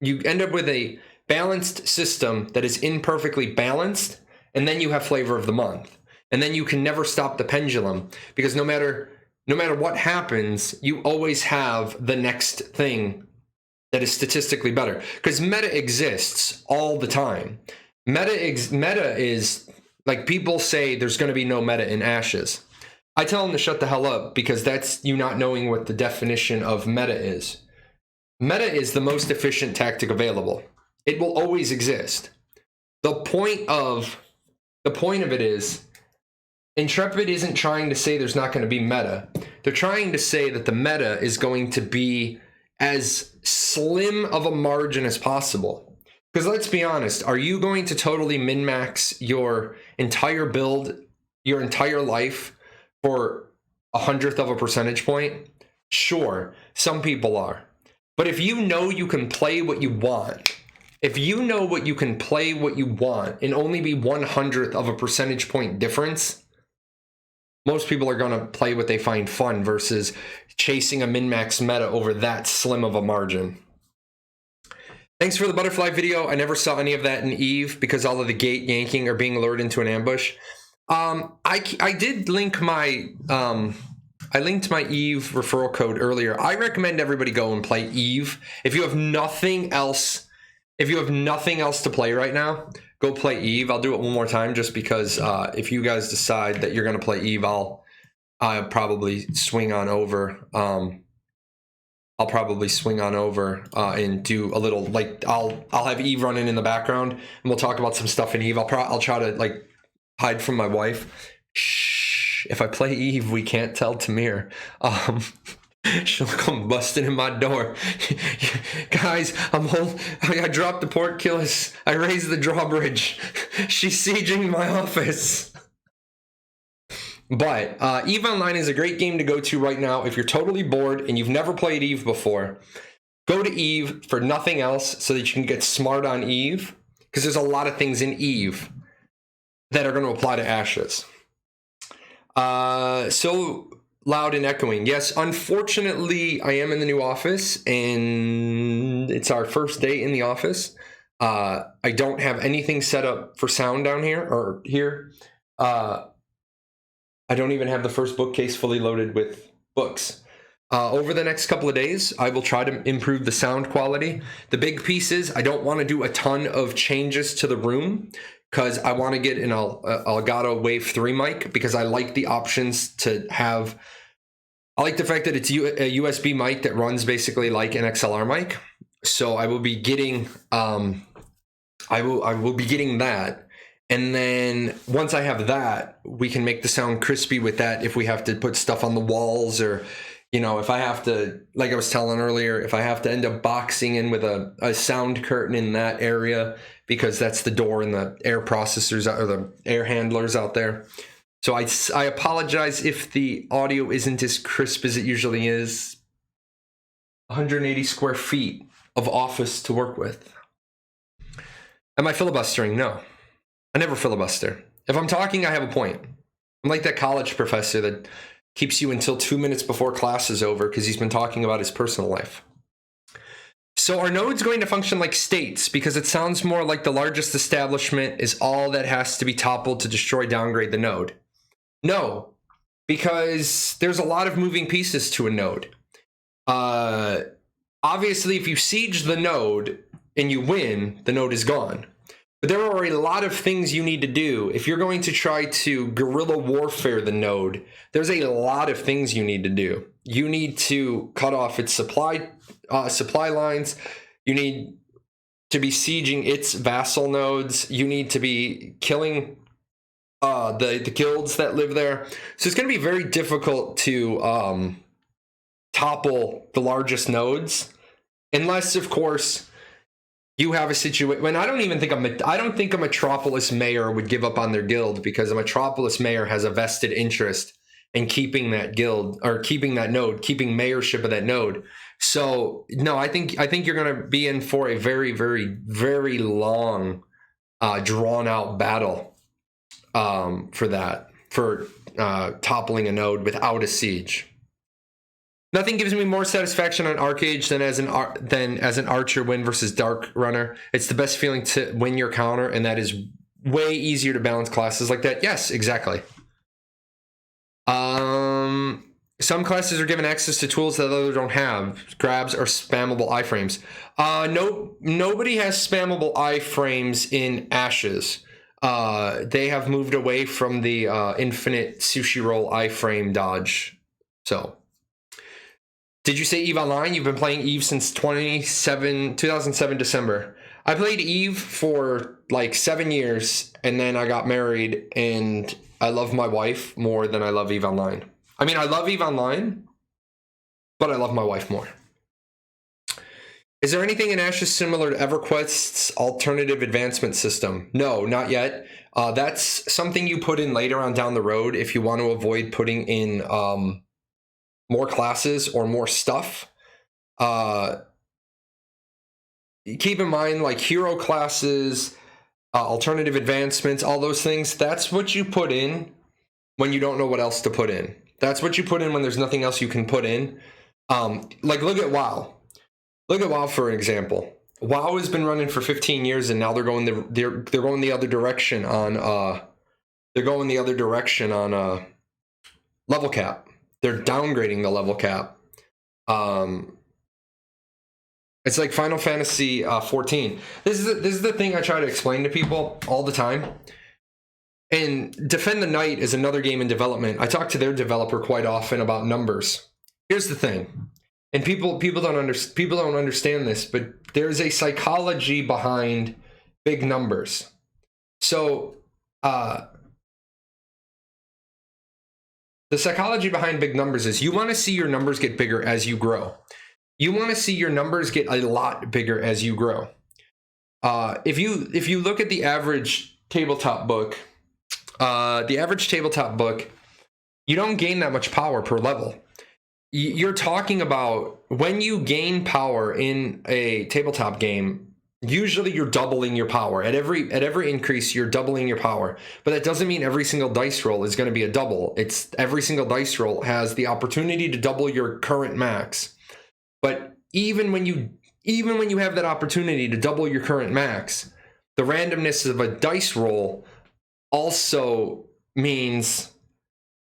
You end up with a balanced system that is imperfectly balanced, and then you have flavor of the month. And then you can never stop the pendulum, because no matter what happens, you always have the next thing that is statistically better. Because meta exists all the time. Meta is, like, people say there's going to be no meta in Ashes. I tell them to shut the hell up, because that's you not knowing what the definition of meta is. Meta is the most efficient tactic available. It will always exist. The point of it is, Intrepid isn't trying to say there's not going to be meta. They're trying to say that the meta is going to be as slim of a margin as possible. Because let's be honest, are you going to totally min-max your entire build, your entire life for 1/100th of a percentage point? Sure, some people are. But if you know you can play what you want, and only be 1/100th of a percentage point difference, most people are going to play what they find fun versus chasing a min-max meta over that slim of a margin. Thanks for the butterfly video. I never saw any of that in Eve because all of the gate yanking or being lured into an ambush. I did link my linked my Eve referral code earlier. I recommend everybody go and play Eve. If you have nothing else to play right now, go play Eve. I'll do it one more time just because if you guys decide that you're going to play Eve, I'll probably swing on over. And do a little, like, I'll have Eve running in the background and we'll talk about some stuff in Eve. I'll try to, like, hide from my wife. Shh. If I play Eve, we can't tell Tamir. She'll come busting in my door. Guys, I dropped the portcullis. I raised the drawbridge. She's sieging my office. But EVE Online is a great game to go to right now if you're totally bored and you've never played EVE before. Go to EVE for nothing else so that you can get smart on EVE, because there's a lot of things in EVE that are going to apply to Ashes. So loud and echoing. Yes, unfortunately, I am in the new office, and it's our first day in the office. I don't have anything set up for sound down here, or here. I don't even have the first bookcase fully loaded with books. Over the next couple of days, I will try to improve the sound quality. The big piece is I don't want to do a ton of changes to the room, because I want to get an Elgato Wave 3 mic, because I like the options to have. I like the fact that it's a USB mic that runs basically like an XLR mic. So I will be getting I will be getting that. And then once I have that, we can make the sound crispy with that if we have to put stuff on the walls, or, you know, if I have to, like I was telling earlier, if I have to end up boxing in with a sound curtain in that area, because that's the door and the air processors or the air handlers out there. So I apologize if the audio isn't as crisp as it usually is. 180 square feet of office to work with. Am I filibustering? No. I never filibuster. If I'm talking, I have a point. I'm like that college professor that keeps you until 2 minutes before class is over because he's been talking about his personal life. So are nodes going to function like states? Because it sounds more like the largest establishment is all that has to be toppled to destroy, downgrade the node. No, because there's a lot of moving pieces to a node. Obviously, if you siege the node and you win, the node is gone. But there are a lot of things you need to do. If you're going to try to guerrilla warfare the node, there's a lot of things you need to do. You need to cut off its supply lines. You need to be sieging its vassal nodes. You need to be killing the guilds that live there. So it's going to be very difficult to topple the largest nodes, unless, of course, you have a situation. When I don't think a metropolis mayor would give up on their guild, because a metropolis mayor has a vested interest in keeping that guild, or keeping that node, keeping mayorship of that node. So no, I think you're going to be in for a very, very, very long, drawn out battle for toppling a node without a siege. Nothing gives me more satisfaction on Arcade than as an Archer win versus Dark Runner. It's the best feeling to win your counter, and that is way easier to balance classes like that. Yes, exactly. Some classes are given access to tools that others don't have. Grabs or spammable iframes. No, nobody has spammable iframes in Ashes. They have moved away from the infinite sushi roll iframe dodge. So. Did you say EVE Online? You've been playing EVE since 2007 December. I played EVE for like 7 years, and then I got married, and I love my wife more than I love EVE Online. I mean, I love EVE Online, but I love my wife more. Is there anything in Ashes similar to EverQuest's alternative advancement system? No, not yet. That's something you put in later on down the road if you want to avoid putting in more classes or more stuff. Keep in mind, like hero classes, alternative advancements, all those things, that's what you put in when you don't know what else to put in. That's what you put in when there's nothing else you can put in. Like look at WoW. Look at WoW for example. WoW has been running for 15 years, and now they're going the other direction on level cap. They're downgrading the level cap. It's like Final Fantasy 14. This is the thing I try to explain to people all the time. And Defend the Night is another game in development. I talk to their developer quite often about numbers. Here's the thing, and people don't understand this, but there's a psychology behind big numbers. So. The psychology behind big numbers is you want to see your numbers get bigger as you grow. You want to see your numbers get a lot bigger as you grow. If you look at the average tabletop book, you don't gain that much power per level. You're talking about when you gain power in a tabletop game, usually you're doubling your power. At every increase, you're doubling your power. But that doesn't mean every single dice roll is going to be a double. It's every single dice roll has the opportunity to double your current max. But even when you have that opportunity to double your current max, the randomness of a dice roll also means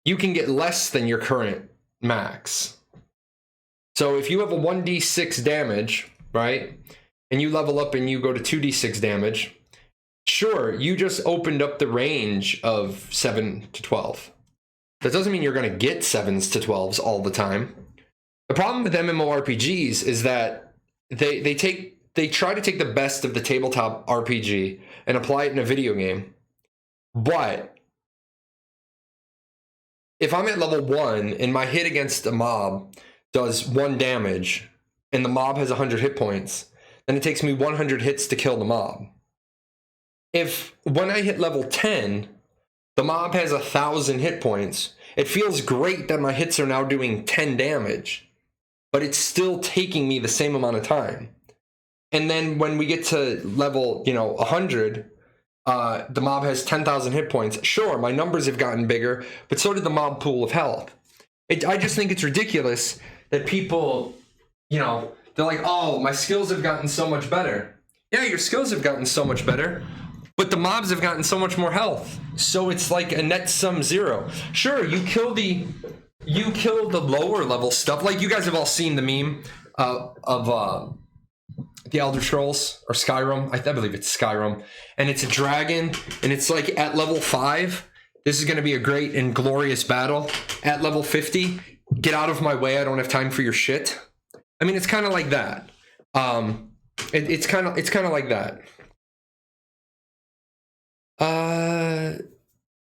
you can get less than your current max. So if you have a 1d6 damage, right, and you level up and you go to 2d6 damage, sure, you just opened up the range of 7 to 12. That doesn't mean you're going to get 7s to 12s all the time. The problem with MMORPGs is that they try to take the best of the tabletop RPG and apply it in a video game. But if I'm at level 1 and my hit against a mob does 1 damage and the mob has 100 hit points, then it takes me 100 hits to kill the mob. If when I hit level 10, the mob has 1,000 hit points, it feels great that my hits are now doing 10 damage, but it's still taking me the same amount of time. And then when we get to level, 100, the mob has 10,000 hit points. Sure, my numbers have gotten bigger, but so did the mob pool of health. I just think it's ridiculous that people, they're like, oh, my skills have gotten so much better. Yeah, your skills have gotten so much better, but the mobs have gotten so much more health. So it's like a net sum zero. Sure, you kill the lower level stuff. Like you guys have all seen the meme of the Elder Scrolls or Skyrim. I believe it's Skyrim, and it's a dragon, and it's like at level 5. This is going to be a great and glorious battle. At level 50, get out of my way. I don't have time for your shit. I mean, it's kind of like that. It's kind of like that.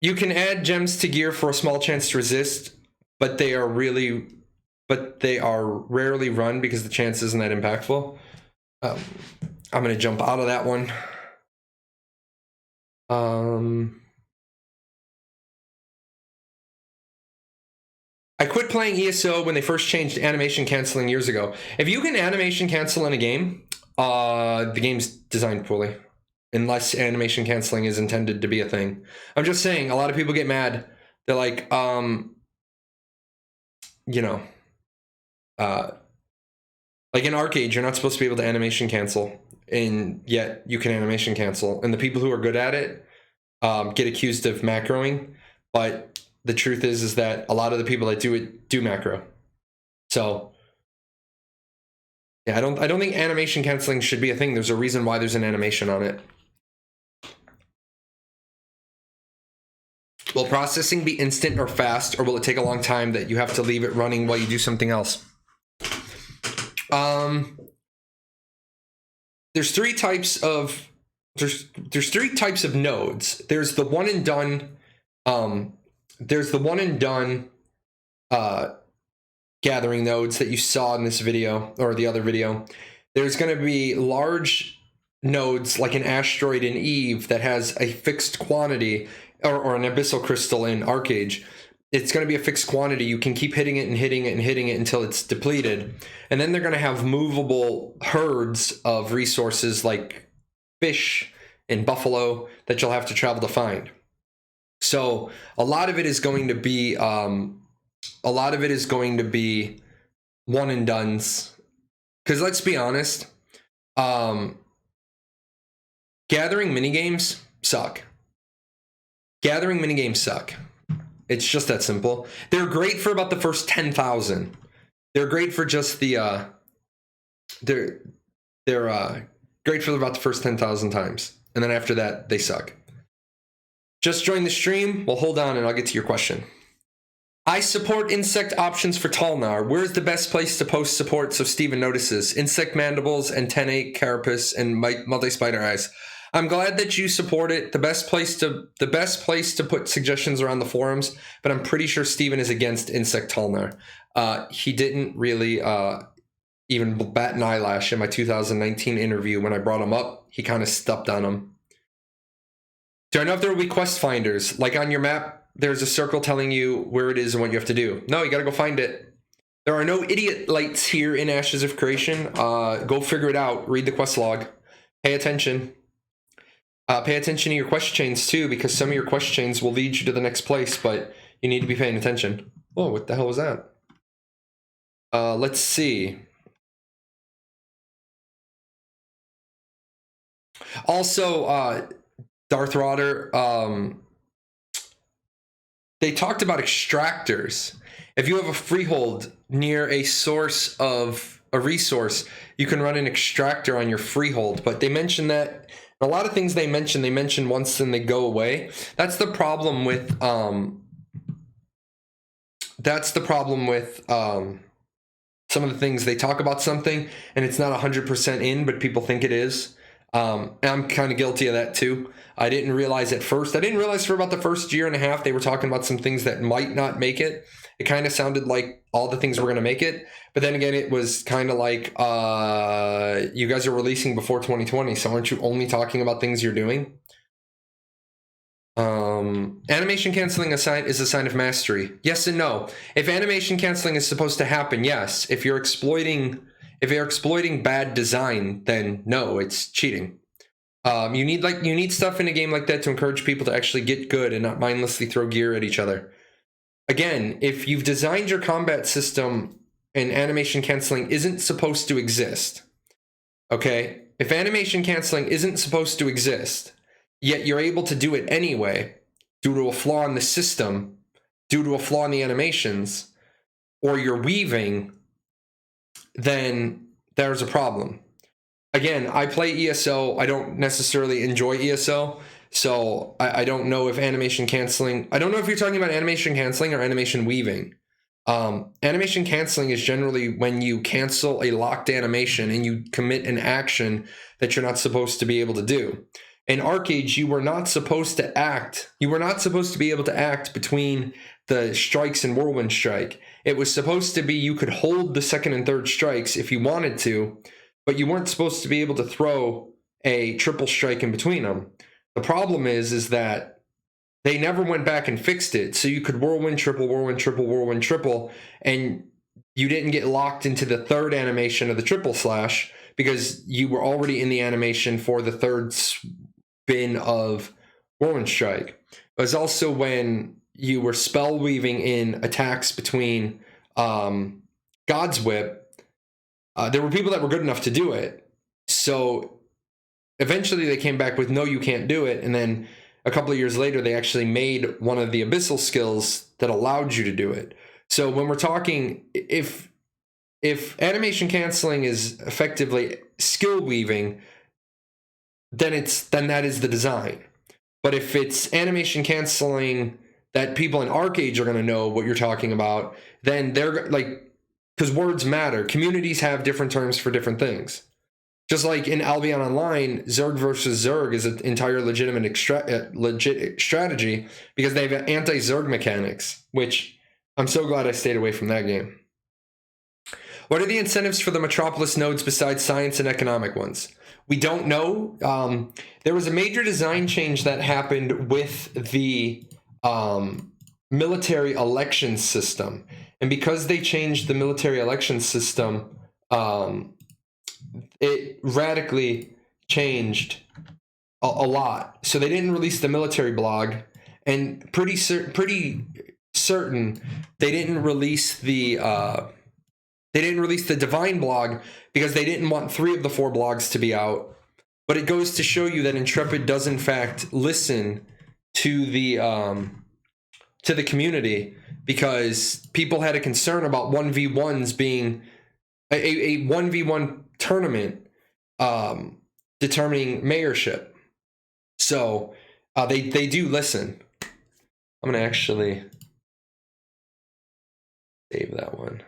You can add gems to gear for a small chance to resist, but they are rarely run because the chance isn't that impactful. I'm gonna jump out of that one. I quit playing ESO when they first changed animation canceling years ago. If you can animation cancel in a game, the game's designed poorly. Unless animation canceling is intended to be a thing. I'm just saying, a lot of people get mad. They're like, like in Arcade, you're not supposed to be able to animation cancel, and yet you can animation cancel. And the people who are good at it get accused of macroing, but the truth is that a lot of the people that do it do macro. So yeah, I don't think animation canceling should be a thing. There's a reason why there's an animation on it. Will processing be instant or fast, or will it take a long time that you have to leave it running while you do something else? There's three types of nodes. There's the one and done. There's the one and done gathering nodes that you saw in this video or the other video. There's going to be large nodes like an asteroid in Eve that has a fixed quantity, or an abyssal crystal in Arcade. It's going to be a fixed quantity. You can keep hitting it and hitting it and hitting it until it's depleted. And then they're going to have movable herds of resources like fish and buffalo that you'll have to travel to find. So a lot of it is going to be one and dones. Because let's be honest, gathering minigames suck. It's just that simple. They're great for about the first 10,000. They're great for just the they're great for about the first 10,000 times, and then after that they suck. Just join the stream. Well, hold on, and I'll get to your question. I support insect options for Talnar. Where's the best place to post support so Steven notices? Insect mandibles, antennae, carapace, and multi-spider eyes. I'm glad that you support it. The best place to put suggestions around the forums, but I'm pretty sure Steven is against insect Talnar. He didn't really even bat an eyelash in my 2019 interview when I brought him up. He kind of stepped on him. Do I know if there will be quest finders? Like on your map, there's a circle telling you where it is and what you have to do. No, you got to go find it. There are no idiot lights here in Ashes of Creation. Go figure it out. Read the quest log. Pay attention. Pay attention to your quest chains too, because some of your quest chains will lead you to the next place, but you need to be paying attention. Oh, what the hell was that? Let's see. Also, Darth Rodder, they talked about extractors. If you have a freehold near a source of a resource, you can run an extractor on your freehold. But they mentioned that a lot of things they mention once and they go away. That's the problem with some of the things. They talk about something and it's not 100% in, but people think it is. And I'm kind of guilty of that too. I didn't realize at first. I didn't realize for about the first year and a half they were talking about some things that might not make it. It kind of sounded like all the things were going to make it. But then again, it was kind of like, you guys are releasing before 2020, so aren't you only talking about things you're doing? Animation canceling is a sign of mastery. Yes and no. If animation canceling is supposed to happen, yes. If you're exploiting bad design, then no, it's cheating. You need stuff in a game like that to encourage people to actually get good and not mindlessly throw gear at each other. Again, if you've designed your combat system and animation canceling isn't supposed to exist, okay? If animation canceling isn't supposed to exist, yet you're able to do it anyway, due to a flaw in the system, due to a flaw in the animations, or you're weaving, then there's a problem. Again, I play ESO. I don't necessarily enjoy ESO, so I don't know if animation canceling... I don't know if you're talking about animation canceling or animation weaving. Animation canceling is generally when you cancel a locked animation and you commit an action that you're not supposed to be able to do. In Arcade, you were not supposed to act. You were not supposed to be able to act between the strikes and Whirlwind Strike. It was supposed to be you could hold the second and third strikes if you wanted to, but you weren't supposed to be able to throw a triple strike in between them. The problem is that they never went back and fixed it. So you could whirlwind, triple, whirlwind, triple, whirlwind, triple, and you didn't get locked into the third animation of the triple slash because you were already in the animation for the third spin of Whirlwind Strike. It was also when you were spell weaving in attacks between God's Whip. There were people that were good enough to do it. So eventually they came back with, no, you can't do it. And then a couple of years later, they actually made one of the abyssal skills that allowed you to do it. So when we're talking, if animation canceling is effectively skill weaving, then that is the design. But if it's animation canceling that people in Arcade are going to know what you're talking about, then they're like, because words matter. Communities have different terms for different things. Just like in Albion Online, Zerg versus Zerg is an entire legitimate legit strategy because they have anti-Zerg mechanics, which I'm so glad I stayed away from that game. What are the incentives for the Metropolis nodes besides science and economic ones? We don't know. There was a major design change that happened with the military election system. And because they changed the military election system, it radically changed a lot. So they didn't release the military blog, and pretty certain they didn't release the divine blog because they didn't want 3 of the 4 blogs to be out. But it goes to show you that Intrepid does in fact listen to the community, because people had a concern about 1v1s being a 1v1 tournament determining mayorship. So they do listen. I'm gonna actually save that one.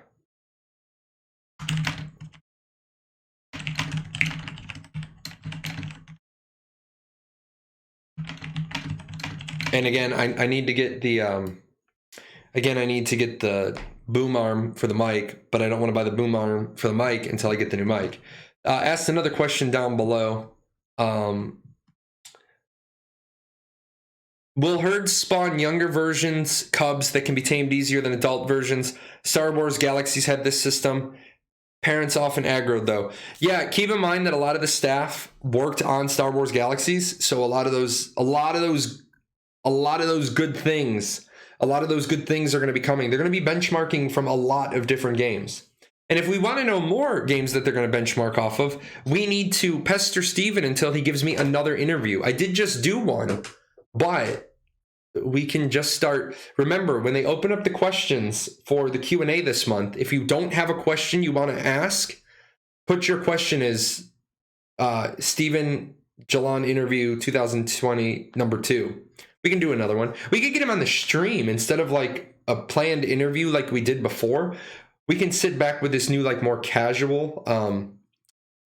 And again, I need to get the boom arm for the mic, but I don't want to buy the boom arm for the mic until I get the new mic. Asked another question down below. Will herds spawn younger versions, cubs that can be tamed easier than adult versions? Star Wars Galaxies had this system. Parents often aggroed though. Yeah, keep in mind that a lot of the staff worked on Star Wars Galaxies, so a lot of those good things are going to be coming. They're going to be benchmarking from a lot of different games. And if we want to know more games that they're going to benchmark off of, we need to pester Steven until he gives me another interview. I did just do one, but we can just start. Remember, when they open up the questions for the Q&A this month, if you don't have a question you want to ask, put your question as Steven Jahlon interview 2020 number 2. We can do another one. We could get him on the stream instead of like a planned interview like we did before. We can sit back with this new, like, more casual,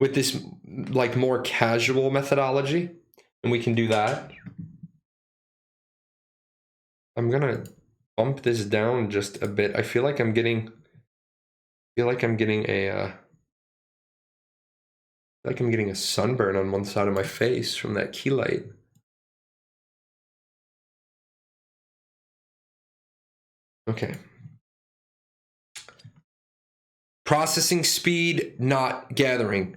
methodology, and we can do that. I'm gonna bump this down just a bit. I feel like I'm getting a sunburn on one side of my face from that key light. Okay. Processing speed, not gathering.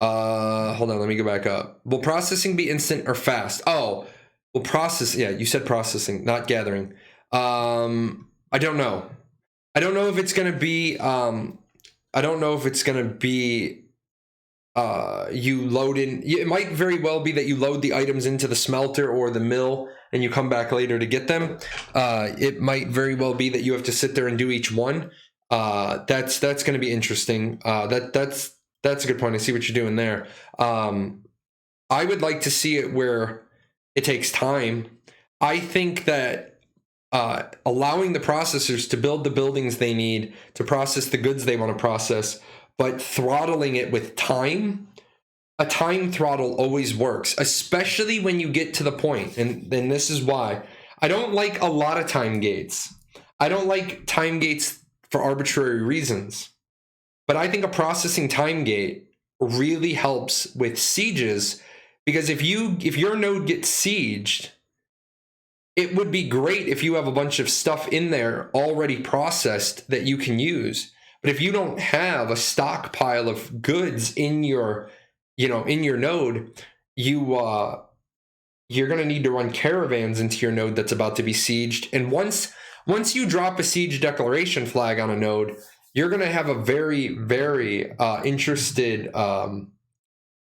Hold on, let me go back up. Will processing be instant or fast? Oh, well, yeah, you said processing, not gathering. I don't know. I don't know if it's gonna be you load in. It might very well be that you load the items into the smelter or the mill and you come back later to get them. It might very well be that you have to sit there and do each one. That's going to be interesting. That's a good point. I see what you're doing there. I would like to see it where it takes time. I think that allowing the processors to build the buildings they need to process the goods they want to process, but throttling it with time, a time throttle always works, especially when you get to the point. And this is why I don't like a lot of time gates. I don't like time gates for arbitrary reasons. But I think a processing time gate really helps with sieges, because if your node gets sieged, it would be great if you have a bunch of stuff in there already processed that you can use. But if you don't have a stockpile of goods in your node, you're going to need to run caravans into your node that's about to be sieged. And once you drop a siege declaration flag on a node, you're going to have a very, very interested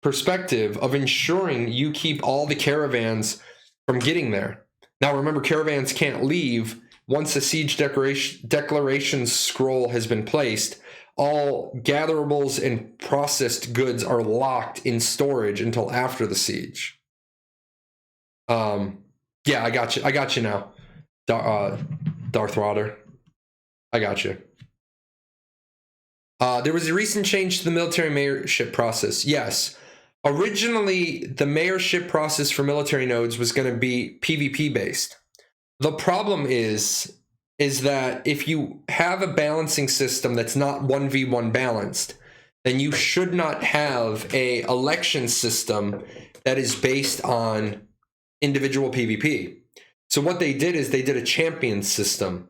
perspective of ensuring you keep all the caravans from getting there. Now, remember, caravans can't leave. Once a siege declaration scroll has been placed, all gatherables and processed goods are locked in storage until after the siege. Yeah, I got you now, Darth Vader. I got you. There was a recent change to the military mayorship process. Yes. Originally, the mayorship process for military nodes was going to be PvP based. The problem is that if you have a balancing system that's not 1v1 balanced, then you should not have a election system that is based on individual PvP. So what they did is they did a champion system.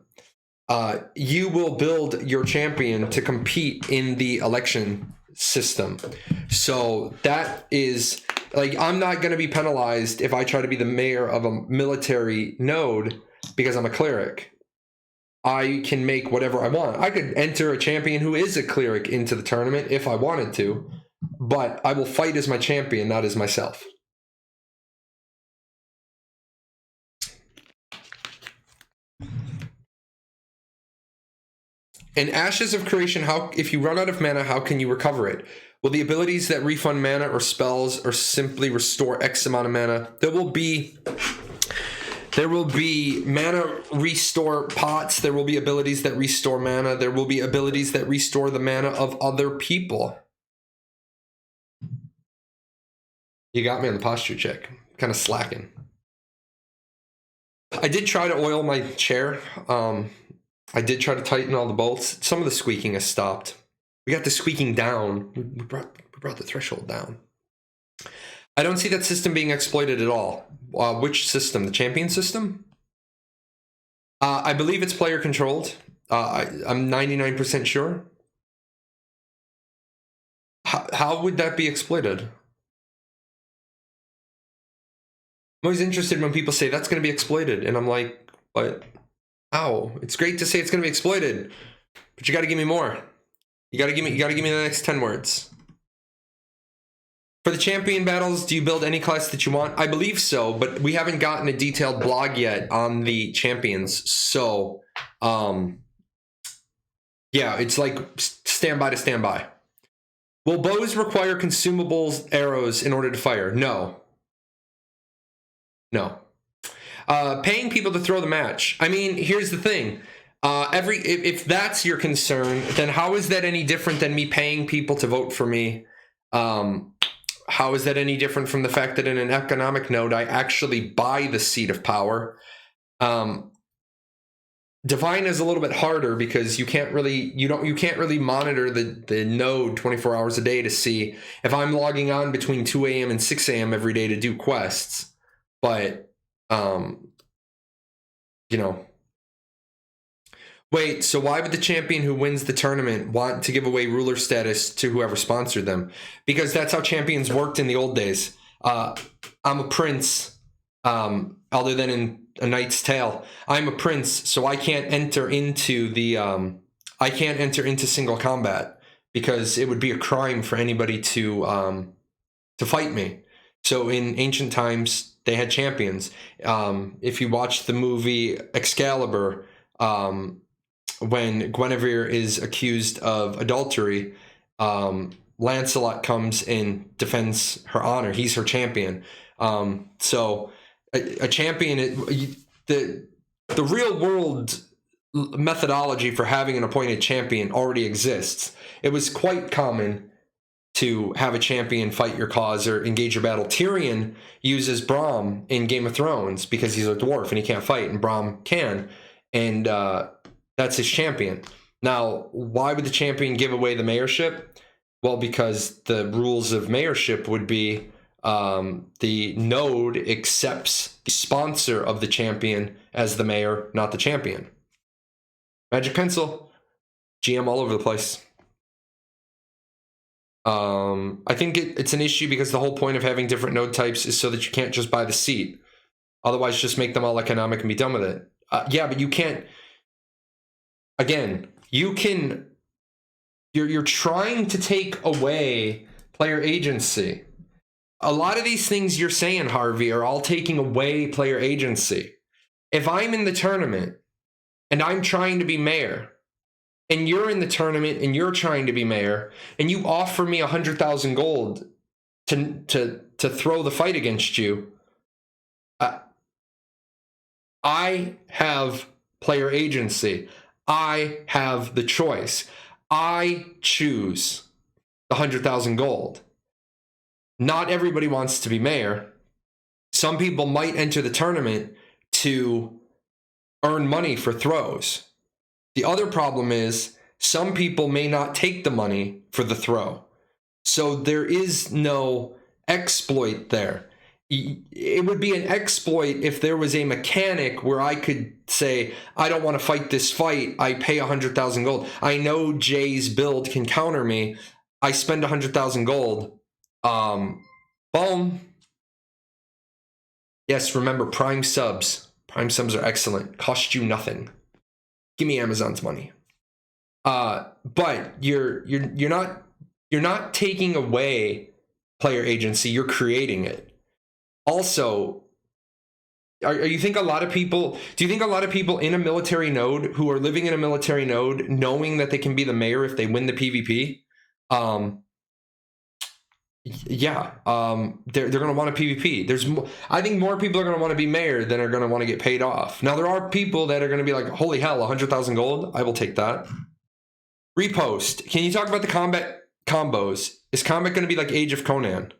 You will build your champion to compete in the election system. So that is, like, I'm not going to be penalized if I try to be the mayor of a military node because I'm a cleric. I can make whatever I want. I could enter a champion who is a cleric into the tournament if I wanted to, but I will fight as my champion, not as myself. In Ashes of Creation, if you run out of mana, how can you recover it? Will the abilities that refund mana or spells or simply restore X amount of mana? There will be mana restore pots. There will be abilities that restore mana. There will be abilities that restore the mana of other people. You got me on the posture check. Kind of slacking. I did try to oil my chair. I did try to tighten all the bolts. Some of the squeaking has stopped. We got the squeaking down. We brought the threshold down. I don't see that system being exploited at all. Which system? The champion system? I believe it's player controlled. I'm 99% sure. How would that be exploited? I'm always interested when people say that's going to be exploited, and I'm like, but how? It's great to say it's going to be exploited, but you got to give me more. You got to give me the next 10 words. For the champion battles, do you build any class that you want? I believe so, but we haven't gotten a detailed blog yet on the champions. So, yeah, it's like standby to standby. Will bows require consumables arrows in order to fire? No. No. Paying people to throw the match. I mean, here's the thing. If that's your concern, then how is that any different than me paying people to vote for me? How is that any different from the fact that in an economic node, I actually buy the seat of power? Divine is a little bit harder because you can't really monitor the node 24 hours a day to see if I'm logging on between 2 a.m. and 6 a.m. every day to do quests. But, wait, so why would the champion who wins the tournament want to give away ruler status to whoever sponsored them? Because that's how champions worked in the old days. I'm a prince, other than in A Knight's Tale. I'm a prince, so I can't enter into single combat because it would be a crime for anybody to fight me. So in ancient times, they had champions. If you watch the movie Excalibur, when Guinevere is accused of adultery, Lancelot comes and defends her honor. He's her champion. So a champion, the real world methodology for having an appointed champion already exists. It was quite common to have a champion fight your cause or engage your battle. Tyrion uses Brom in Game of Thrones because he's a dwarf and he can't fight, and Brom can. And that's his champion. Now, why would the champion give away the mayorship? Well, because the rules of mayorship would be the node accepts the sponsor of the champion as the mayor, not the champion. Magic pencil. GM all over the place. I think it's an issue because the whole point of having different node types is so that you can't just buy the seat. Otherwise, just make them all economic and be done with it. Yeah, but you can't. Again, you're trying to take away player agency. A lot of these things you're saying, Harvey, are all taking away player agency. If I'm in the tournament and I'm trying to be mayor, and you're in the tournament and you're trying to be mayor, and you offer me 100,000 gold to throw the fight against you, I have player agency. I have the choice. I choose the 100,000 gold. Not everybody wants to be mayor. Some people might enter the tournament to earn money for throws. The other problem is some people may not take the money for the throw. So there is no exploit there. It would be an exploit if there was a mechanic where I could say, I don't want to fight this fight. I pay 100,000 gold. I know Jay's build can counter me. I spend 100,000 gold. Boom. Yes, remember, Prime subs. Prime subs are excellent. Cost you nothing. Give me Amazon's money. But you're not taking away player agency. You're creating it. Also, do you think a lot of people in a military node who are living in a military node knowing that they can be the mayor if they win the PvP? They're going to want a PvP. I think more people are going to want to be mayor than are going to want to get paid off. Now, there are people that are going to be like, holy hell, 100,000 gold? I will take that. Repost. Can you talk about the combat combos? Is combat going to be like Age of Conan,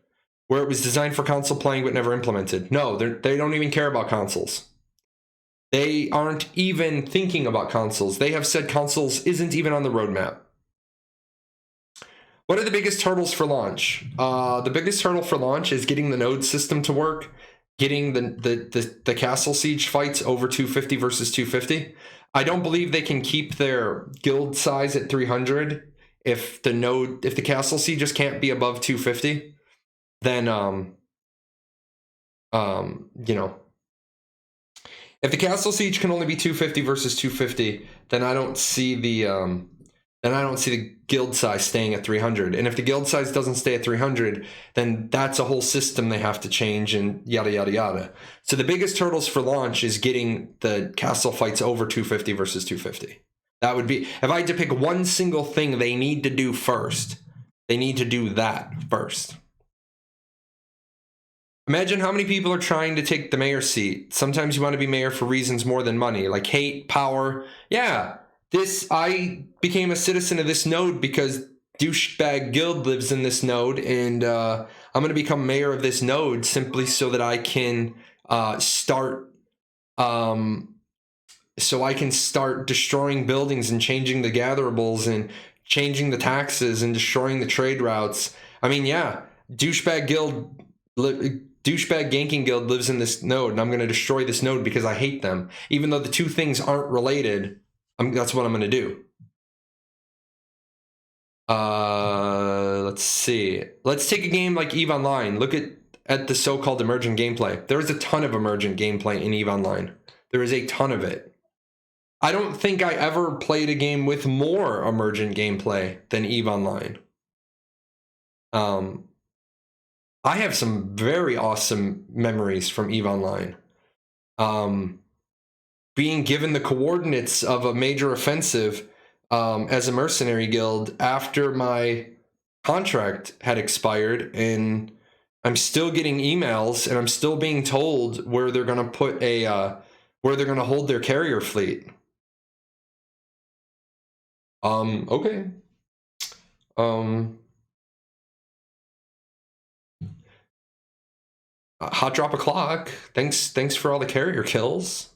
where it was designed for console playing but never implemented? No, they don't even care about consoles. They aren't even thinking about consoles. They have said consoles isn't even on the roadmap. What are the biggest hurdles for launch? The biggest hurdle for launch is getting the node system to work, getting the castle siege fights over 250 versus 250. I don't believe they can keep their guild size at 300 if the castle sieges can't be above 250. Then you know, if the castle siege can only be 250 versus 250, then I don't see the guild size staying at 300. And if the guild size doesn't stay at 300, then that's a whole system they have to change and yada, yada, yada. So the biggest hurdles for launch is getting the castle fights over 250 versus 250. That would be, if I had to pick one single thing they need to do first, they need to do that first. Imagine how many people are trying to take the mayor seat. Sometimes you want to be mayor for reasons more than money, like hate, power. Yeah. I became a citizen of this node because douchebag guild lives in this node, and I'm going to become mayor of this node simply so that I can start destroying buildings and changing the gatherables and changing the taxes and destroying the trade routes. I mean, yeah, douchebag ganking guild lives in this node, and I'm going to destroy this node because I hate them, even though the two things aren't related. That's what I'm going to do. Let's see. Let's take a game like EVE Online. Look at the so-called emergent gameplay. There is a ton of emergent gameplay in EVE Online. There is a ton of it. I don't think I ever played a game with more emergent gameplay than EVE Online. I have some very awesome memories from EVE Online. Being given the coordinates of a major offensive as a mercenary guild after my contract had expired, and I'm still getting emails and I'm still being told where they're going to put where they're going to hold their carrier fleet. Okay. Hot drop o'clock. Thanks for all the carrier kills.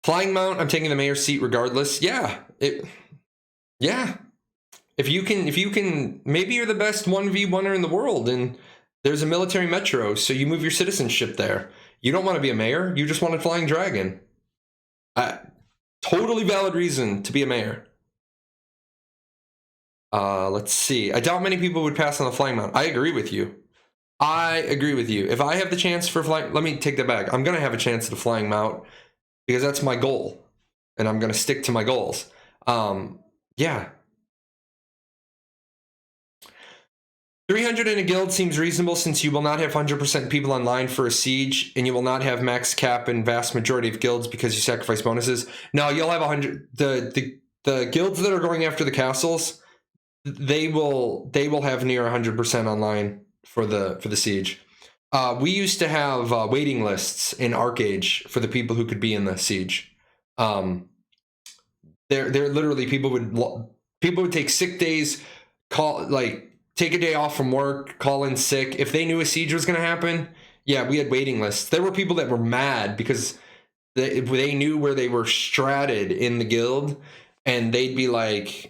Flying mount, I'm taking the mayor's seat regardless. Yeah. If you can, maybe you're the best 1v1er in the world and there's a military metro, so you move your citizenship there. You don't want to be a mayor, you just want a flying dragon. Totally valid reason to be a mayor. Let's see. I doubt many people would pass on the flying mount. I agree with you. If I have the chance for flying, let me take that back. I'm going to have a chance at a flying mount because that's my goal, and I'm going to stick to my goals. Yeah. 300 in a guild seems reasonable since you will not have 100% people online for a siege, and you will not have max cap in vast majority of guilds because you sacrifice bonuses. No, you'll have 100. The guilds that are going after the castles, they will have near 100% online for the siege. We used to have waiting lists in Archetypes for the people who could be in the siege. They're literally people would take sick days, take a day off from work, call in sick. If they knew a siege was going to happen, yeah, we had waiting lists. There were people that were mad because they knew where they were stratted in the guild, and they'd be like,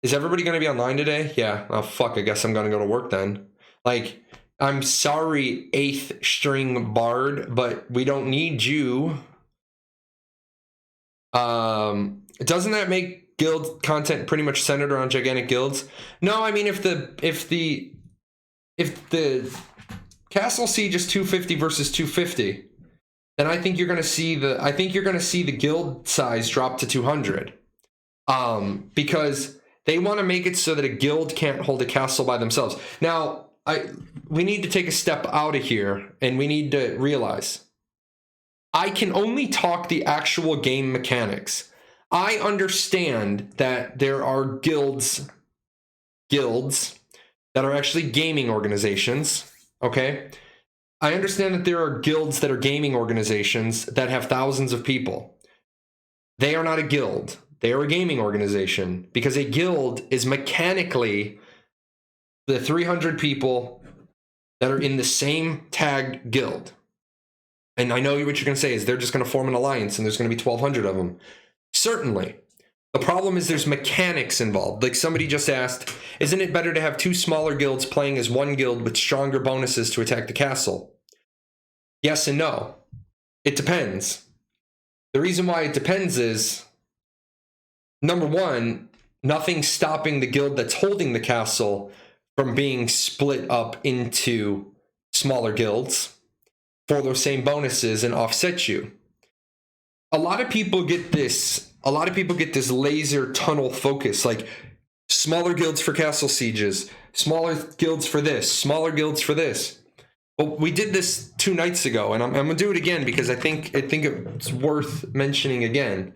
is everybody going to be online today? Yeah. Oh, fuck, I guess I'm going to go to work then. Like, I'm sorry, 8th string bard, but we don't need you. Doesn't that make guild content pretty much centered around gigantic guilds? No, I mean, if the castle siege is 250 versus 250, then I think you're going to see the guild size drop to 200. Because they want to make it so that a guild can't hold a castle by themselves. Now, we need to take a step out of here, and we need to realize I can only talk the actual game mechanics. I understand that there are guilds that are actually gaming organizations, okay? I understand that there are guilds that are gaming organizations that have thousands of people. They are not a guild. They are a gaming organization, because a guild is mechanically the 300 people that are in the same tagged guild. And I know what you're going to say is they're just going to form an alliance and there's going to be 1,200 of them. Certainly. The problem is there's mechanics involved. Like somebody just asked, isn't it better to have 2 smaller guilds playing as one guild with stronger bonuses to attack the castle? Yes and no. It depends. The reason why it depends is, number one, nothing's stopping the guild that's holding the castle from being split up into smaller guilds for those same bonuses and offset you. A lot of people get this laser tunnel focus, like smaller guilds for castle sieges, smaller guilds for this, smaller guilds for this. But we did this 2 nights ago, and I'm gonna do it again because I think it's worth mentioning again.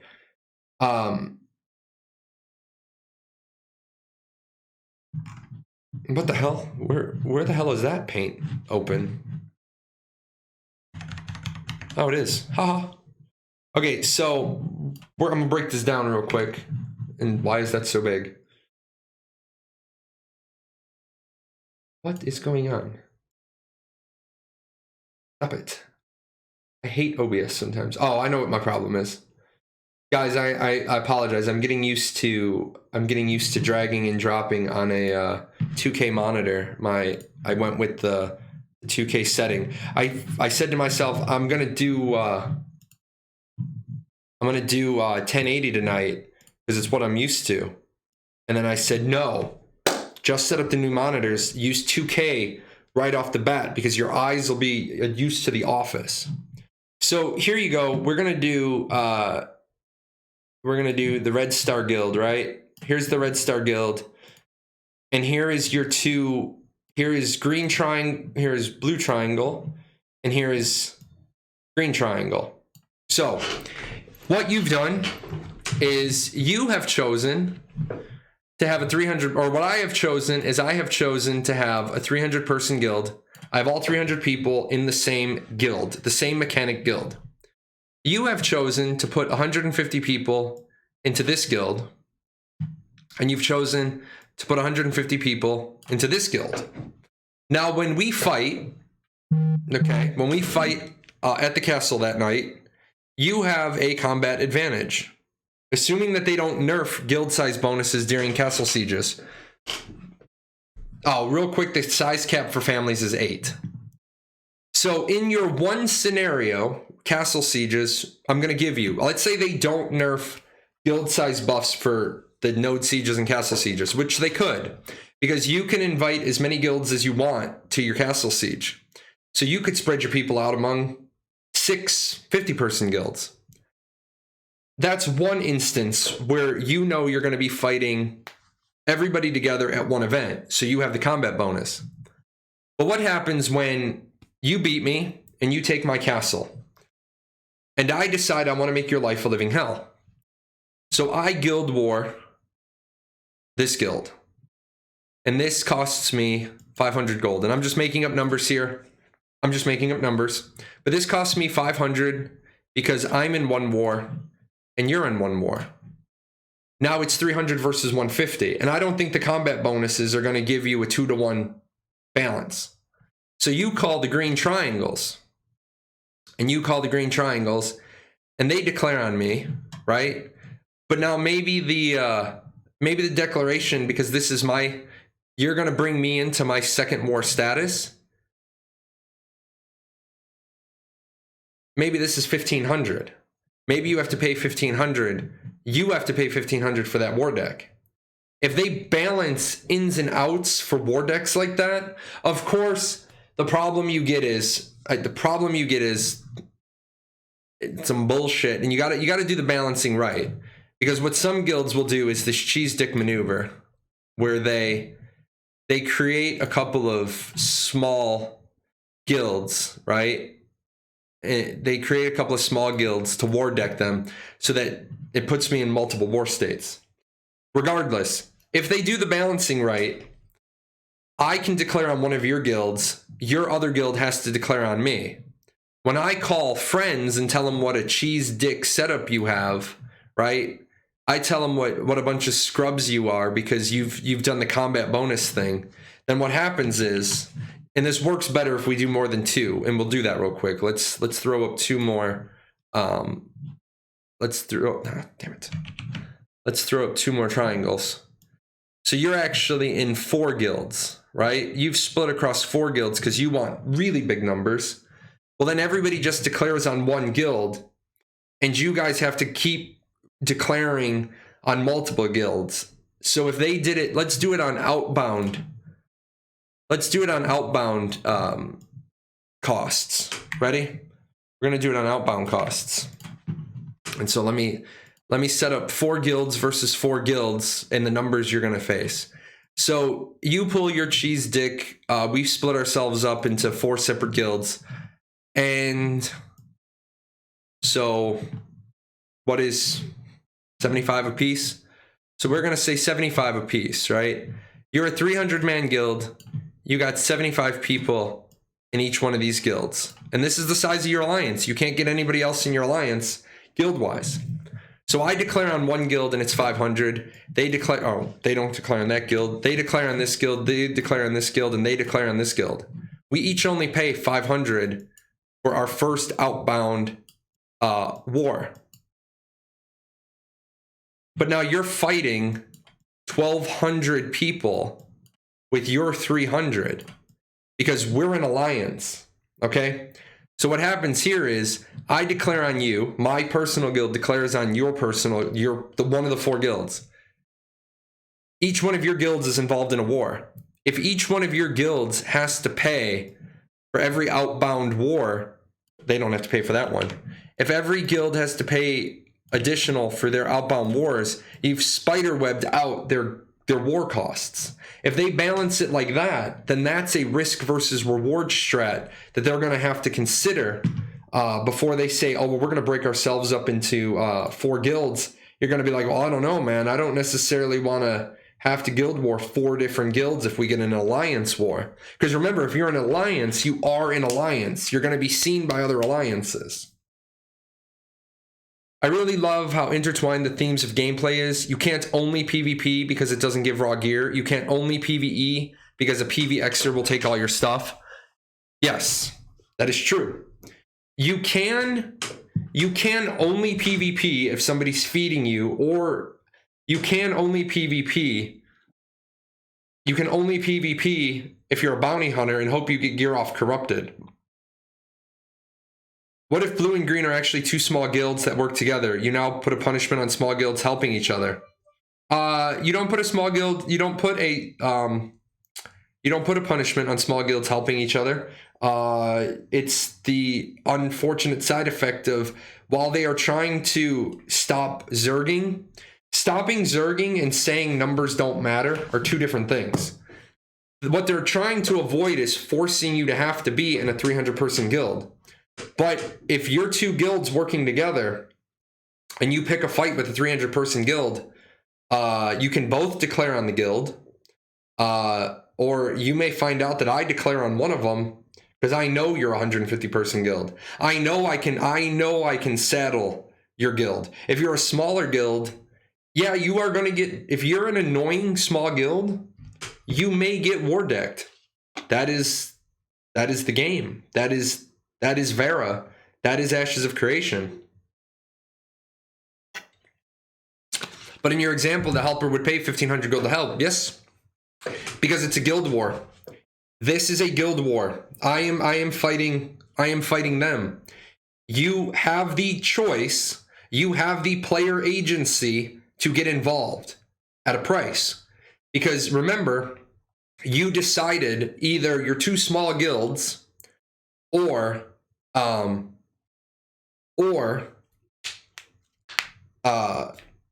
What the hell? Where the hell is that paint open? Oh, it is. Haha. Okay, so I'm gonna break this down real quick. And why is that so big? What is going on? Stop it. I hate OBS sometimes. Oh, I know what my problem is. Guys, I apologize. I'm getting used to dragging and dropping on a 2K monitor. I went with the 2K setting. I said to myself, I'm gonna do 1080 tonight because it's what I'm used to. And then I said, no, just set up the new monitors, use 2K right off the bat because your eyes will be used to the office. So here you go. We're gonna do the Red Star Guild, right? Here's the Red Star Guild. And here is your two, here is green triangle, here is blue triangle, and here is green triangle. So what you've done is you have chosen to have a 300, or what I have chosen is I have chosen to have a 300 person guild. I have all 300 people in the same guild, the same mechanic guild. You have chosen to put 150 people into this guild, and you've chosen to put 150 people into this guild. Now, when we fight, at the castle that night, you have a combat advantage. Assuming that they don't nerf guild size bonuses during castle sieges. Oh, real quick, the size cap for families is 8. So in your one scenario, castle sieges, I'm going to give you, let's say they don't nerf guild size buffs for the node sieges and castle sieges, which they could, because you can invite as many guilds as you want to your castle siege. So you could spread your people out among 6 50-person guilds. That's one instance where you know you're going to be fighting everybody together at one event, so you have the combat bonus. But what happens when you beat me and you take my castle, and I decide I want to make your life a living hell? So I guild war this guild, and this costs me 500 gold, and I'm just making up numbers here. But this costs me 500 because I'm in one war and you're in one war. Now it's 300 versus 150, and I don't think the combat bonuses are going to give you a 2-to-1 balance. So you call the green triangles, and they declare on me, right? But now maybe the declaration, because this is you're going to bring me into my second war status. Maybe this is 1,500. Maybe you have to pay 1,500. You have to pay 1,500 for that war deck. If they balance ins and outs for war decks like that, of course, the problem you get is some bullshit, and you got to do the balancing right. Because what some guilds will do is this cheese dick maneuver, where they create a couple of small guilds, right? They create a couple of small guilds to war deck them so that it puts me in multiple war states. Regardless, if they do the balancing right, I can declare on one of your guilds, your other guild has to declare on me. When I call friends and tell them what a cheese dick setup you have, right? I tell them what a bunch of scrubs you are because you've done the combat bonus thing. Then what happens is, and this works better if we do more than 2, and we'll do that real quick. Let's throw up 2 more. Damn it. let's throw up 2 more triangles. So you're actually in 4 guilds, right? You've split across 4 guilds because you want really big numbers. Well, then everybody just declares on 1 guild, and you guys have to keep declaring on multiple guilds. So if they did it, let's do it on outbound. Let's do it on outbound costs. Ready? We're gonna do it on outbound costs. And so let me set up 4 guilds versus 4 guilds and the numbers you're gonna face. So you pull your cheese dick. We've split ourselves up into 4 separate guilds. And so what is 75 apiece? So we're gonna say 75 apiece, right? You're a 300-man guild. You got 75 people in each one of these guilds. And this is the size of your alliance. You can't get anybody else in your alliance guild-wise. So I declare on 1 guild and it's 500. They declare, oh, they don't declare on that guild. They declare on this guild, they declare on this guild, and they declare on this guild. We each only pay 500 for our first outbound war. But now you're fighting 1,200 people with your 300 because we're an alliance, okay? So what happens here is I declare on you, my personal guild declares on your personal, one of the 4 guilds. Each one of your guilds is involved in a war. If each one of your guilds has to pay for every outbound war, they don't have to pay for that one. If every guild has to pay additional for their outbound wars, you've spiderwebbed out their war costs. If they balance it like that, then that's a risk versus reward strat that they're going to have to consider before they say, oh, well, we're going to break ourselves up into 4 guilds. You're going to be like, well, I don't know, man. I don't necessarily want to have to guild war 4 different guilds if we get an alliance war. Because remember, if you're an alliance, you are an alliance. You're going to be seen by other alliances. I really love how intertwined the themes of gameplay is. You can't only PvP because it doesn't give raw gear. You can't only PvE because a PvXer will take all your stuff. Yes, that is true. You can only PvP if somebody's feeding you, or you can only PvP. You can only PvP if you're a bounty hunter and hope you get gear off corrupted. What if blue and green are actually 2 small guilds that work together? You now put a punishment on small guilds helping each other. You don't put a small guild. You don't put a punishment on small guilds helping each other. It's the unfortunate side effect of, while they are trying to stop zerging, stopping zerging and saying numbers don't matter are 2 different things. What they're trying to avoid is forcing you to have to be in a 300-person guild. But if you're 2 guilds working together and you pick a fight with a 300-person guild, you can both declare on the guild, or you may find out that I declare on one of them because I know you're a 150-person guild. I know I can saddle your guild. If you're a smaller guild, yeah, you are going to get, if you're an annoying small guild, you may get war decked. That is the game. That is Vera. That is Ashes of Creation. But in your example, the helper would pay 1,500 gold to help. Yes, because it's a guild war. This is a guild war. I am fighting them. You have the choice. You have the player agency to get involved at a price. Because remember, you decided either you're 2 small guilds or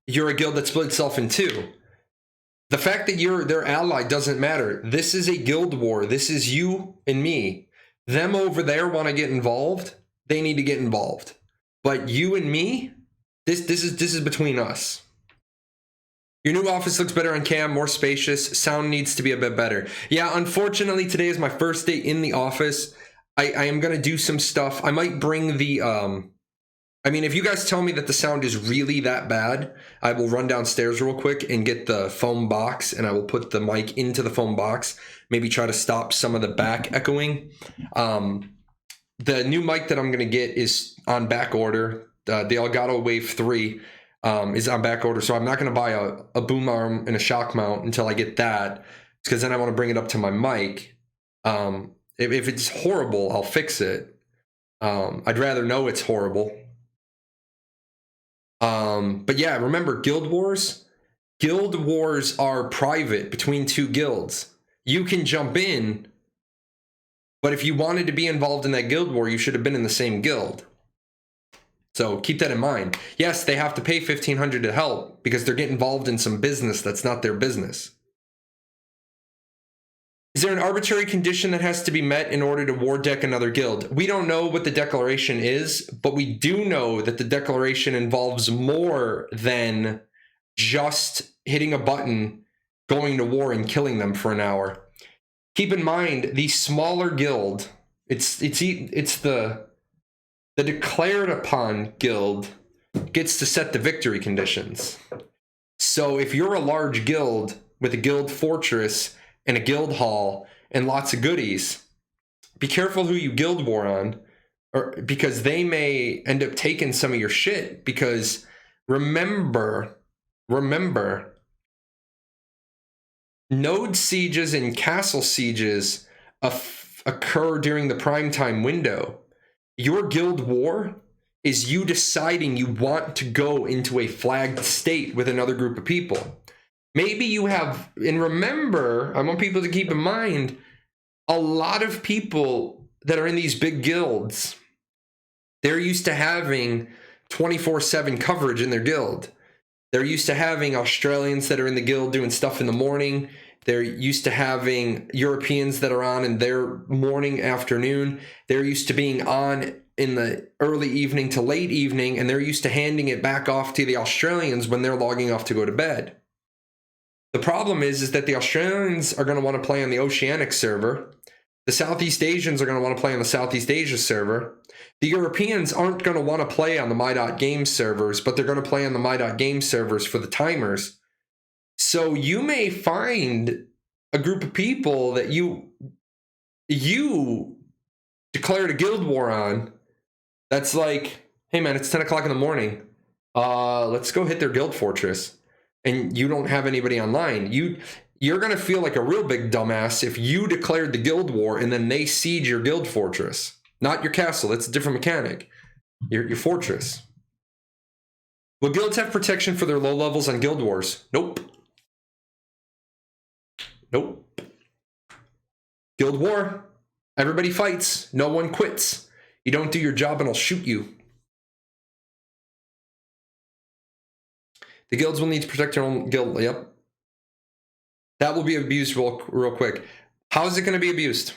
you're a guild that split itself in 2. The fact that you're their ally doesn't matter. This is a guild war. This is you and me. Them over there want to get involved. They need to get involved. But you and me, this is between us. Your new office looks better on cam, more spacious. Sound needs to be a bit better. Yeah, unfortunately, today is my first day in the office. I am going to do some stuff. I might bring the, I mean, if you guys tell me that the sound is really that bad, I will run downstairs real quick and get the foam box, and I will put the mic into the foam box. Maybe try to stop some of the back echoing. The new mic that I'm going to get is on back order, the Elgato Wave 3. is on back order. So I'm not going to buy a boom arm and a shock mount until I get that, because then I want to bring it up to my mic. If it's horrible, I'll fix it. I'd rather know it's horrible. But yeah, remember Guild Wars? Guild Wars are private between two guilds. You can jump in, but if you wanted to be involved in that guild war, you should have been in the same guild. So keep that in mind. Yes, they have to pay $1,500 to help because they're getting involved in some business that's not their business. Is there an arbitrary condition that has to be met in order to war deck another guild? We don't know what the declaration is, but we do know that the declaration involves more than just hitting a button, going to war, and killing them for an hour. Keep in mind, the smaller guild, it's the declared upon guild gets to set the victory conditions. So if you're a large guild with a guild fortress and a guild hall and lots of goodies, be careful who you guild war on, or because they may end up taking some of your shit. Because remember, node sieges and castle sieges occur during the primetime window. Your guild war is you deciding you want to go into a flagged state with another group of people. Maybe you have, and remember, I want people to keep in mind, a lot of people that are in these big guilds, they're used to having 24/7 coverage in their guild. They're used to having Australians that are in the guild doing stuff in the morning. They're used to having Europeans that are on in their morning, afternoon. They're used to being on in the early evening to late evening, and they're used to handing it back off to the Australians when they're logging off to go to bed. The problem is that the Australians are going to want to play on the Oceanic server. The Southeast Asians are going to want to play on the Southeast Asia server. The Europeans aren't going to want to play on the My.Games servers, but they're going to play on the My.Games servers for the timers. So you may find a group of people that you declared a guild war on that's like, hey man, it's 10 o'clock in the morning. Let's go hit their guild fortress. And you don't have anybody online. You're going to feel like a real big dumbass if you declared the guild war and then they siege your guild fortress. Not your castle. That's a different mechanic. Your fortress. Will guilds have protection for their low levels on guild wars? Nope. Guild war. Everybody fights. No one quits. You don't do your job and I'll shoot you. The guilds will need to protect their own guild. Yep. That will be abused real quick. How is it going to be abused?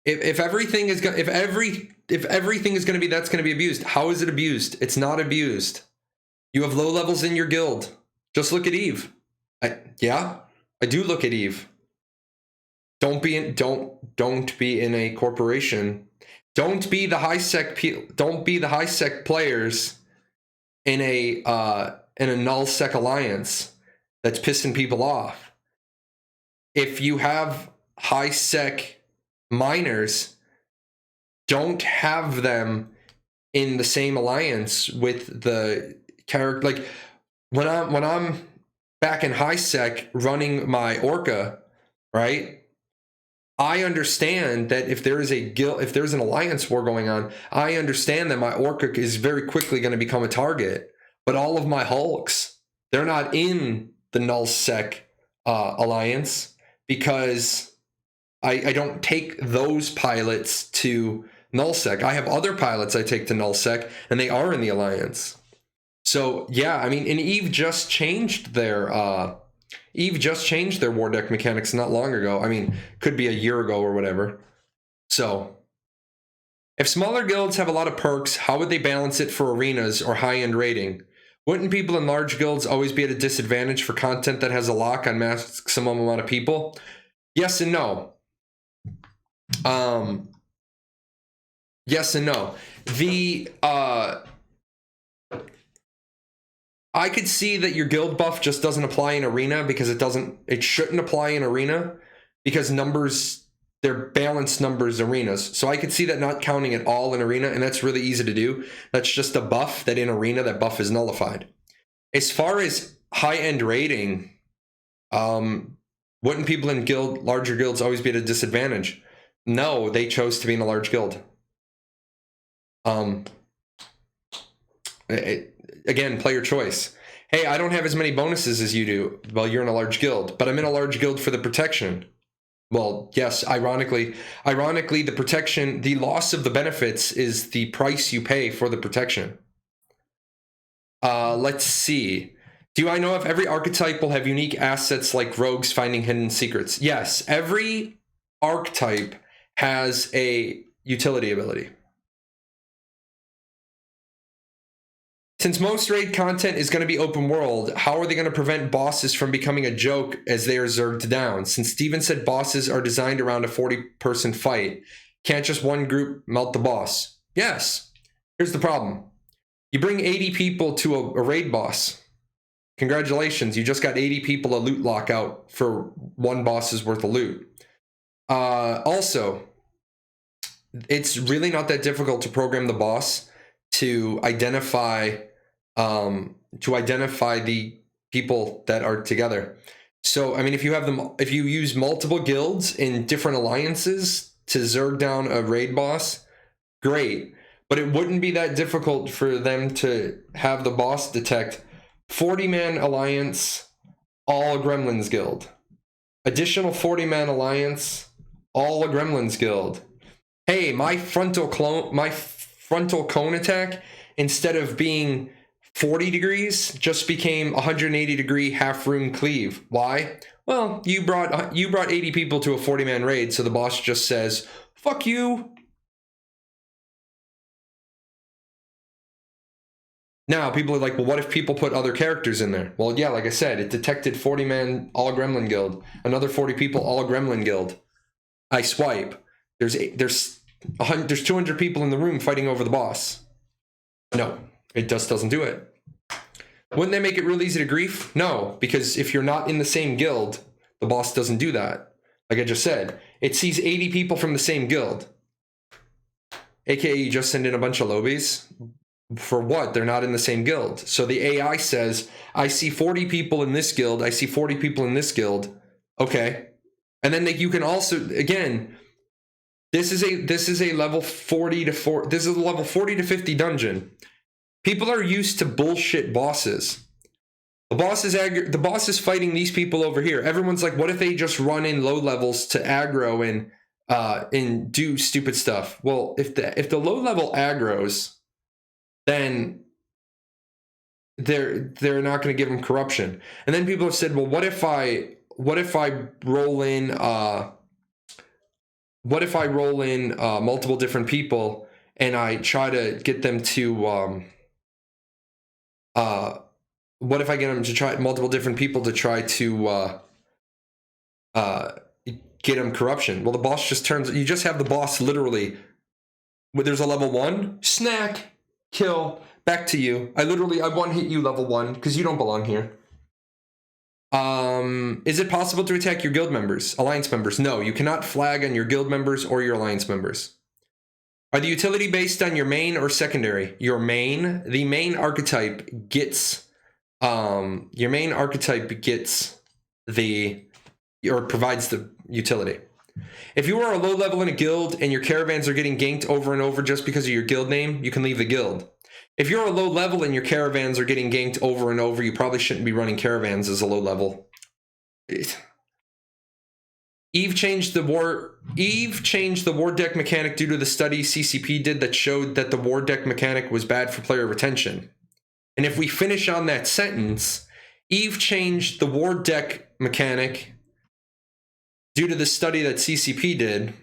If everything is going, if everything is going to be, that's going to be abused. How is it abused? It's not abused. You have low levels in your guild. Just look at Eve. I do look at Eve. Don't be in a corporation. Don't be the high sec players in a null sec alliance that's pissing people off. If you have high sec miners, don't have them in the same alliance with the character. Like when I'm back in high sec running my Orca, right? I understand that if there is if there's an alliance war going on, I understand that my Orca is very quickly going to become a target. But all of my Hulks, they're not in the null sec alliance because I don't take those pilots to null sec. I have other pilots I take to null sec, and they are in the alliance. So yeah, I mean, and Eve just changed their war deck mechanics not long ago. I mean, could be a year ago or whatever. So if smaller guilds have a lot of perks, how would they balance it for arenas or high-end rating? Wouldn't people in large guilds always be at a disadvantage for content that has a lock on maximum amount of people? Yes and no. Yes and no. I could see that your guild buff just doesn't apply in arena because it shouldn't apply in arena because numbers they're balanced numbers arenas. So I could see that not counting at all in arena, and that's really easy to do. That's just a buff that in arena, that buff is nullified. As far as high-end raiding, wouldn't people in larger guilds always be at a disadvantage? No, they chose to be in a large guild. Again, player choice. Hey, I don't have as many bonuses as you do. Well, you're in a large guild, but I'm in a large guild for the protection. Well, yes, ironically, the protection, the loss of the benefits is the price you pay for the protection. Let's see. Do I know if every archetype will have unique assets like rogues finding hidden secrets? Yes, every archetype has a utility ability. Since most raid content is going to be open world, how are they going to prevent bosses from becoming a joke as they are zerged down? Since Steven said bosses are designed around a 40-person fight, can't just one group melt the boss? Yes. Here's the problem. You bring 80 people to a raid boss. Congratulations, you just got 80 people a loot lockout for one boss's worth of loot. Also, it's really not that difficult to program the boss to identify the people that are together. So, I mean, if you use multiple guilds in different alliances to zerg down a raid boss, great. But it wouldn't be that difficult for them to have the boss detect 40-man alliance, all a Gremlins guild. Additional 40-man alliance, all a Gremlins guild. Hey, my frontal cone attack, instead of being 40 degrees, just became 180 degree half rune cleave. Why? Well, you brought 80 people to a 40-man raid, so the boss just says, fuck you. Now, people are like, well, what if people put other characters in there? Well, yeah, like I said, it detected 40-man all Gremlin guild, another 40 people all Gremlin guild. I swipe. There's 200 people in the room fighting over the boss. No, it just doesn't do it. Wouldn't they make it real easy to grief? No, because if you're not in the same guild, the boss doesn't do that. Like I just said, it sees 80 people from the same guild. AKA you just send in a bunch of lobies. For what? They're not in the same guild. So the AI says, I see 40 people in this guild. I see 40 people in this guild. Okay. And then you can also, again, this is a level 40 to 4. This is a level 40 to 50 dungeon. People are used to bullshit bosses. The boss is fighting these people over here. Everyone's like, what if they just run in low levels to aggro and do stupid stuff? Well, if the low level aggros, then they're not going to give them corruption. And then people have said, well, what if I roll in multiple different people and I try to get them to what if I get them to try multiple different people to try to get them corruption? Well, the boss just turns. You just have the boss literally. There's a level 1 snack. Kill, back to you. I one hit you level 1 because you don't belong here. Is it possible to attack your guild members, alliance members? No, you cannot flag on your guild members or your alliance members. Are the utility based on your main or secondary? Your main, the main archetype gets, provides the utility. If you are a low level in a guild and your caravans are getting ganked over and over just because of your guild name, you can leave the guild. If you're a low level and your caravans are getting ganked over and over, you probably shouldn't be running caravans as a low level. Eve changed the war deck mechanic due to the study CCP did that showed that the war deck mechanic was bad for player retention. And if we finish on that sentence, Eve changed the war deck mechanic due to the study that CCP did,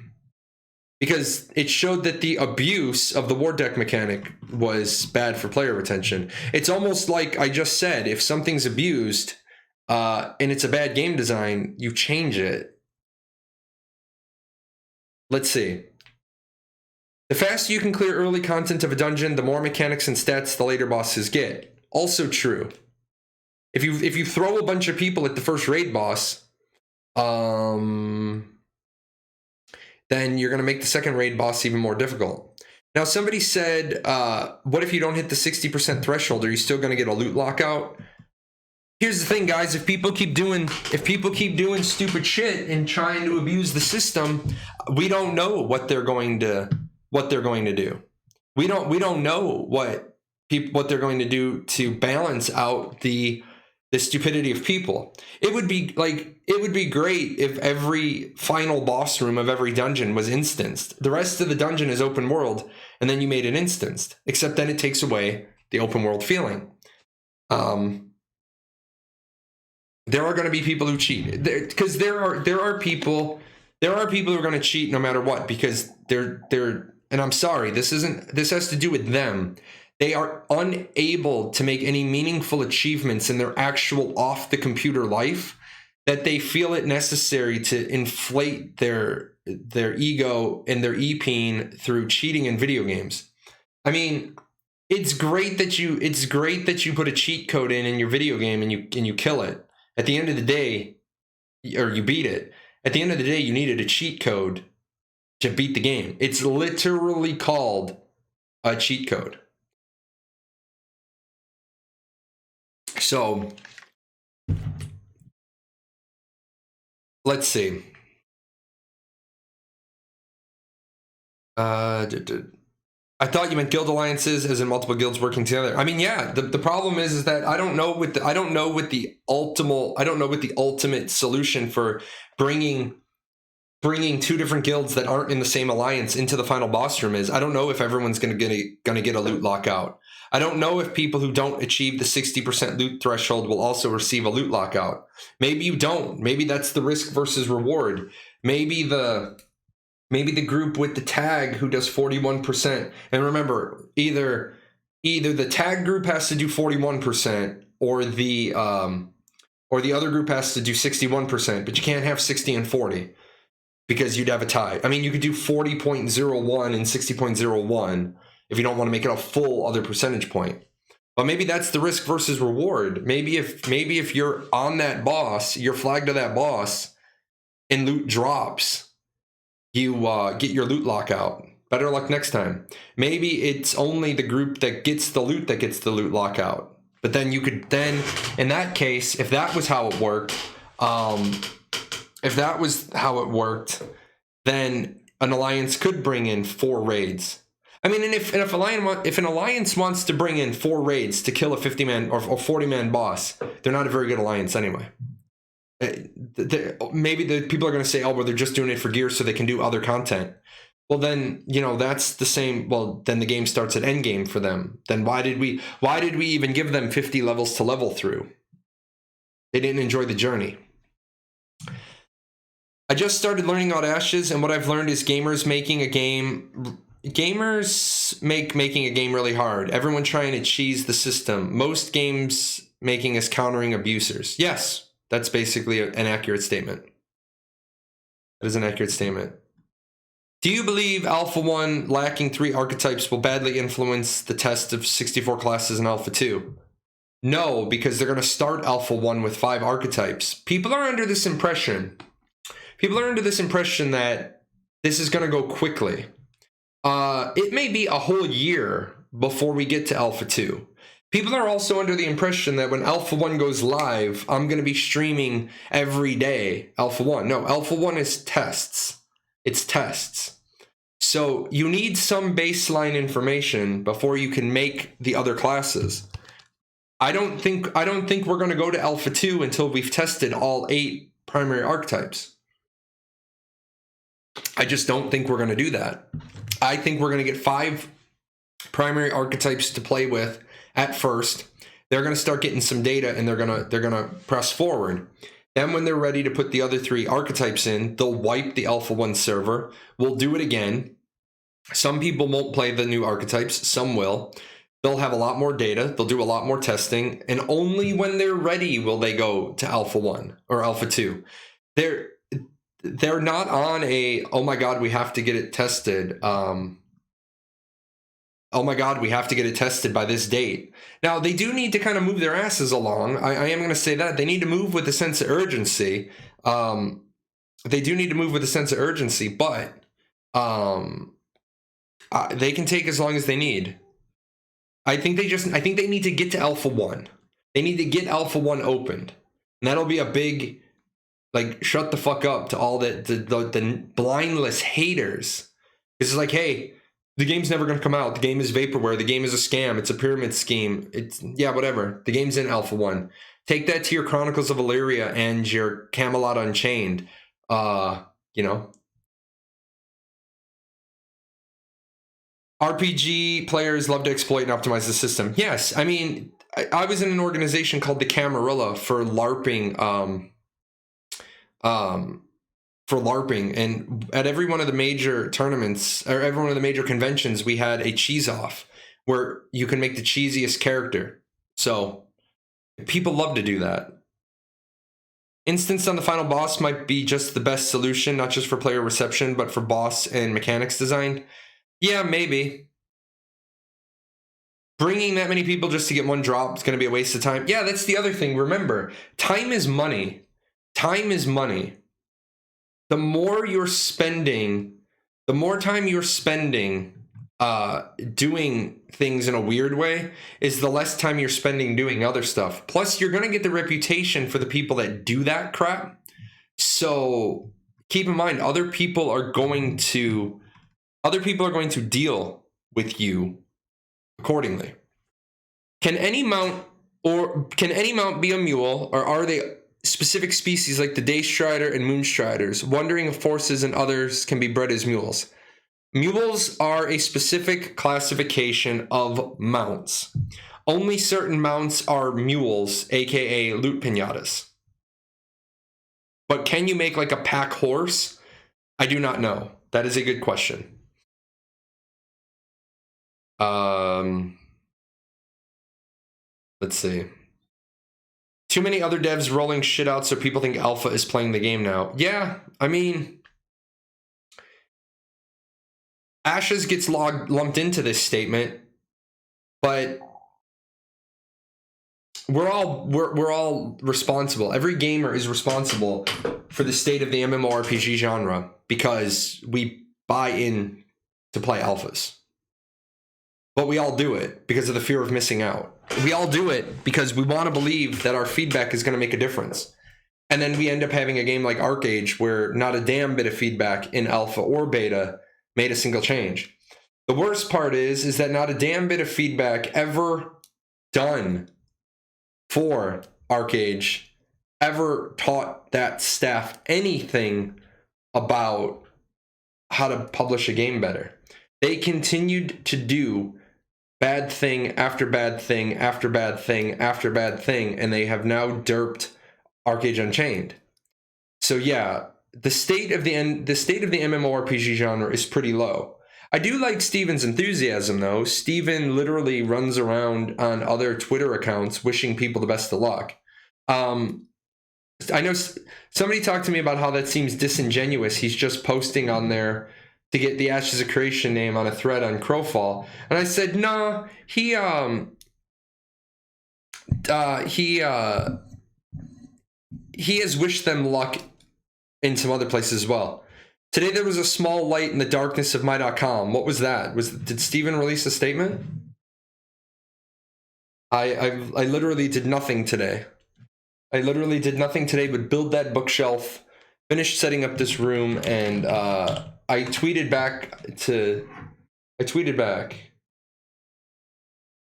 because it showed that the abuse of the war deck mechanic was bad for player retention. It's almost like I just said, if something's abused and it's a bad game design, you change it. Let's see. The faster you can clear early content of a dungeon, the more mechanics and stats the later bosses get. Also true. If you throw a bunch of people at the first raid boss, then you're going to make the second raid boss even more difficult. Now, somebody said, what if you don't hit the 60% threshold? Are you still going to get a loot lockout? Here's the thing, guys. If people keep doing stupid shit and trying to abuse the system, we don't know what they're going to do. We don't know what they're going to do to balance out the stupidity of people. It would be great if every final boss room of every dungeon was instanced. The rest of the dungeon is open world, and then you made it instanced. Except then it takes away the open world feeling. There are going to be people who cheat, because there are people who are going to cheat no matter what, because they're and I'm sorry, this has to do with them. They are unable to make any meaningful achievements in their actual off the computer life, that they feel it necessary to inflate their ego and their e-peen through cheating in video games. I mean, it's great that you put a cheat code in your video game and you kill it. At the end of the day, or you beat it. At the end of the day, you needed a cheat code to beat the game. It's literally called a cheat code. So, let's see. I thought you meant guild alliances, as in multiple guilds working together. I mean, yeah. The problem is that I don't know what the ultimate solution for bringing two different guilds that aren't in the same alliance into the final boss room is. I don't know if everyone's gonna get a loot lockout. I don't know if people who don't achieve the 60% loot threshold will also receive a loot lockout. Maybe you don't. Maybe that's the risk versus reward. Maybe the group with the tag who does 41%. And remember, either the tag group has to do 41%, or the other group has to do 61%. But you can't have 60 and 40, because you'd have a tie. I mean, you could do 40.01 and 60.01 if you don't want to make it a full other percentage point. But maybe that's the risk versus reward. Maybe if you're on that boss, you're flagged to that boss, and loot drops, you get your loot lockout. Better luck next time. Maybe it's only the group that gets the loot lockout. But then you could in that case, if that was how it worked, then an alliance could bring in 4 raids. I mean, and if an alliance wants to bring in 4 raids to kill a 50-man or 40-man boss, they're not a very good alliance anyway. Maybe the people are going to say, oh, well, they're just doing it for gear so they can do other content. Well, then, that's the same. Well, then the game starts at endgame for them. Then why did we even give them 50 levels to level through? They didn't enjoy the journey. I just started learning about Ashes, and what I've learned is gamers make making a game really hard. Everyone trying to cheese the system. Most games making is countering abusers. Yes, that's basically an accurate statement. That is an accurate statement. Do you believe Alpha 1 lacking 3 archetypes will badly influence the test of 64 classes in Alpha 2? No, because they're going to start Alpha 1 with 5 archetypes. People are under this impression that this is going to go quickly. It may be a whole year before we get to Alpha 2. People are also under the impression that when Alpha 1 goes live, I'm going to be streaming every day Alpha 1. No, Alpha 1 is tests. It's tests. So you need some baseline information before you can make the other classes. I don't think we're going to go to Alpha 2 until we've tested all 8 primary archetypes. I just don't think we're going to do that. I think we're going to get 5 primary archetypes to play with at first. They're going to start getting some data, and they're going to press forward. Then when they're ready to put the other 3 archetypes in, they'll wipe the Alpha 1 server. We'll do it again. Some people won't play the new archetypes. Some will. They'll have a lot more data. They'll do a lot more testing. And only when they're ready will they go to Alpha 1 or Alpha 2. They're not on a, oh my God, we have to get it tested. Oh my God, we have to get it tested by this date. Now, they do need to kind of move their asses along. I am going to say that. They need to move with a sense of urgency. But They can take as long as they need. I think they need to get to Alpha 1. They need to get Alpha 1 opened. And that'll be a big, like, shut the fuck up to all the blindless haters. It's like, hey, the game's never going to come out. The game is vaporware. The game is a scam. It's a pyramid scheme. It's, yeah, whatever. The game's in Alpha 1. Take that to your Chronicles of Illyria and your Camelot Unchained. You know, RPG players love to exploit and optimize the system. Yes, I mean, I was in an organization called the Camarilla for LARPing. For LARPing, and at every one of the major tournaments or every one of the major conventions, we had a cheese off where you can make the cheesiest character. So people love to do that. Instance on the final boss might be just the best solution, not just for player reception, but for boss and mechanics design. Yeah, maybe. Bringing that many people just to get one drop is going to be a waste of time. Yeah, that's the other thing. Remember, time is money. Time is money. The more you're spending, the more time you're spending doing things in a weird way is the less time you're spending doing other stuff. Plus, you're going to get the reputation for the people that do that crap. So keep in mind, other people are going to deal with you accordingly. Can any mount be a mule, or are they specific species like the Day Strider and Moon Striders? Wondering if forces and others can be bred as mules. Mules are a specific classification of mounts. Only certain mounts are mules, aka loot pinatas. But can you make like a pack horse? I do not know. That is a good question. Let's see. Too many other devs rolling shit out so people think Alpha is playing the game now. Yeah, I mean, Ashes gets lumped into this statement, but we're all responsible. Every gamer is responsible for the state of the MMORPG genre because we buy in to play alphas. But we all do it because of the fear of missing out. We all do it because we want to believe that our feedback is going to make a difference. And then we end up having a game like Archetypes where not a damn bit of feedback in alpha or beta made a single change. The worst part is that not a damn bit of feedback ever done for Archetypes ever taught that staff anything about how to publish a game better. They continued to do bad thing after bad thing after bad thing after bad thing, and they have now derped Archetypes Unchained. So yeah, the state of the MMORPG genre is pretty low. I do like Steven's enthusiasm though. Steven literally runs around on other Twitter accounts wishing people the best of luck. I know somebody talked to me about how that seems disingenuous. He's just posting on there to get the Ashes of Creation name on a thread on Crowfall. And I said, nah, he has wished them luck in some other places as well. Today there was a small light in the darkness of my.com. What was that? Did Steven release a statement? I literally did nothing today. I literally did nothing today but build that bookshelf, finish setting up this room, and I tweeted back.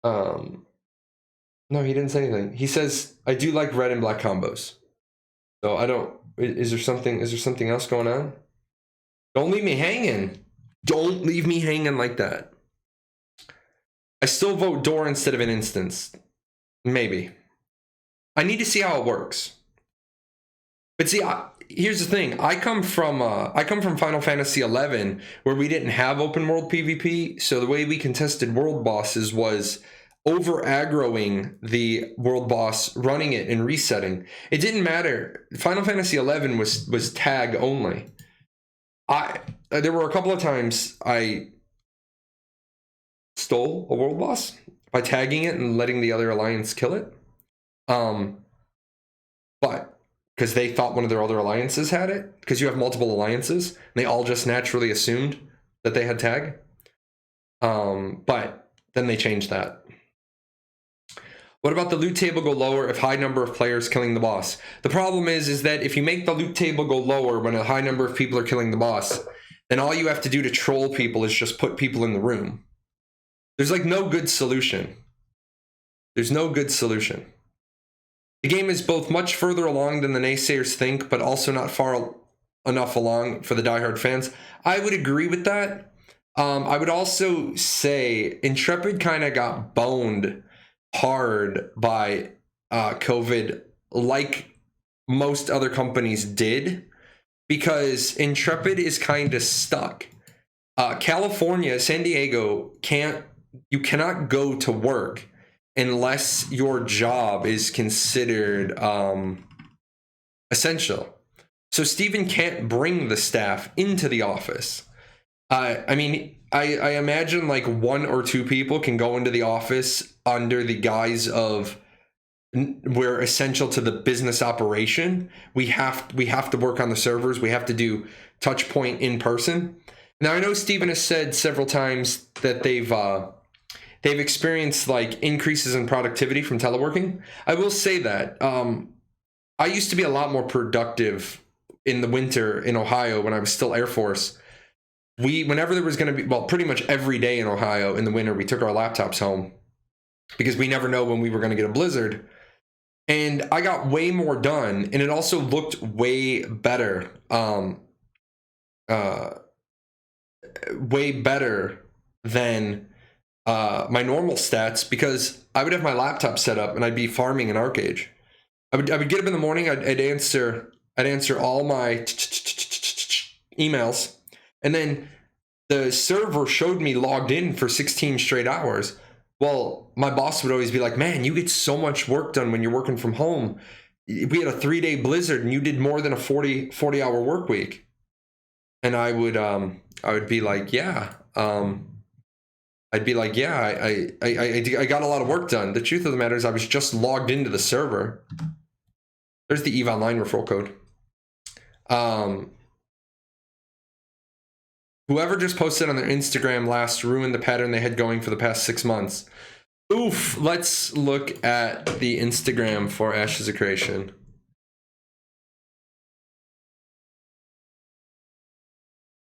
No, he didn't say anything. He says, I do like red and black combos. So I don't, is there something else going on? Don't leave me hanging. Don't leave me hanging like that. I still vote door instead of an instance. Maybe. I need to see how it works. But see, here's the thing. I come from Final Fantasy XI, where we didn't have open world PvP. So the way we contested world bosses was over aggroing the world boss, running it and resetting. It didn't matter. Final Fantasy XI was tag only. There were a couple of times I stole a world boss by tagging it and letting the other alliance kill it. But because they thought one of their other alliances had it, because you have multiple alliances, and they all just naturally assumed that they had tag. But then they changed that. What about the loot table go lower if high number of players killing the boss? The problem is that if you make the loot table go lower when a high number of people are killing the boss, then all you have to do to troll people is just put people in the room. There's like no good solution. There's no good solution. The game is both much further along than the naysayers think, but also not far enough along for the diehard fans. I would agree with that. I would also say Intrepid kind of got boned hard by COVID, like most other companies did, because Intrepid is kind of stuck. California, San Diego, you cannot go to work unless your job is considered essential. So Steven can't bring the staff into the office. I mean, I imagine like 1 or 2 people can go into the office under the guise of we're essential to the business operation. We have to work on the servers. We have to do touch point in person. Now I know Steven has said several times that they've experienced like increases in productivity from teleworking. I will say that I used to be a lot more productive in the winter in Ohio when I was still Air Force. Whenever there was going to be, well, pretty much every day in Ohio in the winter, we took our laptops home because we never know when we were going to get a blizzard. And I got way more done, and it also looked way better. Way better than my normal stats, because I would have my laptop set up and I'd be farming in ArcAge. I would get up in the morning, I'd answer all my emails, and then the server showed me logged in for 16 straight hours. Well, my boss would always be like, man, you get so much work done when you're working from home. We had a 3-day blizzard and you did more than a 40-hour work week. And I would be like, yeah. I'd be like, yeah, I got a lot of work done. The truth of the matter is I was just logged into the server. There's the EVE Online referral code. Whoever just posted on their Instagram last ruined the pattern they had going for the past 6 months. Oof, let's look at the Instagram for Ashes of Creation.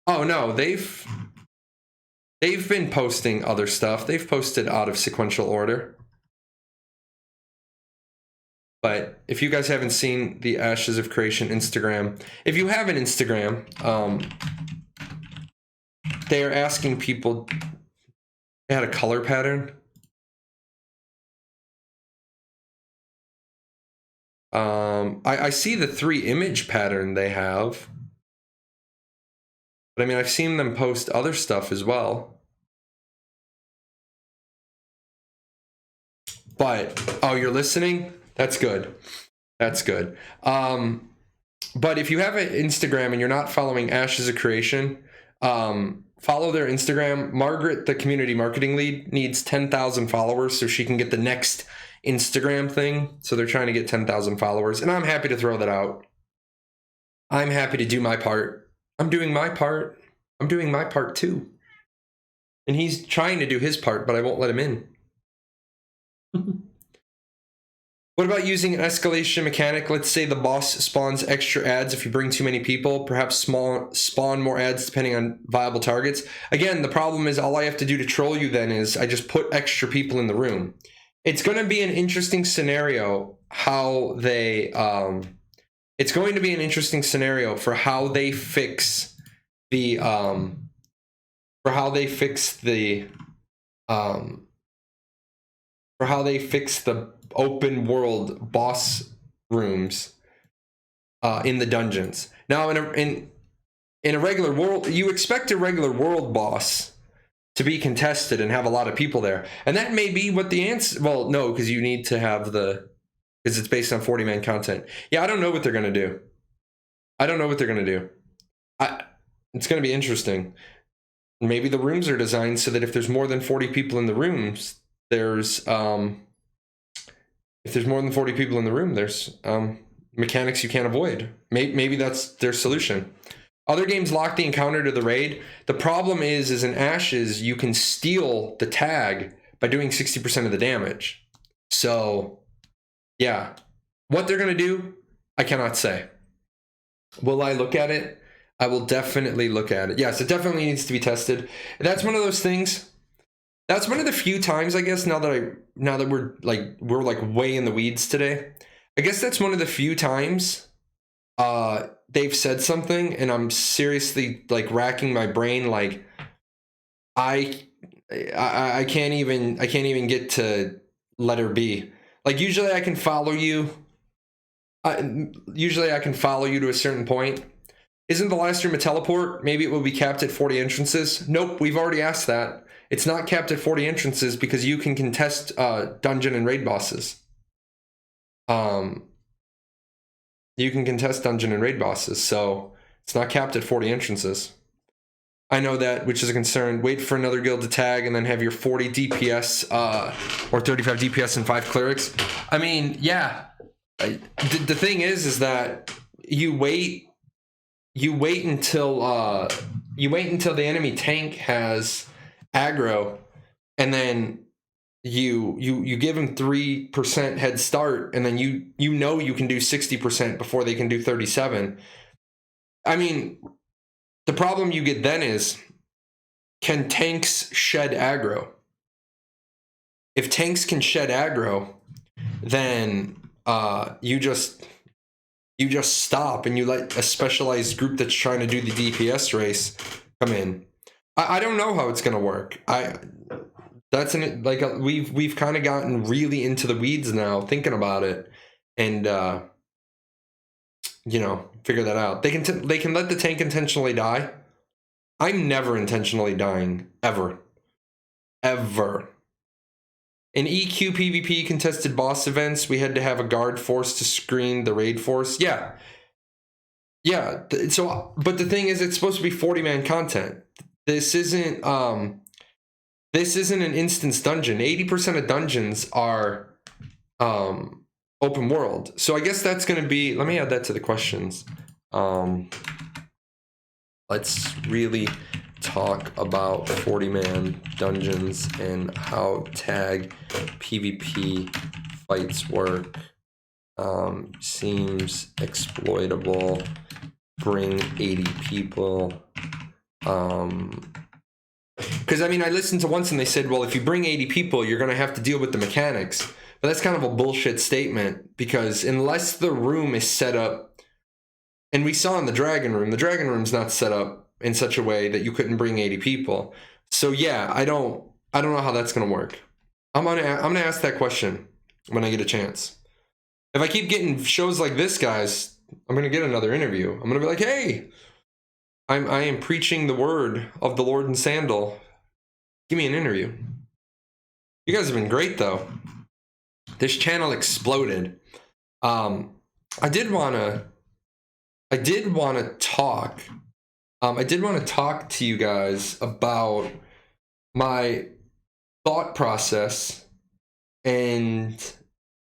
Oh no, they've been posting other stuff. They've posted out of sequential order. But if you guys haven't seen the Ashes of Creation Instagram, if you have an Instagram, they are asking people, they had a color pattern. I see the 3 image pattern they have. But I mean, I've seen them post other stuff as well. But, oh, you're listening? That's good. That's good. But if you have an Instagram and you're not following Ashes of Creation, follow their Instagram. Margaret, the community marketing lead, needs 10,000 followers so she can get the next Instagram thing. So they're trying to get 10,000 followers. And I'm happy to throw that out. I'm happy to do my part. I'm doing my part. I'm doing my part too. And he's trying to do his part, but I won't let him in. What about using an escalation mechanic? Let's say the boss spawns extra ads if you bring too many people, perhaps spawn more ads depending on viable targets. Again, the problem is all I have to do to troll you then is I just put extra people in the room. It's going to be an interesting scenario how they it's going to be an interesting scenario for how they fix the open world boss rooms in the dungeons. Now in a regular world, you expect a regular world boss to be contested and have a lot of people there. And that may be what the answer, well, no, because you need to have because it's based on 40-man content. Yeah, I don't know what they're going to do. I don't know what they're going to do. It's going to be interesting. Maybe the rooms are designed so that if there's more than 40 people in the rooms, there's if there's more than 40 people in the room, there's mechanics you can't avoid. Maybe that's their solution. Other games lock the encounter to the raid. The problem is in Ashes, you can steal the tag by doing 60% of the damage. So, yeah. What they're going to do, I cannot say. Will I look at it? I will definitely look at it. Yes, it definitely needs to be tested. That's one of those things. That's one of the few times, I guess, now that we're like way in the weeds today. I guess that's one of the few times they've said something and I'm seriously like racking my brain, like I can't even get to letter B. Like usually I can follow you. Usually I can follow you to a certain point. Isn't the last room a teleport? Maybe it will be capped at 40 entrances. Nope, we've already asked that. It's not capped at 40 entrances because you can contest dungeon and raid bosses. You can contest dungeon and raid bosses, so it's not capped at 40 entrances. I know that, which is a concern. Wait for another guild to tag and then have your 40 DPS or 35 DPS and 5 clerics. I mean, yeah. The thing is that you wait until the enemy tank has aggro, and then you give them 3% head start, and then you can do 60% before they can do 37. I mean, the problem you get then is, can tanks shed aggro? If tanks can shed aggro, then you just stop and you let a specialized group that's trying to do the DPS race come in. I don't know how it's gonna work. We've kind of gotten really into the weeds now, thinking about it, and figure that out. They can let the tank intentionally die. I'm never intentionally dying, ever. In EQ PvP contested boss events, we had to have a guard force to screen the raid force. Yeah. So, but the thing is, it's supposed to be 40-man content. This isn't an instance dungeon. 80% of dungeons are open world. So I guess that's going to be. Let me add that to the questions. Let's really talk about 40-man dungeons and how tag PvP fights work. Seems exploitable. Bring 80 people. Because I listened to once and they said, well, if you bring 80 people, you're going to have to deal with the mechanics. But that's kind of a bullshit statement, because unless the room is set up, and we saw in the dragon room's not set up in such a way that you couldn't bring 80 people. So yeah, I don't know how that's gonna work. I'm gonna ask that question when I get a chance. If I keep getting shows like this, guys, I'm gonna get another interview. I'm gonna be like, hey, I am preaching the word of the Lord in Sandal. Give me an interview. You guys have been great though. This channel exploded. I did want to talk. I did want to talk to you guys about my thought process and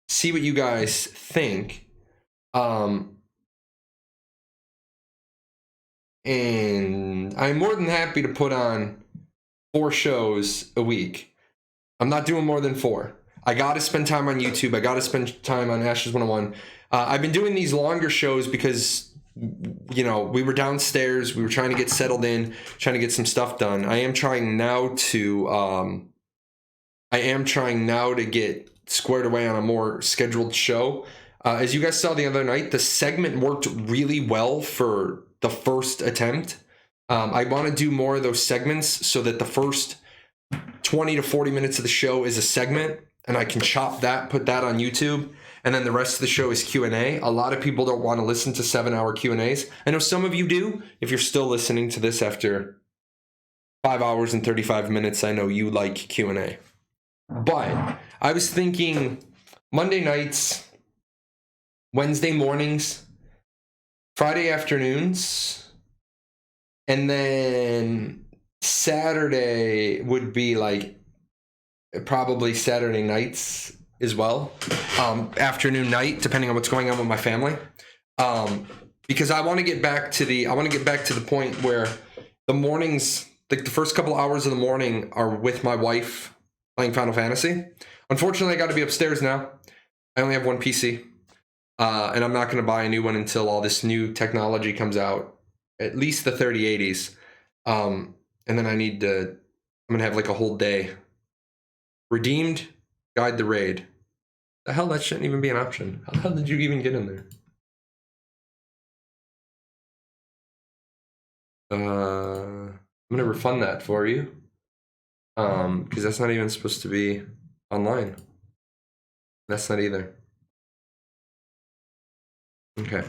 see what you guys think. And I'm more than happy to put on 4 shows a week. I'm not doing more than 4. I got to spend time on YouTube. I got to spend time on Ashes 101. I've been doing these longer shows because we were downstairs, we were trying to get settled in, trying to get some stuff done. I am trying now to get squared away on a more scheduled show. As you guys saw the other night, the segment worked really well for the first attempt. I want to do more of those segments so that the first 20 to 40 minutes of the show is a segment, and I can chop that, put that on YouTube. And then the rest of the show is Q&A. A lot of people don't want to listen to 7-hour Q&As. I know some of you do. If you're still listening to this after 5 hours and 35 minutes, I know you like Q&A. But I was thinking Monday nights, Wednesday mornings, Friday afternoons, and then Saturday would be like probably Saturday nights as well, afternoon, night, depending on what's going on with my family. because I want to get back to the point where the mornings, like the first couple hours of the morning, are with my wife playing Final Fantasy. Unfortunately, I got to be upstairs now. I only have one PC, and I'm not going to buy a new one until all this new technology comes out, at least the 3080s. And then I'm going to have like a whole day. Redeemed, guide the raid. The hell, that shouldn't even be an option. How the hell did you even get in there? I'm going to refund that for you. Because that's not even supposed to be online. That's not either. Okay.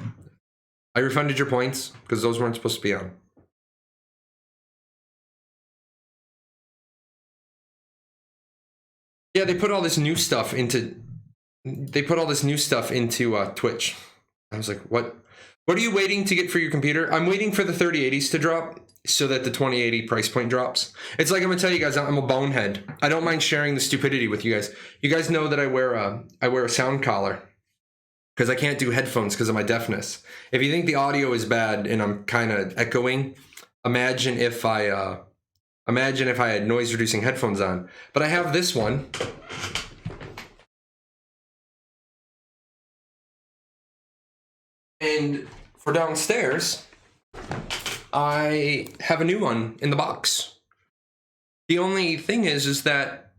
I refunded your points because those weren't supposed to be on. Yeah, they put all this new stuff into Twitch. I was like, what? What are you waiting to get for your computer? I'm waiting for the 3080s to drop so that the 2080 price point drops. It's like, I'm gonna tell you guys, I'm a bonehead. I don't mind sharing the stupidity with you guys. You guys know that I wear a sound collar because I can't do headphones because of my deafness. If you think the audio is bad and I'm kind of echoing, imagine if I had noise reducing headphones on. But I have this one. And for downstairs, I have a new one in the box. The only thing is that,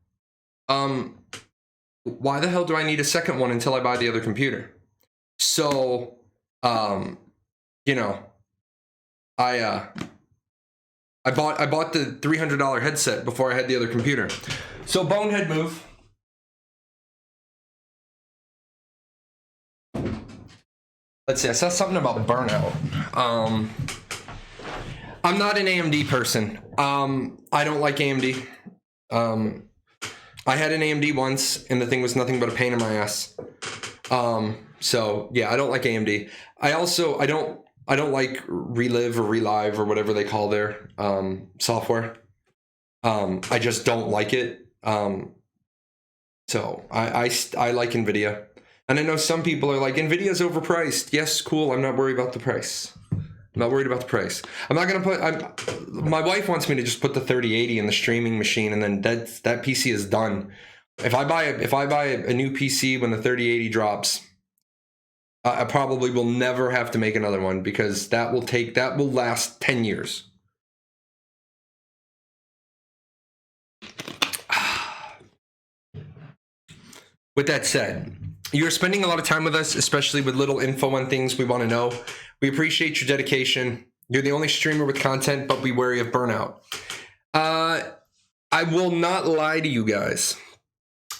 why the hell do I need a second one until I buy the other computer? So, you know, I bought the $300 headset before I had the other computer. So bonehead move. Let's see, I saw something about burnout. I'm not an AMD person. I don't like AMD. I had an AMD once, and the thing was nothing but a pain in my ass. So yeah, I don't like AMD. I don't like Relive or Relive or whatever they call their software. I just don't like it. So I like NVIDIA. And I know some people are like, NVIDIA's overpriced. Yes, cool. I'm not worried about the price. I'm not worried about the price. I'm not going to put... my wife wants me to just put the 3080 in the streaming machine, and then that PC is done. If I buy a new PC when the 3080 drops, I probably will never have to make another one, because that will last 10 years. With that said, you're spending a lot of time with us, especially with little info on things we want to know. We appreciate your dedication. You're the only streamer with content, but be wary of burnout. I will not lie to you guys.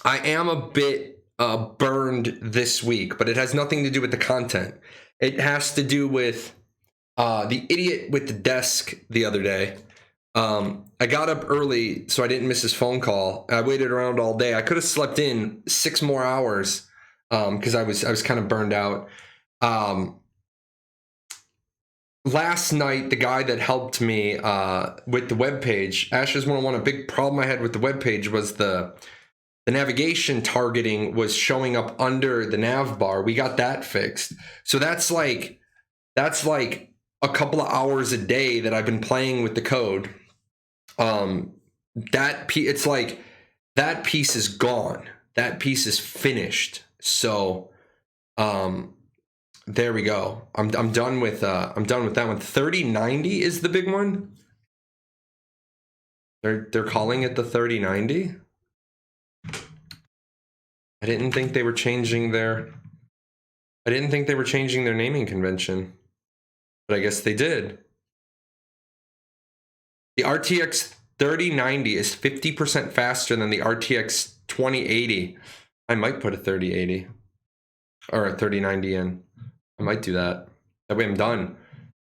I am a bit burned this week, but it has nothing to do with the content. It has to do with the idiot with the desk the other day. I got up early so I didn't miss his phone call. I waited around all day. I could have slept in 6 more hours because I was kind of burned out. Last night, the guy that helped me with the webpage, Ashes 101, a big problem I had with the webpage was the navigation targeting was showing up under the nav bar. We got that fixed. So that's like a couple of hours a day that I've been playing with the code. It's like that piece is gone. That piece is finished. So there we go. I'm done with that one. 3090 is the big one. They're calling it the 3090. I didn't think they were changing their naming convention, but I guess they did. The RTX 3090 is 50% faster than the RTX 2080. I might put a 3080 or a 3090 in. I might do that. That way I'm done.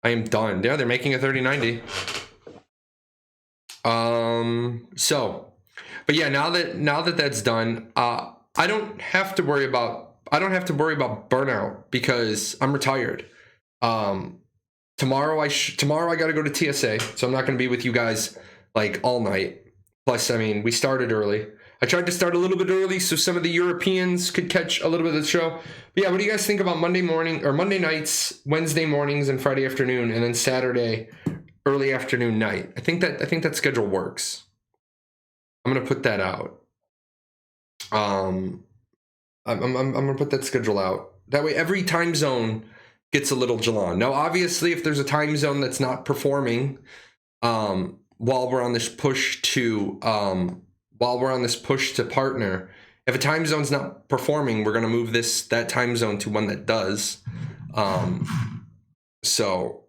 I am done. Yeah, they're making a 3090. But yeah, now that that's done, I don't have to worry about burnout because I'm retired. Tomorrow I got to go to TSA, so I'm not going to be with you guys like all night. Plus, I mean, we started early. I tried to start a little bit early so some of the Europeans could catch a little bit of the show. But yeah, what do you guys think about Monday morning or Monday nights, Wednesday mornings, and Friday afternoon, and then Saturday early afternoon night? I think that schedule works. I'm gonna put that out. I'm gonna put that schedule out. That way, every time zone gets a little Jahlon. Now, obviously, if there's a time zone that's not performing, while we're on this push to partner, if a time zone's not performing, we're gonna move that time zone to one that does. So,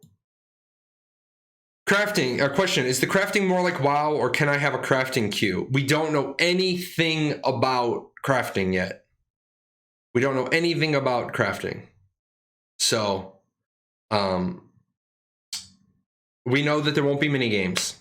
crafting. A question: is the crafting more like WoW, or can I have a crafting queue? We don't know anything about crafting yet. We don't know anything about crafting. So, we know that there won't be mini games.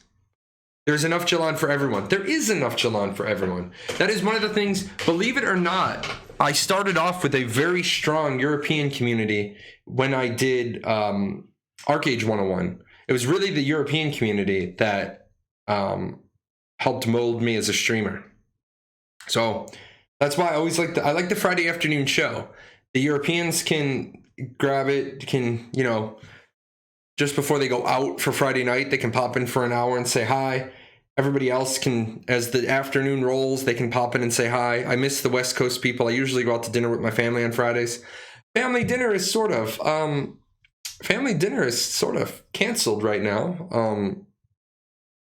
There's enough Jahlon for everyone. There is enough Jahlon for everyone. That is one of the things, believe it or not, I started off with a very strong European community when I did Arcage 101. It was really the European community that helped mold me as a streamer. So that's why I always I like the Friday afternoon show. The Europeans can grab it, just before they go out for Friday night, they can pop in for an hour and say hi. Everybody else can, as the afternoon rolls, they can pop in and say hi. I miss the West Coast people. I usually go out to dinner with my family on Fridays. Family dinner is sort of canceled right now.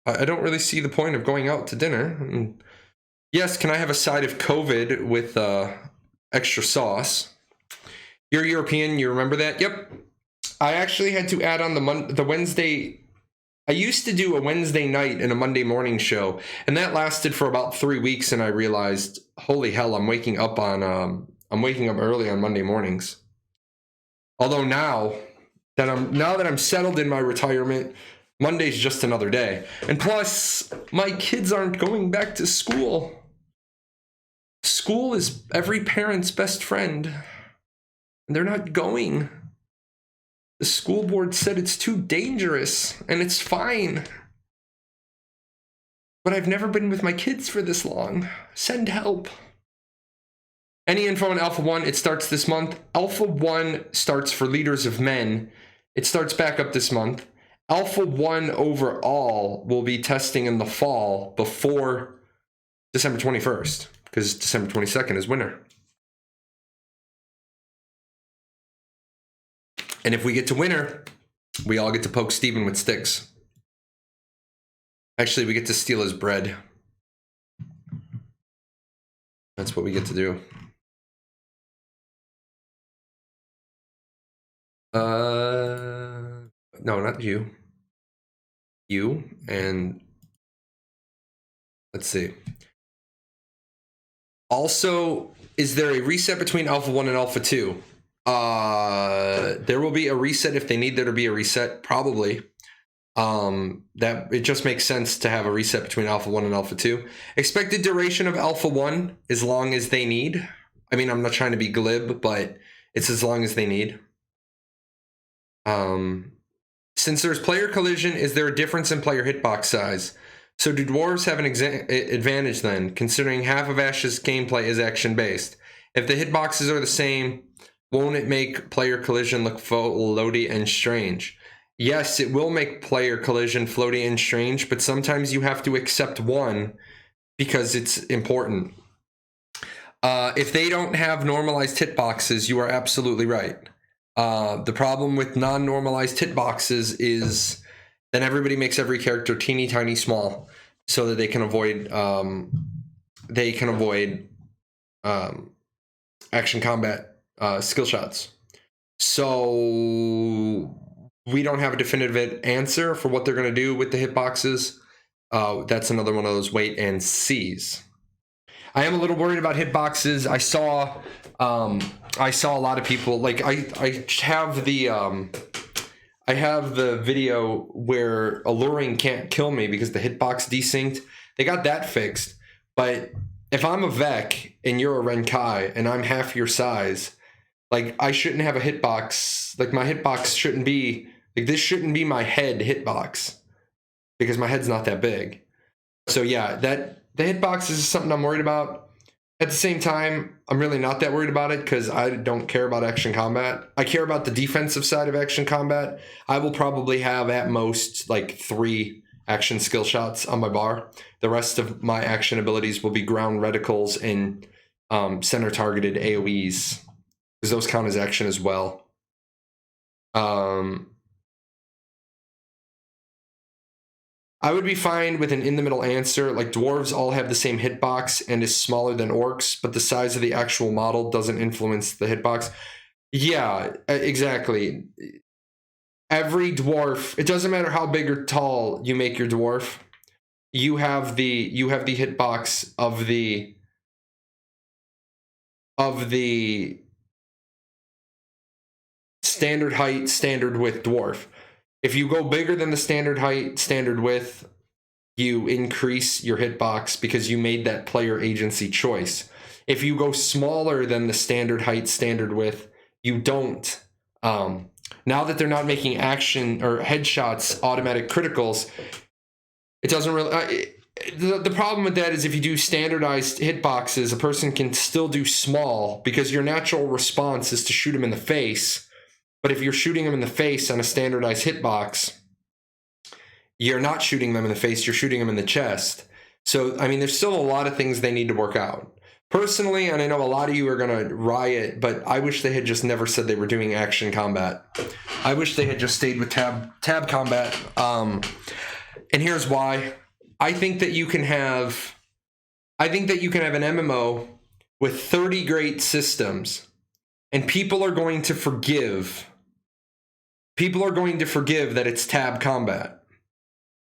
I don't really see the point of going out to dinner. Yes, can I have a side of COVID with extra sauce? You're European, you remember that? Yep. I actually had to add on the Wednesday. I used to do a Wednesday night and a Monday morning show, and that lasted for about 3 weeks. And I realized, holy hell, I'm waking up early on Monday mornings. Although now that I'm settled in my retirement, Monday's just another day. And plus, my kids aren't going back to school. School is every parent's best friend, and they're not going. The school board said it's too dangerous, and it's fine. But I've never been with my kids for this long. Send help. Any info on Alpha 1? It starts this month. Alpha 1 starts for Leaders of Men. It starts back up this month. Alpha 1 overall will be testing in the fall before December 21st, because December 22nd is winter. And if we get to winter, we all get to poke Steven with sticks. Actually, we get to steal his bread. That's what we get to do. No, not you. You, and let's see. Also, is there a reset between Alpha 1 and Alpha 2? There will be a reset if they need there to be a reset, probably. That it just makes sense to have a reset between Alpha 1 and Alpha 2. Expected duration of Alpha 1 as long as they need. I mean, I'm not trying to be glib, but it's as long as they need. Since there's player collision, is there a difference in player hitbox size? So do dwarves have an advantage then, considering half of Ash's gameplay is action-based? If the hitboxes are the same, won't it make player collision look floaty and strange? Yes, it will make player collision floaty and strange, but sometimes you have to accept one because it's important. If they don't have normalized hitboxes, you are absolutely right. The problem with non-normalized hitboxes is then everybody makes every character teeny tiny small so that they can avoid action combat skill shots. So we don't have a definitive answer for what they're going to do with the hitboxes. That's another one of those wait and sees. I am a little worried about hitboxes. I saw a lot of people, like I have the video where alluring can't kill me because the hitbox desynced. They got that fixed. But if I'm a Vec and you're a Renkai and I'm half your size, like I shouldn't have a hitbox. Like my hitbox shouldn't be, like this shouldn't be my head hitbox because my head's not that big. So yeah, the hitbox is something I'm worried about. At the same time, I'm really not that worried about it because I don't care about action combat. I care about the defensive side of action combat. I will probably have at most like 3 action skill shots on my bar. The rest of my action abilities will be ground reticles and center targeted AoEs, because those count as action as well. I would be fine with an in-the-middle answer, like dwarves all have the same hitbox and is smaller than orcs, but the size of the actual model doesn't influence the hitbox. Yeah, exactly. Every dwarf, it doesn't matter how big or tall you make your dwarf, you have the hitbox of the standard height, standard width dwarf. If you go bigger than the standard height, standard width, you increase your hitbox because you made that player agency choice. If you go smaller than the standard height, standard width, you don't. Now that they're not making action or headshots automatic criticals, it doesn't really... the problem with that is if you do standardized hitboxes, a person can still do small because your natural response is to shoot him in the face. But if you're shooting them in the face on a standardized hitbox, you're not shooting them in the face, you're shooting them in the chest. So, I mean, there's still a lot of things they need to work out. Personally, and I know a lot of you are going to riot, but I wish they had just never said they were doing action combat. I wish they had just stayed with tab combat. And here's why. I think that you can have an MMO with 30 great systems, and people are going to forgive that it's tab combat.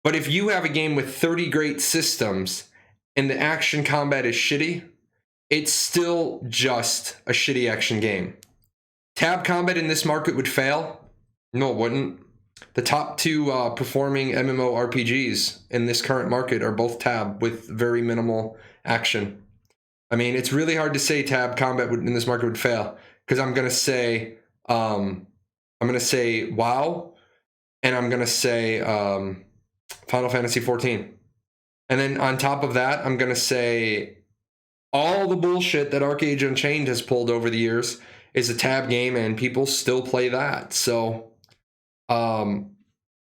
But if you have a game with 30 great systems and the action combat is shitty, it's still just a shitty action game. Tab combat in this market would fail? No, it wouldn't. The top 2 performing MMORPGs in this current market are both tab with very minimal action. I mean, it's really hard to say tab combat in this market would fail, because I'm gonna say WoW, and I'm gonna say Final Fantasy 14, and then on top of that, I'm gonna say all the bullshit that Arcade Unchained has pulled over the years is a tab game, and people still play that. So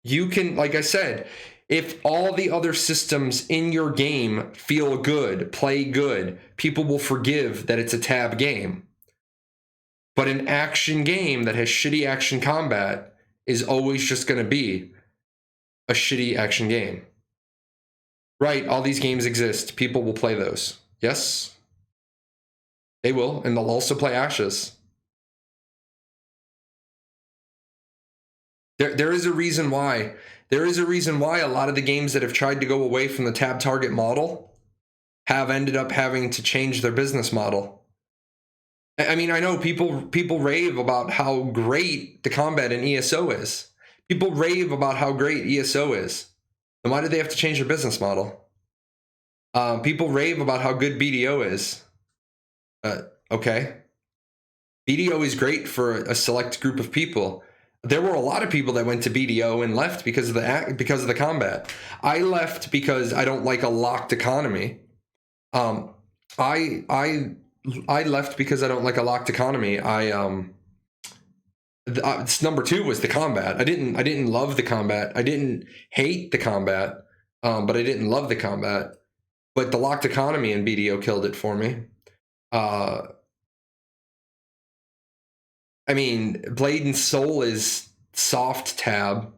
you can, like I said, if all the other systems in your game feel good, play good, people will forgive that it's a tab game. But an action game that has shitty action combat is always just going to be a shitty action game. Right, all these games exist. People will play those. Yes, they will, and they'll also play Ashes. There is a reason why. There is a reason why a lot of the games that have tried to go away from the tab target model have ended up having to change their business model. I mean, I know people rave about how great the combat in ESO is. People rave about how great ESO is. Then why did they have to change their business model? People rave about how good BDO is. Okay. BDO is great for a select group of people. There were a lot of people that went to BDO and left because of the combat. I left because I don't like a locked economy. I left because I don't like a locked economy. Number 2 was the combat. I didn't love the combat. I didn't hate the combat, but I didn't love the combat. But the locked economy in BDO killed it for me. I mean, Blade and Soul is soft tab.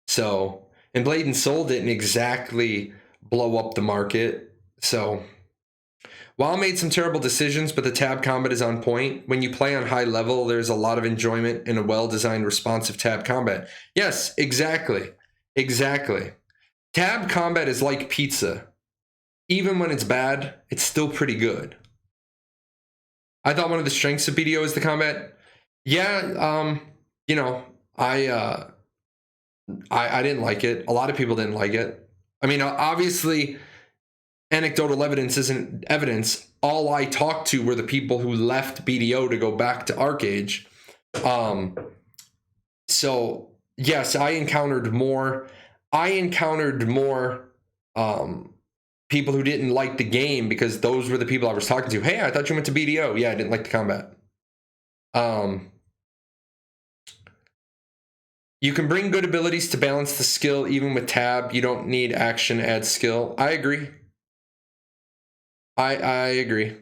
So, and Blade and Soul didn't exactly blow up the market. So, WoW made some terrible decisions, but the tab combat is on point. When you play on high level, there's a lot of enjoyment in a well-designed, responsive tab combat. Yes, exactly. Exactly. Tab combat is like pizza. Even when it's bad, it's still pretty good. I thought one of the strengths of BDO is the combat. Yeah, you know, I didn't like it. A lot of people didn't like it. I mean, obviously, anecdotal evidence isn't evidence. All I talked to were the people who left BDO to go back to Arcage. So yes, I encountered more people who didn't like the game because those were the people I was talking to. Hey, I thought you went to BDO. Yeah, I didn't like the combat. You can bring good abilities to balance the skill even with tab. You don't need action to add skill. I agree. I agree.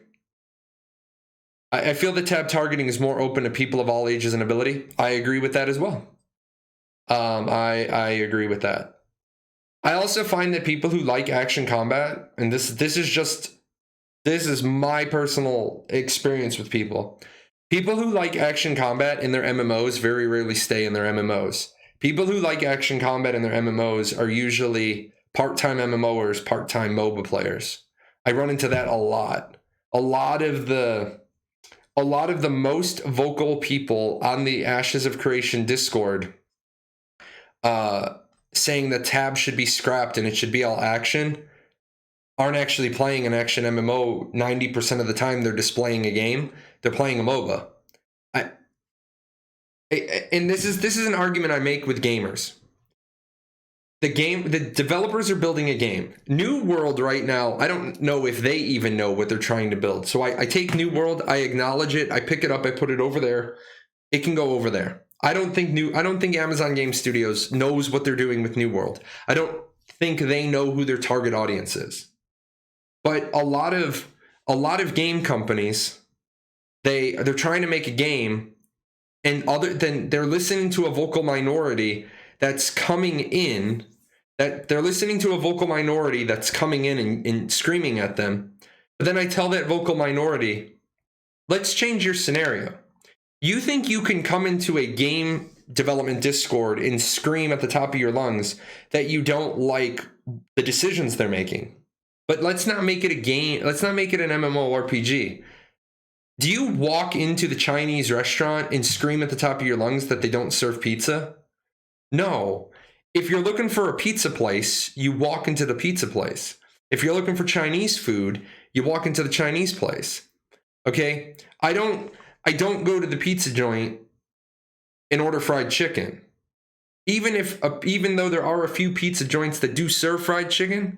I feel that tab targeting is more open to people of all ages and ability. I agree with that as well. I agree with that. I also find that people who like action combat, and this is my personal experience with people. People who like action combat in their MMOs very rarely stay in their MMOs. People who like action combat in their MMOs are usually part-time MMOers, part-time MOBA players. I run into that a lot. A lot of the most vocal people on the Ashes of Creation Discord saying that tab should be scrapped and it should be all action aren't actually playing an action MMO 90% of the time. They're displaying a game. They're playing a MOBA. And this is an argument I make with gamers. The developers are building a game. New World right now, I don't know if they even know what they're trying to build. So I take New World, I acknowledge it, I pick it up, I put it over there. It can go over there. I don't think Amazon Game Studios knows what they're doing with New World. I don't think they know who their target audience is. But a lot of game companies, they're trying to make a game, and other than they're listening to a vocal minority that's coming in, and screaming at them. But then I tell that vocal minority, let's change your scenario. You think you can come into a game development Discord and scream at the top of your lungs that you don't like the decisions they're making. But let's not make it a game. Let's not make it an MMORPG. Do you walk into the Chinese restaurant and scream at the top of your lungs that they don't serve pizza? No. If you're looking for a pizza place, you walk into the pizza place. If you're looking for Chinese food, you walk into the Chinese place. Okay? I don't go to the pizza joint and order fried chicken. Even though there are a few pizza joints that do serve fried chicken,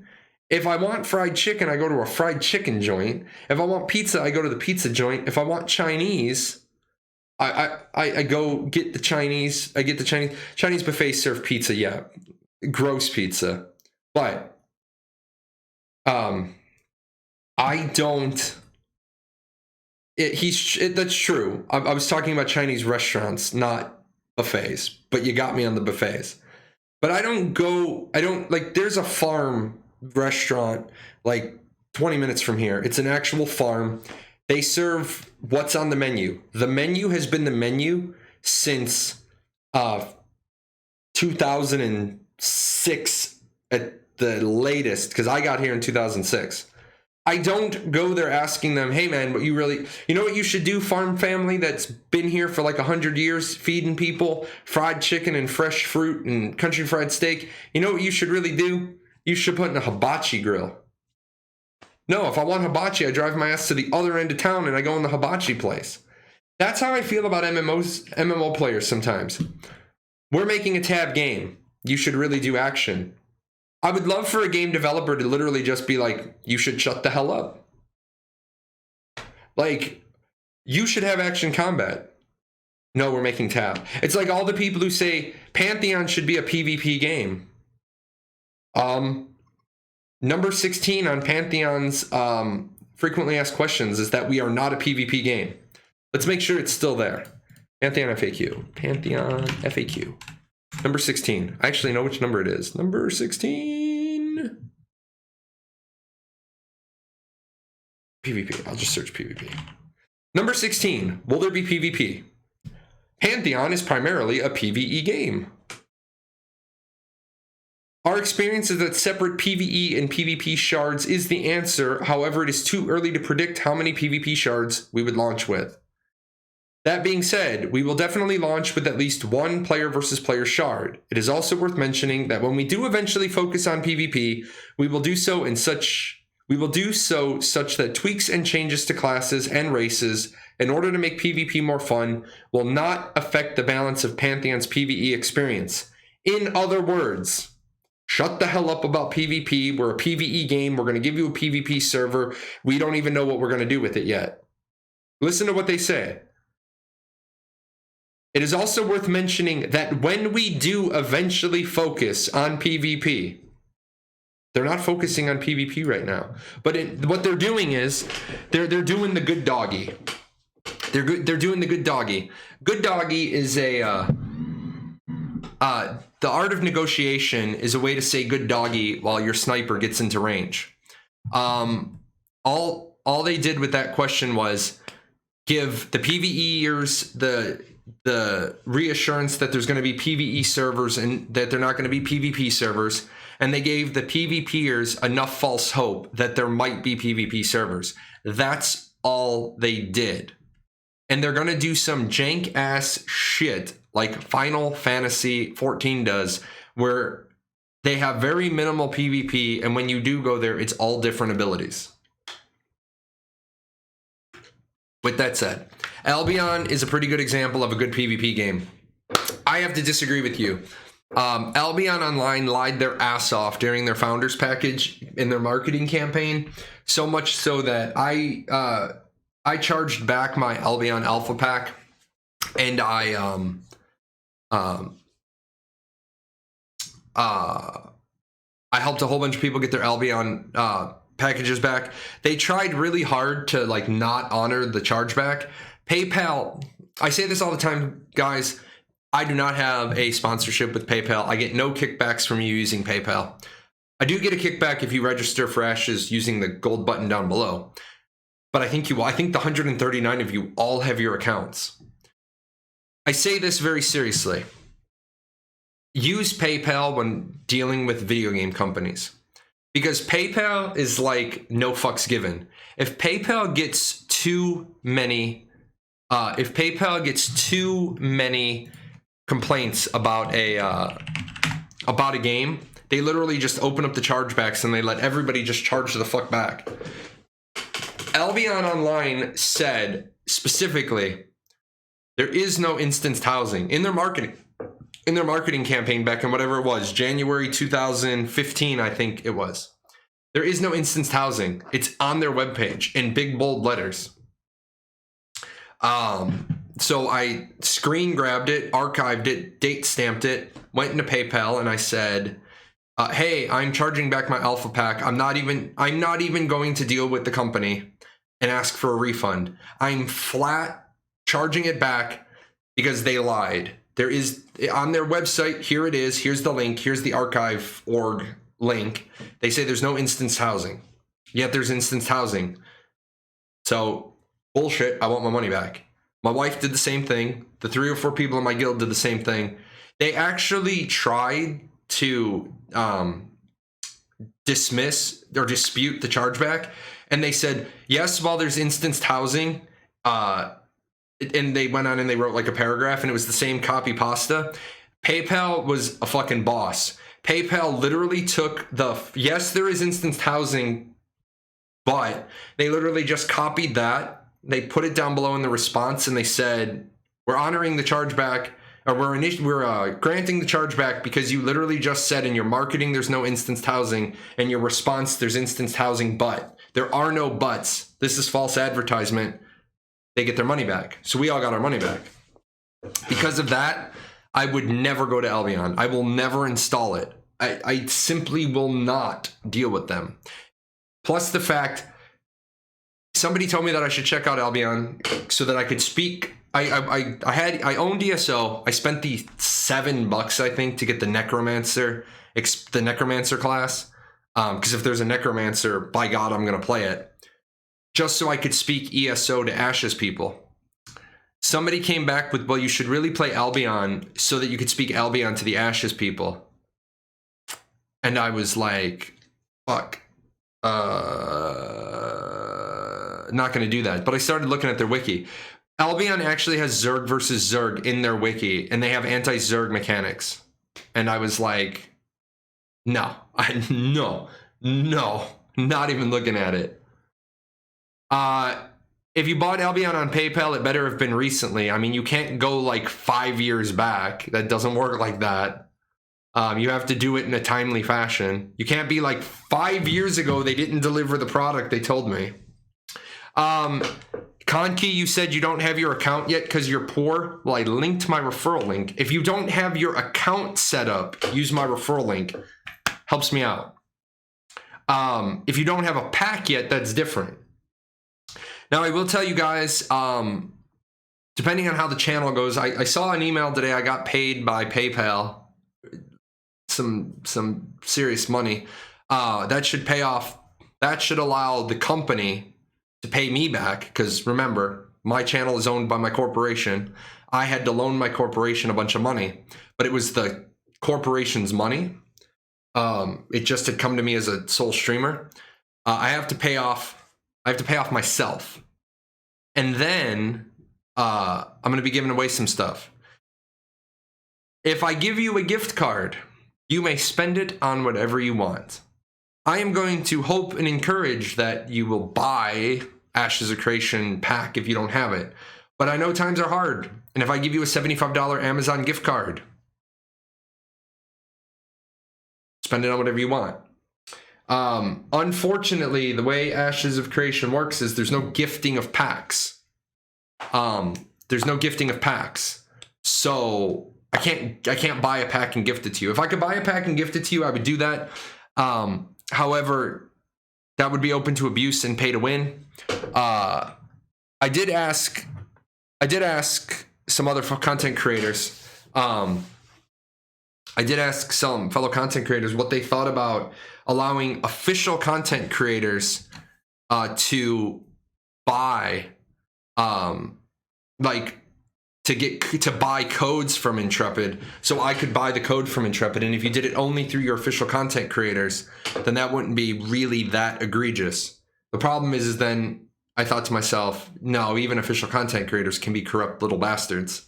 if I want fried chicken, I go to a fried chicken joint. If I want pizza, I go to the pizza joint. If I want Chinese, I go get the Chinese. I get the Chinese buffets serve pizza. Yeah, gross pizza, but I don't. That's true. I was talking about Chinese restaurants, not buffets. But you got me on the buffets. But I don't like. There's a farm restaurant like 20 minutes from here. It's an actual farm. They serve what's on the menu. The menu has been the menu since 2006 at the latest, because I got here in 2006. I don't go there asking them, hey man, you know what you should do, farm family that's been here for like 100 years, feeding people fried chicken and fresh fruit and country fried steak. You know what you should really do? You should put in a hibachi grill. No, if I want hibachi, I drive my ass to the other end of town and I go in the hibachi place. That's how I feel about MMO players sometimes. We're making a tab game. You should really do action. I would love for a game developer to literally just be like, you should shut the hell up. Like, you should have action combat. No, we're making tab. It's like all the people who say Pantheon should be a PvP game. Number 16 on Pantheon's frequently asked questions is that we are not a PvP game. Let's make sure it's still there. Pantheon FAQ. Pantheon FAQ. Number 16. I actually know which number it is. Number 16. PvP. I'll just search PvP. Number 16. Will there be PvP? Pantheon is primarily a PvE game. Our experience is that separate PvE and PvP shards is the answer. However, it is too early to predict how many PvP shards we would launch with. That being said, we will definitely launch with at least one player versus player shard. It is also worth mentioning that when we do eventually focus on PvP, we will do so such that tweaks and changes to classes and races in order to make PvP more fun will not affect the balance of Pantheon's PvE experience. In other words, Shut the hell up about PvP. We're a PvE game. We're going to give you a PvP server. We don't even know what we're going to do with it yet. Listen to what they say. It is also worth mentioning that when we do eventually focus on PvP, they're not focusing on PvP right now. But what they're doing is they're doing the good doggy. They're doing the good doggy. Good doggy is the art of negotiation is a way to say good doggy while your sniper gets into range. All they did with that question was give the PvEers the reassurance that there's going to be PvE servers and that they're not going to be PvP servers. And they gave the PvPers enough false hope that there might be PvP servers. That's all they did. And they're going to do some jank ass shit like Final Fantasy 14 does, where they have very minimal PvP. And when you do go there, it's all different abilities. With that said, Albion is a pretty good example of a good PvP game. I have to disagree with you. Albion Online lied their ass off during their founders package in their marketing campaign, so much so that I charged back my Albion Alpha pack, and I helped a whole bunch of people get their Albion packages back. They tried really hard to like not honor the chargeback. PayPal, I say this all the time, guys. I do not have a sponsorship with PayPal. I get no kickbacks from you using PayPal. I do get a kickback if you register for Ashes using the gold button down below. But I think the 139 of you all have your accounts. I say this very seriously. Use PayPal when dealing with video game companies. Because PayPal is like no fucks given. If PayPal gets too many complaints about a game, they literally just open up the chargebacks and they let everybody just charge the fuck back. Albion Online said specifically there is no instanced housing in their marketing campaign back in whatever it was, January 2015, I think it was. There is no instanced housing. It's on their webpage in big bold letters. So I screen grabbed it, archived it, date stamped it, went into PayPal, and I said, hey, I'm charging back my alpha pack. I'm not even going to deal with the company and ask for a refund. I'm flat charging it back because they lied. There is on their website, here it is, here's the link, here's the archive.org link. They say there's no instanced housing, yet there's instanced housing. So bullshit, I want my money back. My wife did the same thing. The 3 or 4 people in my guild did the same thing. They actually tried to dismiss or dispute the chargeback. And they said, yes, while there's instanced housing, and they went on and they wrote like a paragraph and it was the same copy pasta. PayPal was a fucking boss. PayPal literally took yes, there is instanced housing, but they literally just copied that. They put it down below in the response and they said, we're honoring the chargeback, or we're granting the chargeback because you literally just said in your marketing there's no instanced housing, and your response there's instanced housing, but there are no buts. This is false advertisement. They get their money back. So we all got our money back. Because of that, I would never go to Albion. I will never install it. I simply will not deal with them. Plus the fact, somebody told me that I should check out Albion so that I could speak. I own DSO. I spent the $7, I think, to get the Necromancer class. Because if there's a Necromancer, by God, I'm going to play it. Just so I could speak ESO to Ashes people. Somebody came back with, well, you should really play Albion so that you could speak Albion to the Ashes people. And I was like, fuck. Not going to do that. But I started looking at their wiki. Albion actually has Zerg versus Zerg in their wiki, and they have anti-Zerg mechanics. And I was like, no, not even looking at it. If you bought Albion on PayPal, it better have been recently. I mean, you can't go like 5 years back. That doesn't work like that. You have to do it in a timely fashion. You can't be like 5 years ago they didn't deliver the product they told me. Conky, you said you don't have your account yet because you're poor. Well, I linked my referral link. If you don't have your account set up, use my referral link. Helps me out. If you don't have a pack yet, that's different. Now, I will tell you guys, depending on how the channel goes, I saw an email today. I got paid by PayPal some serious money. That should pay off. That should allow the company to pay me back, because remember, my channel is owned by my corporation. I had to loan my corporation a bunch of money, but it was the corporation's money. It just had come to me as a sole streamer. I have to pay off myself, and then I'm going to be giving away some stuff. If I give you a gift card, you may spend it on whatever you want. I am going to hope and encourage that you will buy Ashes of Creation pack if you don't have it. But I know times are hard. And if I give you a $75 Amazon gift card, spend it on whatever you want. Unfortunately, the way Ashes of Creation works is there's no gifting of packs. There's no gifting of packs. So I can't buy a pack and gift it to you. If I could buy a pack and gift it to you, I would do that. However, that would be open to abuse and pay to win. I did ask some other content creators. I did ask some fellow content creators what they thought about allowing official content creators to buy, to buy codes from Intrepid, so I could buy the code from Intrepid. And if you did it only through your official content creators, then that wouldn't be really that egregious. The problem is then I thought to myself, no, even official content creators can be corrupt little bastards.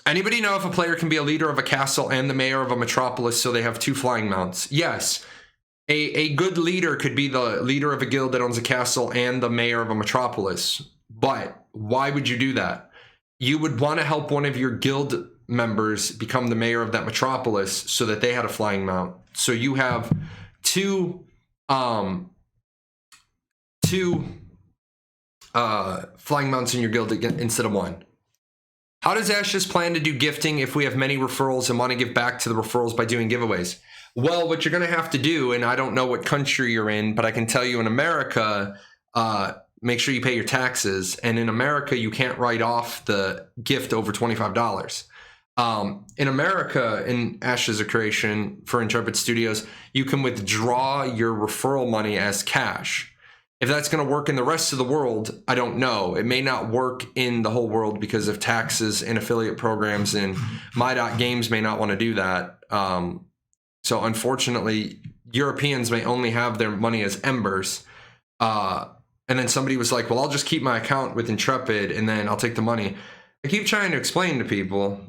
Anybody know if a player can be a leader of a castle and the mayor of a metropolis so they have 2 flying mounts? Yes. A good leader could be the leader of a guild that owns a castle and the mayor of a metropolis. But why would you do that? You would want to help one of your guild members become the mayor of that metropolis so that they had a flying mount. So you have two flying mounts in your guild instead of one. How does Ashes plan to do gifting if we have many referrals and want to give back to the referrals by doing giveaways? Well, what you're going to have to do, and I don't know what country you're in, but I can tell you in America, make sure you pay your taxes. And in America, you can't write off the gift over $25. In America, in Ashes of Creation for Intrepid Studios, you can withdraw your referral money as cash. If that's going to work in the rest of the world, I don't know. It may not work in the whole world because of taxes and affiliate programs, and My.Games may not want to do that. So unfortunately, Europeans may only have their money as embers. And then somebody was like, well, I'll just keep my account with Intrepid and then I'll take the money. I keep trying to explain to people,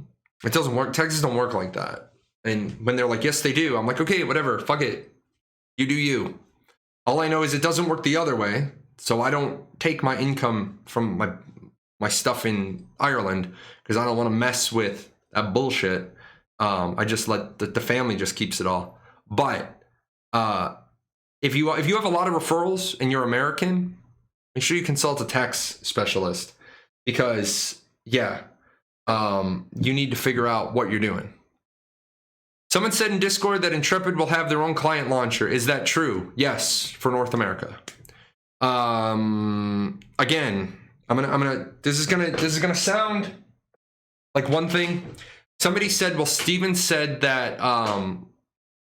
it doesn't work. Taxes don't work like that. And when they're like, yes, they do. I'm like, okay, whatever, fuck it. You do you. All I know is it doesn't work the other way. So I don't take my income from my stuff in Ireland because I don't want to mess with that bullshit. I just let the family just keeps it all. But if you have a lot of referrals and you're American, make sure you consult a tax specialist because you need to figure out what you're doing. Someone said in Discord that Intrepid will have their own client launcher. Is that true? Yes, for North America. Again, this is gonna sound like one thing. Somebody said, well, Steven said that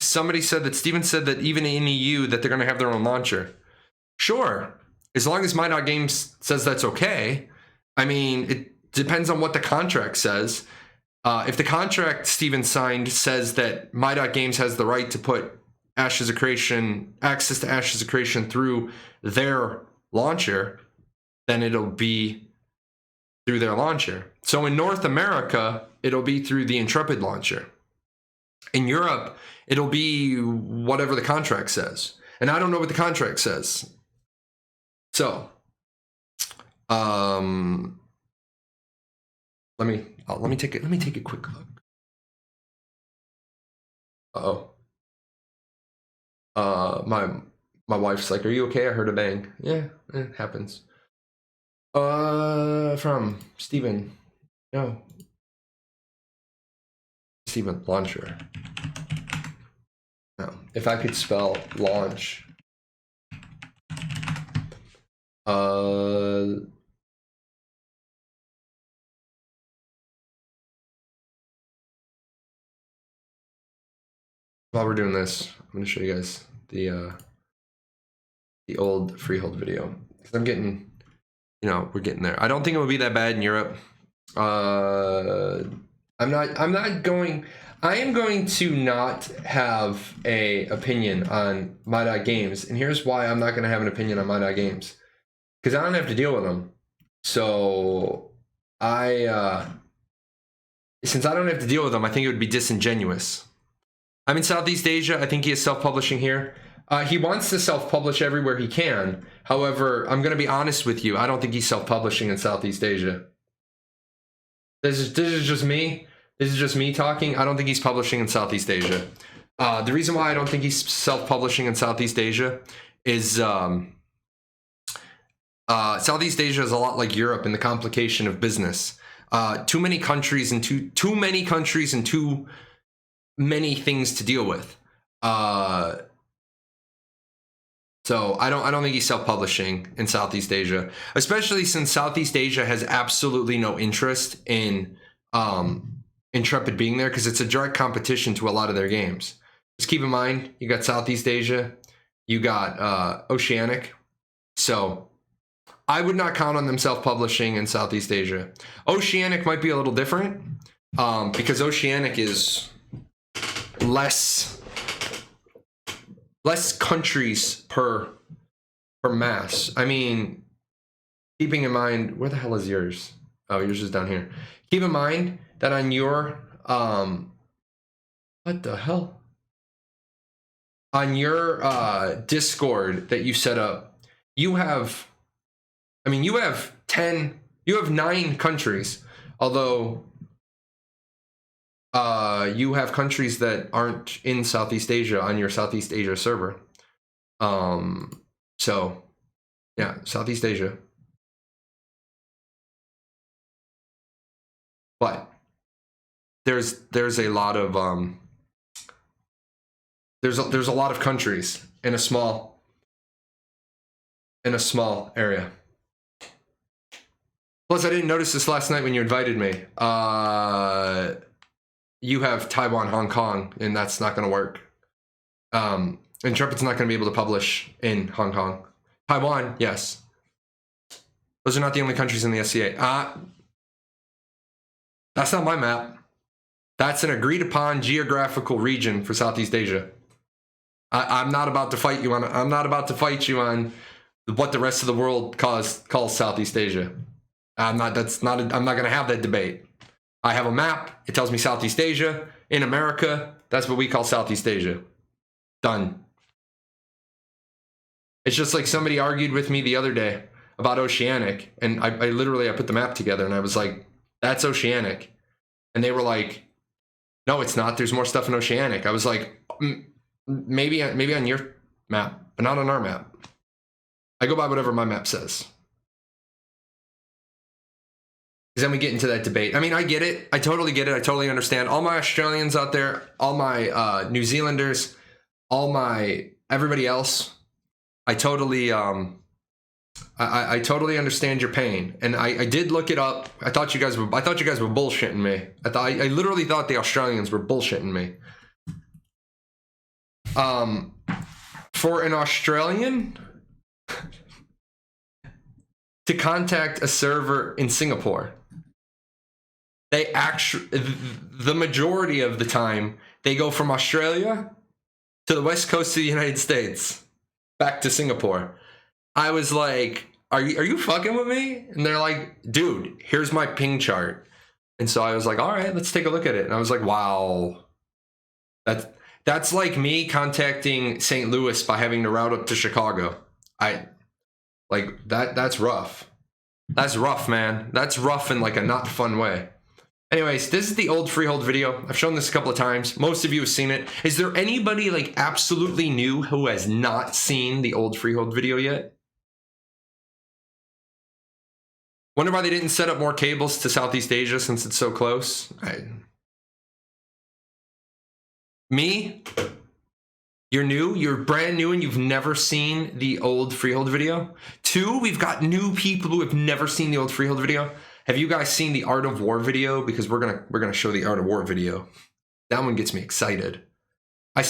Steven said that even in EU that they're gonna have their own launcher. Sure, as long as My.Games says that's okay. I mean, it depends on what the contract says. If the contract Steven signed says that My.Games has the right to put access to Ashes of Creation through their launcher, then it'll be through their launcher. So in North America, it'll be through the Intrepid launcher. In Europe, it'll be whatever the contract says. And I don't know what the contract says. So, Let me take a quick look. My wife's like, "Are you okay? I heard a bang." Yeah, it happens. From Steven. No. Steven Launcher. No. If I could spell launch. While we're doing this, I'm going to show you guys the old freehold video, because I'm getting, we're getting there. I don't think it would be that bad in Europe. I am going to not have a opinion on my.games, and here's why I'm not going to have an opinion on my.games, because I don't have to deal with them. So since I don't have to deal with them, I think it would be disingenuous. I'm in Southeast Asia. I think he is self-publishing here. He wants to self-publish everywhere he can. However, I'm going to be honest with you. I don't think he's self-publishing in Southeast Asia. This is just me. This is just me talking. I don't think he's publishing in Southeast Asia. The reason why I don't think he's self-publishing in Southeast Asia is Southeast Asia is a lot like Europe in the complication of business. Too many countries and too many things to deal with. So I don't think he's self-publishing in Southeast Asia, especially since Southeast Asia has absolutely no interest in Intrepid being there, because it's a direct competition to a lot of their games. Just keep in mind, you got Southeast Asia, you got Oceanic. So I would not count on them self-publishing in Southeast Asia. Oceanic might be a little different, because Oceanic is less countries per mass. I mean, keeping in mind, where the hell is yours? Oh, yours is down here. Keep in mind that on your what the hell? On your Discord that you set up, you have 9 countries, although you have countries that aren't in Southeast Asia on your Southeast Asia server. So yeah, Southeast Asia. But there's a lot of there's a lot of countries in a small area. Plus, I didn't notice this last night when you invited me. You have Taiwan, Hong Kong, and that's not going to work. Intrepid's not going to be able to publish in Hong Kong. Taiwan, yes. Those are not the only countries in the SCA. That's not my map. That's an agreed upon geographical region for Southeast Asia. I'm not about to fight you on. I'm not about to fight you on what the rest of the world calls Southeast Asia. I'm not going to have that debate. I have a map. It tells me Southeast Asia. In America, that's what we call Southeast Asia. Done. It's just like somebody argued with me the other day about Oceanic, and I literally put the map together, and I was like, that's Oceanic. And they were like, no, it's not. There's more stuff in Oceanic. I was like, maybe on your map, but not on our map. I go by whatever my map says. Because then we get into that debate. I mean, I get it. I totally get it. I totally understand. All my Australians out there, all my New Zealanders, everybody else, I totally understand your pain. And I did look it up. I thought you guys were bullshitting me. I literally thought the Australians were bullshitting me. For an Australian to contact a server in Singapore, the majority of the time, they go from Australia to the west coast of the United States, back to Singapore. I was like, are you fucking with me? And they're like, dude, here's my ping chart. And so I was like, all right, let's take a look at it. And I was like, wow, that's like me contacting St. Louis by having to route up to Chicago. That's rough. That's rough, man. That's rough in like a not fun way. Anyways, this is the old freehold video. I've shown this a couple of times. Most of you have seen it. Is there anybody like absolutely new who has not seen the old freehold video yet? Wonder why they didn't set up more cables to Southeast Asia since it's so close. Me? You're new? You're brand new and you've never seen the old freehold video? 2, we've got new people who have never seen the old freehold video. Have you guys seen the Art of War video? Because we're gonna show the Art of War video. That one gets me excited. I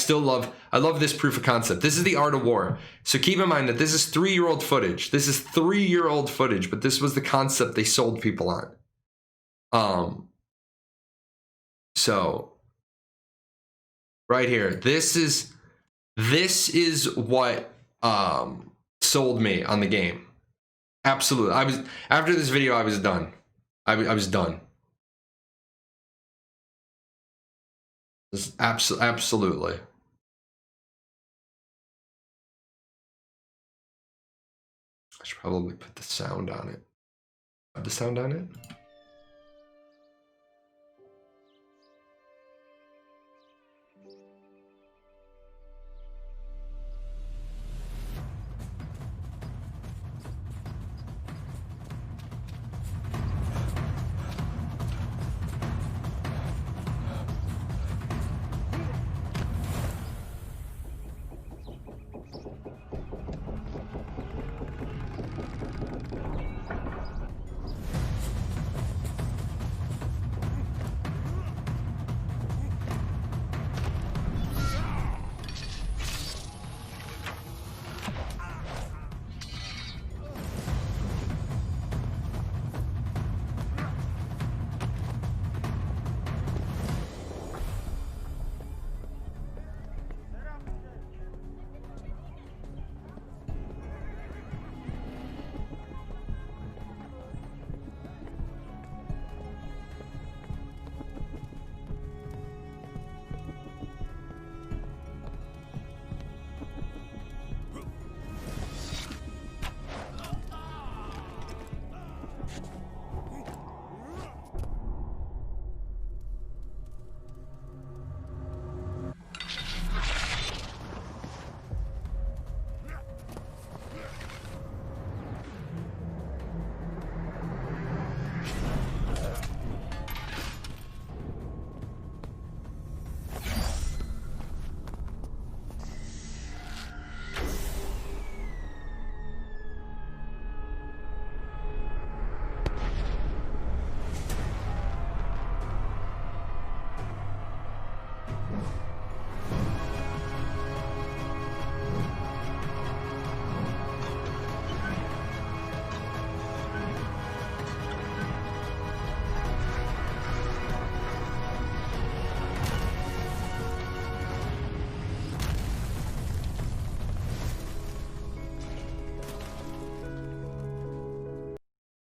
love this proof of concept. This is the Art of War. So keep in mind that this is 3-year-old footage. This is 3-year-old footage, but this was the concept they sold people on. So right here, this is what sold me on the game. Absolutely. After this video, I was done. I was done. This absolutely. I should probably put the sound on it. Put the sound on it.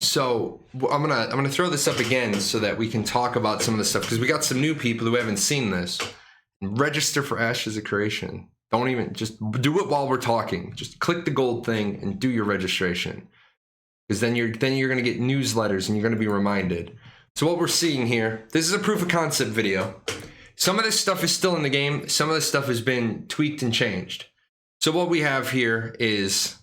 So I'm gonna throw this up again so that we can talk about some of the stuff, because we got some new people who haven't seen this. Register for Ashes of Creation. Don't even, just do it while we're talking. Just click the gold thing and do your registration, because then you're gonna get newsletters and you're gonna be reminded. So what we're seeing here, this is a proof of concept video. Some of this stuff is still in the game. Some of this stuff has been tweaked and changed. So what we have here is,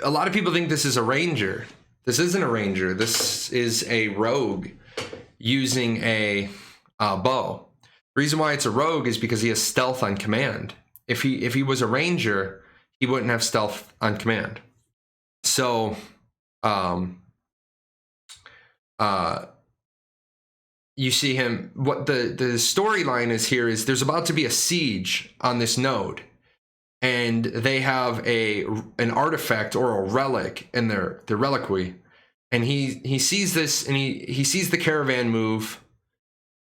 a lot of people think this is a ranger. This isn't a ranger. This is a rogue using a bow. The reason why it's a rogue is because he has stealth on command. If he was a ranger, he wouldn't have stealth on command. So you see him, what the storyline is here is there's about to be a siege on this node. And they have an artifact or a relic in their reliquary, and he sees this, and he sees the caravan move,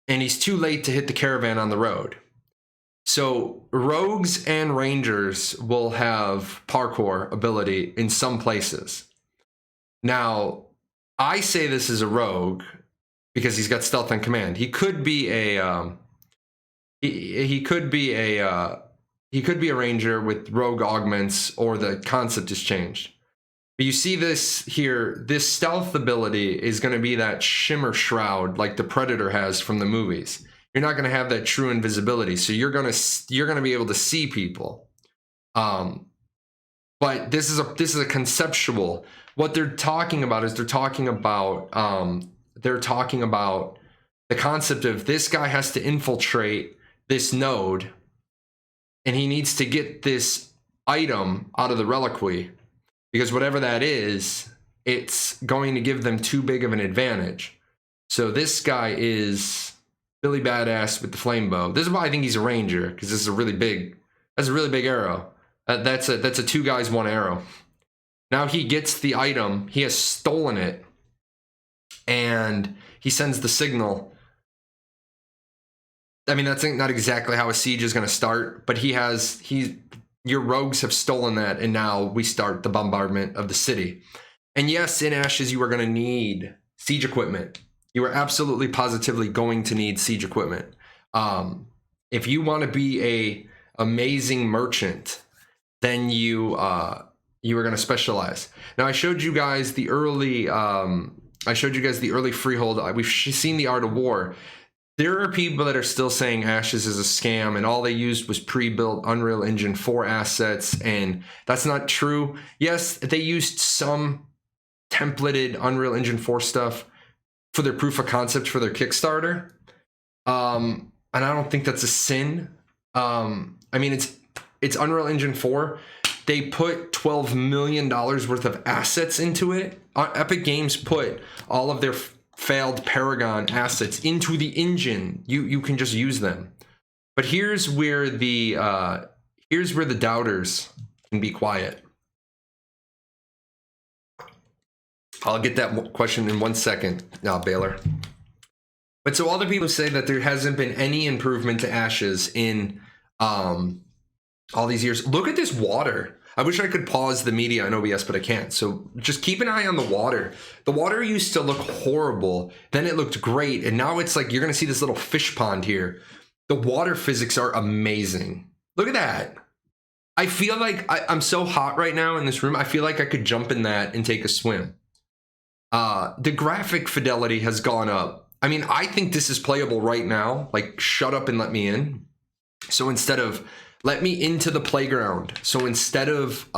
and he's too late to hit the caravan on the road. So rogues and rangers will have parkour ability in some places. Now, I say this is a rogue because he's got stealth on command. He could be a he could be a ranger with rogue augments, or the concept has changed. But you see this here, this stealth ability is going to be that shimmer shroud like the Predator has from the movies. You're not going to have that true invisibility, so you're going to be able to see people. But this is a conceptual. What they're talking about is they're talking about the concept of this guy has to infiltrate this node, and he needs to get this item out of the reliquary, because whatever that is, it's going to give them too big of an advantage. So this guy is really badass with the flame bow. This is why I think he's a ranger, because this is a really big arrow. That's a 2 guys 1 arrow. Now he gets the item, he has stolen it, and he sends the signal. I mean, that's not exactly how a siege is going to start, but your rogues have stolen that, and now we start the bombardment of the city. And yes, in Ashes, you are going to need siege equipment. You are absolutely positively going to need siege equipment. If you want to be a amazing merchant, then you are going to specialize. Now, I showed you guys the early freehold. We've seen the Art of War. There are people that are still saying Ashes is a scam and all they used was pre-built Unreal Engine 4 assets, and that's not true. Yes, they used some templated Unreal Engine 4 stuff for their proof of concept for their Kickstarter. And I don't think that's a sin. I mean, it's Unreal Engine 4. They put $12 million worth of assets into it. Epic Games put all of their failed Paragon assets into the engine. You can just use them. But here's where the doubters can be quiet. I'll get that question in 1 second, Baylor. But so all the people say that there hasn't been any improvement to Ashes in all these years. Look at this water. I wish I could pause the media in OBS, but I can't. So just keep an eye on the water. The water used to look horrible. Then it looked great. And now it's like you're going to see this little fish pond here. The water physics are amazing. Look at that. I feel like I'm so hot right now in this room. I feel like I could jump in that and take a swim. The graphic fidelity has gone up. I mean, I think this is playable right now. Like, shut up and let me in. So instead of let me into the playground. So instead of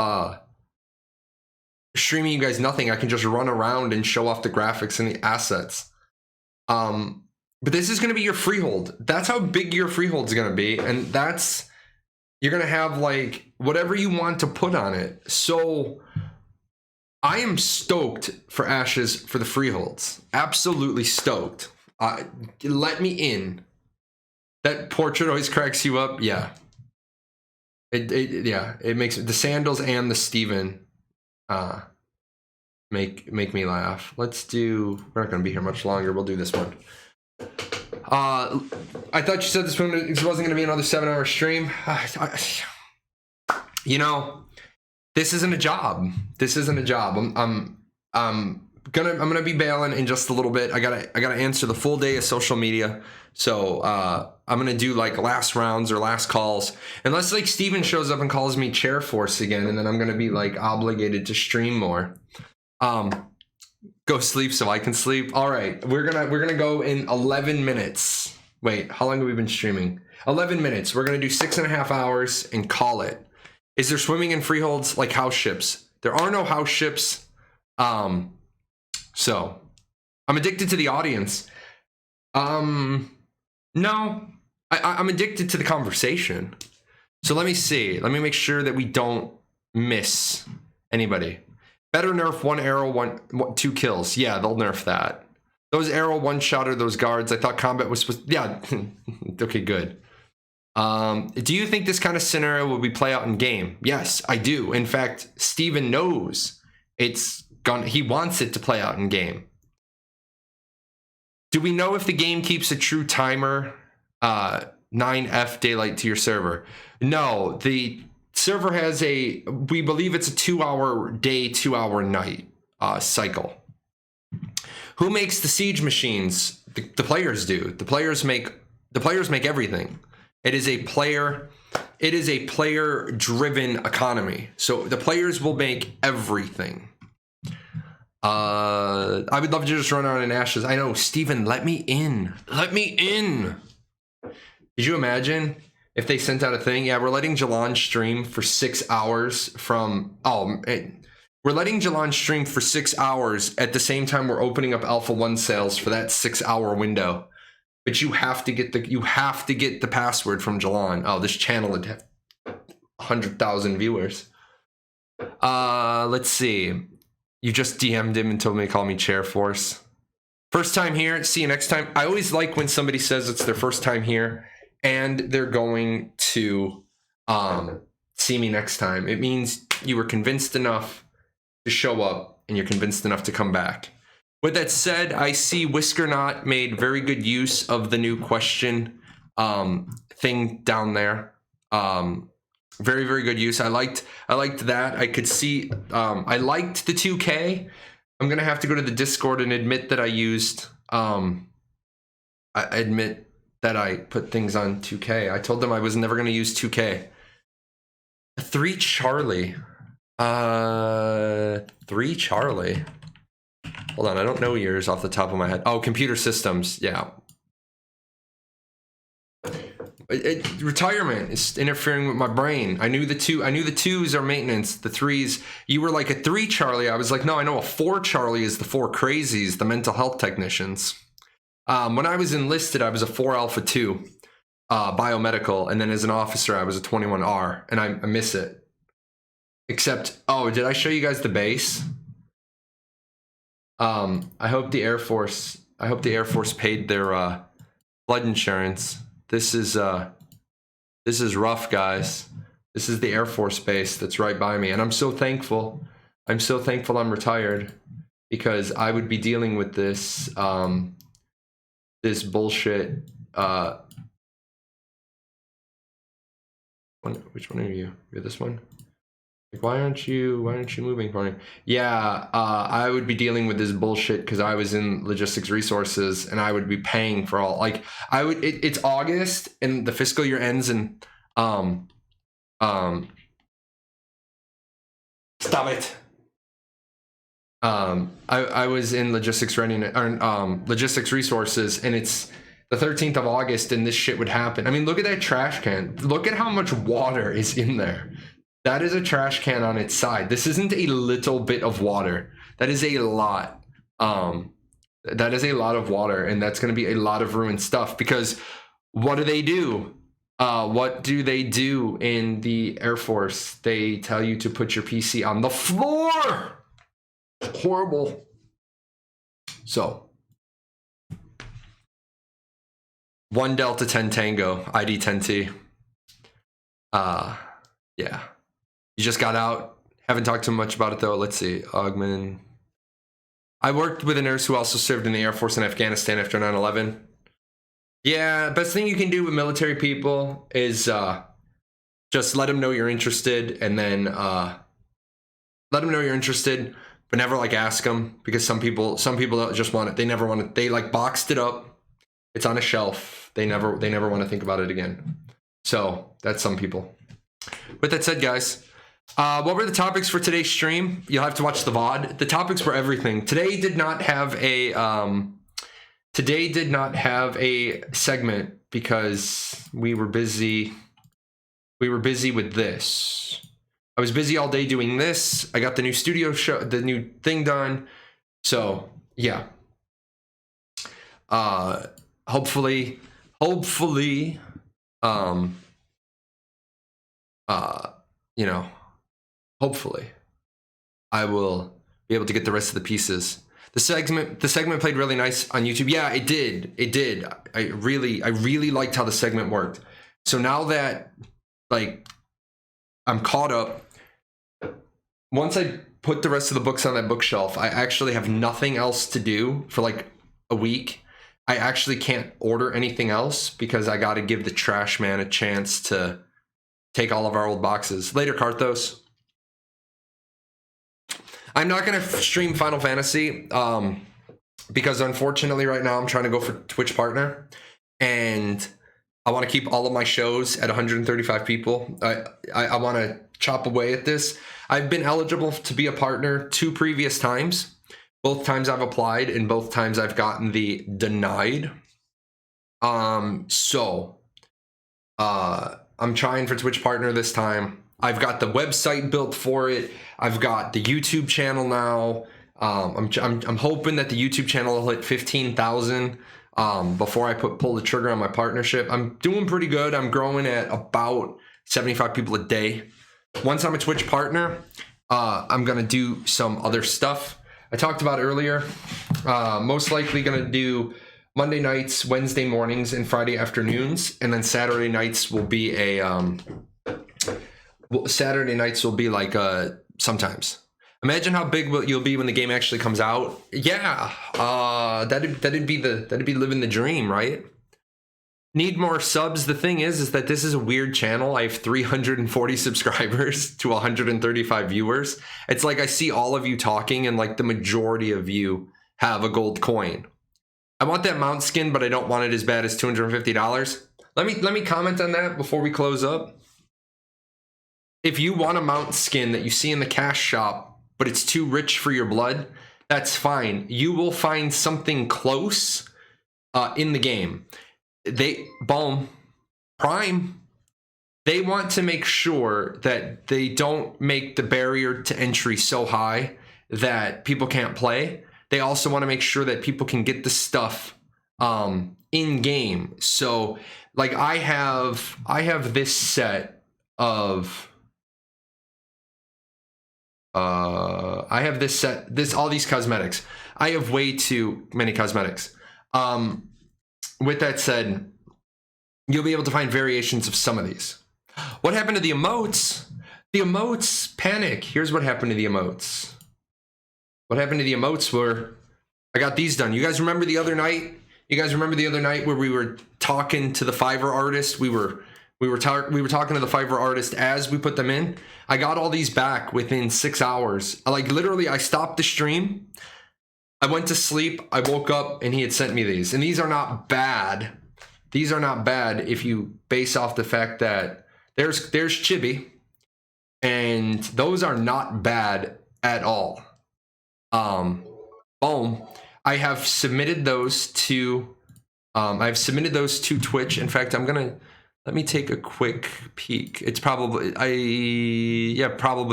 streaming you guys nothing, I can just run around and show off the graphics and the assets. But this is going to be your freehold. That's how big your freehold is going to be. And you're going to have like whatever you want to put on it. So I am stoked for Ashes for the freeholds. Absolutely stoked. Let me in. That portrait always cracks you up. Yeah. It makes the sandals and the Steven make me laugh. We're not going to be here much longer. We'll do this one. I thought you said this one wasn't going to be another 7-hour stream. You know, this isn't a job. I'm gonna be bailing in just a little bit. I gotta answer the full day of social media. So I'm gonna do like last rounds or last calls, unless like Steven shows up and calls me Chair Force again, and then I'm gonna be like obligated to stream more. Go sleep so I can sleep. All right, we're gonna go in 11 minutes. Wait, how long have we been streaming? 11 minutes. We're gonna do 6.5 hours and call it. Is there swimming in freeholds like house ships? There are no house ships. So I'm addicted to the audience. No, I'm addicted to the conversation. So let me see. Let me make sure that we don't miss anybody. Better nerf 1 arrow, 2 kills. Yeah, they'll nerf that. Those arrow 1-shotter those guards. I thought combat was supposed. Yeah. Okay, good. Do you think this kind of scenario will be play out in game? Yes, I do. In fact, Steven knows he wants it to play out in game. Do we know if the game keeps a true timer 9F daylight to your server? No, the server has we believe it's a 2-hour day, 2-hour night cycle. Who makes the siege machines? The players do. The players make everything. It is a player-driven economy. So the players will make everything. I would love to just run around in ashes. I know, Steven, let me in. Let me in. Could you imagine if they sent out a thing? Yeah, we're letting Jahlon stream for 6 hours from... we're letting Jahlon stream for 6 hours at the same time we're opening up Alpha 1 sales for that 6-hour window. But you have to get the password from Jahlon. Oh, this channel would have 100,000 viewers. Let's see. You just DM'd him and told me to call me Chair Force. First time here. See you next time. I always like when somebody says it's their first time here and they're going to see me next time. It means you were convinced enough to show up and you're convinced enough to come back. With that said, I see Whiskernot made very good use of the new question thing down there. Very, very good use. I liked that. I could see, I liked the 2K. I'm going to have to go to the Discord and admit that I used, I admit that I put things on 2K. I told them I was never going to use 2K. 3 Charlie. 3 Charlie. Hold on, I don't know yours off the top of my head. Oh, computer systems. Yeah. Retirement is interfering with my brain. I knew the 2s are maintenance. The 3s, you were like a 3 Charlie. I was like, no, I know a 4 Charlie is the 4 crazies, the mental health technicians. When I was enlisted, I was a 4 Alpha 2 biomedical, and then as an officer, I was a 21R, and I miss it. Except, oh, did I show you guys the base? I hope the Air Force paid their flood insurance. This is rough, guys. This is the Air Force base that's right by me, and I'm so thankful. I'm so thankful I'm retired, because I would be dealing with this this bullshit. Which one are you? You're this one. Like, why aren't you moving for me? Yeah, I would be dealing with this bullshit because I was in logistics resources and I would be paying for all, like, I would, it's August and the fiscal year ends in, stop it. I was in logistics readiness, or logistics resources, and it's the 13th of August and this shit would happen. I mean, look at that trash can. Look at how much water is in there. That is a trash can on its side. This isn't a little bit of water. That is a lot. That is a lot of water, and that's going to be a lot of ruined stuff, because what do? What do they do in the Air Force? They tell you to put your PC on the floor. Horrible. So, 1 Delta 10 Tango, ID 10T. Yeah. You just got out. Haven't talked too much about it, though. Let's see. Augment. I worked with a nurse who also served in the Air Force in Afghanistan after 9/11. Yeah, best thing you can do with military people is just let them know you're interested, and then let them know you're interested, but never like ask them, because some people don't just want it. They never want it. They like boxed it up. It's on a shelf. They never want to think about it again. So that's some people. With that said, guys, what were the topics for today's stream? You'll have to watch the VOD. The topics were everything. Today did not have a segment because we were busy. We were busy with this. I was busy all day doing this. I got the new studio show, the new thing done. So yeah. Hopefully, you know, hopefully I will be able to get the rest of the pieces. The segment played really nice on YouTube. Yeah, it did. I really liked how the segment worked. So now that, like, I'm caught up, once I put the rest of the books on that bookshelf, I actually have nothing else to do for like a week. I actually can't order anything else because I got to give the trash man a chance to take all of our old boxes. Later, Karthos. I'm not going to stream Final Fantasy because unfortunately right now I'm trying to go for Twitch partner, and I want to keep all of my shows at 135 people. I want to chop away at this. I've been eligible to be a partner 2 previous times, Both times I've applied and both times I've gotten the denied. So I'm trying for Twitch partner this time. I've got the website built for it. I've got the YouTube channel now. I'm hoping that the YouTube channel will hit 15,000 before I pull the trigger on my partnership. I'm doing pretty good. I'm growing at about 75 people a day. Once I'm a Twitch partner, I'm gonna do some other stuff I talked about earlier. Most likely gonna do Monday nights, Wednesday mornings, and Friday afternoons, and then Saturday nights will be like sometimes. Imagine how big you'll be when the game actually comes out. Yeah, that'd be living the dream, right? Need more subs. The thing is that this is a weird channel. I have 340 subscribers to 135 viewers. It's like I see all of you talking, and like the majority of you have a gold coin. I want that mount skin, but I don't want it as bad as $250. Let me comment on that before we close up. If you want a mount skin that you see in the cash shop, but it's too rich for your blood, that's fine. You will find something close in the game. Prime. They want to make sure that they don't make the barrier to entry so high that people can't play. They also want to make sure that people can get the stuff in game. So like I have this set of all these cosmetics. I have way too many cosmetics. With that said, you'll be able to find variations of some of these. What happened to the emotes? The emotes, panic. Here's what happened to the emotes. What happened to the emotes were, I got these done. You guys remember the other night? You guys remember the other night where we were talking to the Fiverr artist? We were talking to the Fiverr artist as we put them in. I got all these back within 6 hours. Like literally, I stopped the stream. I went to sleep. I woke up and he had sent me these. And these are not bad. These are not bad if you base off the fact that there's Chibi, and those are not bad at all. Boom. I have submitted those to Twitch. In fact, let me take a quick peek. It's probably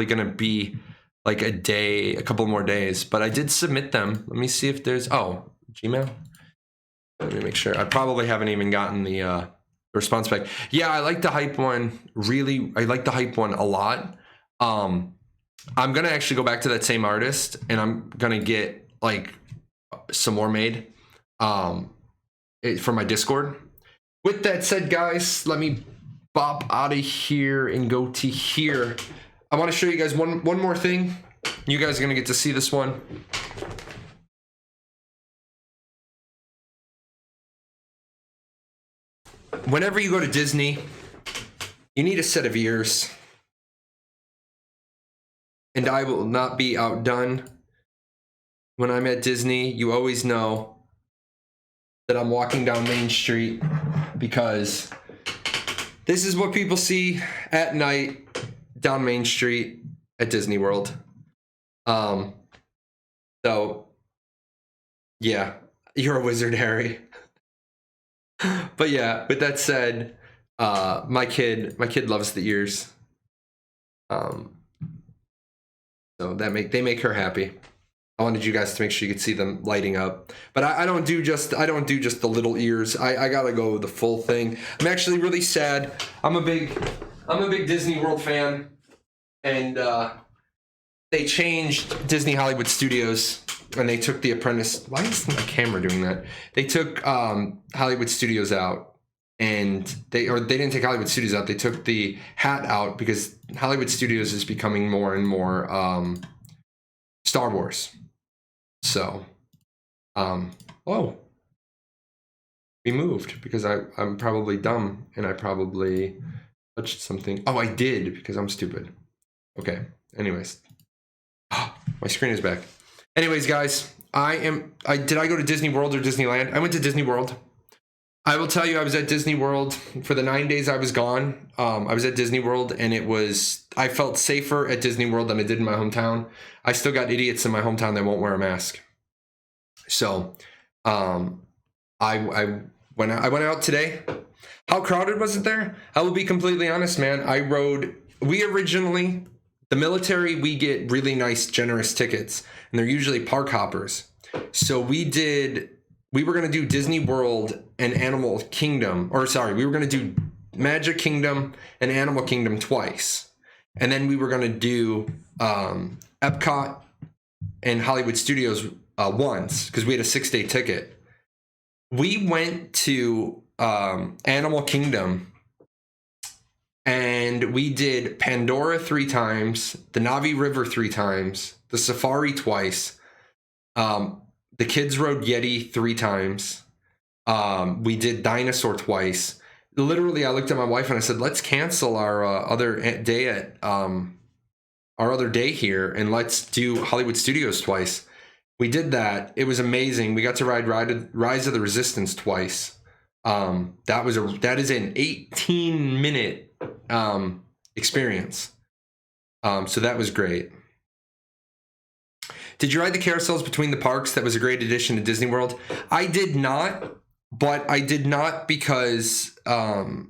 gonna be like a couple more days, but I did submit them. Let me see if there's, Gmail. Let me make sure. I probably haven't even gotten the response back. Yeah, I like the hype one. Really, I like the hype one a lot. I'm gonna actually go back to that same artist, and I'm gonna get like some more made for my Discord. With that said, guys, let me bop out of here and go to here. I want to show you guys one more thing. You guys are gonna get to see this one. Whenever you go to Disney, you need a set of ears. And I will not be outdone. When I'm at Disney, you always know that I'm walking down Main Street, because this is what people see at night down Main Street at Disney World. So yeah, you're a wizard, Harry. But yeah, with that said, my kid loves the ears. So they make her happy. I wanted you guys to make sure you could see them lighting up. But I don't do just the little ears. I gotta go the full thing. I'm actually really sad. I'm a big Disney World fan, and they changed Disney Hollywood Studios, and they took The Apprentice. Why is my camera doing that? They took Hollywood Studios out, and they didn't take Hollywood Studios out. They took the hat out because Hollywood Studios is becoming more and more Star Wars. So, we moved because I'm probably dumb and I probably touched something. Oh, I did, because I'm stupid. Okay. Anyways, my screen is back. Anyways, guys, did I go to Disney World or Disneyland? I went to Disney World. I will tell you, I was at Disney World for the 9 days I was gone. I was at Disney World, and I felt safer at Disney World than I did in my hometown. I still got idiots in my hometown that won't wear a mask. So I went out today. How crowded was it there? I will be completely honest, man. We originally, the military, we get really nice, generous tickets, and they're usually park hoppers. So we were going to do Disney World and Animal Kingdom, we were going to do Magic Kingdom and Animal Kingdom twice. And then we were going to do Epcot and Hollywood Studios once, because we had a 6-day ticket. We went to Animal Kingdom, and we did Pandora 3 times, the Navi River 3 times, the Safari twice. The kids rode Yeti 3 times. We did Dinosaur twice. Literally, I looked at my wife and I said, let's cancel our other day here, and let's do Hollywood Studios twice. We did that. It was amazing. We got to ride Rise of the Resistance twice. That is an 18-minute experience. So that was great. Did you ride the carousels between the parks? That was a great addition to Disney World. I did not, but I did not because I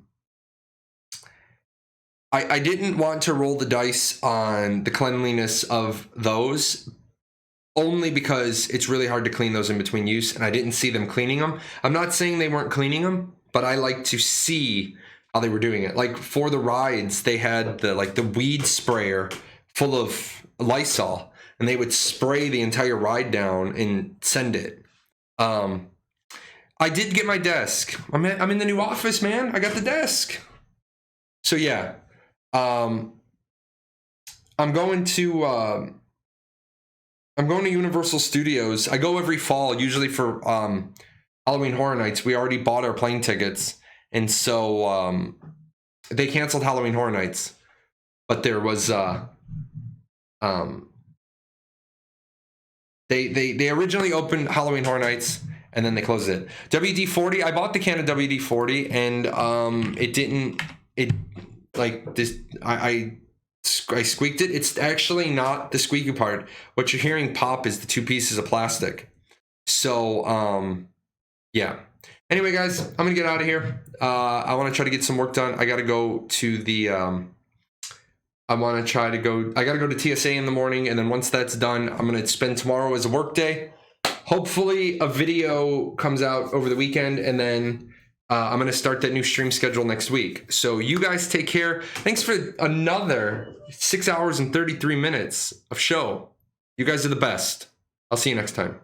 didn't want to roll the dice on the cleanliness of those, only because it's really hard to clean those in between use, and I didn't see them cleaning them. I'm not saying they weren't cleaning them, but I like to see how they were doing it. Like for the rides, they had the weed sprayer full of Lysol, and they would spray the entire ride down and send it. I did get my desk. I'm in the new office, man. I got the desk. So yeah, I'm going to Universal Studios. I go every fall, usually for Halloween Horror Nights. We already bought our plane tickets, and so they canceled Halloween Horror Nights. But there was they originally opened Halloween Horror Nights, and then they closed it. WD-40. I bought the can of WD-40, and I squeaked it. It's actually not the squeaky part. What you're hearing pop is the 2 pieces of plastic. So, yeah. Anyway, guys, I'm going to get out of here. I want to try to get some work done. I got to go to the, I got to go to TSA in the morning. And then once that's done, I'm going to spend tomorrow as a work day. Hopefully a video comes out over the weekend, and then I'm going to start that new stream schedule next week. So you guys take care. Thanks for another 6 hours and 33 minutes of show. You guys are the best. I'll see you next time.